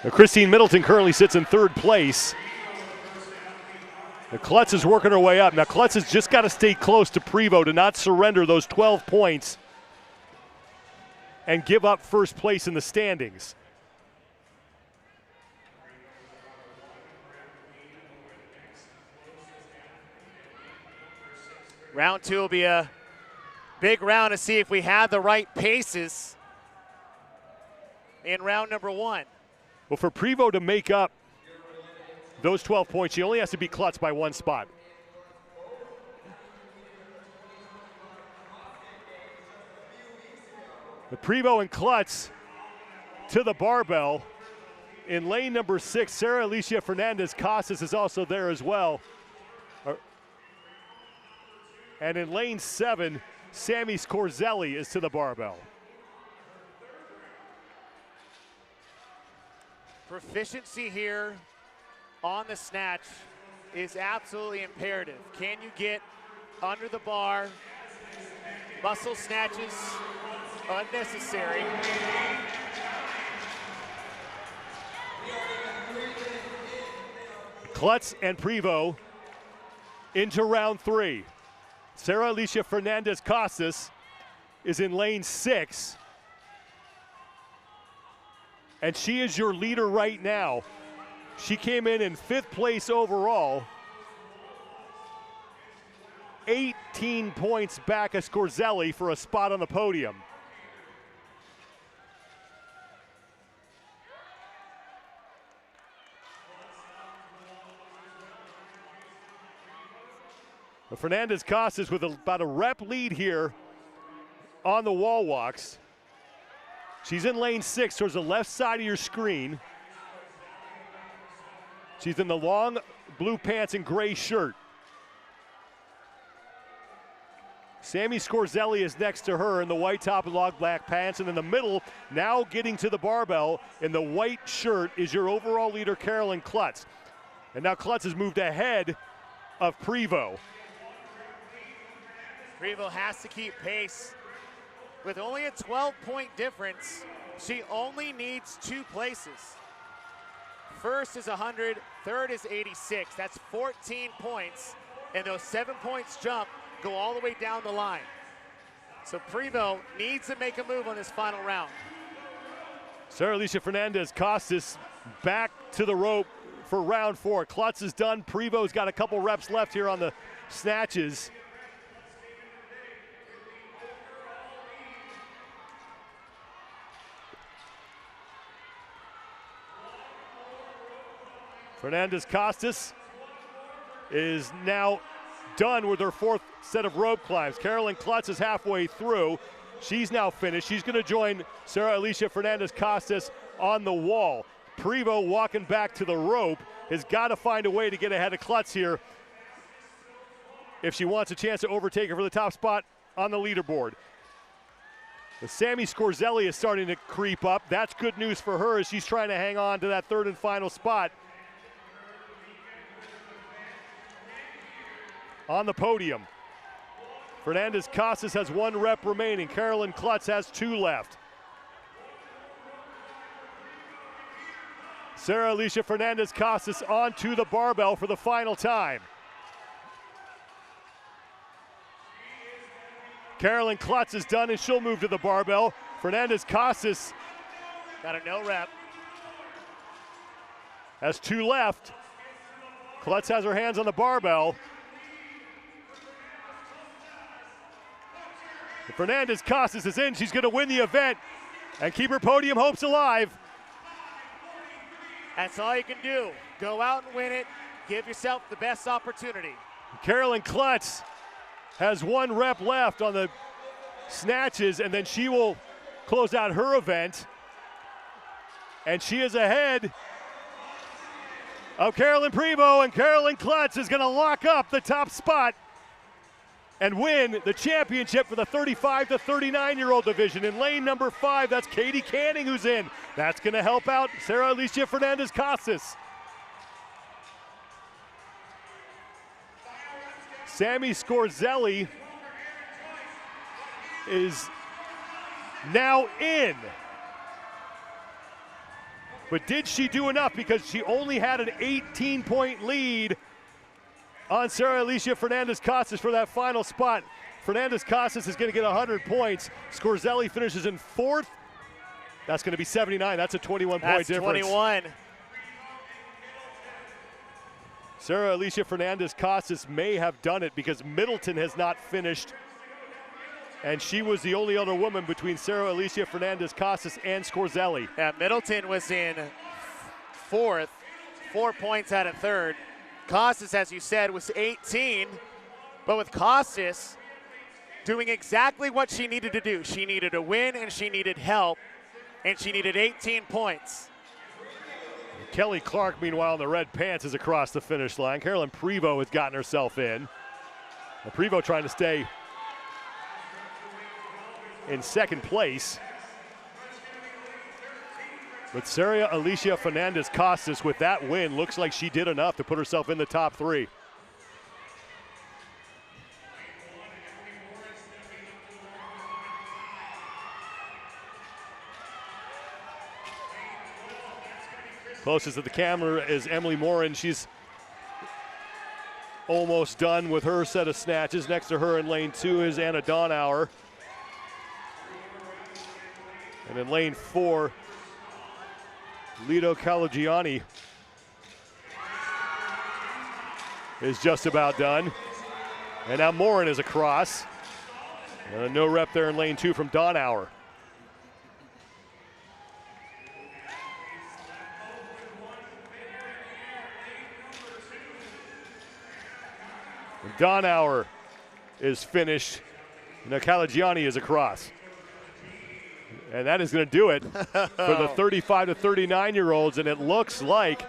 Now, Christine Middleton currently sits in 3rd place. The Klutz is working her way up. Now Klutz has just got to stay close to Prevost to not surrender those 12 points and give up first place in the standings. Round 2 will be a big round to see if we have the right paces in round number 1. Well, for Prevost to make up those 12 points, she only has to beat Klutz by 1 spot. The Prevost and Klutz to the barbell. In lane number 6, Sarah Alicia Fernandez-Costas is also there as well. And in lane 7, Sammy Scorzelli is to the barbell. Proficiency here on the snatch is absolutely imperative. Can you get under the bar? Muscle snatches, unnecessary. Klutz and Prevost into round 3. Sarah Alicia Fernandez-Costas is in lane 6. And she is your leader right now. She came in 5th place overall. 18 points back of Scorzelli for a spot on the podium. Fernandez-Costas with about a rep lead here on the wall walks. She's in lane 6 towards the left side of your screen. She's in the long blue pants and gray shirt. Sammy Scorzelli is next to her in the white top and long black pants, and in the middle, now getting to the barbell in the white shirt, is your overall leader, Carolyn Klutz. And now Klutz has moved ahead of Prevost. Prevost has to keep pace. With only a 12-point difference, she only needs 2 places. First is 100, third is 86. That's 14 points, and those 7 points jump go all the way down the line. So Prevost needs to make a move on this final round. Sarah Alicia Fernandez-Costas back to the rope for round 4. Klutz is done. Prevost's got a couple reps left here on the snatches. Fernandez-Costas is now done with her 4th set of rope climbs. Carolyn Klutz is halfway through. She's now finished. She's going to join Sarah Alicia Fernandez-Costas on the wall. Prevost walking back to the rope has got to find a way to get ahead of Klutz here if she wants a chance to overtake her for the top spot on the leaderboard. Sammy Scorzelli is starting to creep up. That's good news for her as she's trying to hang on to that 3rd and final spot on the podium. Fernandez-Costas has 1 rep remaining. Carolyn Klutz has 2 left. Sarah Alicia Fernandez-Costas onto the barbell for the final time. Carolyn Klutz is done and she'll move to the barbell. Fernandez-Costas got a no rep. Has 2 left. Klutz has her hands on the barbell. Fernandez-Costas is in. She's going to win the event and keep her podium hopes alive. That's all you can do. Go out and win it. Give yourself the best opportunity. Carolyn Klutz has 1 rep left on the snatches, and then she will close out her event. And she is ahead of Carolyn Prevost, and Carolyn Klutz is going to lock up the top spot and win the championship for the 35 to 39-year-old division. In lane number 5, that's Katie Canning who's in. That's going to help out Sarah Alicia Fernandez-Costas. Sammy Scorzelli is now in. But did she do enough? Because she only had an 18-point lead on Sarah Alicia Fernandez-Costas for that final spot. Fernandez-Costas is going to get 100 points. Scorzelli finishes in 4th. That's going to be 79. That's a 21-point difference. That's 21. Sarah Alicia Fernandez-Costas may have done it because Middleton has not finished. And she was the only other woman between Sarah Alicia Fernandez-Costas and Scorzelli. Yeah, Middleton was in 4th, 4 points out of 3rd. Costas, as you said, was 18, but with Costas doing exactly what she needed to do. She needed a win, and she needed help, and she needed 18 points. Kelly Clark, meanwhile, in the red pants is across the finish line. Carolyn Prevost has gotten herself in. And Prevost trying to stay in 2nd place. But Sarah Alicia Fernandez-Costas with that win looks like she did enough to put herself in the top 3. Closest to the camera is Emily Morin. She's almost done with her set of snatches. Next to her in lane 2 is Anna Donauer. And in lane 4, Lido Calagiani is just about done. And now Morin is across. No rep there in lane 2 from Donauer. Donauer is finished. Now Calagiani is across. And that is going to do it for the 35 to 39-year-olds. And it looks like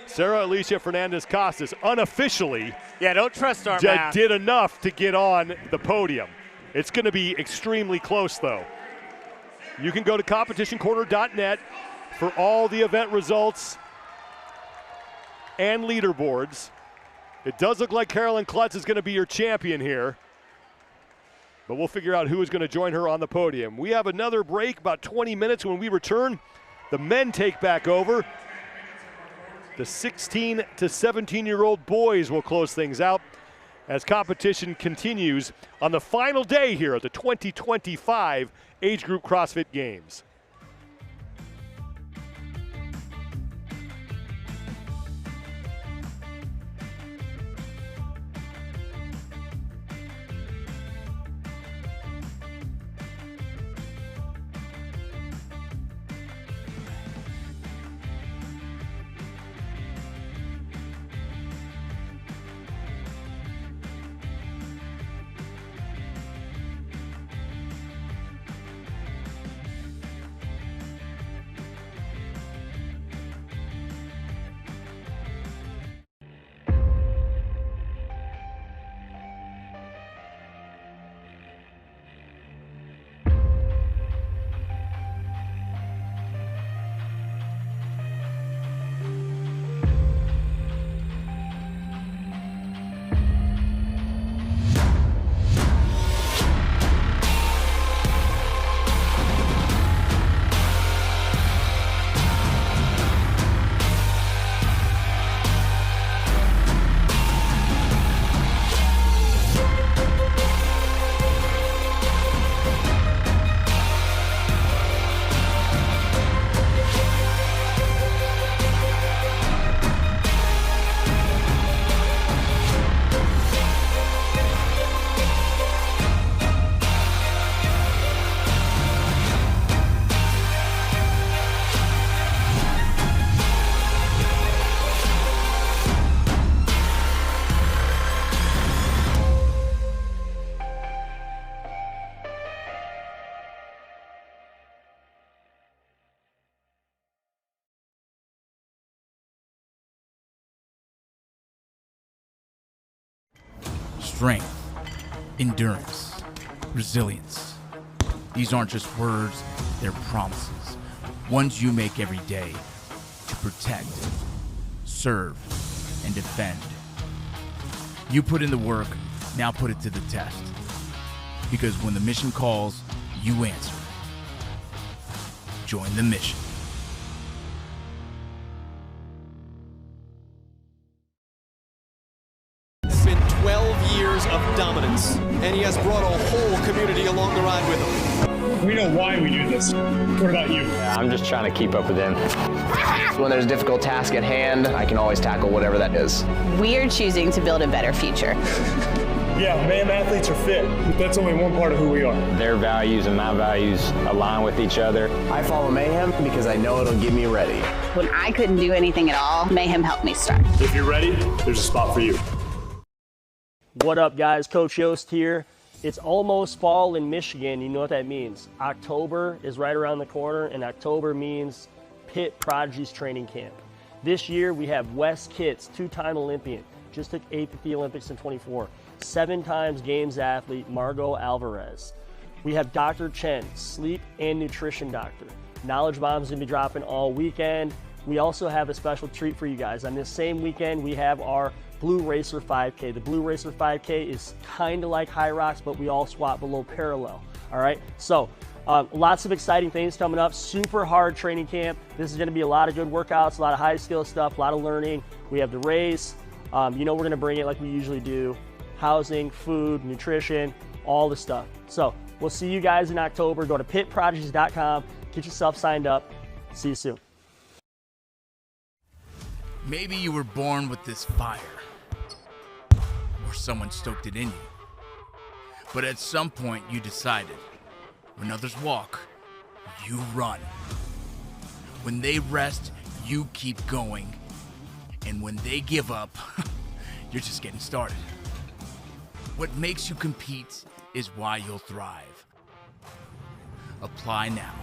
Sarah Alicia Fernandez-Costas unofficially don't trust our math. Did enough to get on the podium. It's going to be extremely close, though. You can go to competitioncorner.net for all the event results and leaderboards. It does look like Carolyn Klutz is going to be your champion here, but we'll figure out who is going to join her on the podium. We have another break, about 20 minutes. When we return, the men take back over. The 16 to 17-year-old boys will close things out as competition continues on the final day here at the 2025 Age Group CrossFit Games. Strength, endurance, resilience. These aren't just words, they're promises. Ones you make every day to protect, serve, and defend. You put in the work, now put it to the test. Because when the mission calls, you answer. Join the mission. It's been 12 years of dominance, and he has brought a whole community along the ride with him. We know why we do this. What about you? I'm just trying to keep up with him. When there's a difficult task at hand, I can always tackle whatever that is. We are choosing to build a better future. Yeah, man, athletes are fit. That's only one part of who we are. Their values and my values align with each other. I follow Mayhem because I know it'll get me ready. When I couldn't do anything at all, Mayhem helped me start. If you're ready, there's a spot for you. What up, guys? Coach Yost here. It's almost fall in Michigan. You know what that means. October is right around the corner, and October means Pitt Prodigies training camp. This year, we have Wes Kitts, two-time Olympian, just took 8th at the Olympics in 24, 7 times Games athlete Margot Alvarez. We have Dr. Chen, sleep and nutrition doctor. Knowledge bombs gonna be dropping all weekend. We also have a special treat for you guys. On this same weekend, we have our Blue Racer 5K. The Blue Racer 5K is kind of like High Rocks, but we all swap below parallel. All right, so lots of exciting things coming up. Super hard training camp. This is going to be a lot of good workouts, a lot of high skill stuff, a lot of learning. We have the race. We're going to bring it like we usually do. Housing, food, nutrition, all the stuff. So we'll see you guys in October. Go to pitprodigies.com. Get yourself signed up. See you soon. Maybe you were born with this fire, or someone stoked it in you. But at some point you decided, when others walk, you run. When they rest, you keep going. And when they give up, you're just getting started. What makes you compete is why you'll thrive. Apply now.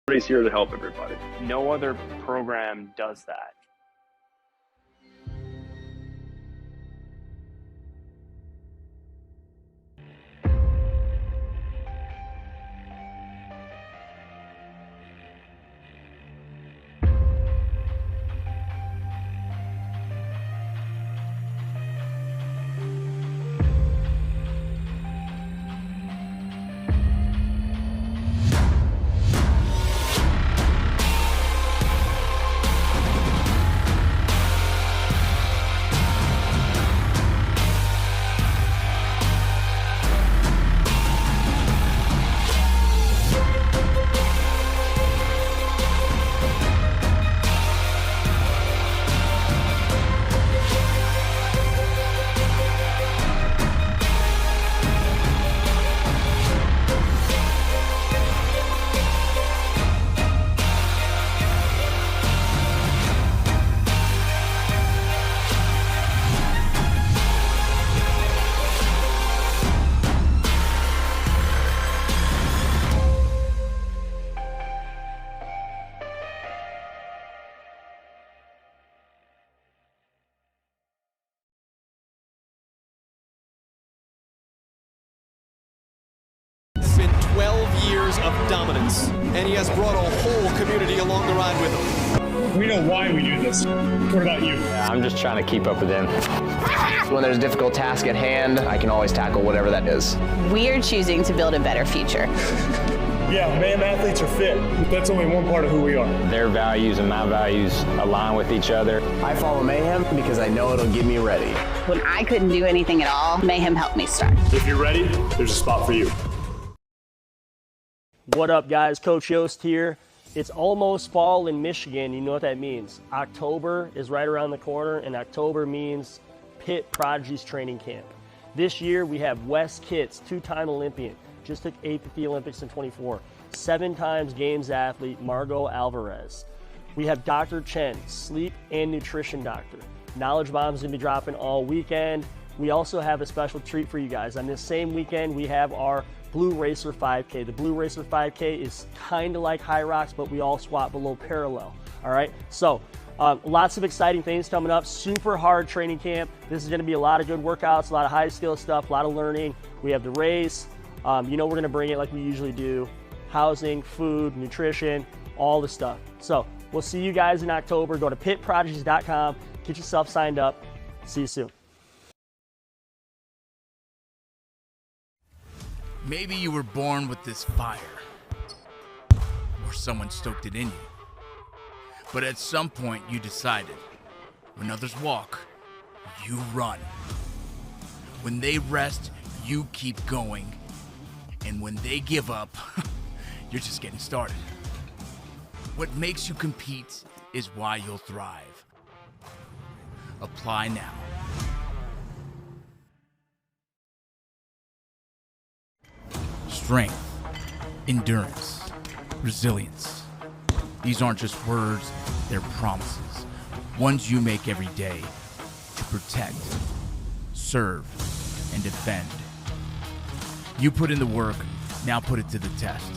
Everybody's here to help everybody. No other program does that. dominance, and he has brought a whole community along the ride with him. We know why we do this. What about you? I'm just trying to keep up with them. When there's a difficult task at hand, I can always tackle whatever that is. We're choosing to build a better future. Yeah, man, athletes are fit, but that's only one part of who we are. Their values and my values align with each other. I follow Mayhem because I know it'll get me ready. When I couldn't do anything at all, Mayhem helped me start. If you're ready, there's a spot for you. What up, guys? Coach Yost here. It's almost fall in Michigan. You know what that means. October is right around the corner, and October means Pitt Prodigies training camp. This year, we have Wes Kitts, two-time Olympian, just took 8th at the Olympics in 24, 7 times Games athlete Margot Alvarez. We have Dr. Chen, sleep and nutrition doctor. Knowledge Bomb's gonna be dropping all weekend. We also have a special treat for you guys. On this same weekend, we have our Blue Racer 5K. The Blue Racer 5K is kind of like High Rocks, but we all swap below parallel, all right? So lots of exciting things coming up, super hard training camp. This is gonna be a lot of good workouts, a lot of high skill stuff, a lot of learning. We have the race. You know we're gonna bring it like we usually do. Housing, food, nutrition, all the stuff. So we'll see you guys in October. Go to pitprodigies.com, get yourself signed up. See you soon. Maybe you were born with this fire, or someone stoked it in you. But at some point you decided, when others walk, you run. When they rest, you keep going. And when they give up, you're just getting started. What makes you compete is why you'll thrive. Apply now. Strength, endurance, resilience. These aren't just words, they're promises. Ones you make every day to protect, serve, and defend. You put in the work, now put it to the test.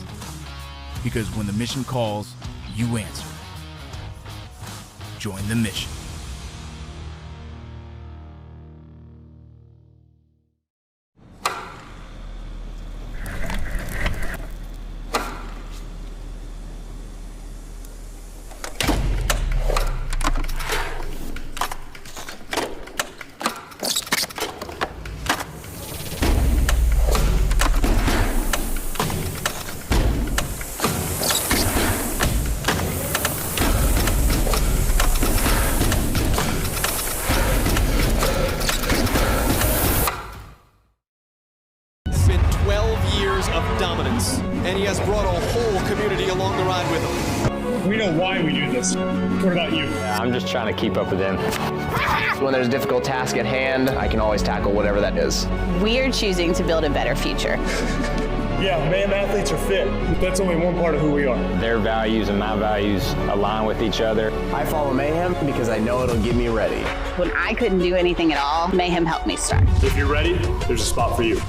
Because when the mission calls, you answer. Join the mission. Dominance, and he has brought a whole community along the ride with him. We know why we do this. What about you? I'm just trying to keep up with them. When there's a difficult task at hand, I can always tackle whatever that is. We're choosing to build a better future. Yeah, man, athletes are fit, but that's only one part of who we are. Their values and my values align with each other. I follow Mayhem because I know it'll get me ready. When I couldn't do anything at all, Mayhem helped me start. If you're ready, there's a spot for you.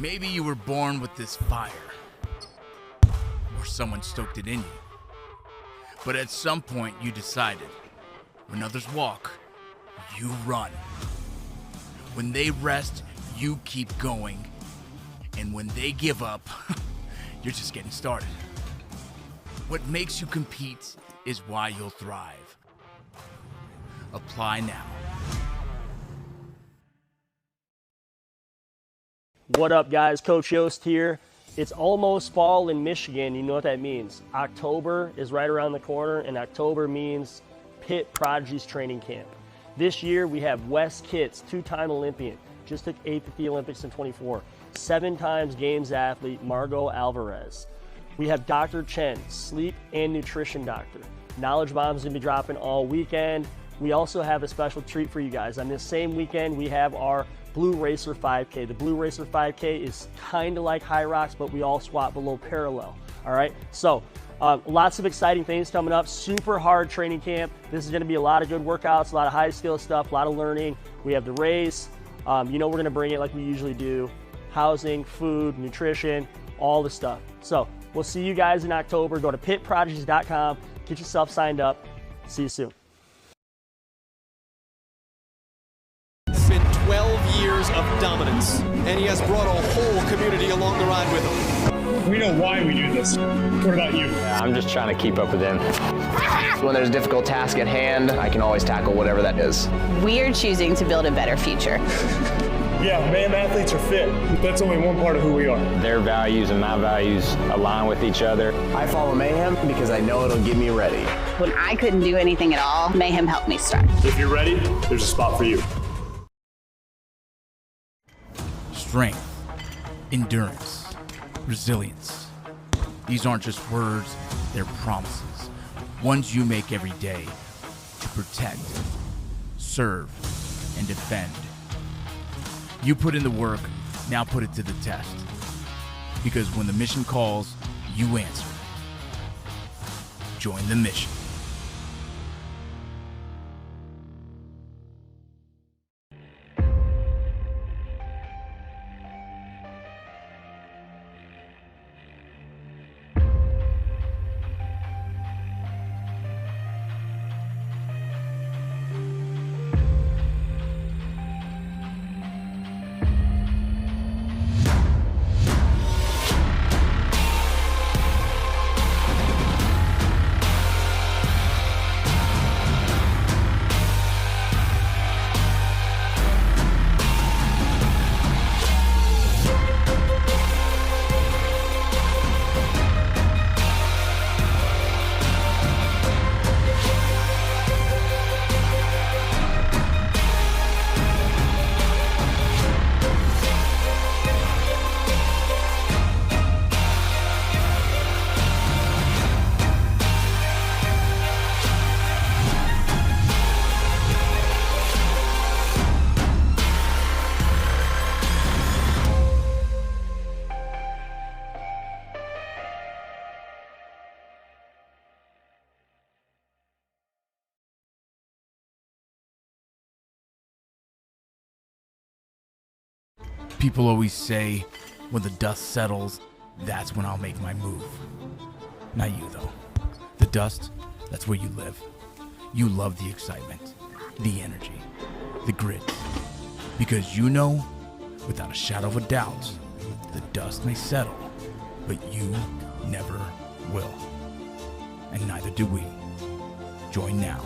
Maybe you were born with this fire, or someone stoked it in you. But at some point you decided, when others walk, you run. When they rest, you keep going. And when they give up, you're just getting started. What makes you compete is why you'll thrive. Apply now. What up, guys? Coach Yost here. It's almost fall in Michigan. You know what that means. October is right around the corner, and October means Pitt Prodigies Training Camp. This year, we have Wes Kitts, two-time Olympian, just took 8th at the Olympics in 24, 7 times Games athlete Margot Alvarez. We have Dr. Chen, sleep and nutrition doctor. Knowledge Bomb's gonna be dropping all weekend. We also have a special treat for you guys. On this same weekend, we have our Blue Racer 5K. The Blue Racer 5K is kind of like High Rocks, but we all squat below parallel, all right? So lots of exciting things coming up. Super hard training camp. This is gonna be a lot of good workouts, a lot of high skill stuff, a lot of learning. We have the race. You know we're gonna bring it like we usually do. Housing, food, nutrition, all the stuff. So we'll see you guys in October. Go to pitprodigies.com, get yourself signed up. See you soon. It's been 12 years of dominance, and he has brought a whole community along the ride with him. We know why we do this. What about you? Yeah, I'm just trying to keep up with him. When there's a difficult task at hand, I can always tackle whatever that is. We're choosing to build a better future. Yeah, man, athletes are fit. That's only one part of who we are. Their values and my values align with each other. I follow Mayhem because I know it'll get me ready. When I couldn't do anything at all, Mayhem helped me start. If you're ready, there's a spot for you. Strength, endurance, resilience. These aren't just words, they're promises. Ones you make every day to protect, serve, and defend. You put in the work, now put it to the test. Because when the mission calls, you answer. Join the mission. People always say, when the dust settles, that's when I'll make my move. Not you, though. The dust, that's where you live. You love the excitement, the energy, the grit. Because you know, without a shadow of a doubt, the dust may settle, but you never will. And neither do we. Join now.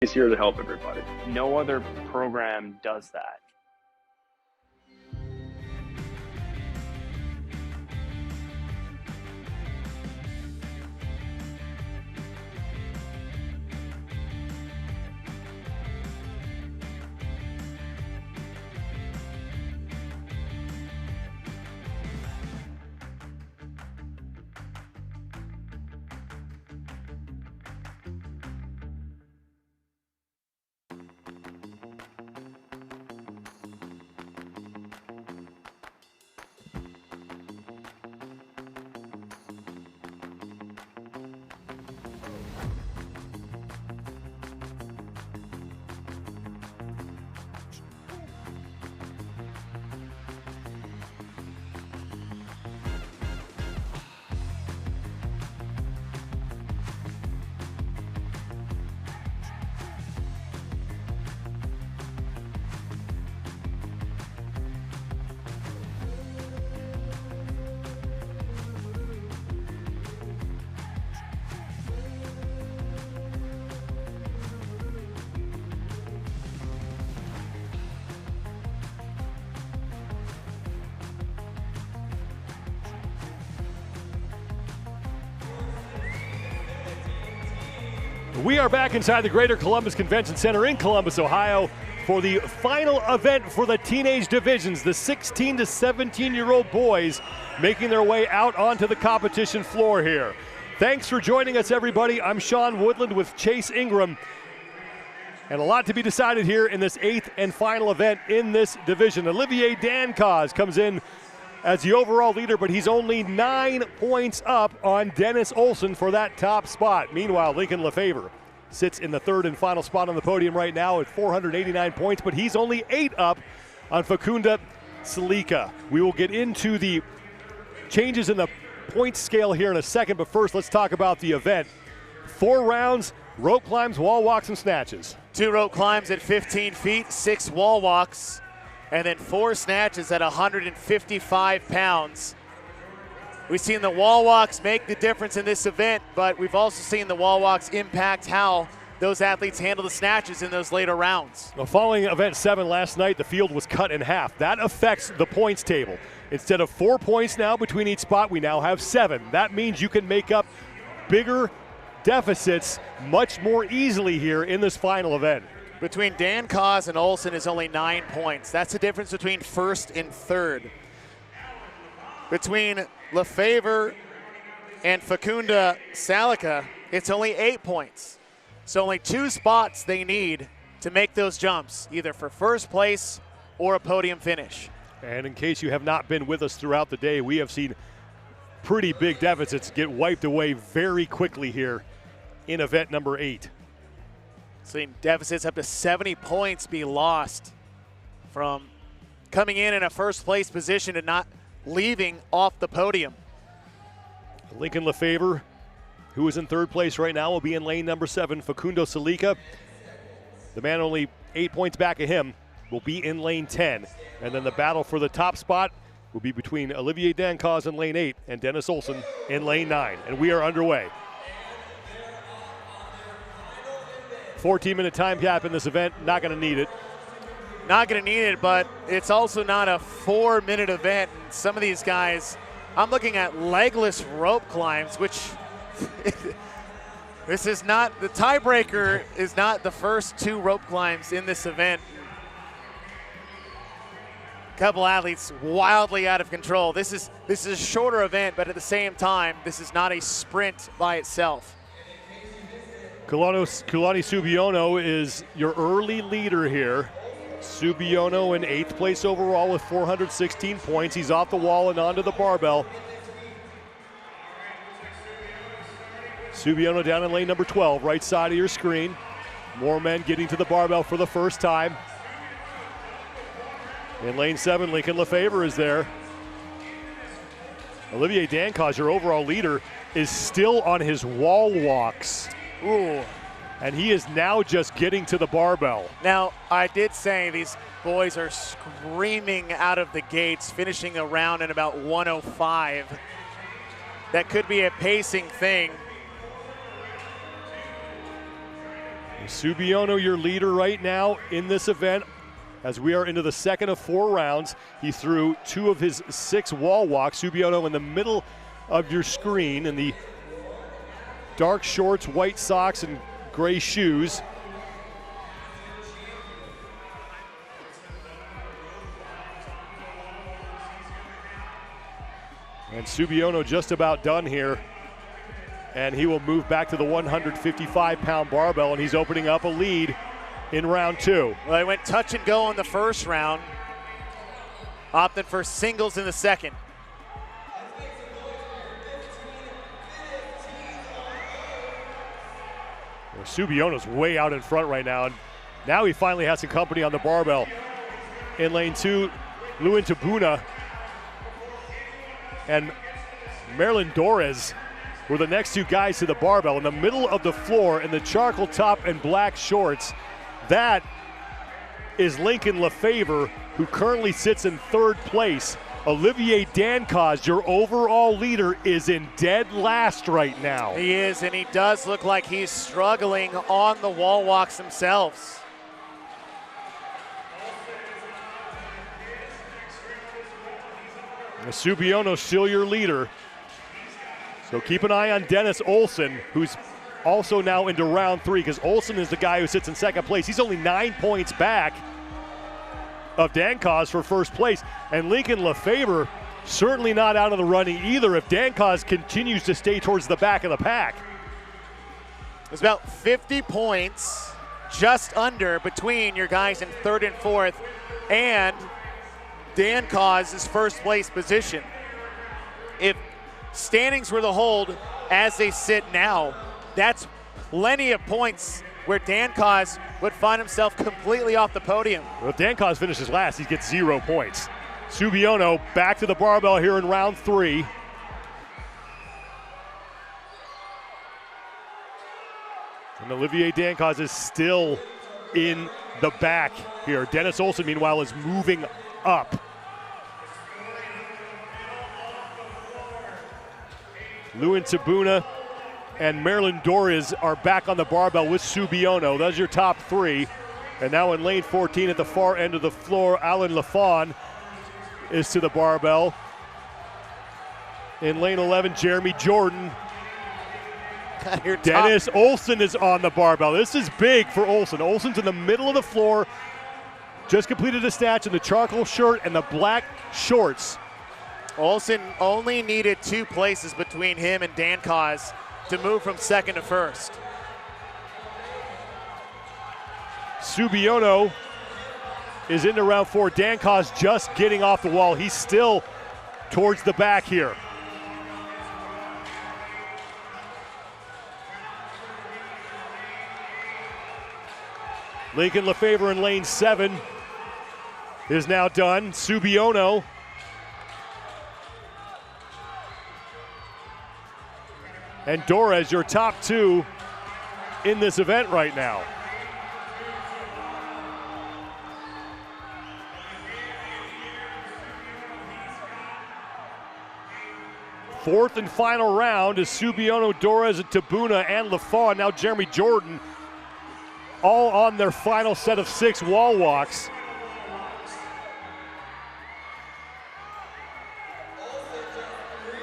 He's here to help everybody. No other program does that. We are back inside the Greater Columbus Convention Center in Columbus, Ohio, for the final event for the teenage divisions. The 16 to 17-year-old boys making their way out onto the competition floor here. Thanks for joining us, everybody. I'm Sean Woodland with Chase Ingram. And a lot to be decided here in this 8th and final event in this division. Olivier Dancause comes in as the overall leader, but he's only 9 points up on Dennis Olson for that top spot. Meanwhile, Lincoln Lefebvre sits in the 3rd and final spot on the podium right now at 489 points, but he's only 8 up on Facunda Salika. We will get into the changes in the point scale here in a second, but first let's talk about the event. 4 rounds, rope climbs, wall walks, and snatches. 2 rope climbs at 15 feet, 6 wall walks, and then 4 snatches at 155 pounds. We've seen the wall walks make the difference in this event, but we've also seen the wall walks impact how those athletes handle the snatches in those later rounds. Well, following event 7 last night, the field was cut in half. That affects the points table. Instead of 4 points now between each spot, we now have 7. That means you can make up bigger deficits much more easily here in this final event. Between Dancause and Olson is only 9 points. That's the difference between 1st and 3rd. Between Lefebvre and Facunda Salika, it's only 8 points. So only 2 spots they need to make those jumps, either for first place or a podium finish. And in case you have not been with us throughout the day, we have seen pretty big deficits get wiped away very quickly here in event number 8. Seen deficits up to 70 points be lost from coming in a first place position and not leaving off the podium. Lincoln Lefebvre, who is in 3rd place right now, will be in lane number 7. Facundo Salika, the man only 8 points back of him, will be in lane 10. And then the battle for the top spot will be between Olivier Dancause in lane 8 and Dennis Olson in lane 9. And we are underway. 14-minute time cap in this event, not going to need it. Not going to need it, but it's also not a 4-minute event. Some of these guys, I'm looking at legless rope climbs, which this is not, the tiebreaker is not the first 2 rope climbs in this event. A couple athletes wildly out of control. This is a shorter event, but at the same time, this is not a sprint by itself. Kulani Subiono is your early leader here. Subiono in 8th place overall with 416 points. He's off the wall and onto the barbell. Subiono down in lane number 12, right side of your screen. More men getting to the barbell for the first time. In lane 7, Lincoln Lefebvre is there. Olivier Dancause, your overall leader, is still on his wall walks. Ooh. And he is now just getting to the barbell. Now, I did say these boys are screaming out of the gates, finishing the round at about 105. That could be a pacing thing. Subiono, your leader right now in this event. As we are into the second of 4 rounds, he threw 2 of his 6 wall walks. Subiono in the middle of your screen in the dark shorts, white socks, and gray shoes. And Subiono just about done here. And he will move back to the 155-pound barbell, and he's opening up a lead in round 2. Well, they went touch and go in the first round, opting for singles in the second. Well, Subiono's way out in front right now, and now he finally has some company on the barbell. In lane 2, Lewin Tabuna and Marilyn Dorez were the next 2 guys to the barbell. In the middle of the floor in the charcoal top and black shorts, that is Lincoln Lefevre, who currently sits in 3rd place. Olivier Dancause, your overall leader, is in dead last right now. He is, and he does look like he's struggling on the wall walks themselves. Subiono still your leader. So keep an eye on Dennis Olsen, who's also now into round 3, because Olsen is the guy who sits in 2nd place. He's only 9 points back of Dancause for 1st place. And Lincoln Lefevre certainly not out of the running either if Dancause continues to stay towards the back of the pack. There's about 50 points just under between your guys in 3rd and 4th and Dancause's 1st place position. If standings were to hold as they sit now, that's plenty of points where Dancause would find himself completely off the podium. Well, if Dancause finishes last, he gets 0 points. Subiono back to the barbell here in round 3. And Olivier Dancause is still in the back here. Dennis Olsen, meanwhile, is moving up. Lewin Tabuna and Marilyn Dorez are back on the barbell with Subiono. Those are your top 3. And now in lane 14 at the far end of the floor, Alan Lafon is to the barbell. In lane 11, Jeremy Jordan. Dennis Olsen is on the barbell. This is big for Olsen. Olsen's in the middle of the floor. Just completed a snatch in the charcoal shirt and the black shorts. Olsen only needed 2 places between him and Dancause to move from 2nd to 1st. Subiono is into round 4. Dancause just getting off the wall. He's still towards the back here. Lincoln Lefevre in lane 7 is now done. Subiono and Dorez, your top 2 in this event right now. Fourth and final round is Subiono, Dorez, and Tabuna, and Lafon. Now Jeremy Jordan, all on their final set of 6 wall walks.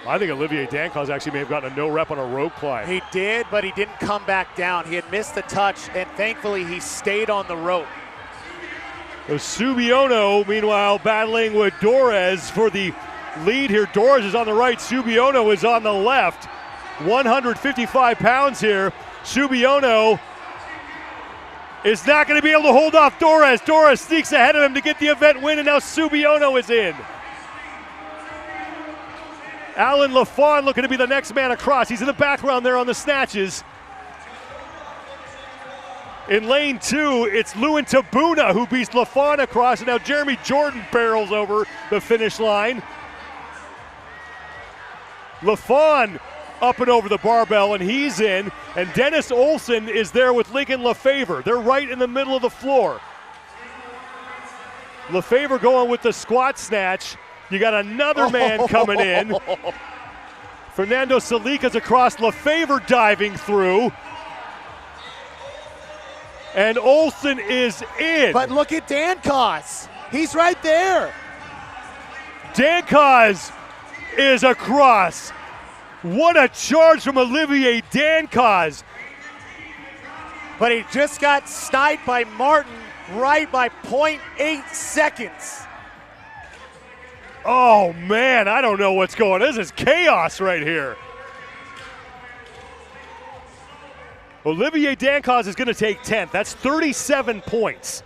I think Olivier Dancause actually may have gotten a no rep on a rope climb. He did, but he didn't come back down. He had missed the touch, and thankfully he stayed on the rope. So Subiono, meanwhile, battling with Dorez for the lead here. Dorez is on the right, Subiono is on the left. 155 pounds here. Subiono is not going to be able to hold off Dorez. Dorez sneaks ahead of him to get the event win, and now Subiono is in. Alan Lafon looking to be the next man across. He's in the background there on the snatches. In lane 2, it's Lewin Tabuna who beats Lafon across, and now Jeremy Jordan barrels over the finish line. Lafon up and over the barbell, and he's in. And Dennis Olsen is there with Lincoln Lefevre. They're right in the middle of the floor. Lefevre going with the squat snatch. You got another man coming in. Fernando Salica's across, Lefevre diving through. And Olsen is in. But look at Dankos. He's right there. Dankos is across. What a charge from Olivier Dankos. But he just got sniped by Martin right by 0.8 seconds. Oh, man, I don't know what's going on. This is chaos right here. Olivier Dankos is going to take 10th. That's 37 points.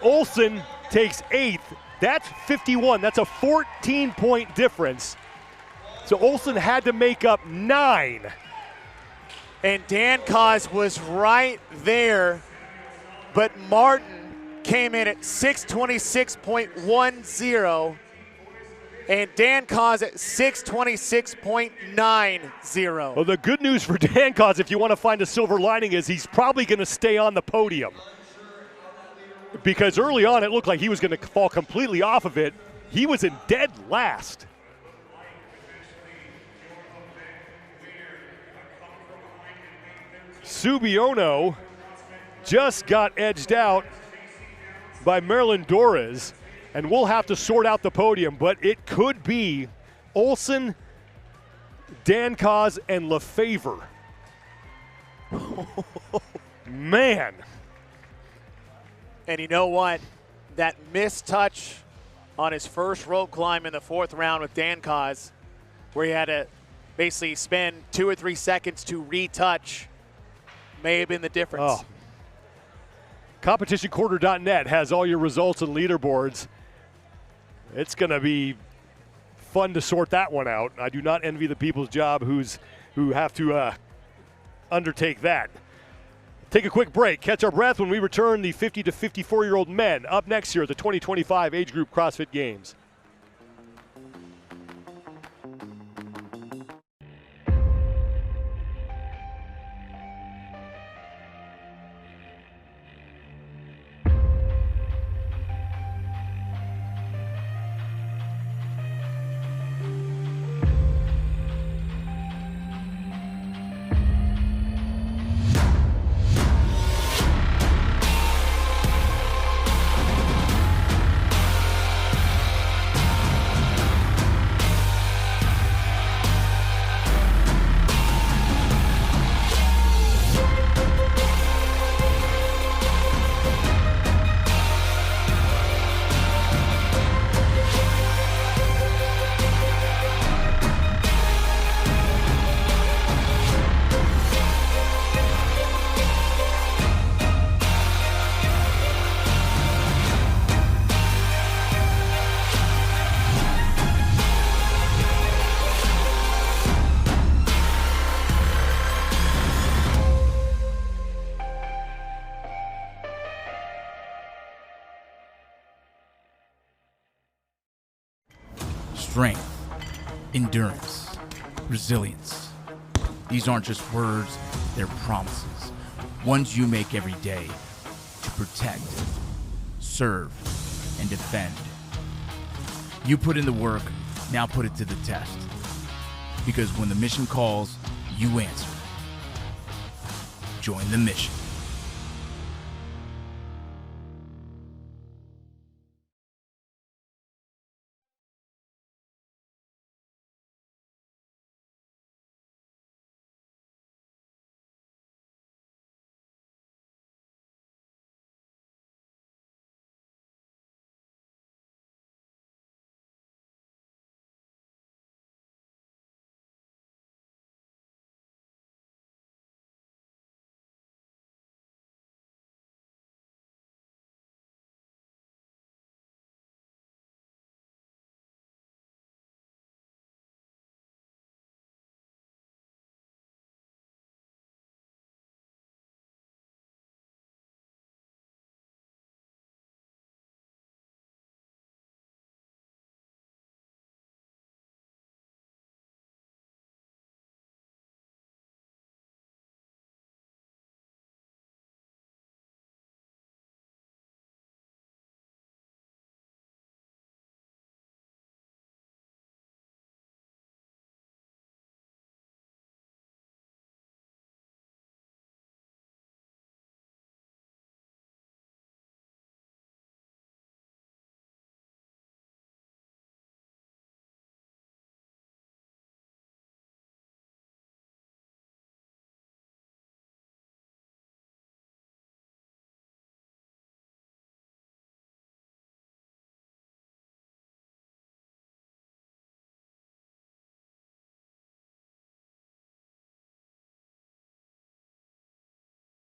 Olsen takes 8th. That's 51. That's a 14-point difference. So Olsen had to make up 9. And Dankos was right there, but Martin came in at 626.10, and Dankos at 626.90. Well, the good news for Dankos, if you want to find a silver lining, is he's probably going to stay on the podium. Because early on, it looked like he was going to fall completely off of it. He was in dead last. Subiono just got edged out by Marilyn Dorez, and we'll have to sort out the podium, but it could be Olsen, Dankos, and Lefevre. Man. And you know what? That missed touch on his first rope climb in the 4th round with Dankos, where he had to basically spend 2 or 3 seconds to retouch, may have been the difference. Oh. CompetitionCorner.net has all your results and leaderboards. It's going to be fun to sort that one out. I do not envy the people's job who have to undertake that. Take a quick break. Catch our breath when we return. The 50 to 54-year-old men up next year at the 2025 Age Group CrossFit Games. Strength, endurance, resilience. These aren't just words, they're promises. Ones you make every day to protect, serve, and defend. You put in the work, now put it to the test. Because when the mission calls, you answer. Join the mission.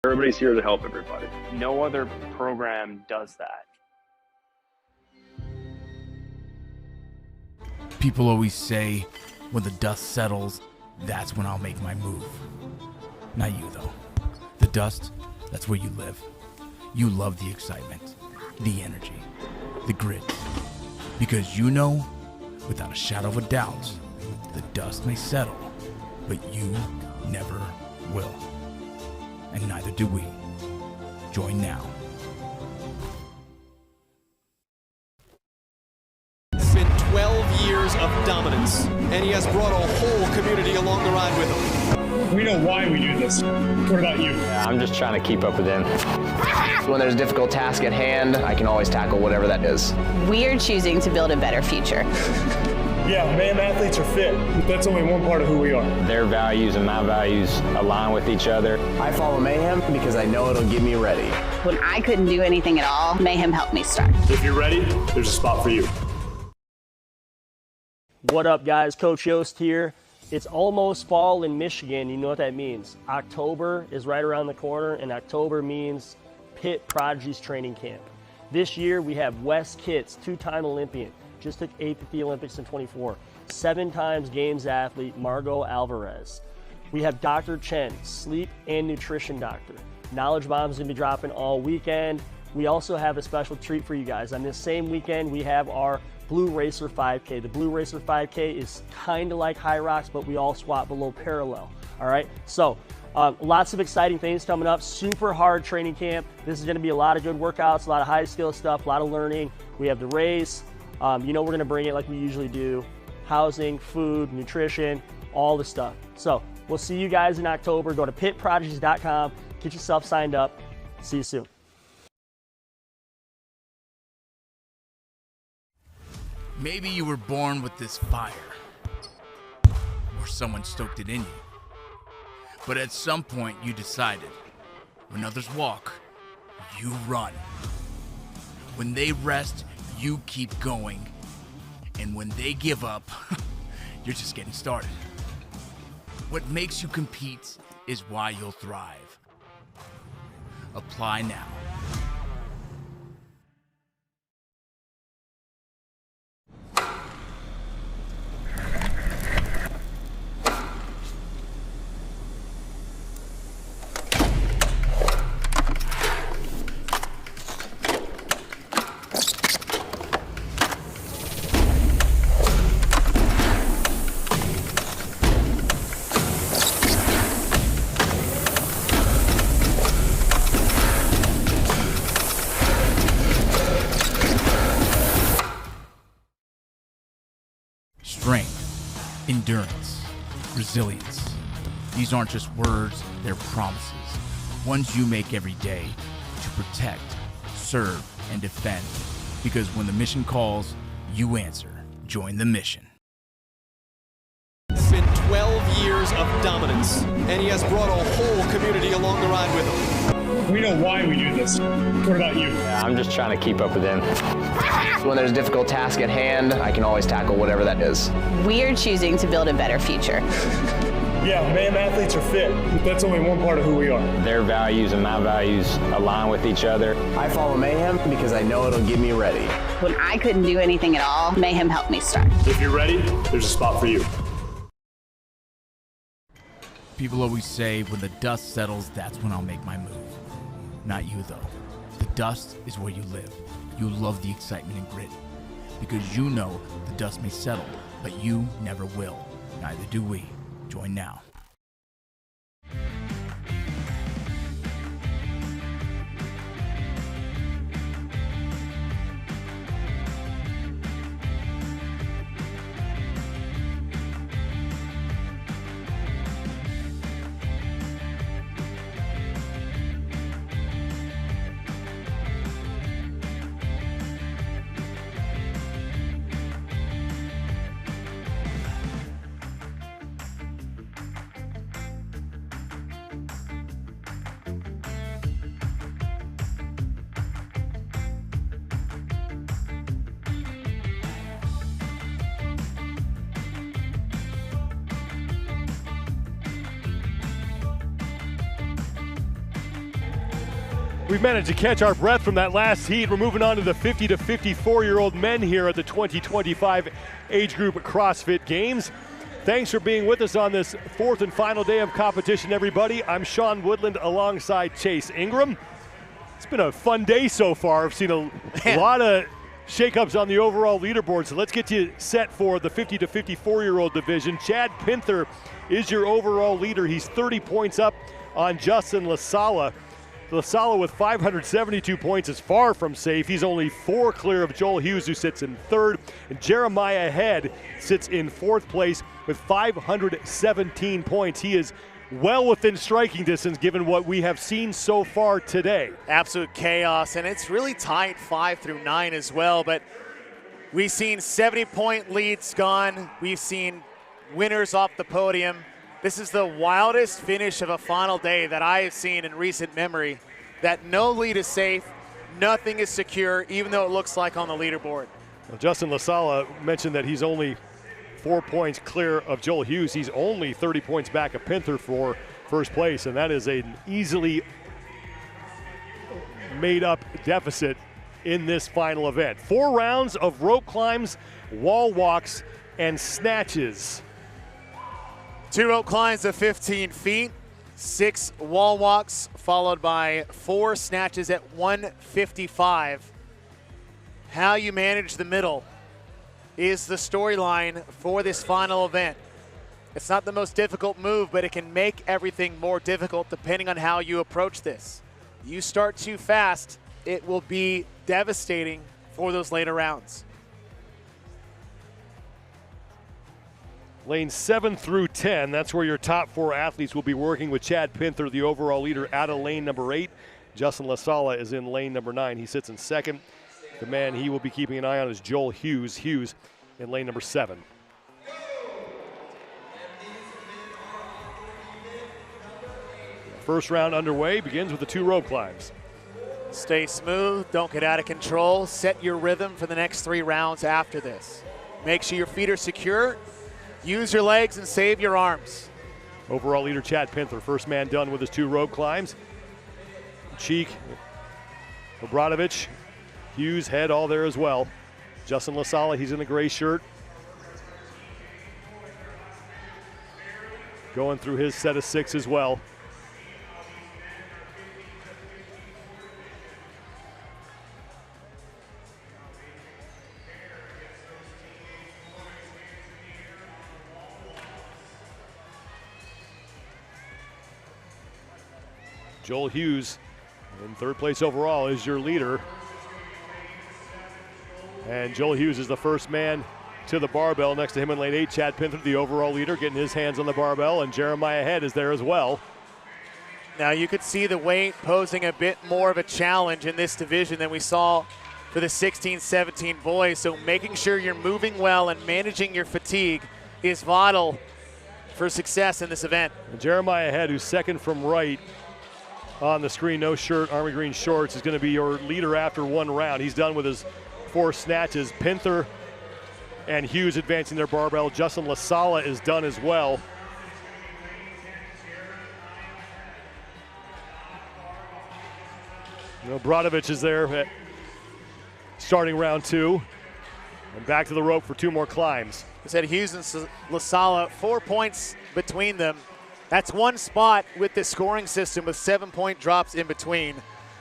Everybody's here to help everybody. No other program does that. People always say, when the dust settles, that's when I'll make my move. Not you, though. The dust, that's where you live. You love the excitement, the energy, the grit. Because you know, without a shadow of a doubt, the dust may settle, but you never will. And neither do we. Join now. It's been 12 years of dominance, and he has brought a whole community along the ride with him. We know why we do this. What about you? I'm just trying to keep up with him. When there's a difficult task at hand, I can always tackle whatever that is. We're choosing to build a better future. Yeah, man, athletes are fit, but that's only one part of who we are. Their values and my values align with each other. I follow Mayhem because I know it'll get me ready. When I couldn't do anything at all, Mayhem helped me start. If you're ready, there's a spot for you. What up, guys? Coach Yost here. It's almost fall in Michigan. You know what that means. October is right around the corner, and October means Pitt Prodigies training camp. This year, we have Wes Kitts, two-time Olympian, just took 8th at the Olympics in 24, 7 times Games athlete Margot Alvarez. We have Dr. Chen, sleep and nutrition doctor. Knowledge Bomb's gonna be dropping all weekend. We also have a special treat for you guys. On this same weekend, we have our Blue Racer 5K. The Blue Racer 5K is kind of like High Rocks, but we all swap below parallel, all right? So lots of exciting things coming up, super hard training camp. This is gonna be a lot of good workouts, a lot of high skill stuff, a lot of learning. We have the race. You know we're gonna bring it like we usually do. Housing, food, nutrition, all the stuff. So we'll see you guys in October. Go to pitprodigies.com, get yourself signed up. See you soon. Maybe you were born with this fire, or someone stoked it in you. But at some point you decided, when others walk, you run. When they rest, you keep going. And when they give up, you're just getting started. What makes you compete is why you'll thrive. Apply now. Strength, endurance, resilience. These aren't just words, they're promises. Ones you make every day to protect, serve, and defend. Because when the mission calls, you answer. Join the mission. It's been 12 years of dominance, and he has brought a whole community along the ride with him. We know why we do this. What about you? I'm just trying to keep up with him. When there's a difficult task at hand, I can always tackle whatever that is. We're choosing to build a better future. Yeah, man, athletes are fit, but that's only one part of who we are. Their values and my values align with each other. I follow Mayhem because I know it'll get me ready. When I couldn't do anything at all, Mayhem helped me start. If you're ready, there's a spot for you. People always say, when the dust settles, that's when I'll make my move. Not you, though. The dust is where you live. You love the excitement and grit. Because you know the dust may settle, but you never will. Neither do we. Join now. We've managed to catch our breath from that last heat. We're moving on to the 50 to 54-year-old men here at the 2025 age group CrossFit Games. Thanks for being with us on this fourth and final day of competition, everybody. I'm Sean Woodland alongside Chase Ingram. It's been a fun day so far. I've seen a lot of shakeups on the overall leaderboard, so let's get you set for the 50 to 54-year-old division. Chad Pinther is your overall leader. He's 30 points up on Justin LaSala. LaSala with 572 points is far from safe. He's only 4 clear of Joel Hughes, who sits in 3rd. And Jeremiah Head sits in 4th place with 517 points. He is well within striking distance given what we have seen so far today. Absolute chaos, and it's really tight 5 through 9 as well. But we've seen 70-point leads gone. We've seen winners off the podium. This is the wildest finish of a final day that I have seen in recent memory, that no lead is safe, nothing is secure, even though it looks like on the leaderboard. Well, Justin LaSala mentioned that he's only 4 points clear of Joel Hughes. He's only 30 points back of Pinther for first place, and that is an easily made up deficit in this final event. 4 rounds of rope climbs, wall walks, and snatches. 2 rope climbs of 15 feet, 6 wall walks, followed by 4 snatches at 155. How you manage the middle is the storyline for this final event. It's not the most difficult move, but it can make everything more difficult depending on how you approach this. You start too fast, it will be devastating for those later rounds. Lanes 7 through 10, that's where your top 4 athletes will be working, with Chad Pinther, the overall leader, out of lane number 8. Justin LaSala is in lane number 9. He sits in 2nd. The man he will be keeping an eye on is Joel Hughes. Hughes in lane number 7. First round underway, begins with the 2 rope climbs. Stay smooth, don't get out of control. Set your rhythm for the next 3 rounds after this. Make sure your feet are secure. Use your legs and save your arms. Overall leader Chad Pinther, first man done with his 2 rope climbs. Cheek, Obradovic, Hughes, Head, all there as well. Justin LaSala, he's in the gray shirt. Going through his set of 6 as well. Joel Hughes in 3rd place overall is your leader. And Joel Hughes is the first man to the barbell. Next to him in lane 8, Chad Pinther, the overall leader, getting his hands on the barbell, and Jeremiah Head is there as well. Now you could see the weight posing a bit more of a challenge in this division than we saw for the 16-17 boys, so making sure you're moving well and managing your fatigue is vital for success in this event. And Jeremiah Head, who's 2nd from right on the screen, no shirt, army green shorts, is going to be your leader after 1 round. He's done with his 4 snatches. Pinther and Hughes advancing their barbell. Justin LaSala is done as well. Obradovic is there starting round 2. And back to the rope for 2 more climbs. I said Hughes and LaSala, 4 points between them. That's 1 spot with the scoring system with 7-point drops in between.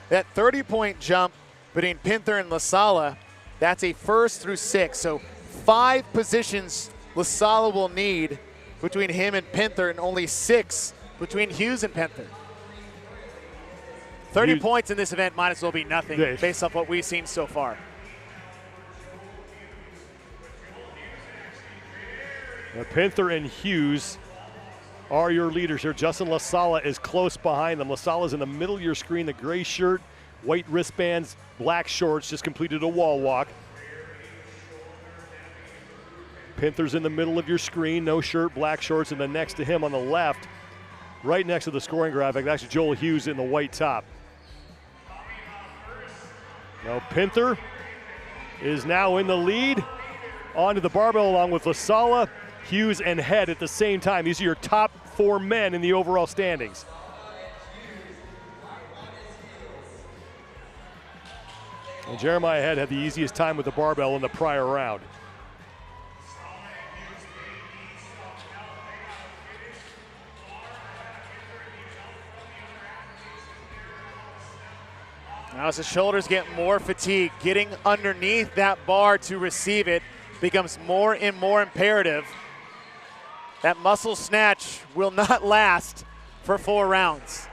That 30-point jump between Pinther and LaSala, that's a 1st through 6. So 5 positions LaSala will need between him and Pinther, and only 6 between Hughes and Pinther. 30 points in this event might as well be nothing based off what we've seen so far. Now, Pinther and Hughes are your leaders here. Justin LaSala is close behind them. LaSala's in the middle of your screen, the gray shirt, white wristbands, black shorts, just completed a wall walk. Pinther's in the middle of your screen, no shirt, black shorts, and then next to him on the left, right next to the scoring graphic, that's Joel Hughes in the white top. Now Pinther is now in the lead, onto the barbell along with LaSala, Hughes, and Head at the same time. These are your top 4 men in the overall standings. And Jeremiah Head had the easiest time with the barbell in the prior round. Now as the shoulders get more fatigued, getting underneath that bar to receive it becomes more and more imperative. That muscle snatch will not last for 4 rounds.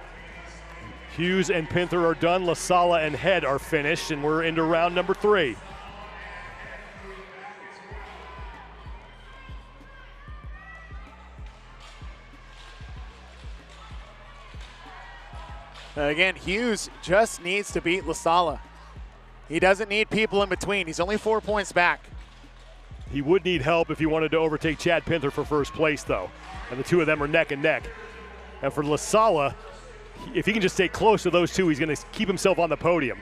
Hughes and Pinther are done. LaSala and Head are finished, and we're into round number 3. Again, Hughes just needs to beat LaSala. He doesn't need people in between. He's only 4 points back. He would need help if he wanted to overtake Chad Pinther for first place, though. And the two of them are neck and neck. And for LaSala, if he can just stay close to those two, he's going to keep himself on the podium.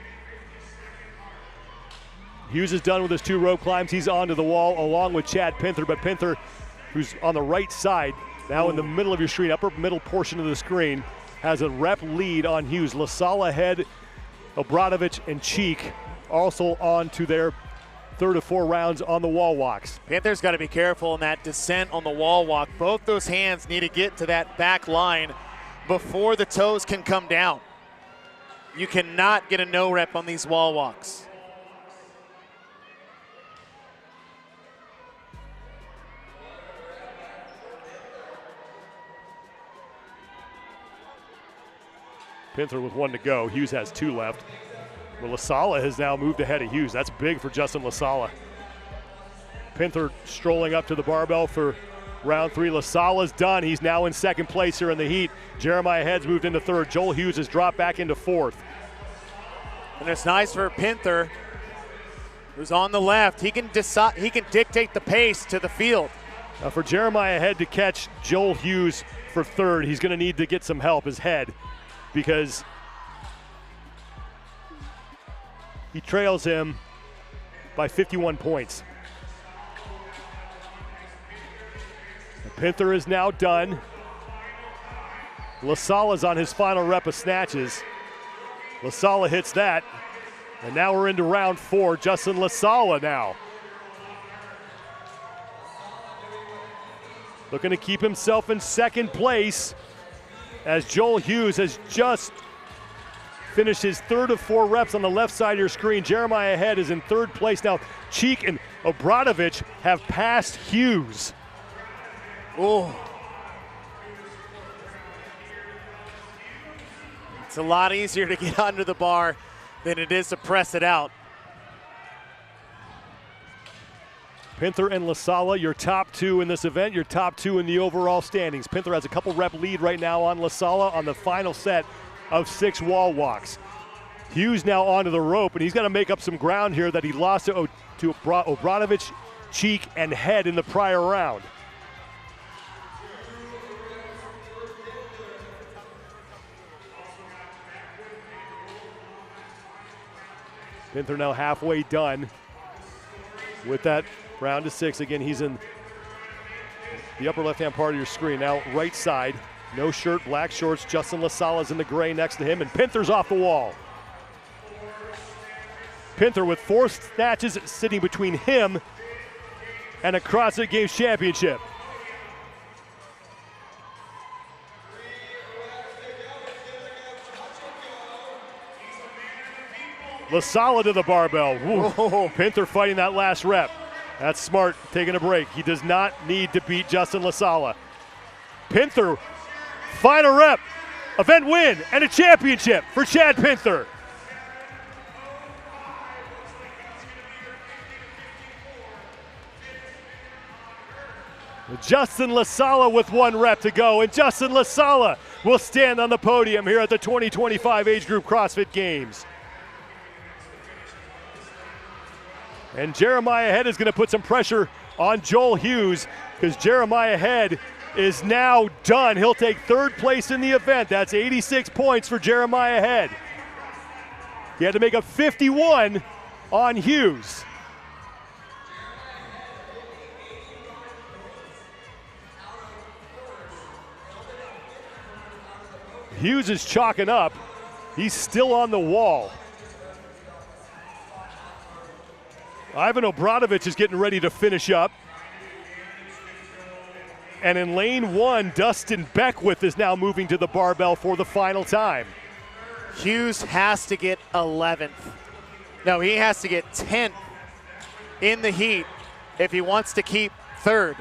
Hughes is done with his 2 rope climbs. He's onto the wall along with Chad Pinther. But Pinther, who's on the right side, now in the middle of your screen, upper middle portion of the screen, has a rep lead on Hughes. LaSala, Head, Obradovic, and Cheek also on to their 3rd of 4 rounds on the wall walks. Panther's got to be careful in that descent on the wall walk. Both those hands need to get to that back line before the toes can come down. You cannot get a no rep on these wall walks. Pinther with 1 to go. Hughes has 2 left. Well, LaSala has now moved ahead of Hughes. That's big for Justin LaSala. Pinther strolling up to the barbell for round 3. LaSala's done. He's now in 2nd place here in the heat. Jeremiah Head's moved into 3rd. Joel Hughes has dropped back into 4th. And it's nice for Pinther, who's on the left. He can decide. He can dictate the pace to the field. Now for Jeremiah Head to catch Joel Hughes for 3rd, he's going to need to get some help, his Head, because he trails him by 51 points. Pinther is now done. LaSala's on his final rep of snatches. LaSala hits that. And now we're into round 4. Justin LaSala now. Looking to keep himself in 2nd place as Joel Hughes has just finished his 3rd of 4 reps on the left side of your screen. Jeremiah Head is in 3rd place now. Cheek and Obradovic have passed Hughes. Oh. It's a lot easier to get under the bar than it is to press it out. Pinther and LaSala, your top 2 in this event, your top 2 in the overall standings. Pinther has a couple rep lead right now on LaSala on the final set of 6 wall walks. Hughes now onto the rope, and he's got to make up some ground here that he lost to Obradovic, Cheek, and Head in the prior round. Pinther now halfway done with that round of 6. Again, he's in the upper left-hand part of your screen. Now right side, no shirt, black shorts. Justin LaSala's in the gray next to him, and Pinther's off the wall. Pinther with 4 snatches sitting between him and a CrossFit Games championship. LaSala to the barbell. Pinther fighting that last rep. That's smart, taking a break. He does not need to beat Justin LaSala. Pinther, final rep, event win, and a championship for Chad Pinther. Justin LaSala with 1 rep to go, and Justin LaSala will stand on the podium here at the 2025 Age Group CrossFit Games. And Jeremiah Head is going to put some pressure on Joel Hughes because Jeremiah Head is now done. He'll take 3rd place in the event. That's 86 points for Jeremiah Head. He had to make a 51 on Hughes. Hughes is chalking up. He's still on the wall. Ivan Obradovic is getting ready to finish up. And in lane 1, Dustin Beckwith is now moving to the barbell for the final time. Hughes has to get 11th. No, he has to get 10th in the heat if he wants to keep 3rd.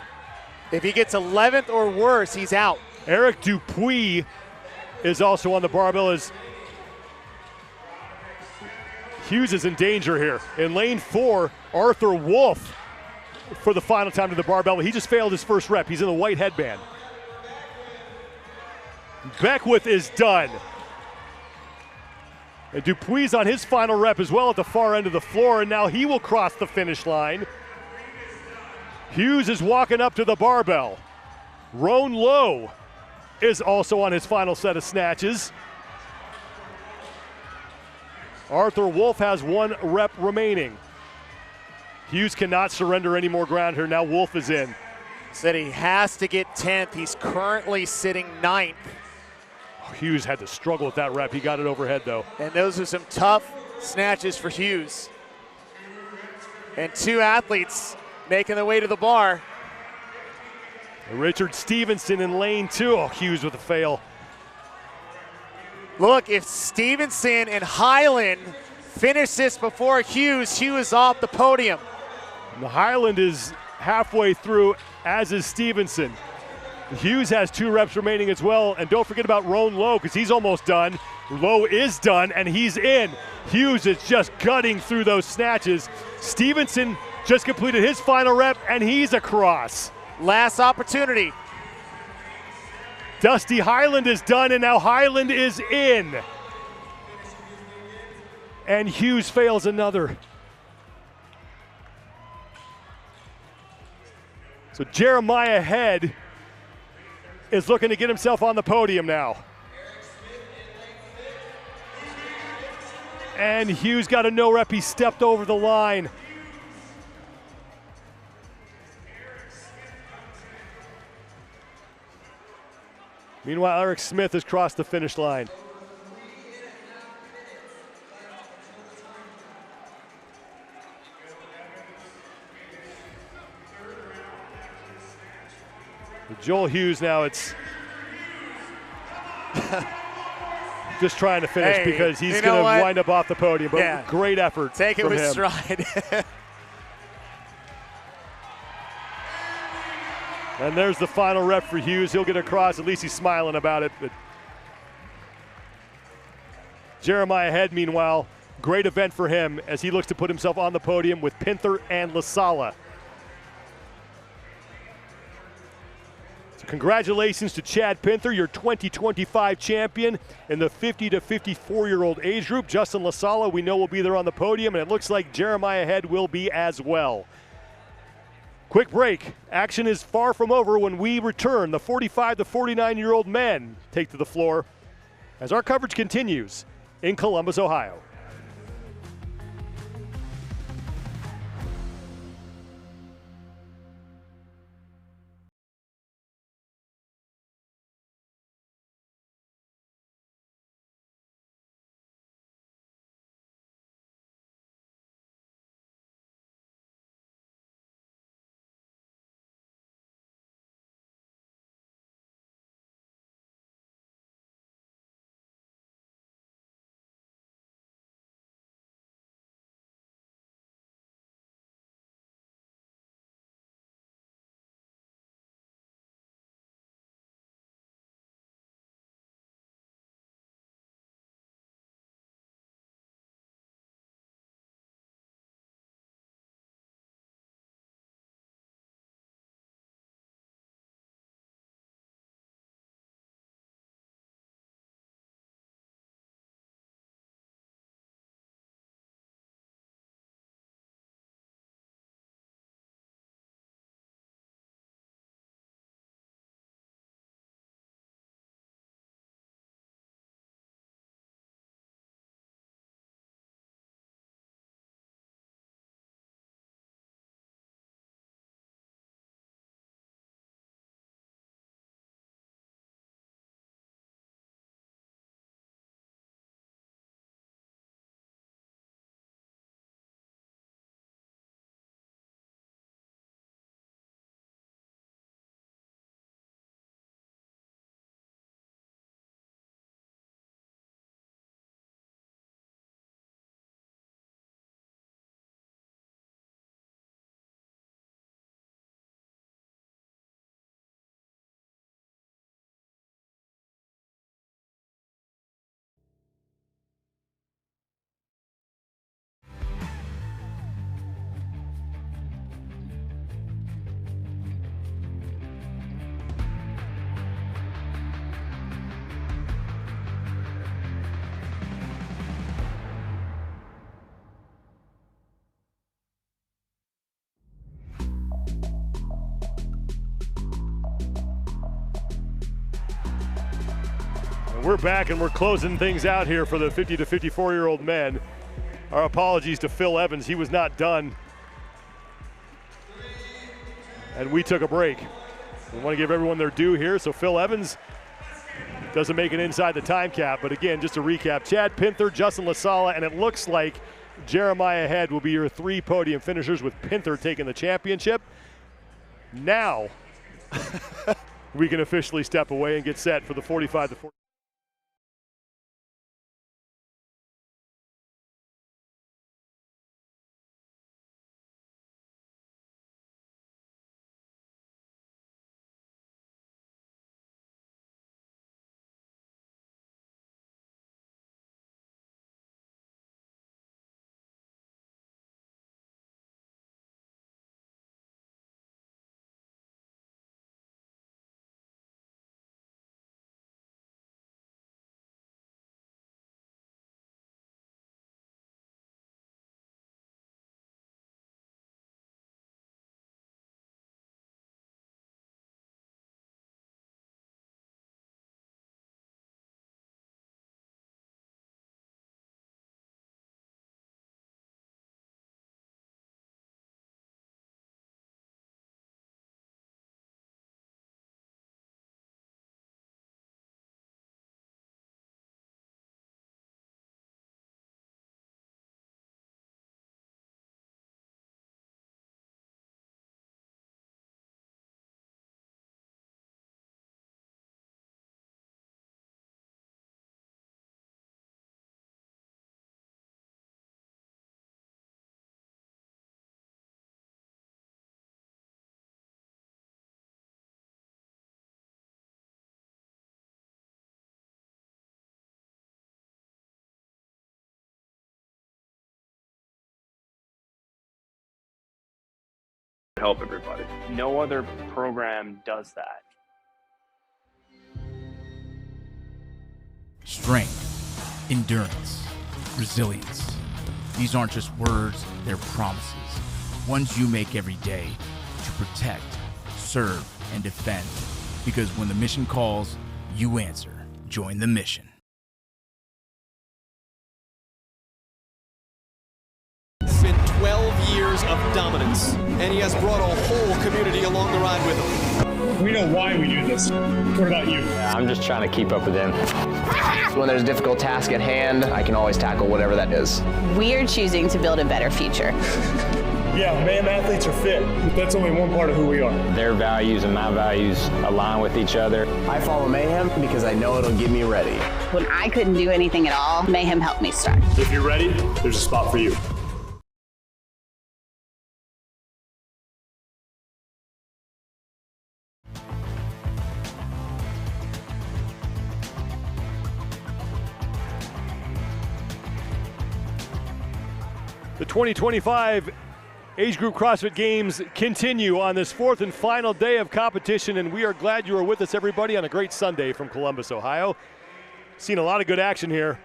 If he gets 11th or worse, he's out. Eric Dupuis is also on the barbell as Hughes is in danger here. In lane 4, Arthur Wolf for the final time to the barbell. He just failed his first rep. He's in the white headband. Beckwith is done. And Dupuis on his final rep as well at the far end of the floor, and now he will cross the finish line. Hughes is walking up to the barbell. Roan Lowe is also on his final set of snatches. Arthur Wolf has 1 rep remaining. Hughes cannot surrender any more ground here. Now Wolf is in. Said he has to get 10th. He's currently sitting 9th. Hughes had to struggle with that rep. He got it overhead, though. And those are some tough snatches for Hughes. And 2 athletes making their way to the bar. Richard Stevenson in lane 2. Oh, Hughes with a fail. Look, if Stevenson and Highland finish this before Hughes, Hughes off the podium. And the Highland is halfway through, as is Stevenson. Hughes has 2 reps remaining as well, and don't forget about Roan Lowe because he's almost done. Lowe is done, and he's in. Hughes is just gutting through those snatches. Stevenson just completed his final rep, and he's across. Last opportunity. Dusty Highland is done, and now Highland is in. And Hughes fails another. So Jeremiah Head is looking to get himself on the podium now. And Hughes got a no rep. He stepped over the line. Meanwhile, Eric Smith has crossed the finish line. With Joel Hughes now, it's just trying to finish because he's going to wind up off the podium. But great effort. Take it from with him. stride. And there's the final rep for Hughes. He'll get across. At least he's smiling about it. But Jeremiah Head, meanwhile, great event for him as he looks to put himself on the podium with Pinther and LaSala. So congratulations to Chad Pinther, your 2025 champion in the 50 to 54-year-old age group. Justin LaSala, we know, will be there on the podium, and it looks like Jeremiah Head will be as well. Quick break. Action is far from over when we return. The 45 to 49-year-old men take to the floor as our coverage continues in Columbus, Ohio. We're back and we're closing things out here for the 50 to 54-year-old men. Our apologies to Phil Evans. He was not done. And we took a break. We want to give everyone their due here. So Phil Evans doesn't make it inside the time cap. But again, just to recap, Chad Pinther, Justin LaSala, and it looks like Jeremiah Head will be your 3 podium finishers with Pinther taking the championship. Now we can officially step away and get set for the 45 to 40. Help everybody. No other program does that. Strength, endurance, resilience. These aren't just words, they're promises. Ones you make every day to protect, serve, and defend. Because when the mission calls, you answer. Join the mission. It's been 12 years of dominance, and he has brought a whole community along the ride with him. We know why we do this. What about you? Yeah, I'm just trying to keep up with him. When there's a difficult task at hand, I can always tackle whatever that is. We're choosing to build a better future. Yeah, mayhem athletes are fit, but that's only one part of who we are. Their values and my values align with each other. I follow Mayhem because I know it'll get me ready. When I couldn't do anything at all, Mayhem helped me start. If you're ready, there's a spot for you. The 2025 Age Group CrossFit Games continue on this 4th and final day of competition, and we are glad you are with us, everybody, on a great Sunday from Columbus, Ohio. Seen a lot of good action here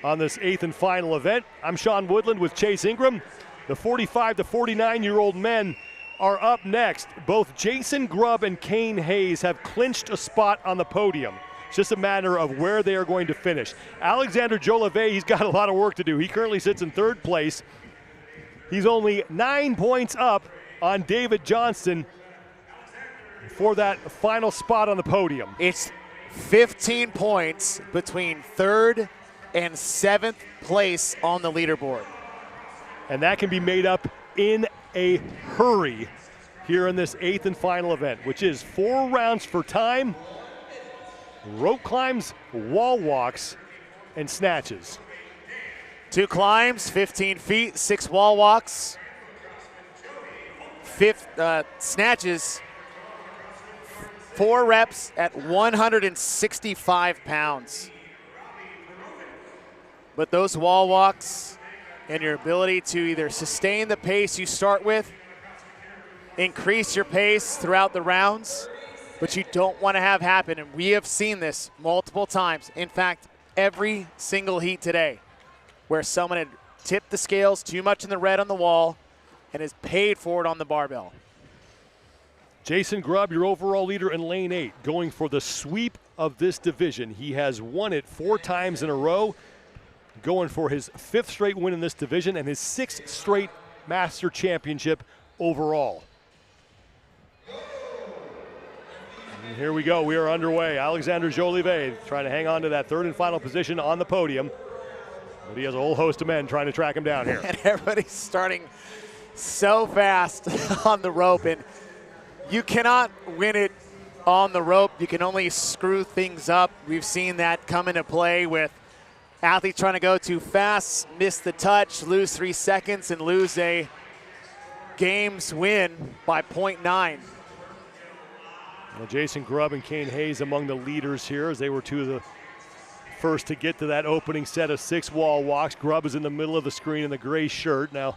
on this 8th and final event. I'm Sean Woodland with Chase Ingram. The 45 to 49-year-old men are up next. Both Jason Grubb and Kane Hayes have clinched a spot on the podium. It's just a matter of where they are going to finish. Alexander Jolivet, he's got a lot of work to do. He currently sits in 3rd place. He's only 9 points up on David Johnston for that final spot on the podium. It's 15 points between 3rd and 7th place on the leaderboard. And that can be made up in a hurry here in this 8th and final event, which is 4 rounds for time, rope climbs, wall walks, and snatches. 2 climbs, 15 feet, 6 wall walks, 5 snatches, 4 reps at 165 pounds. But those wall walks and your ability to either sustain the pace you start with, increase your pace throughout the rounds, but you don't want to have happen, and we have seen this multiple times. In fact, every single heat today, where someone had tipped the scales too much in the red on the wall and has paid for it on the barbell. Jason Grubb, your overall leader in lane 8, going for the sweep of this division. He has won it 4 times in a row, going for his 5th straight win in this division and his 6th straight Master Championship overall. And here we go, we are underway. Alexander Jolivet trying to hang on to that 3rd and final position on the podium. But he has a whole host of men trying to track him down here. And everybody's starting so fast on the rope, and you cannot win it on the rope. You can only screw things up. We've seen that come into play with athletes trying to go too fast, miss the touch, lose 3 seconds, and lose a game's win by 0.9. Well, Jason Grubb and Kane Hayes among the leaders here, as they were 2 of the first to get to that opening set of 6 wall walks. Grubb is in the middle of the screen in the gray shirt. Now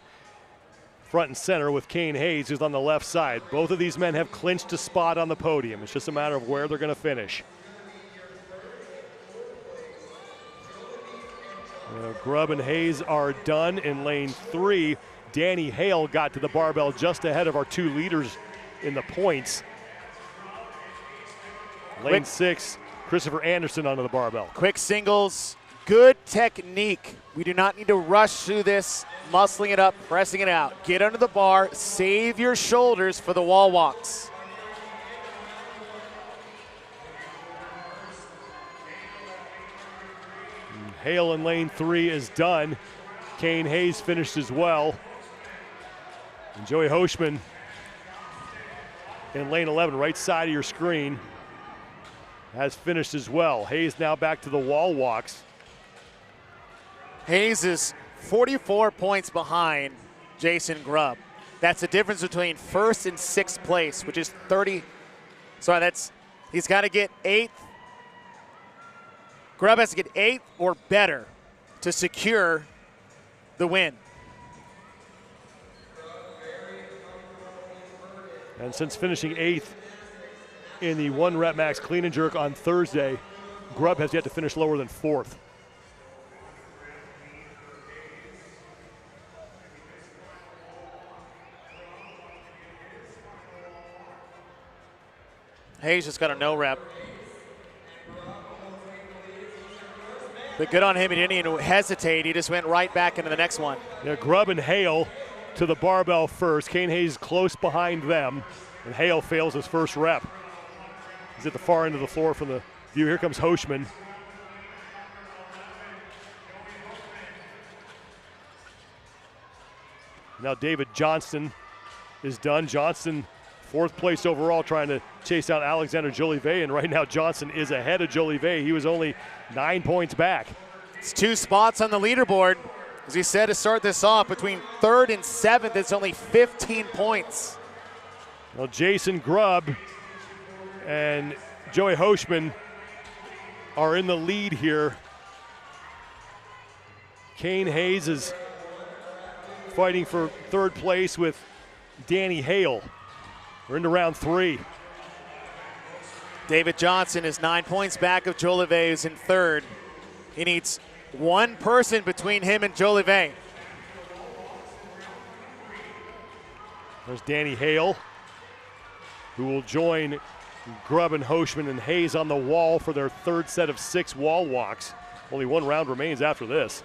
front and center with Kane Hayes, who's on the left side. Both of these men have clinched a spot on the podium. It's just a matter of where they're going to finish. Grubb and Hayes are done in lane 3. Danny Hale got to the barbell just ahead of our 2 leaders in the points. Lane 6, Christopher Anderson onto the barbell. Quick singles, good technique. We do not need to rush through this, muscling it up, pressing it out. Get under the bar, save your shoulders for the wall walks. Hale in lane 3 is done. Kane Hayes finished as well. And Joey Hoshman in lane 11, right side of your screen, has finished as well. Hayes now back to the wall walks. Hayes is 44 points behind Jason Grubb. That's the difference between 1st and 6th place, which is 30. Sorry, he's got to get 8th. Grubb has to get 8th or better to secure the win. And since finishing 8th in the 1 rep max clean and jerk on Thursday, Grubb has yet to finish lower than 4th. Hayes just got a no rep. But good on him. He didn't even hesitate. He just went right back into the next one. Yeah, Grubb and Hale to the barbell first. Kane Hayes close behind them, and Hale fails his first rep. He's at the far end of the floor from the view. Here comes Hoshman. Now David Johnston is done. Johnston, 4th place overall, trying to chase down Alexander Jolivet, and right now Johnson is ahead of Jolivet. He was only 9 points back. It's 2 spots on the leaderboard. As he said to start this off, between 3rd and 7th, it's only 15 points. Well, Jason Grubb and Joey Hoshman are in the lead here. Kane Hayes is fighting for 3rd place with Danny Hale. We're into round 3. David Johnson is 9 points back of Jolivet, who's in 3rd. He needs 1 person between him and Jolivet. There's Danny Hale, who will join Grubb and Hoshman and Hayes on the wall for their 3rd set of 6 wall walks. Only 1 round remains after this.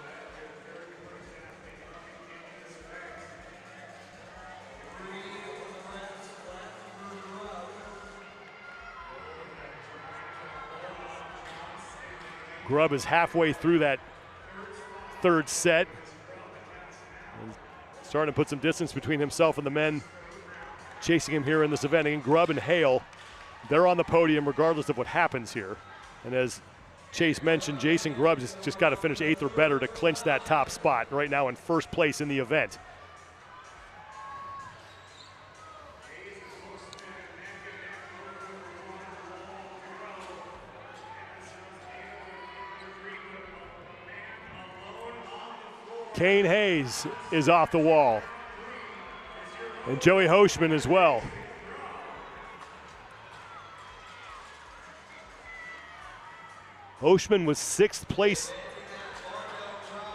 Grubb is halfway through that 3rd set. And starting to put some distance between himself and the men chasing him here in this event. And Grubb and Hale, they're on the podium regardless of what happens here. And as Chase mentioned, Jason Grubb just got to finish 8th or better to clinch that top spot. Right now in 1st place in the event. Kane Hayes is off the wall. And Joey Hoshman as well. Hoshman was 6th place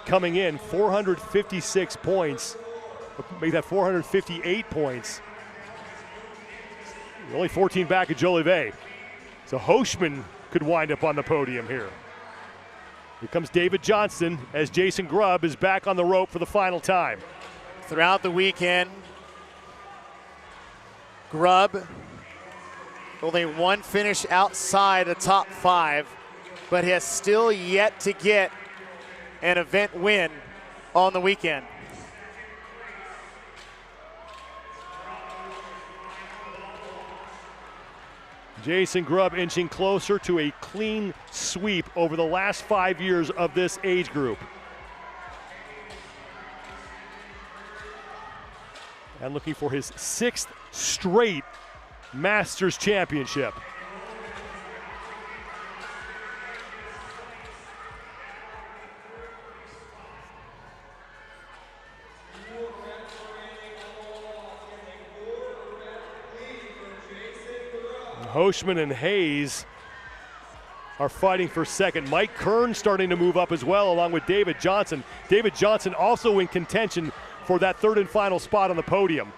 coming in, 456 points. Make that 458 points. Only 14 back of Jolivet. So Hoshman could wind up on the podium here. Here comes David Johnson as Jason Grubb is back on the rope for the final time. Throughout the weekend, Grubb only one finish outside the top 5, but has still yet to get an event win on the weekend. Jason Grubb inching closer to a clean sweep over the last 5 years of this age group. And looking for his 6th straight Masters championship. Hoshman and Hayes are fighting for second. Mike Kern starting to move up as well, along with David Johnson. David Johnson also in contention for that 3rd and final spot on the podium,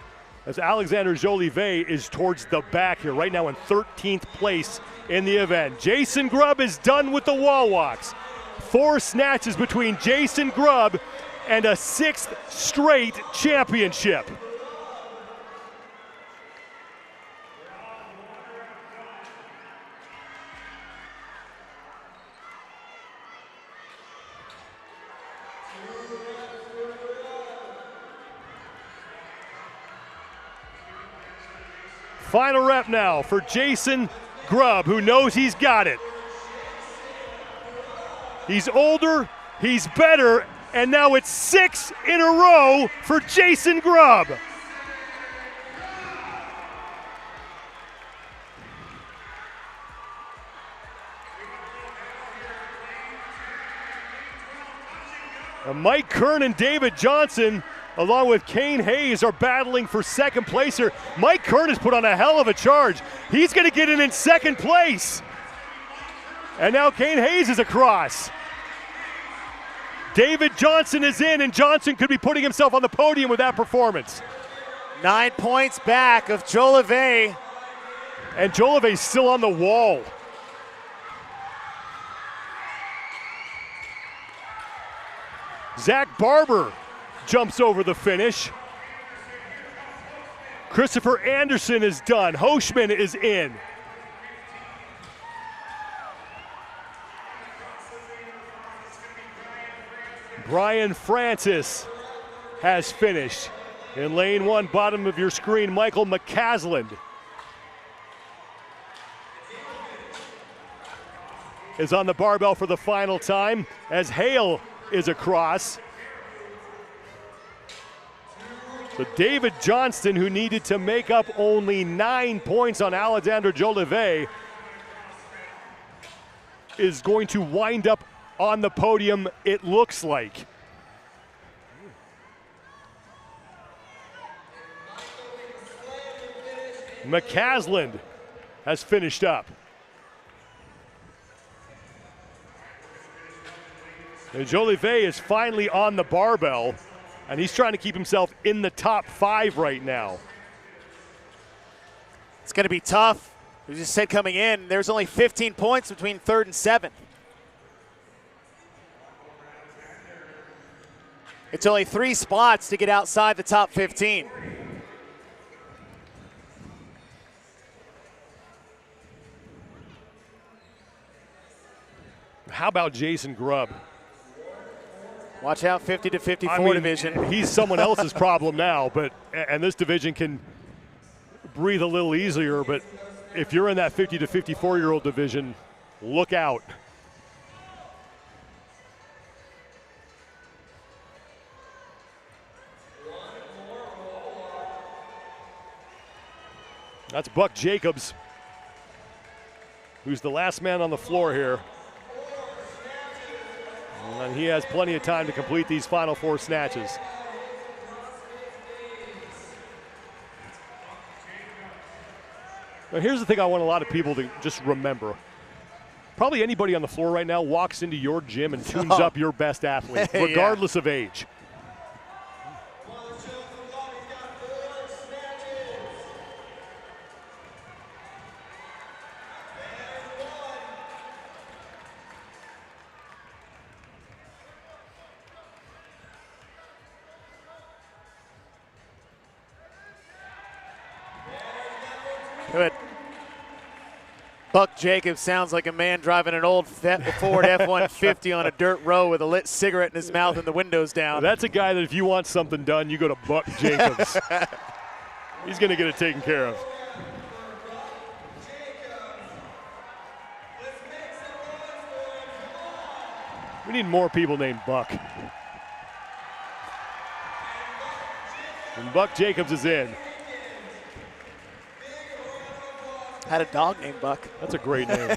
as Alexander Jolivet is towards the back here, right now in 13th place in the event. Jason Grubb is done with the wall walks. 4 snatches between Jason Grubb and a 6th straight championship. Final rep now for Jason Grubb, who knows he's got it. He's older, he's better, and now it's 6 in a row for Jason Grubb. And Mike Kern and David Johnson, along with Kane Hayes, are battling for second place here. Mike Kern has put on a hell of a charge. He's going to get in second place. And now Kane Hayes is across. David Johnson is in, and Johnson could be putting himself on the podium with that performance. 9 points back of Jolivet. And Jolivet's still on the wall. Zach Barber jumps over the finish. Christopher Anderson is done. Hoshman is in. Brian Francis has finished. In lane 1, bottom of your screen, Michael McCasland is on the barbell for the final time as Hale is across. So David Johnston, who needed to make up only 9 points on Alexander Jolivet, is going to wind up on the podium, it looks like. McCasland has finished up. And Jolivet is finally on the barbell, and he's trying to keep himself in the top 5 right now. It's going to be tough. We just said coming in, there's only 15 points between 3rd and 7th. It's only 3 spots to get outside the top 15. How about Jason Grubb? Watch out, 50 to 54 division. He's someone else's problem now, and this division can breathe a little easier, but if you're in that 50 to 54-year-old division, look out. That's Buck Jacobs, who's the last man on the floor here. And he has plenty of time to complete these final 4 snatches. Now here's the thing I want a lot of people to just remember. Probably anybody on the floor right now walks into your gym and tunes up your best athlete, regardless of age. Buck Jacobs sounds like a man driving an old Ford F-150 on a dirt road with a lit cigarette in his mouth and the windows down. That's a guy that if you want something done, you go to Buck Jacobs. He's going to get it taken care of. We need more people named Buck. And Buck Jacobs is in. Had a dog named Buck. That's a great name.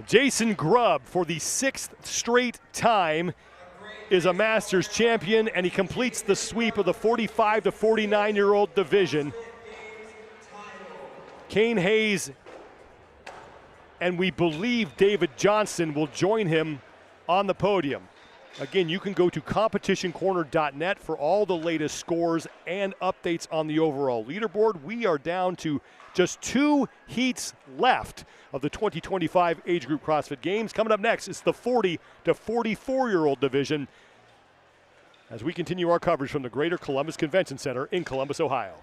Jason Grubb, for the 6th straight time, is a Masters champion, and he completes the sweep of the 45 to 49-year-old division. Kane Hayes and we believe David Johnson will join him on the podium. Again, you can go to competitioncorner.net for all the latest scores and updates on the overall leaderboard. We are down to just 2 heats left of the 2025 Age Group CrossFit Games. Coming up next is the 40 to 44-year-old division as we continue our coverage from the Greater Columbus Convention Center in Columbus, Ohio.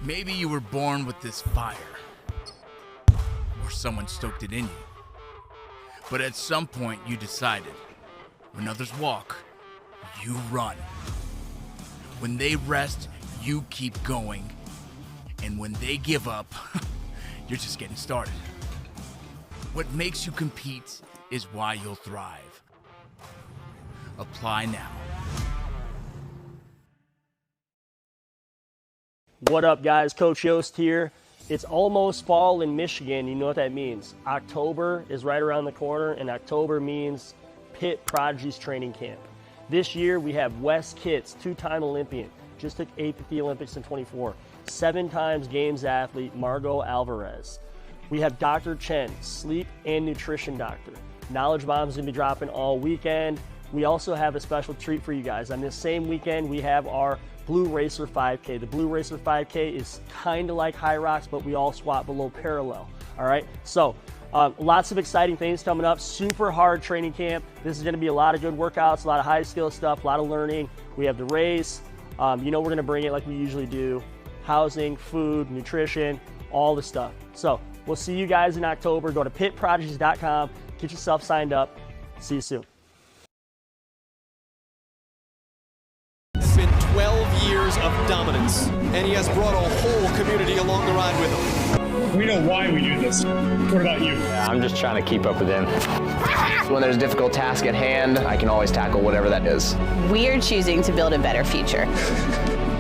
Maybe you were born with this fire, or someone stoked it in you. But at some point you decided, when others walk, you run. When they rest, you keep going. And when they give up, you're just getting started. What makes you compete is why you'll thrive. Apply now. What up, guys? Coach Yost here. It's almost fall in Michigan. You know what that means. October is right around the corner, and October means Pitt Prodigies training camp. This year, we have Wes Kitts, 2-time Olympian, just took 8th at the Olympics in 24, 7 times Games athlete Margot Alvarez. We have Dr. Chen, sleep and nutrition doctor. Knowledge bombs going to be dropping all weekend. We also have a special treat for you guys. On this same weekend, we have our Blue Racer 5K. The Blue Racer 5K is kind of like High Rocks, but we all squat below parallel. All right, so lots of exciting things coming up. Super hard training camp. This is going to be a lot of good workouts, a lot of high skill stuff, a lot of learning. We have the race. You know we're going to bring it like we usually do. Housing, food, nutrition, all the stuff. So we'll see you guys in October. Go to pitprodigies.com. Get yourself signed up. See you soon. It's been 12 years of dominance, and he has brought a whole community along the ride with him. We know why we do this. What about you? Yeah, I'm just trying to keep up with him. When there's a difficult task at hand, I can always tackle whatever that is. We're choosing to build a better future.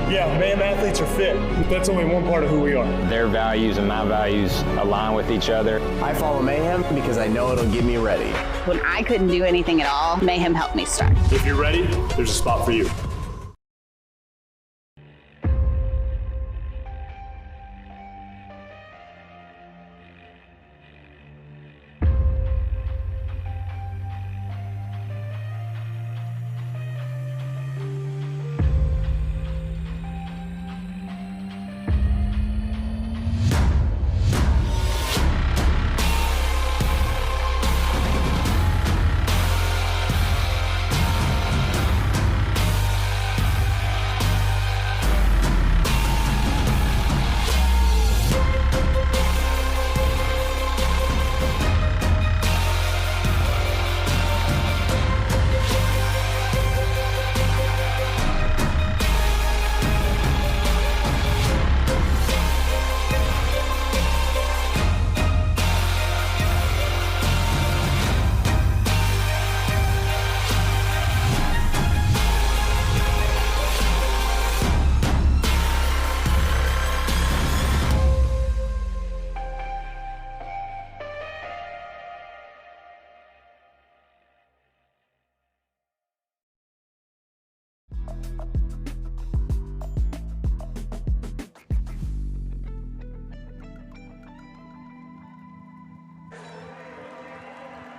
Yeah, Mayhem athletes are fit, but that's only one part of who we are. Their values and my values align with each other. I follow Mayhem because I know it'll get me ready. When I couldn't do anything at all, Mayhem helped me start. If you're ready, there's a spot for you.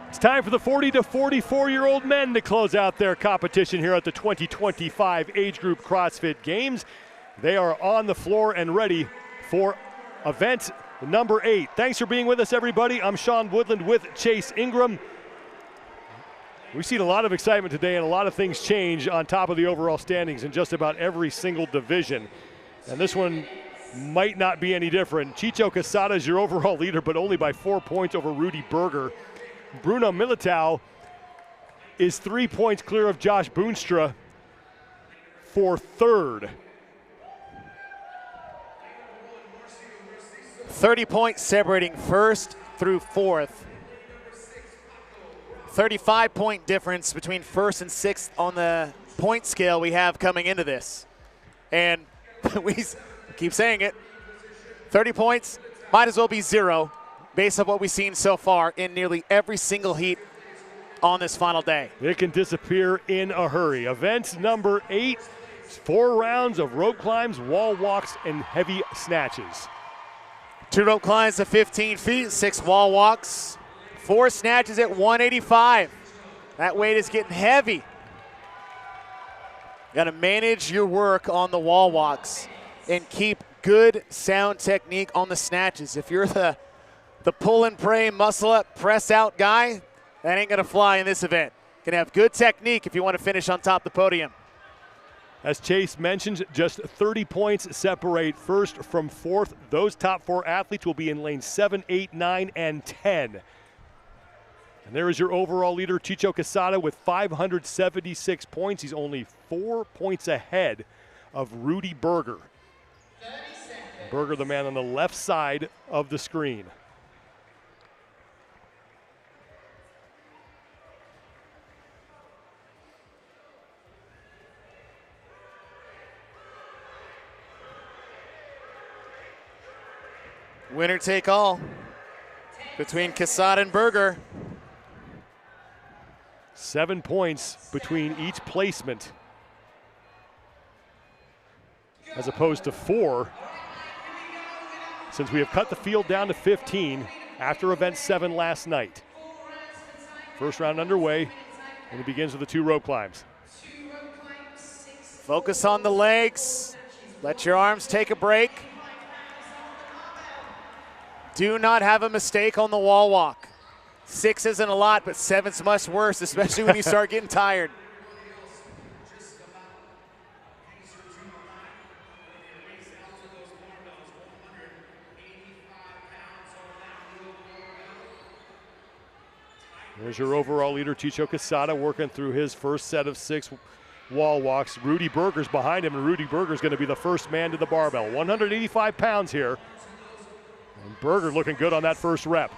It's time for the 40 to 44-year-old men to close out their competition here at the 2025 Age Group CrossFit Games. They are on the floor and ready for event number 8. Thanks for being with us, everybody. I'm Sean Woodland with Chase Ingram. We've seen a lot of excitement today and a lot of things change on top of the overall standings in just about every single division. And this one might not be any different. Chicho Casada is your overall leader, but only by 4 points over Rudy Berger. Bruno Militao is 3 points clear of Josh Boonstra for third. 30 points separating first through fourth. 35-point difference between first and sixth on the point scale we have coming into this. And we keep saying it, 30 points might as well be 0 based on what we've seen so far in nearly every single heat on this final day. It can disappear in a hurry. Event number 8, 4 rounds of rope climbs, wall walks, and heavy snatches. 2 rope climbs to 15 feet, 6 wall walks, 4 snatches at 185. That weight is getting heavy. Got to manage your work on the wall walks and keep good sound technique on the snatches. If you're the pull and pray, muscle up, press out guy, that ain't gonna fly in this event. Gonna have good technique if you want to finish on top of the podium. As Chase mentioned, just 30 points separate first from fourth. Those top 4 athletes will be in lanes 7, 8, 9, and 10. And there is your overall leader, Chicho Casada, with 576 points. He's only 4 points ahead of Rudy Berger. Berger, the man on the left side of the screen. Winner take all between Casada and Berger. 7 points between each placement, as opposed to 4, since we have cut the field down to 15 after event 7 last night. First round underway, and it begins with the 2 rope climbs. Focus on the legs. Let your arms take a break. Do not have a mistake on the wall walk. 6 isn't a lot, but 7's much worse, especially when you start getting tired. There's your overall leader, Chicho Casada, working through his first set of 6 wall walks. Rudy Berger's behind him, and Rudy Berger's going to be the first man to the barbell. 185 pounds here. And Berger looking good on that first rep.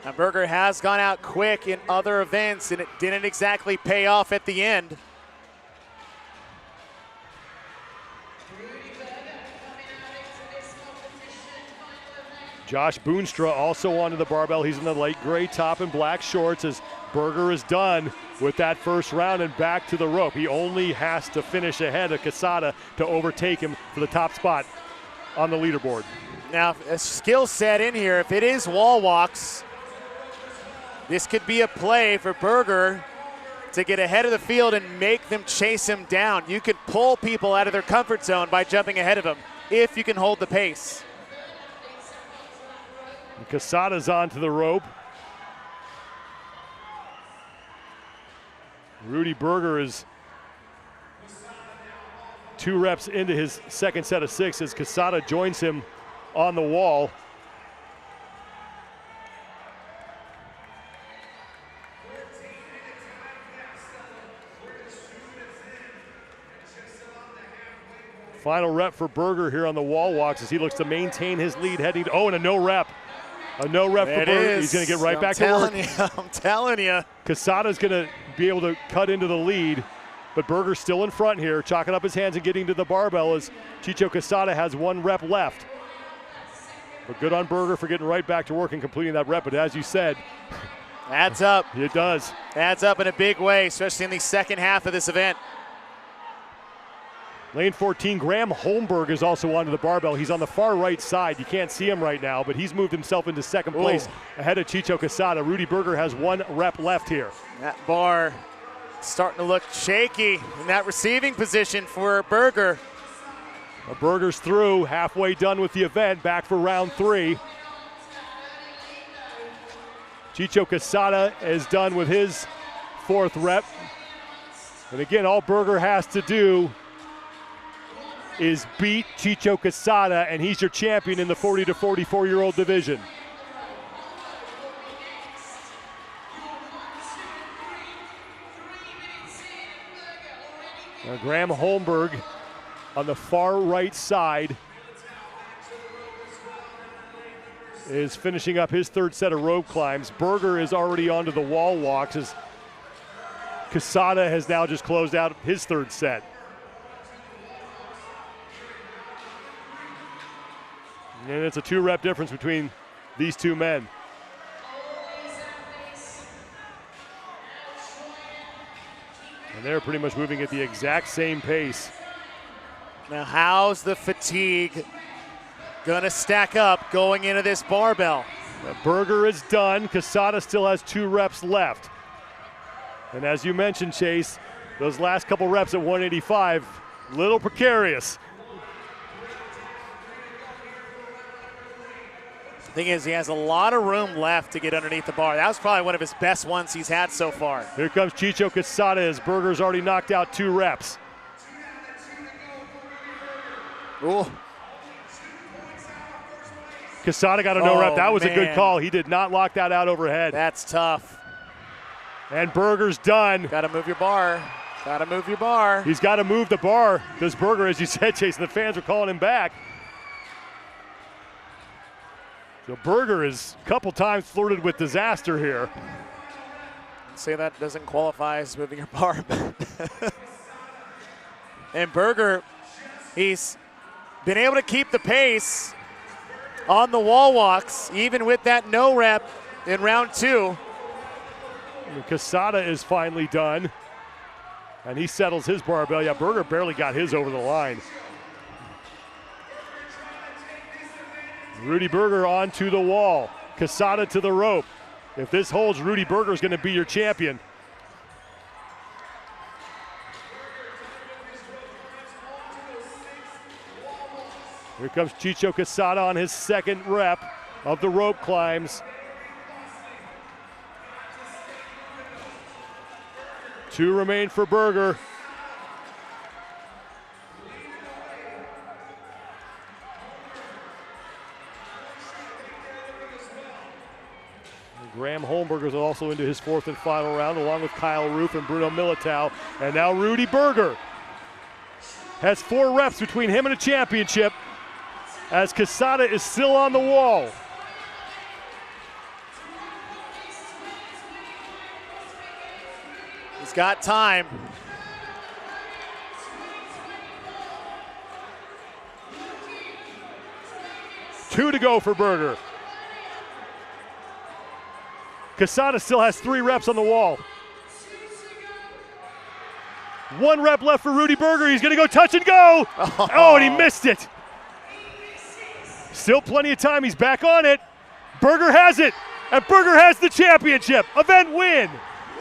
And Berger has gone out quick in other events, and it didn't exactly pay off at the end. Josh Boonstra also onto the barbell. He's in the light gray top and black shorts as Berger is done with that first round and back to the rope. He only has to finish ahead of Quesada to overtake him for the top spot on the leaderboard. Now, a skill set in here. If it is wall walks, this could be a play for Berger to get ahead of the field and make them chase him down. You can pull people out of their comfort zone by jumping ahead of them if you can hold the pace. And Quesada's onto the rope. Rudy Berger is 2 reps into his second set of 6 as Quesada joins him on the wall. Final rep for Berger here on the wall walks as he looks to maintain his lead heading to, and a no rep. A no rep for Berger. He's going to get right back to work. I'm telling you. Quesada's going to be able to cut into the lead, but Berger's still in front here, chalking up his hands and getting to the barbell as Chicho Quesada has 1 rep left. But good on Berger for getting right back to work and completing that rep. But as you said, adds up. It does. Adds up in a big way, especially in the second half of this event. Lane 14, Graham Holmberg is also onto the barbell. He's on the far right side. You can't see him right now, but he's moved himself into second place ahead of Chicho Quesada. Rudy Berger has 1 rep left here. That bar starting to look shaky in that receiving position for Berger. Berger's through, halfway done with the event, back for round 3. Chicho Quesada is done with his 4th rep. And again, all Berger has to do is beat Chicho Quesada, and he's your champion in the 40 to 44-year-old division. Now Graham Holmberg on the far right side is finishing up his 3rd set of rope climbs. Berger is already onto the wall walks as Quesada has now just closed out his 3rd set. And it's a 2 rep difference between these 2 men. And they're pretty much moving at the exact same pace. Now how's the fatigue gonna stack up going into this barbell? Berger is done. Quesada still has 2 reps left. And as you mentioned, Chase, those last couple reps at 185, little precarious. Thing is, he has a lot of room left to get underneath the bar. That was probably one of his best ones he's had so far. Here comes Chicho Quesada as Berger's already knocked out 2 reps. Ooh. Quesada got a no rep. That was a good call. He did not lock that out overhead. That's tough. And Berger's done. Got to move your bar. Got to move your bar. He's got to move the bar. Does Berger, as you said, Chase, the fans are calling him back. So Berger has a couple times flirted with disaster here. Say that doesn't qualify as moving your bar. And Berger, he's been able to keep the pace on the wall walks, even with that no rep in round 2. And Quesada is finally done. And he settles his barbell. Yeah, Berger barely got his over the line. Rudy Berger onto the wall. Quesada to the rope. If this holds, Rudy Berger is going to be your champion. Here comes Chicho Quesada on his 2nd rep of the rope climbs. 2 remain for Berger. Graham Holmberg is also into his 4th and final round, along with Kyle Roof and Bruno Militao. And now Rudy Berger has 4 reps between him and a championship as Quesada is still on the wall. He's got time. Two to go for Berger. Quesada still has 3 reps on the wall. 1 rep left for Rudy Berger. He's going to go touch and go. Oh, and he missed it. Still plenty of time. He's back on it. Berger has it. And Berger has the championship. Event win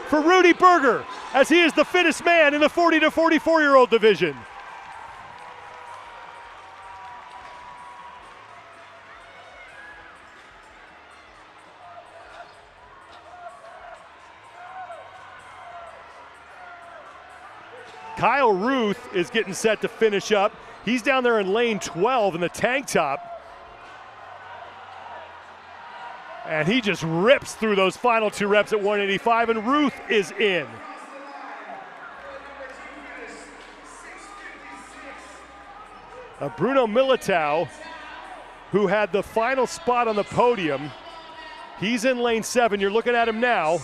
for Rudy Berger, as he is the fittest man in the 40 to 44-year-old division. Kyle Ruth is getting set to finish up. He's down there in lane 12 in the tank top. And he just rips through those final 2 reps at 185, and Ruth is in. Bruno Militao, who had the final spot on the podium, he's in lane 7. You're looking at him now.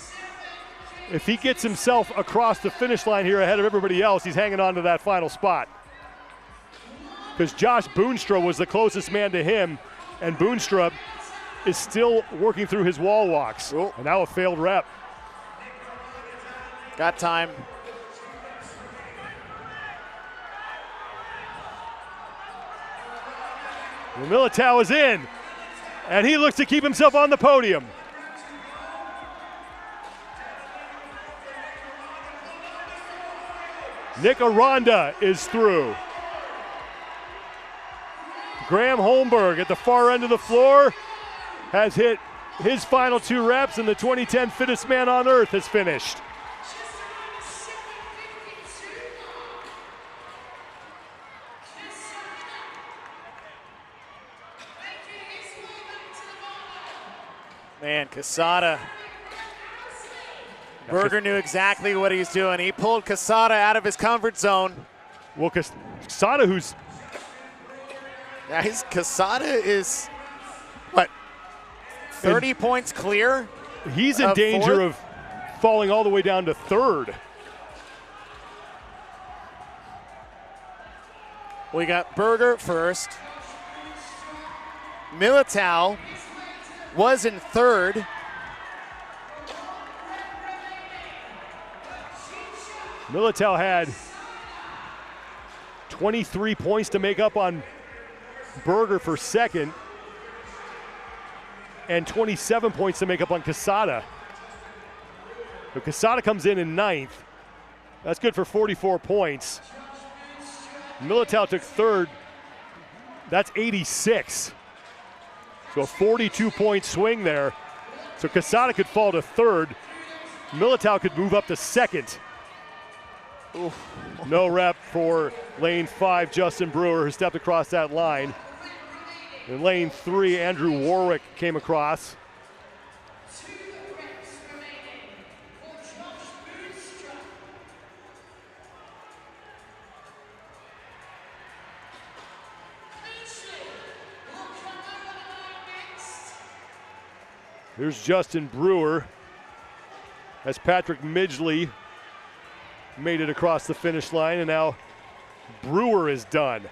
If he gets himself across the finish line here ahead of everybody else, he's hanging on to that final spot. Because Josh Boonstra was the closest man to him, and Boonstra is still working through his wall walks. And now a failed rep. Got time. Militao is in, and he looks to keep himself on the podium. Nick Aranda is through. Graham Holmberg at the far end of the floor has hit his final 2 reps, and the 2010 fittest man on earth has finished. Man, Quesada. Berger knew exactly what he was doing. He pulled Quesada out of his comfort zone. Well, Quesada, who's... Quesada is, what, 30 points clear? He's in danger of falling all the way down to 3rd. We got Berger first. Militao was in 3rd. Militao had 23 points to make up on Berger for 2nd, and 27 points to make up on Quesada. So Quesada comes in 9th. That's good for 44 points. Militao took 3rd. That's 86. So a 42-point swing there. So Quesada could fall to 3rd. Militao could move up to 2nd. Oof. No rep for lane 5, Justin Brewer, who stepped across that line. In lane 3, Andrew Warwick came across. Here's Justin Brewer as Patrick Midgley made it across the finish line, and now Brewer is done.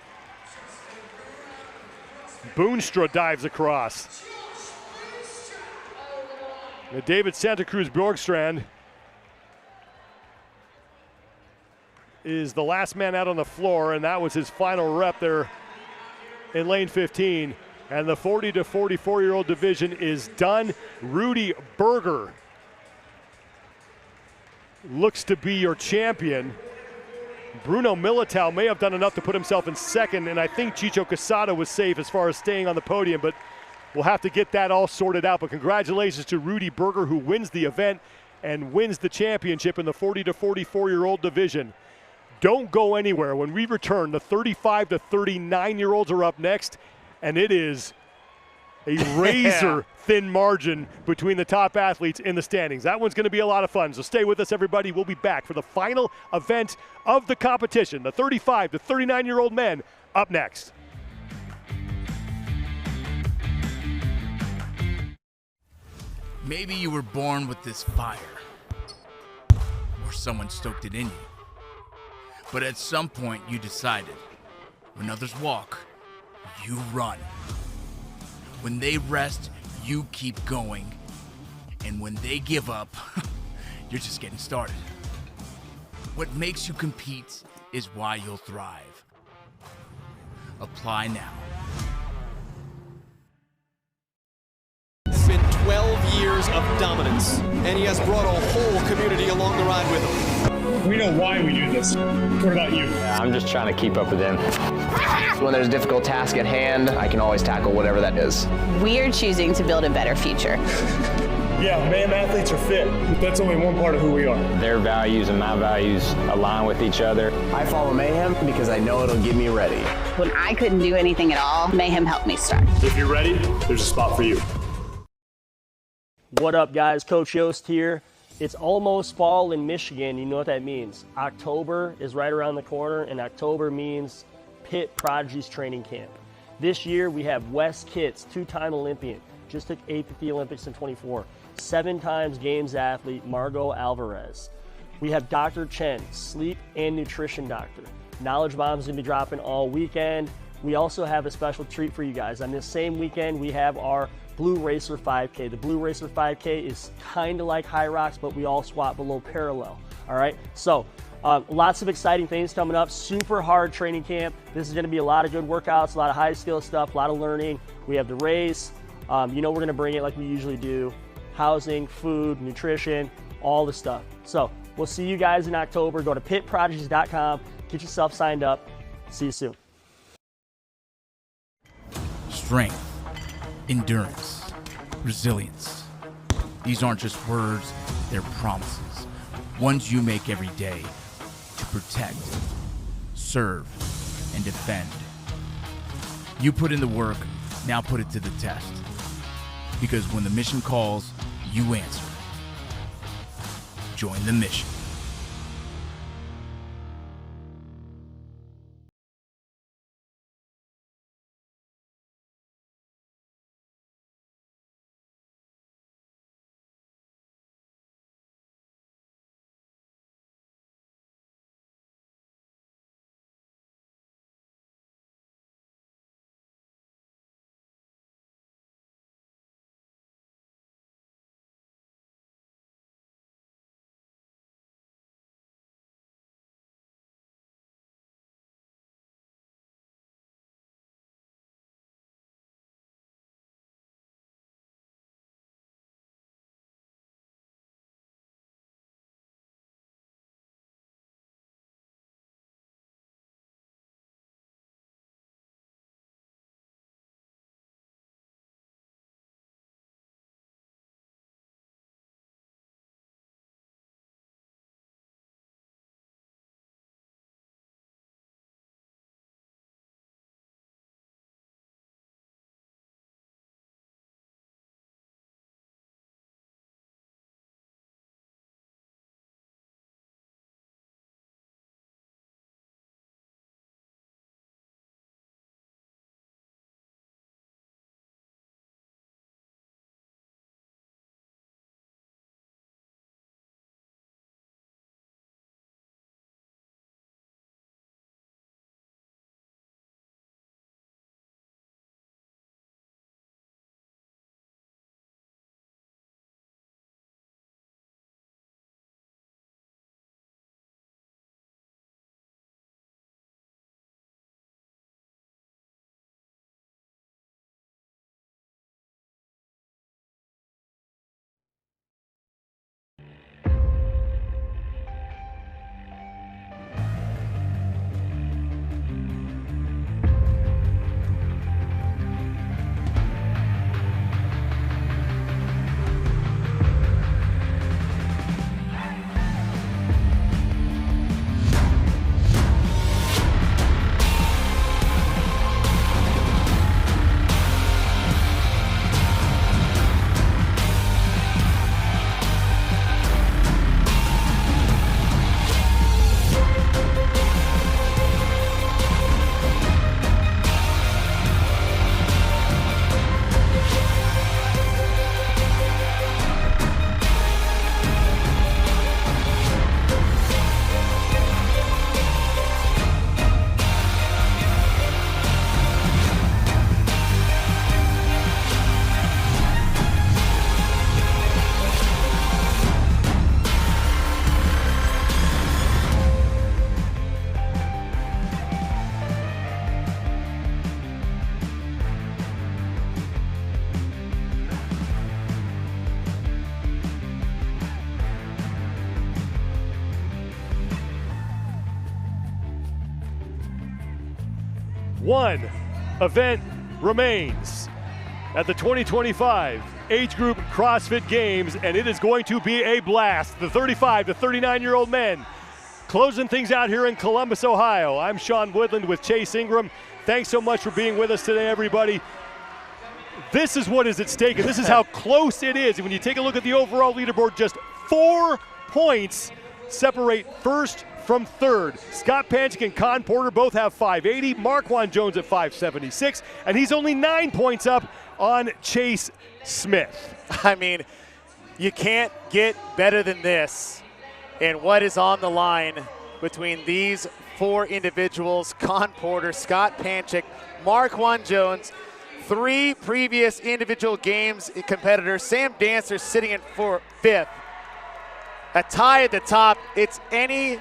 Boonstra dives across. And David Santa Cruz Bjorkstrand is the last man out on the floor, and that was his final rep there in lane 15. And the 40 to 44-year-old division is done. Rudy Berger looks to be your champion. Bruno Militao may have done enough to put himself in 2nd, and I think Chicho Quesada was safe as far as staying on the podium, but we'll have to get that all sorted out. But congratulations to Rudy Berger, who wins the event and wins the championship in the 40 to 44-year-old division. Don't go anywhere. When we return, the 35 to 39-year-olds are up next, and it is a razor-thin margin between the top athletes in the standings. That one's going to be a lot of fun, so stay with us, everybody. We'll be back for the final event of the competition, the 35 to 39-year-old men, up next. Maybe you were born with this fire, or someone stoked it in you. But at some point you decided, when others walk, you run. When they rest, you keep going. And when they give up, you're just getting started. What makes you compete is why you'll thrive. Apply now. It's been 12 years of dominance, and he has brought a whole community along the ride with him. We know why we do this. What about you? I'm just trying to keep up with them. When there's a difficult task at hand, I can always tackle whatever that is. We're choosing to build a better future. Yeah, mayhem athletes are fit, but that's only one part of who we are. Their values and my values align with each other. I follow Mayhem because I know it'll get me ready. When I couldn't do anything at all, Mayhem helped me start. If you're ready, there's a spot for you. What up, guys? Coach Yost here. It's almost fall in Michigan. You know what that means. October is right around the corner, and October means Pitt Prodigies training camp. This year, we have Wes Kitts, two-time Olympian, just took 8th at the Olympics in 24, 7 times Games athlete Margot Alvarez. We have Dr. Chen, sleep and nutrition doctor. Knowledge Bomb's gonna be dropping all weekend. We also have a special treat for you guys. On this same weekend, we have our Blue Racer 5K. The Blue Racer 5K is kind of like High Rocks, but we all swap below parallel. All right, so lots of exciting things coming up. Super hard training camp. This is going to be a lot of good workouts, a lot of high skill stuff, a lot of learning. We have the race. You know we're going to bring it like we usually do. Housing, food, nutrition, all the stuff. So we'll see you guys in October. Go to pitprodigies.com. Get yourself signed up. See you soon. Strength, endurance, resilience. These aren't just words, they're promises. Ones you make every day to protect, serve, and defend. You put in the work, now put it to the test. Because when the mission calls, you answer. Join the mission. one event remains at the 2025 Age Group CrossFit Games, and it is going to be a blast. The 35 to 39-year-old men closing things out here in Columbus, Ohio. I'm Sean Woodland with Chase Ingram. Thanks so much for being with us today, everybody. This is what is at stake, and this is how close it is. And when you take a look at the overall leaderboard, just 4 points separate first from third. Scott Panchik and Con Porter both have 580. Marquand Jones at 576, and he's only 9 points up on Chase Smith. I mean, you can't get better than this. And what is on the line between these 4 individuals: Con Porter, Scott Panchik, Marquand Jones, 3 previous individual games competitors. Sam Dancer sitting in 5th. A tie at the top. It's any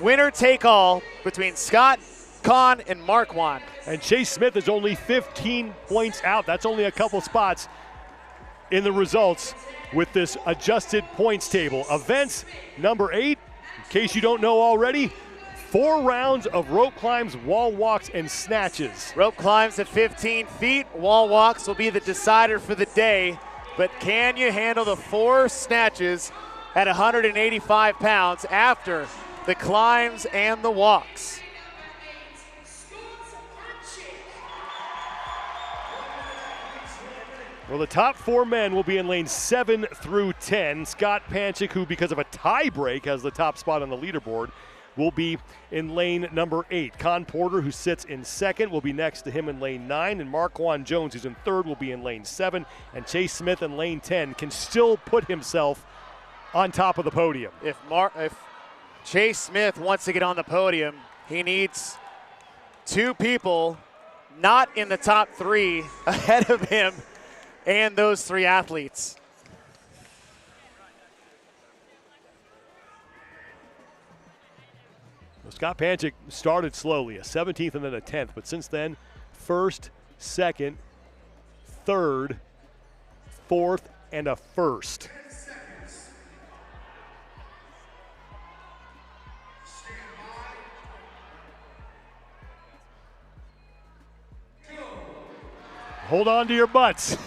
winner take all between Scott, Con, and Marquand. And Chase Smith is only 15 points out. That's only a couple spots in the results with this adjusted points table. Events number 8, in case you don't know already, 4 rounds of rope climbs, wall walks, and snatches. Rope climbs at 15 feet. Wall walks will be the decider for the day. But can you handle the 4 snatches at 185 pounds after the climbs and the walks? Well, the top 4 men will be in lanes 7 through 10. Scott Panchik, who because of a tie break has the top spot on the leaderboard, will be in lane number 8. Con Porter, who sits in 2nd, will be next to him in lane 9. And Marquand Jones, who's in 3rd, will be in lane 7. And Chase Smith in lane 10 can still put himself on top of the podium. If Chase Smith wants to get on the podium, he needs 2 people not in the top 3 ahead of him and those 3 athletes. Well, Scott Panchik started slowly, a 17th and then a 10th, but since then, 1st, 2nd, 3rd, 4th, and a 1st. Hold on to your butts.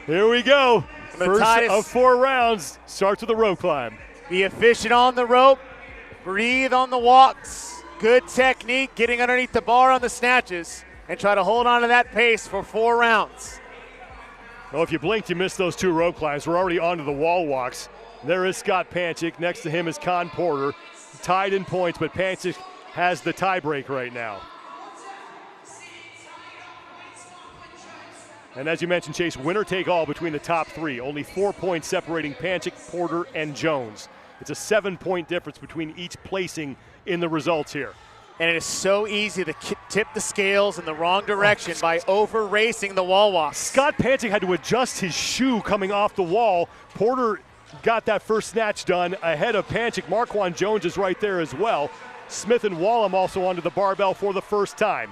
Here we go. First of 4 rounds starts with a rope climb. Be efficient on the rope. Breathe on the walks. Good technique, getting underneath the bar on the snatches, and try to hold on to that pace for 4 rounds. Well, if you blinked, you missed those 2 rope climbs. We're already on to the wall walks. There is Scott Panchik. Next to him is Con Porter. Tied in points, but Panchik has the tie break right now. And as you mentioned, Chase, winner take all between the top 3. Only 4 points separating Panchik, Porter, and Jones. It's a 7-point difference between each placing in the results here. And it is so easy to tip the scales in the wrong direction by over-racing the wall walk. Scott Panchik had to adjust his shoe coming off the wall. Porter got that first snatch done ahead of Panchik. Marquand Jones is right there as well. Smith and Wallem also onto the barbell for the first time.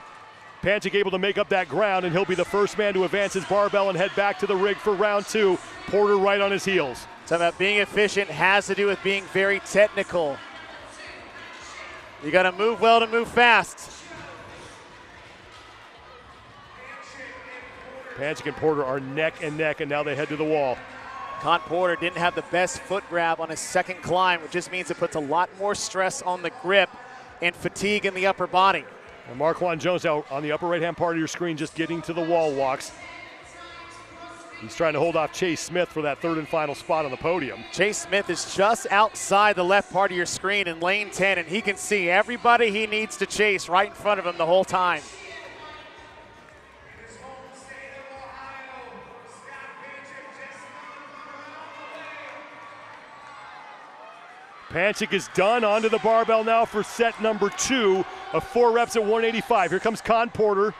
Panchik able to make up that ground, and he'll be the first man to advance his barbell and head back to the rig for round 2. Porter right on his heels. So about being efficient has to do with being very technical. You got to move well to move fast. Panchik and Porter are neck and neck, and now they head to the wall. Con Porter didn't have the best foot grab on his second climb, which just means it puts a lot more stress on the grip and fatigue in the upper body. And Marquand Jones out on the upper right-hand part of your screen, just getting to the wall walks. He's trying to hold off Chase Smith for that 3rd and final spot on the podium. Chase Smith is just outside the left part of your screen in lane 10, and he can see everybody he needs to chase right in front of him the whole time. Panchik is done. Onto the barbell now for set number 2 of 4 reps at 185. Here comes Con Porter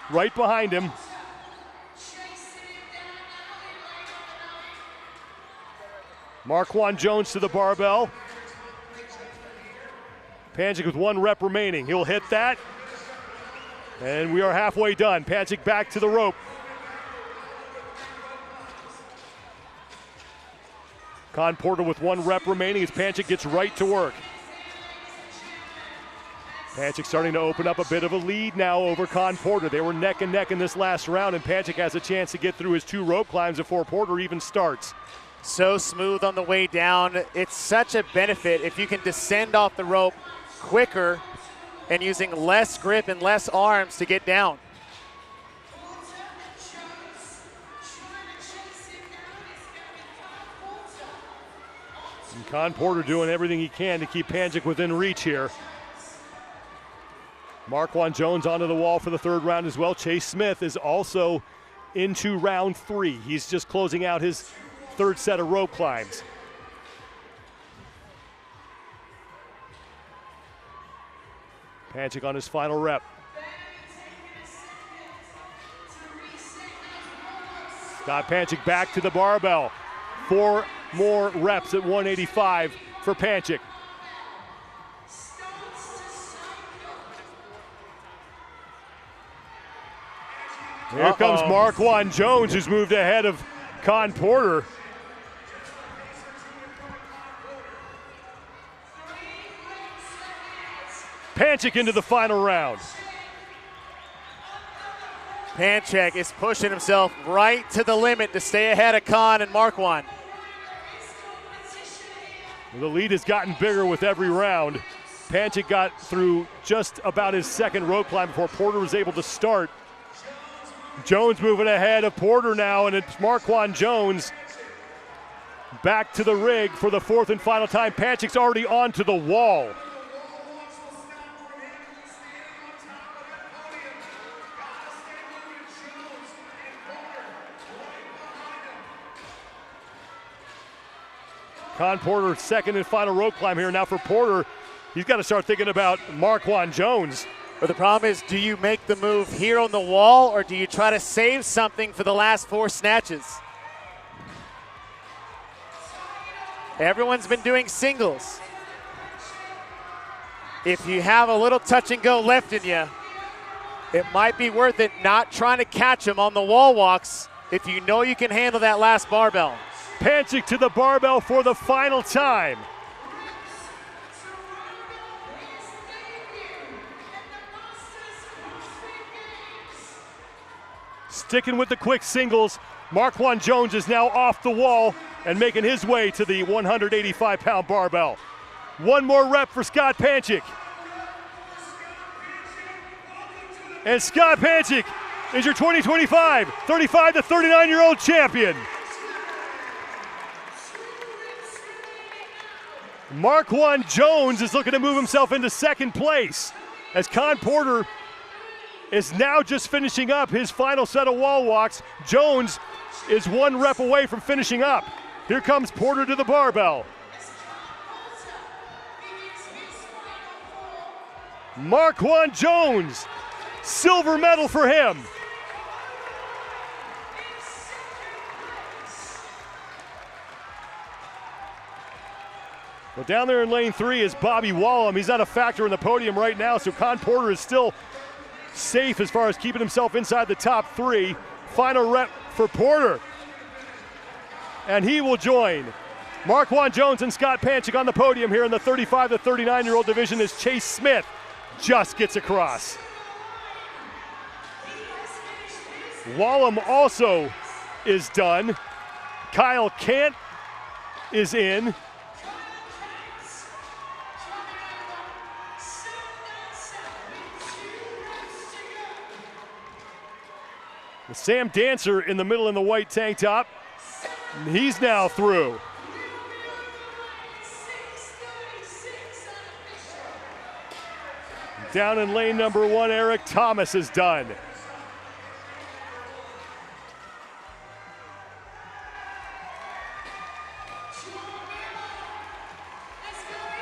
right behind him. Marquand Jones to the barbell. Panchik with 1 rep remaining. He'll hit that. And we are halfway done. Panchik back to the rope. Con Porter with 1 rep remaining as Panchik gets right to work. Panchik starting to open up a bit of a lead now over Con Porter. They were neck and neck in this last round, and Panchik has a chance to get through his 2 rope climbs before Porter even starts. So smooth on the way down. It's such a benefit if you can descend off the rope quicker and using less grip and less arms to get down. And Con Porter doing everything he can to keep Panchik within reach here. Marquand Jones onto the wall for the 3rd round as well. Chase Smith is also into round 3. He's just closing out his 3rd set of rope climbs. Panchik on his final rep. Scott Panchik back to the barbell. 4 more reps at 185 for Panchik. Here comes Marquand Jones, who's moved ahead of Con Porter. Panchik into the final round. Panchik is pushing himself right to the limit to stay ahead of Con and Marquand. The lead has gotten bigger with every round. Panchik got through just about his 2nd rope climb before Porter was able to start. Jones moving ahead of Porter now, and it's Marquand Jones back to the rig for the 4th and final time. Panchik's already onto the wall. Con Porter, 2nd and final rope climb here. Now for Porter, he's got to start thinking about Marquand Jones. But the problem is, do you make the move here on the wall, or do you try to save something for the last 4 snatches? Everyone's been doing singles. If you have a little touch and go left in you, it might be worth it not trying to catch him on the wall walks if you know you can handle that last barbell. Panchik to the barbell for the final time. Sticking with the quick singles, Marquand Jones is now off the wall and making his way to the 185-pound barbell. 1 more rep for Scott Panchik. And Scott Panchik is your 2025 35 to 39-year-old champion. Marquand Jones is looking to move himself into 2nd place as Con Porter is now just finishing up his final set of wall walks. Jones is 1 rep away from finishing up. Here comes Porter to the barbell. Marquand Jones, silver medal for him. Well, down there in lane 3 is Bobby Wallum. He's not a factor in the podium right now, so Con Porter is still safe as far as keeping himself inside the top 3. Final rep for Porter. And he will join Marquand Jones and Scott Panchik on the podium here in the 35 to 39-year-old division as Chase Smith just gets across. Wallum also is done. Kyle Kant is in. Sam Dancer in the middle in the white tank top. He's now through. Down in lane number 1, Eric Thomas is done.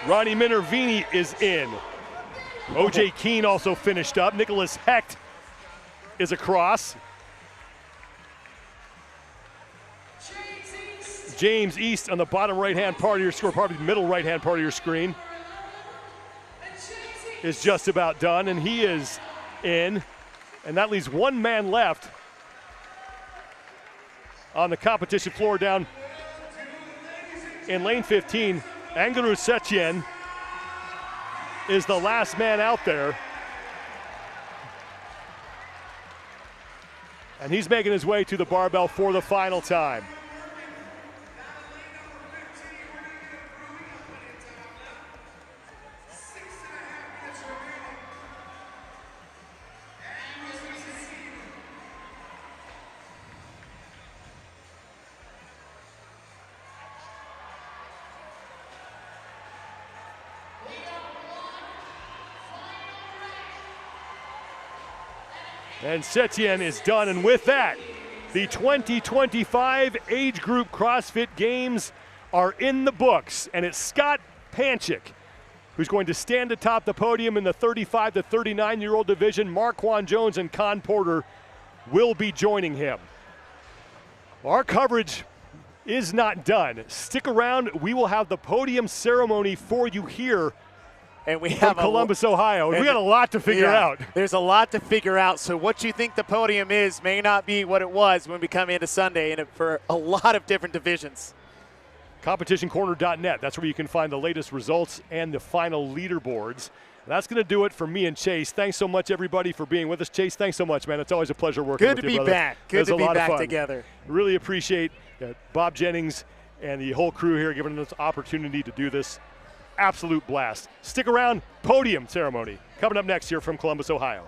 Ronnie Minervini is in. O.J. Keene also finished up. Nicholas Hecht is across. James East on the bottom right-hand part of your score, probably middle right-hand part of your screen, is just about done, and he is in. And that leaves one man left on the competition floor down in lane 15. Angaru Setien is the last man out there. And he's making his way to the barbell for the final time. And Setien is done, and with that, the 2025 Age Group CrossFit Games are in the books, and it's Scott Panchik who's going to stand atop the podium in the 35 to 39-year-old division. Marquand Jones and Con Porter will be joining him. Our coverage is not done. Stick around. We will have the podium ceremony for you here and we from have Columbus, Ohio. And we got a lot to figure out. There's a lot to figure out. So what you think the podium is may not be what it was when we come into Sunday, and for a lot of different divisions. CompetitionCorner.net. That's where you can find the latest results and the final leaderboards. That's going to do it for me and Chase. Thanks so much, everybody, for being with us. Chase, thanks so much, man. It's always a pleasure working with you, brother. Good to be back. Good to be back together. Really appreciate Bob Jennings and the whole crew here giving us the opportunity to do this. Absolute blast. Stick around. Podium ceremony coming up next here from Columbus, Ohio.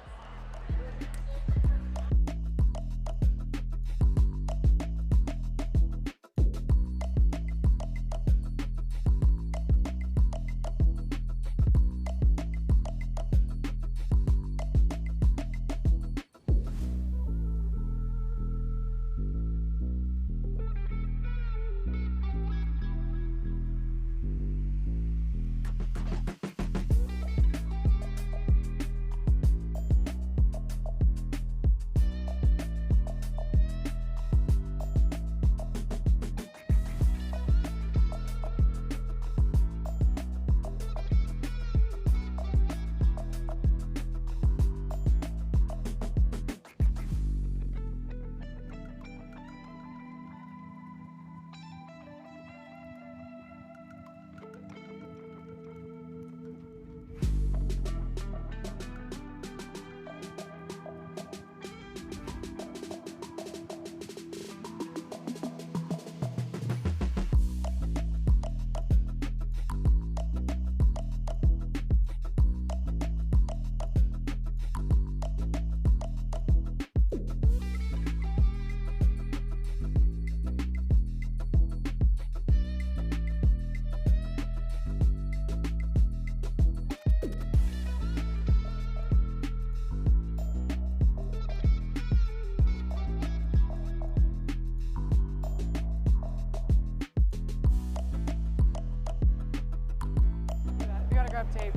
You gotta grab tape.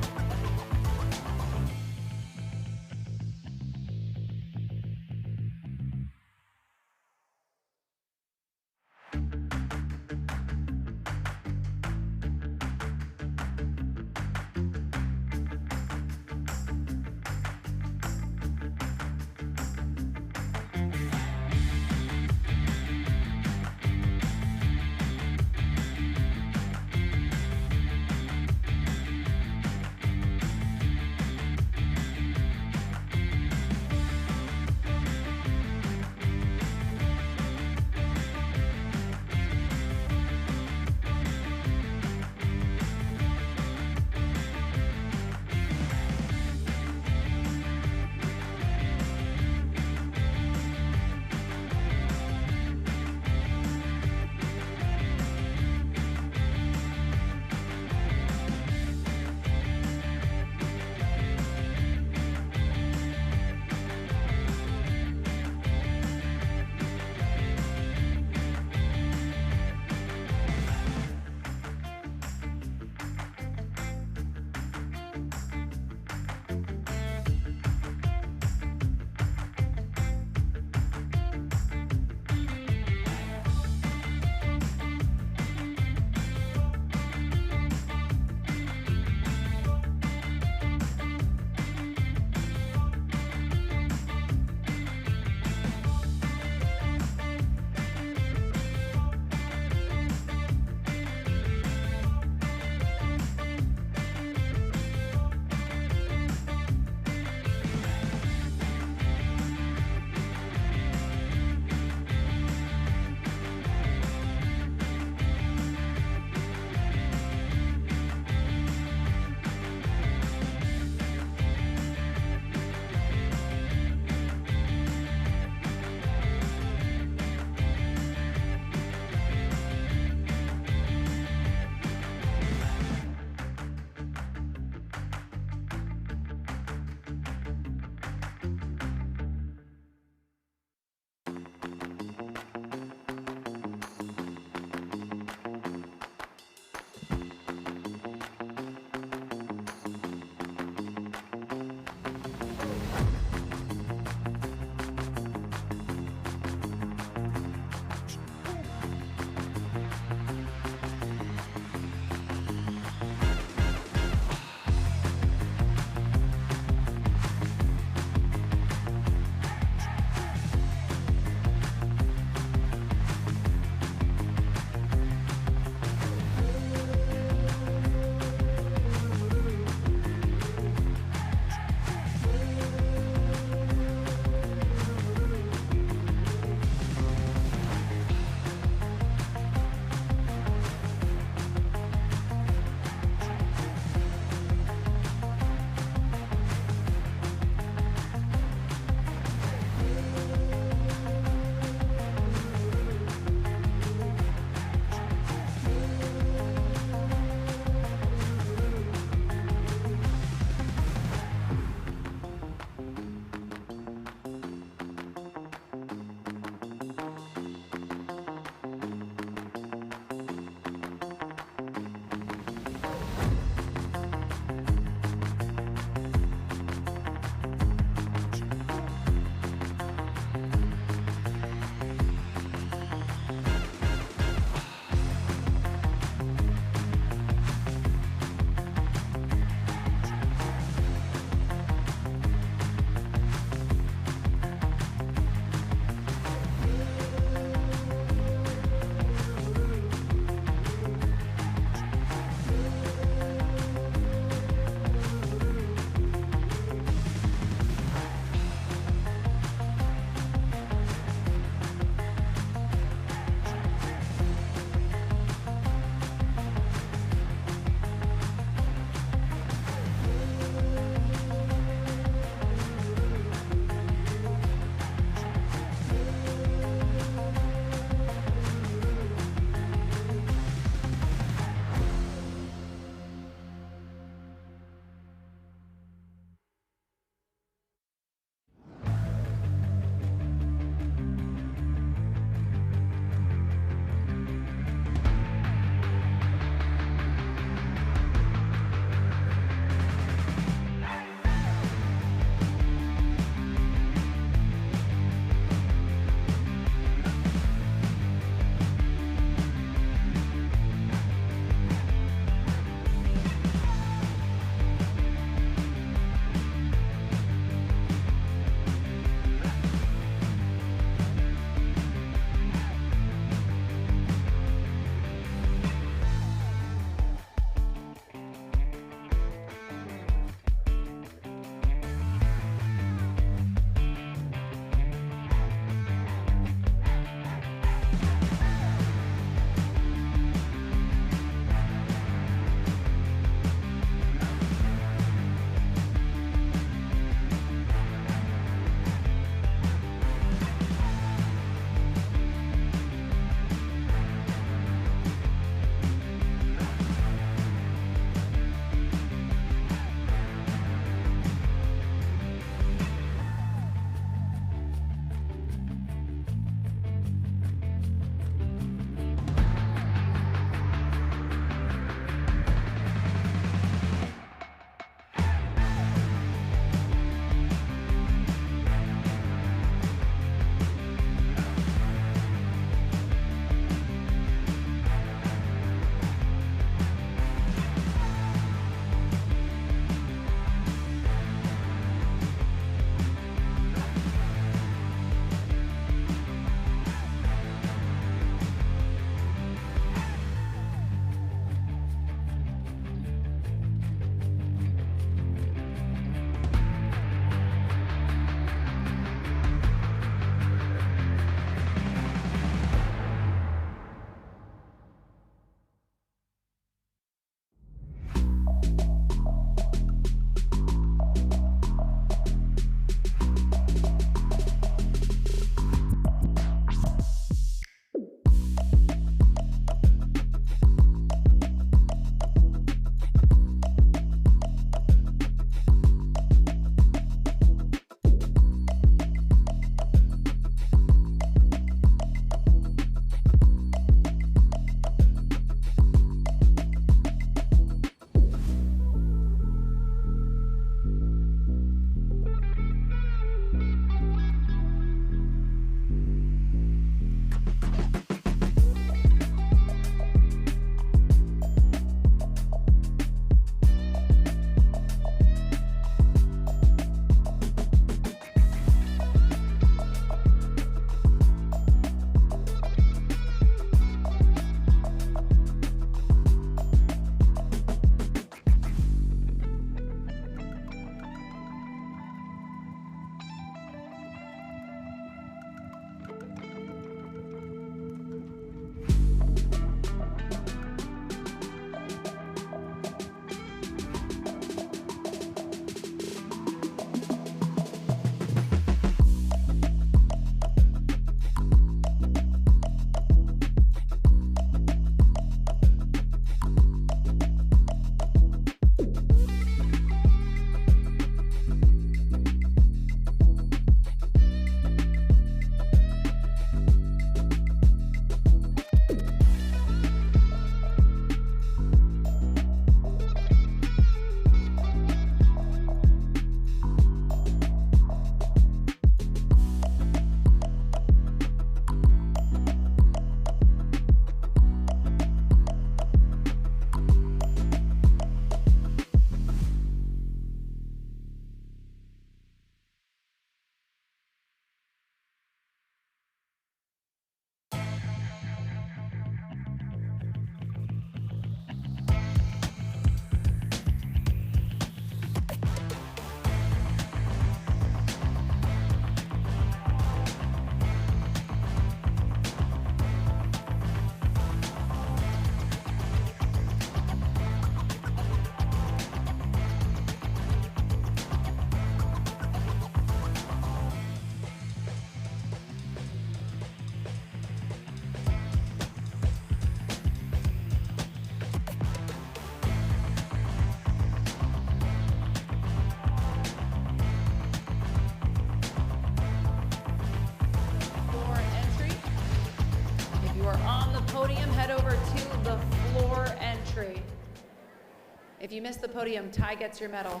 If you miss the podium, Ty gets your medal.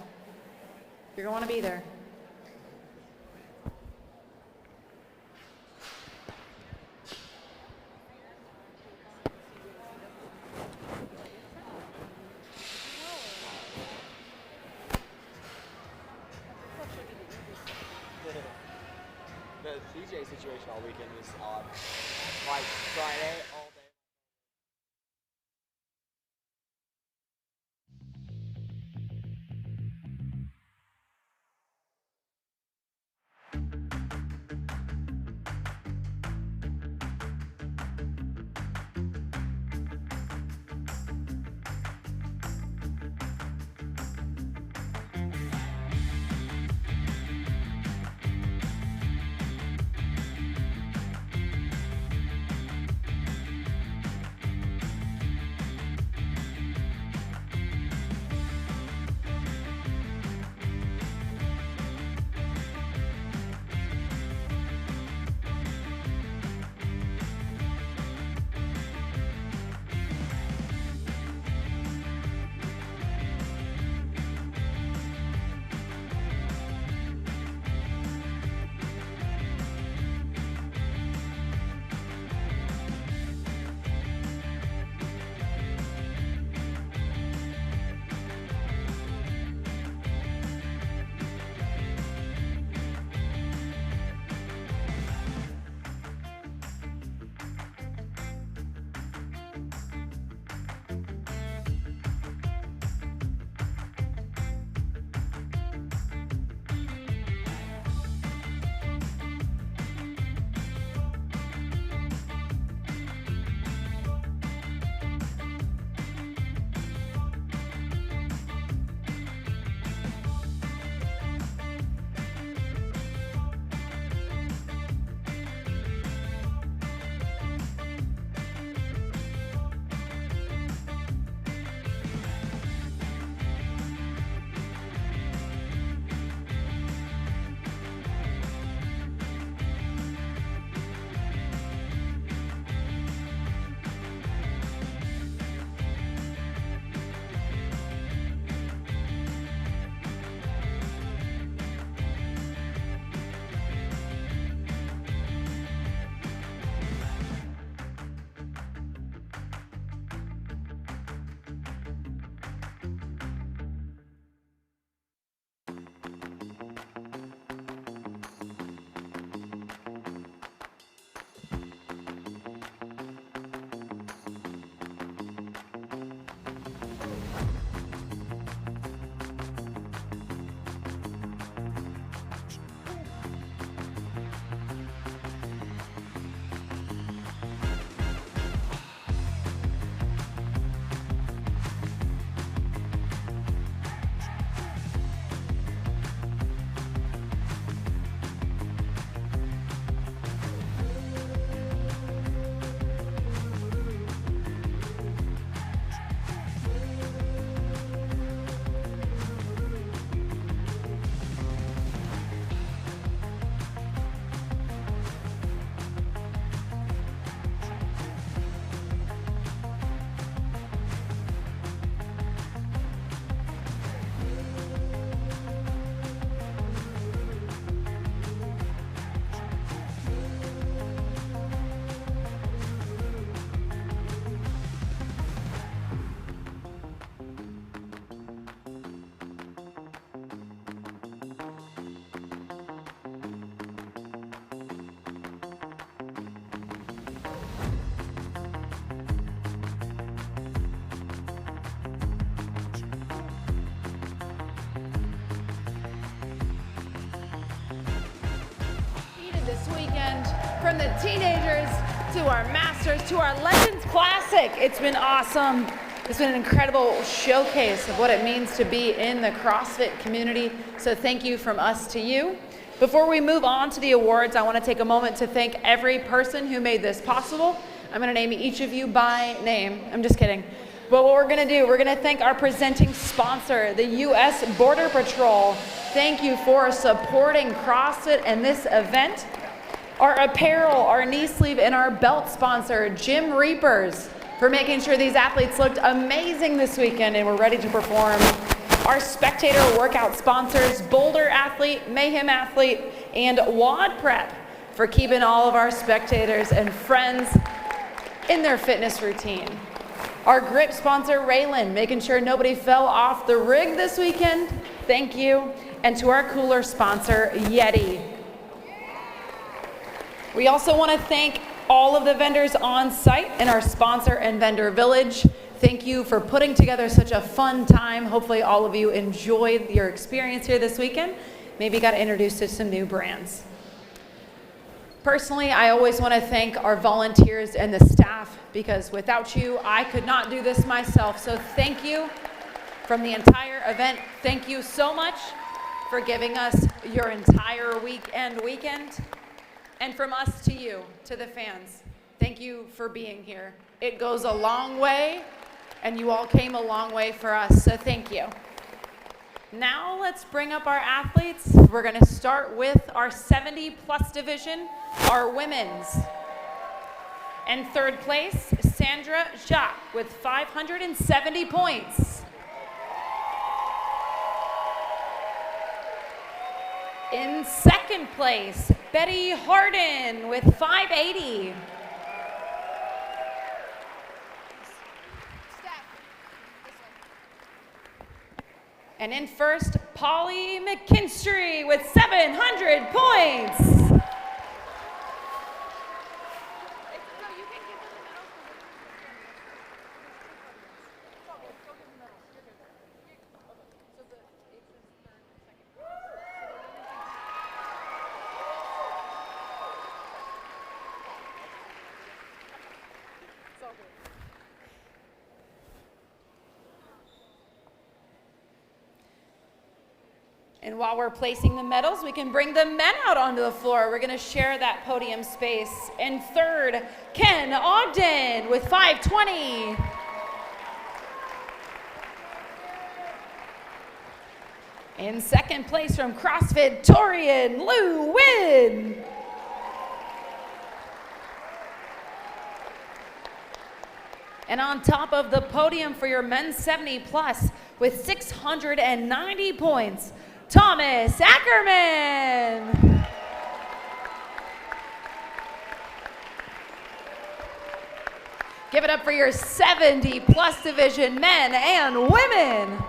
You're going to want to be there. The DJ situation all weekend was odd. Like Friday, all day. This weekend, from the teenagers to our masters to our Legends Classic. It's been awesome. It's been an incredible showcase of what it means to be in the CrossFit community. So thank you from us to you. Before we move on to the awards, I want to take a moment to thank every person who made this possible. I'm going to name each of you by name. I'm just kidding. But what we're going to do, we're going to thank our presenting sponsor, the U.S. Border Patrol. Thank you for supporting CrossFit and this event. Our apparel, our knee sleeve, and our belt sponsor, Gym Reapers. for making sure these athletes looked amazing this weekend and were ready to perform. Our spectator workout sponsors, Boulder Athlete, Mayhem Athlete, and WOD Prep, for keeping all of our spectators and friends in their fitness routine. Our grip sponsor, Raylan, making sure nobody fell off the rig this weekend. Thank you. And to our cooler sponsor, Yeti. We also want to thank all of the vendors on site in our sponsor and vendor village. Thank you for putting together such a fun time. Hopefully all of you enjoyed your experience here this weekend. Maybe got introduced to some new brands. Personally, I always want to thank our volunteers and the staff, because without you, I could not do this myself. So thank you from the entire event. Thank you so much for giving us your entire weekend. And from us to you, to the fans, thank you for being here. It goes a long way, and you all came a long way for us, so thank you. Now let's bring up our athletes. We're gonna start with our 70+ division, our women's. In third place, Sandra Jacques with 570 points. In second place, Betty Harden with 580. And in first, Polly McKinstry with 700 points. And while we're placing the medals, we can bring the men out onto the floor. We're gonna share that podium space. In third, Ken Ogden with 520. In second place from CrossFit, Torian Lou Wynn. And on top of the podium for your men's 70+ with 690 points, Thomas Ackerman. Give it up for your 70+ division, men and women.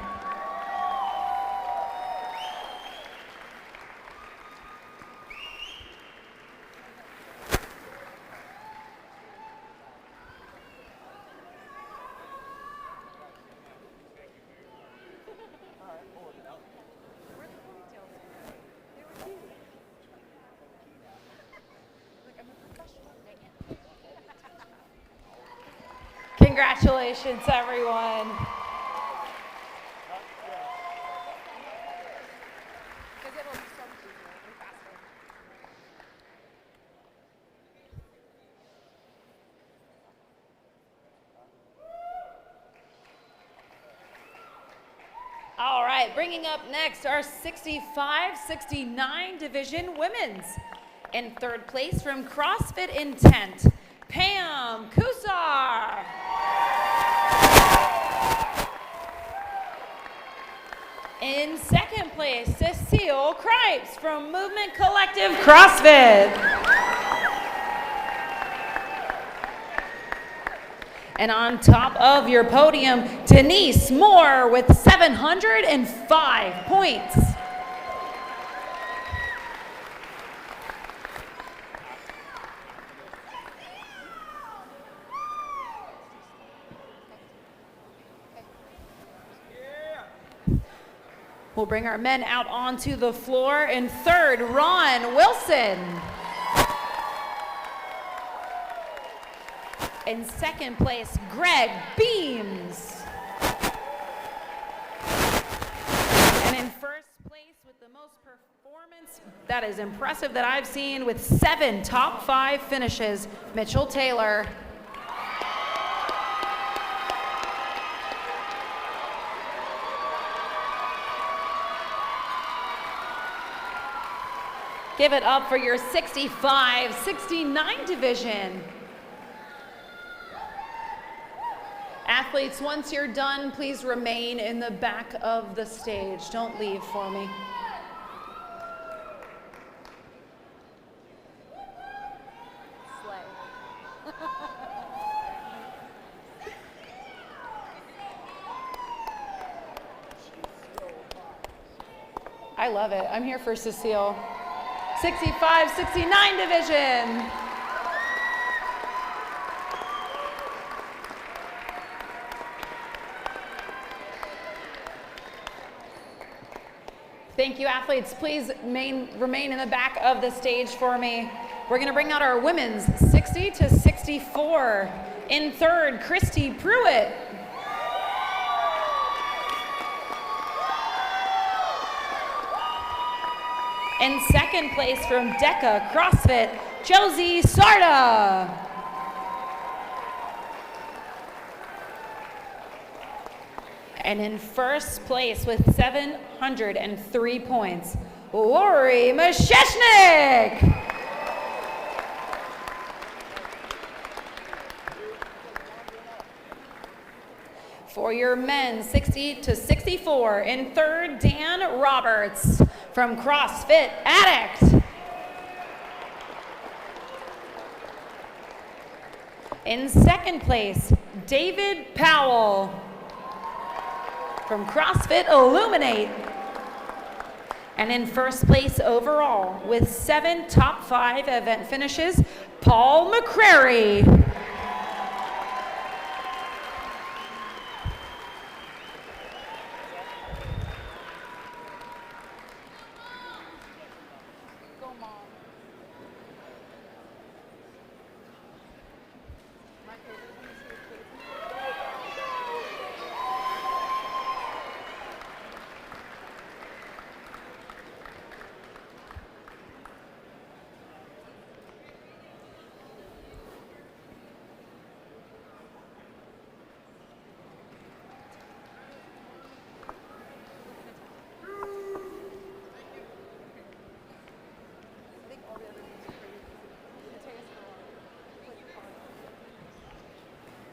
Congratulations, everyone. All right, bringing up next our 65-69 division women's. In third place from CrossFit Intent, Pam Kusar. In second place, Cecile Cripes from Movement Collective CrossFit. And on top of your podium, Denise Moore with 705 points. We'll bring our men out onto the floor. In third, Ron Wilson. In second place, Greg Beams. And in first place with the most performance that is impressive that I've seen, with 7 top 5 finishes, Mitchell Taylor. Give it up for your 65-69 division. Athletes, once you're done, please remain in the back of the stage. Don't leave for me. I love it. I'm here for Cecile. 65-69 division. Thank you, athletes. Please remain in the back of the stage for me. We're going to bring out our women's 60-64. In third, Christy Pruitt. In second place from DECA CrossFit, Josie Sarda. And in first place with 703 points, Lori Masheshnik. For your men, 60-64. In third, Dan Roberts from CrossFit Addict. In second place, David Powell from CrossFit Illuminate. And in first place overall with 7 top 5 event finishes, Paul McCrary.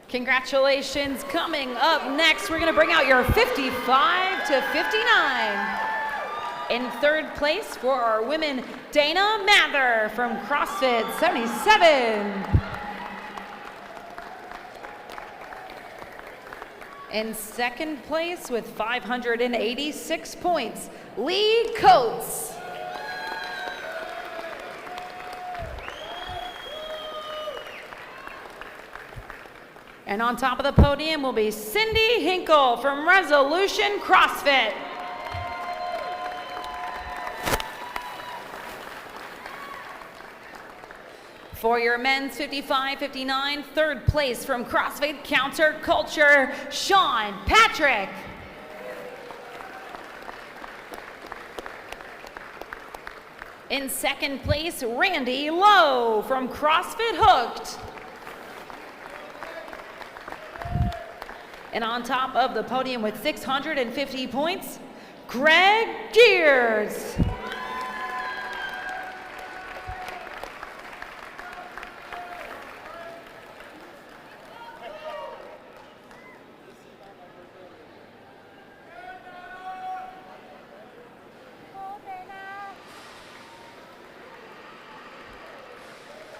Congratulations. Coming up next, we're going to bring out your 55-59. In third place for our women, Dana Mather from CrossFit 77. In second place with 586 points, Lee Coates. And on top of the podium will be Cindy Hinkle from Resolution CrossFit. For your men's 55-59, third place from CrossFit Counterculture, Sean Patrick. In second place, Randy Lowe from CrossFit Hooked. And on top of the podium with 650 points, Greg Gears.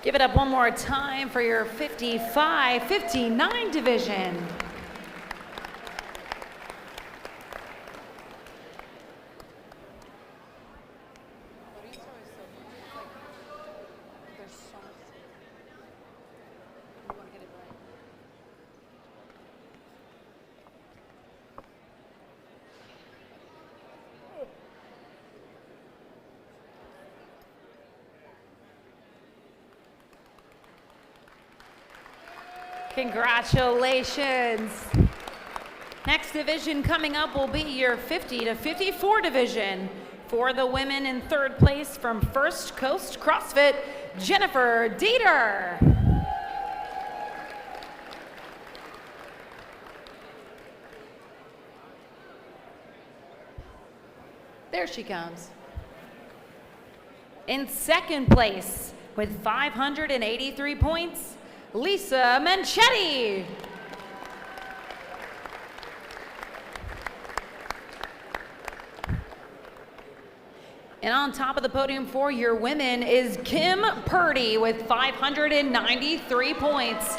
Give it up one more time for your 55-59 division. Congratulations. Next division coming up will be your 50-54 division. For the women in third place from First Coast CrossFit, Jennifer Dieter. There she comes. In second place with 583 points, Lisa Manchetti. And on top of the podium for your women is Kim Purdy with 593 points.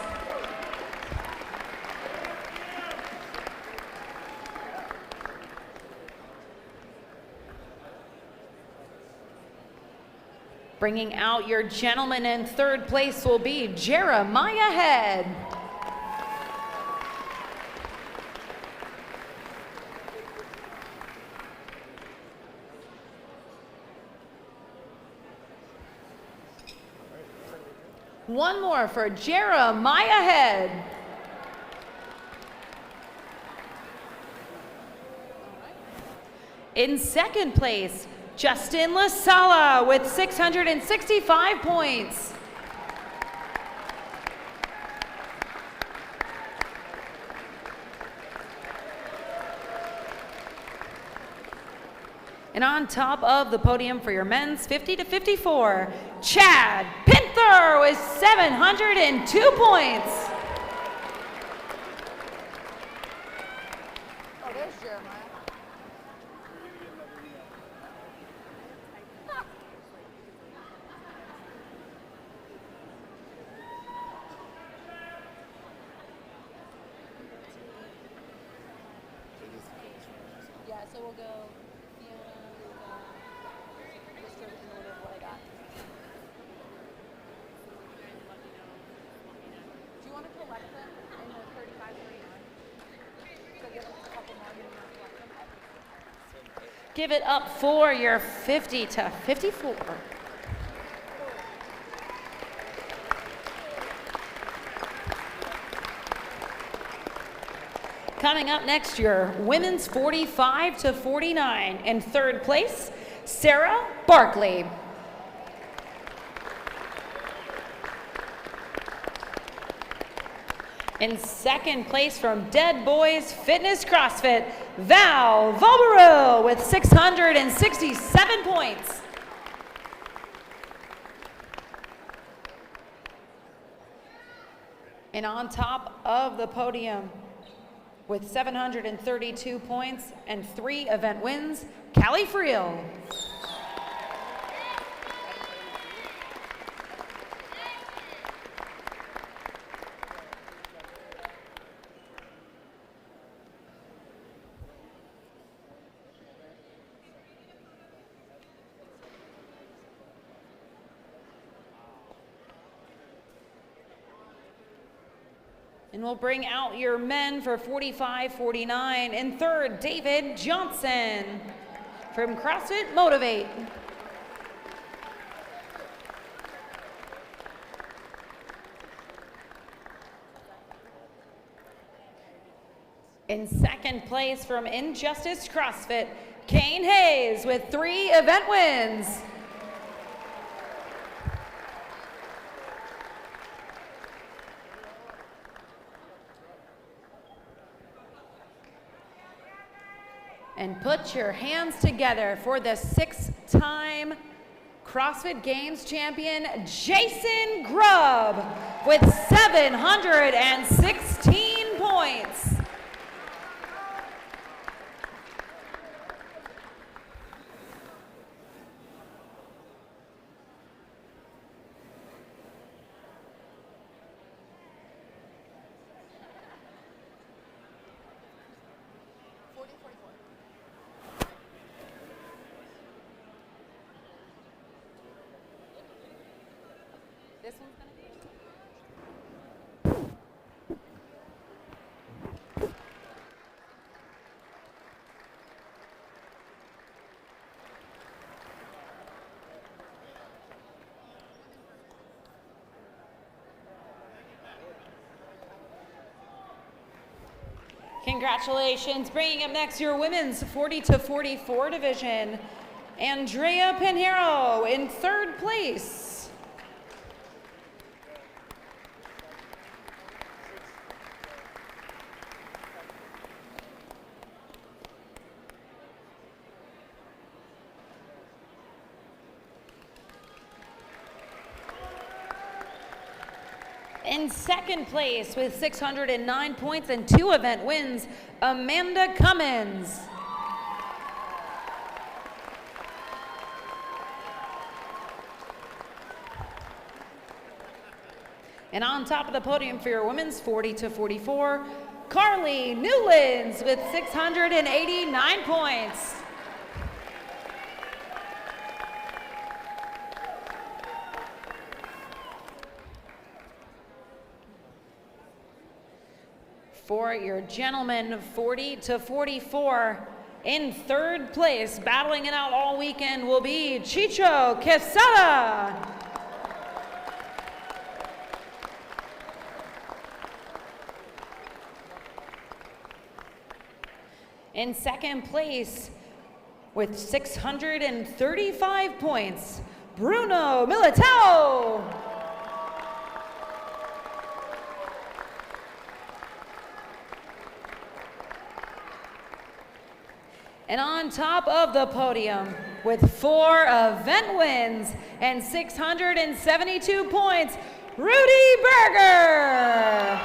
Bringing out your gentlemen in third place will be Jeremiah Head. One more for Jeremiah Head. In second place, Justin LaSala with 665 points. And on top of the podium for your men's 50 to 54, Chad Pinther with 702 points. Oh, there's Jeremiah. Yeah, so we'll go Fiona, just in order of what I got. Do you want to collect them in the 35, 39? So give us a couple more and you want to collect them? Give it up for your 50 to 54. Coming up next, your women's 45 to 49. In third place, Sarah Barkley. In second place from Dead Boys Fitness CrossFit, Val Volbero with 667 points. And on top of the podium, with 732 points and 3 event wins, Callie Friel. And we'll bring out your men for 45-49. In third, David Johnson from CrossFit Motivate. In second place from Injustice CrossFit, Kane Hayes with 3 event wins. And put your hands together for the 6-time CrossFit Games champion, Jason Grubb, with 716 points. This one's gonna be. Congratulations. Bringing up next, your women's 40 to 44 division, Andrea Pinheiro in third place. In second place with 609 points and 2 event wins, Amanda Cummins. And on top of the podium for your women's 40 to 44, Carly Newlands with 689 points. For your gentlemen 40 to 44, in third place, battling it out all weekend, will be Chicho Quesada. In second place, with 635 points, Bruno Militao. And on top of the podium, with 4 event wins and 672 points, Rudy Berger.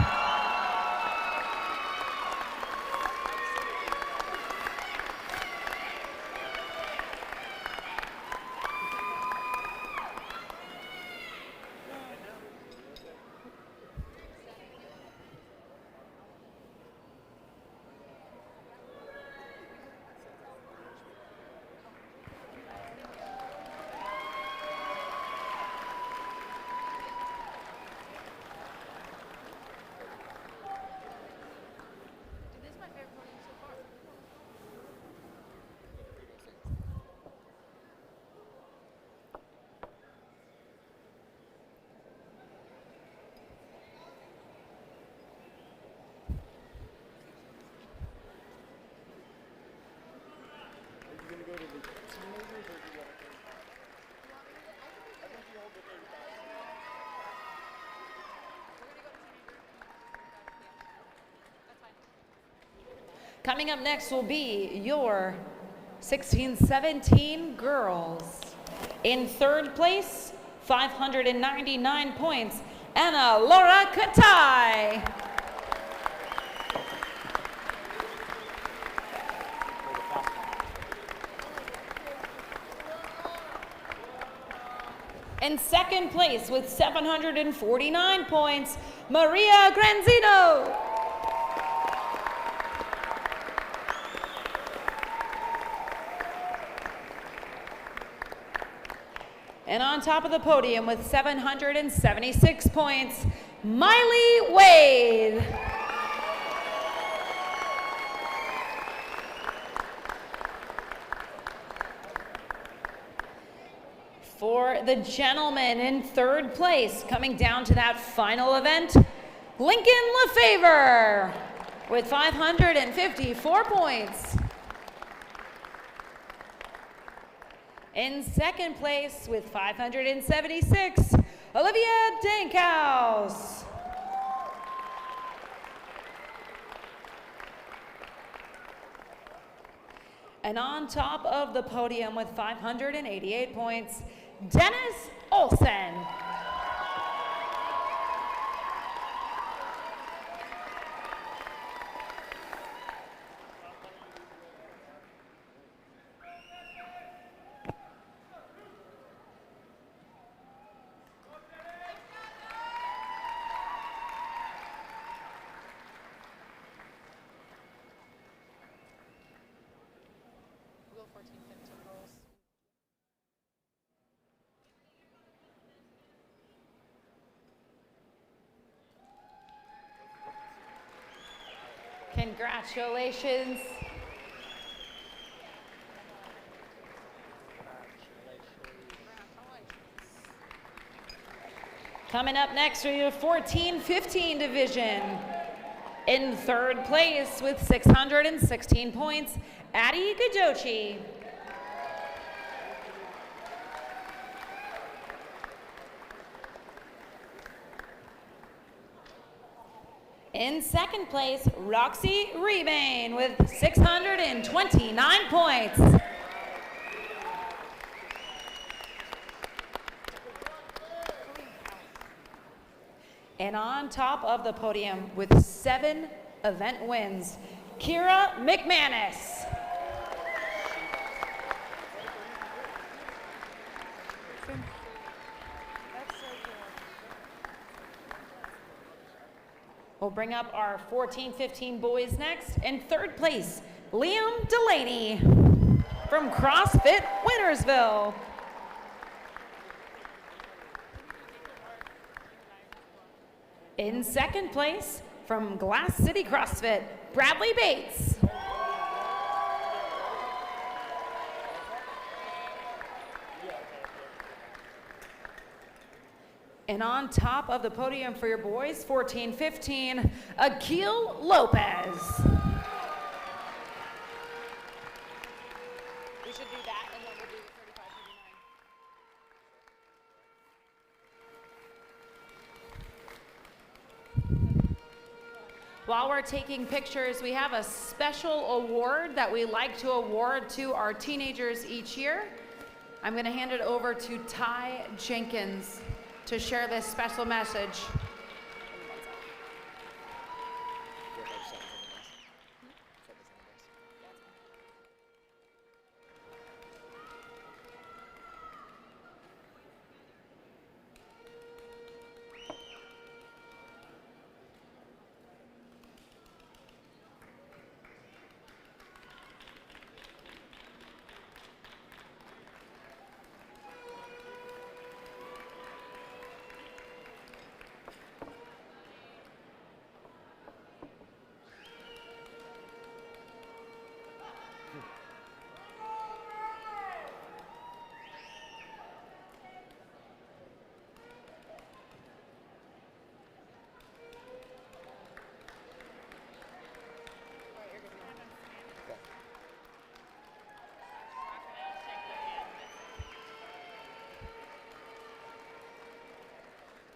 Coming up next will be your 16-17 girls. In third place, 599 points, Anna Laura Katai. In second place with 749 points, Maria Granzino. And on top of the podium with 776 points, Miley Wade. For the gentlemen in third place, coming down to that final event, Lincoln Lefevre with 554 points. In second place with 576, Olivia Dankhouse. And on top of the podium with 588 points, Dennis Olsen. Congratulations. Coming up next are your 14-15 division. In third place with 616 points, Addie Gadochi. In second place, Roxy Rebane with 629 points. And on top of the podium with 7 event wins, Kira McManus. We'll bring up our 14-15 boys next. In third place, Liam Delaney from CrossFit Wintersville. In second place, from Glass City CrossFit, Bradley Bates. And on top of the podium for your boys, 14-15, Akil Lopez. We should do that and then we'll do the 35-39. While we're taking pictures, we have a special award that we like to award to our teenagers each year. I'm going to hand it over to Ty Jenkins to share this special message.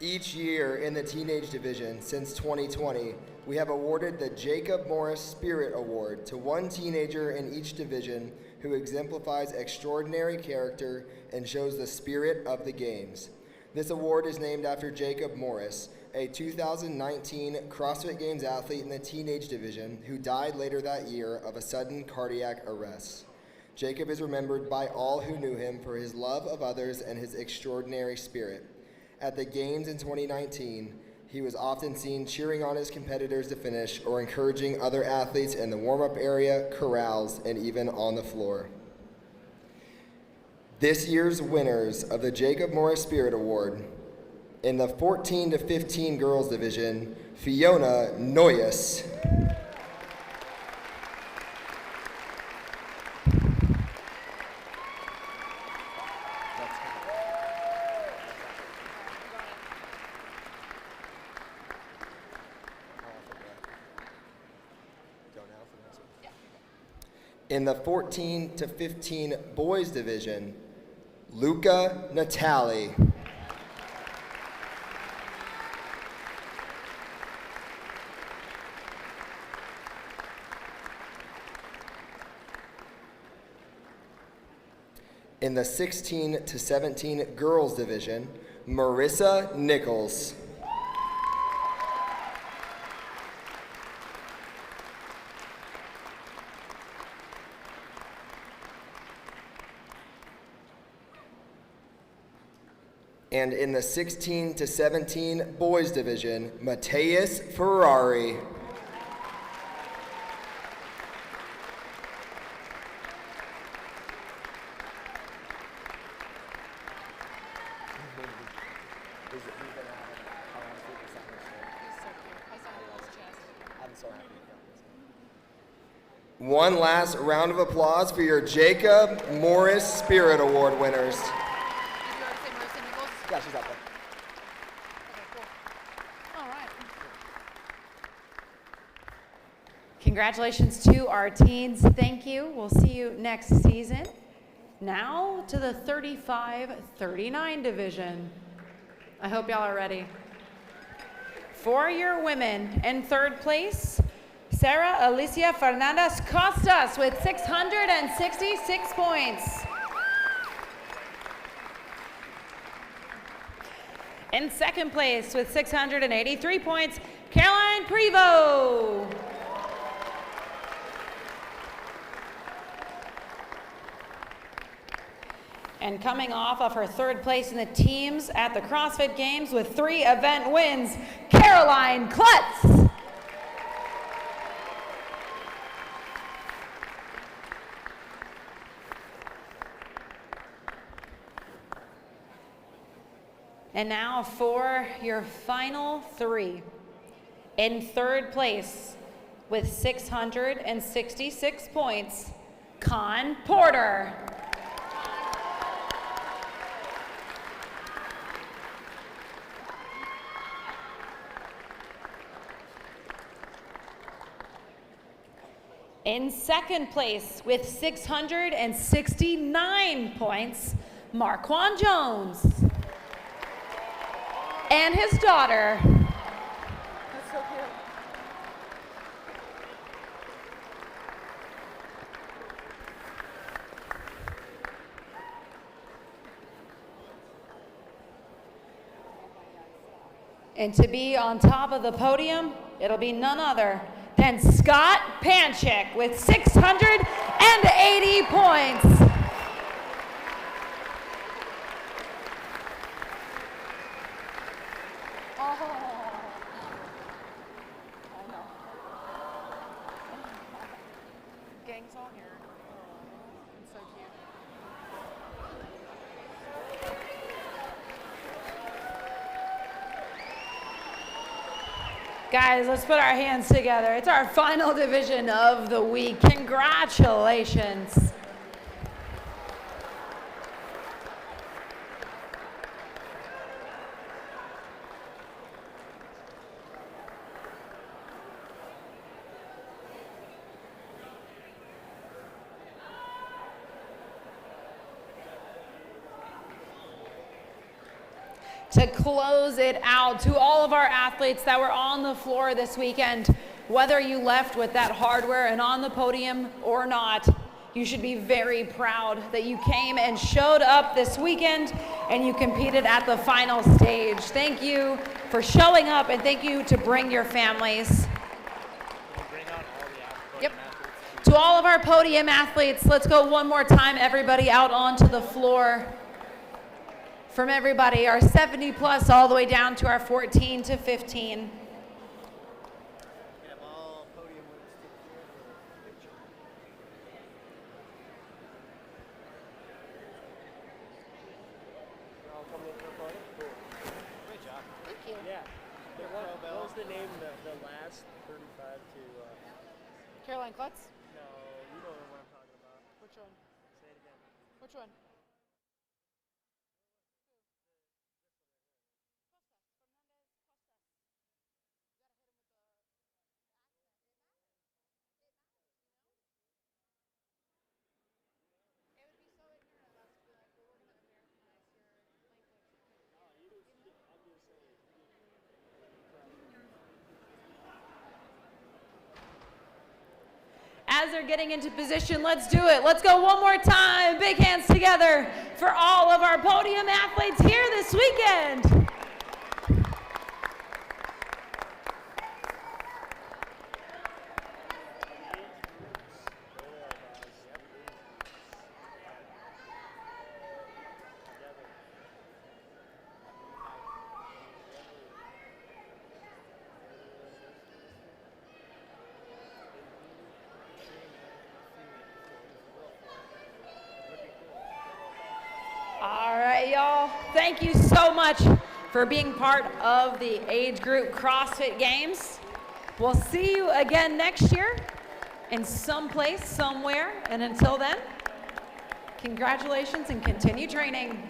Each year in the teenage division since 2020, we have awarded the Jacob Morris Spirit Award to one teenager in each division who exemplifies extraordinary character and shows the spirit of the games. This award is named after Jacob Morris, a 2019 CrossFit Games athlete in the teenage division who died later that year of a sudden cardiac arrest. Jacob is remembered by all who knew him for his love of others and his extraordinary spirit. At the Games in 2019, he was often seen cheering on his competitors to finish or encouraging other athletes in the warm-up area, corrals, and even on the floor. This year's winners of the Jacob Morris Spirit Award, in the 14 to 15 girls division, Fiona Noyes. In the 14 to 15 boys division, Luca Natali. In the 16 to 17 girls division, Marissa Nichols. And in the 16 to 17 boys division, Mateus Ferrari. One last round of applause for your Jacob Morris Spirit Award winners. Yeah, she's out there. Okay, cool. All right. Congratulations to our teens. Thank you. We'll see you next season. Now to the 35-39 division. I hope y'all are ready. For your women, in third place, Sarah Alicia Fernandez Costas with 666 points. In second place with 683 points, Caroline Prevost. And coming off of her third place in the teams at the CrossFit Games with 3 event wins, Caroline Klutz. And now for your final three. In third place with 666 points, Con Porter. In second place with 669 points, Marquand Jones. And his daughter. That's so cute. And to be on top of the podium, it'll be none other than Scott Panchik with 680 points. Gang's all here. It's so cute. Guys, let's put our hands together. It's our final division of the week. Congratulations. To close it out, to all of our athletes that were on the floor this weekend, whether you left with that hardware and on the podium or not, you should be very proud that you came and showed up this weekend and you competed at the final stage. Thank you for showing up, and thank you to bring your families. Yep. To all of our podium athletes, let's go one more time, everybody out onto the floor. From everybody, our 70 plus all the way down to our 14 to 15. Great job. Thank you. Yeah. What was the name, the last 35 to... Caroline Klutz? No, you know what I'm talking about. Which one? Say it again. Which one? As they're getting into position, let's do it. Let's go one more time. Big hands together for all of our podium athletes here this weekend. All right, y'all. Thank you so much for being part of the Age Group CrossFit Games. We'll see you again next year in some place, somewhere. And until then, congratulations and continue training.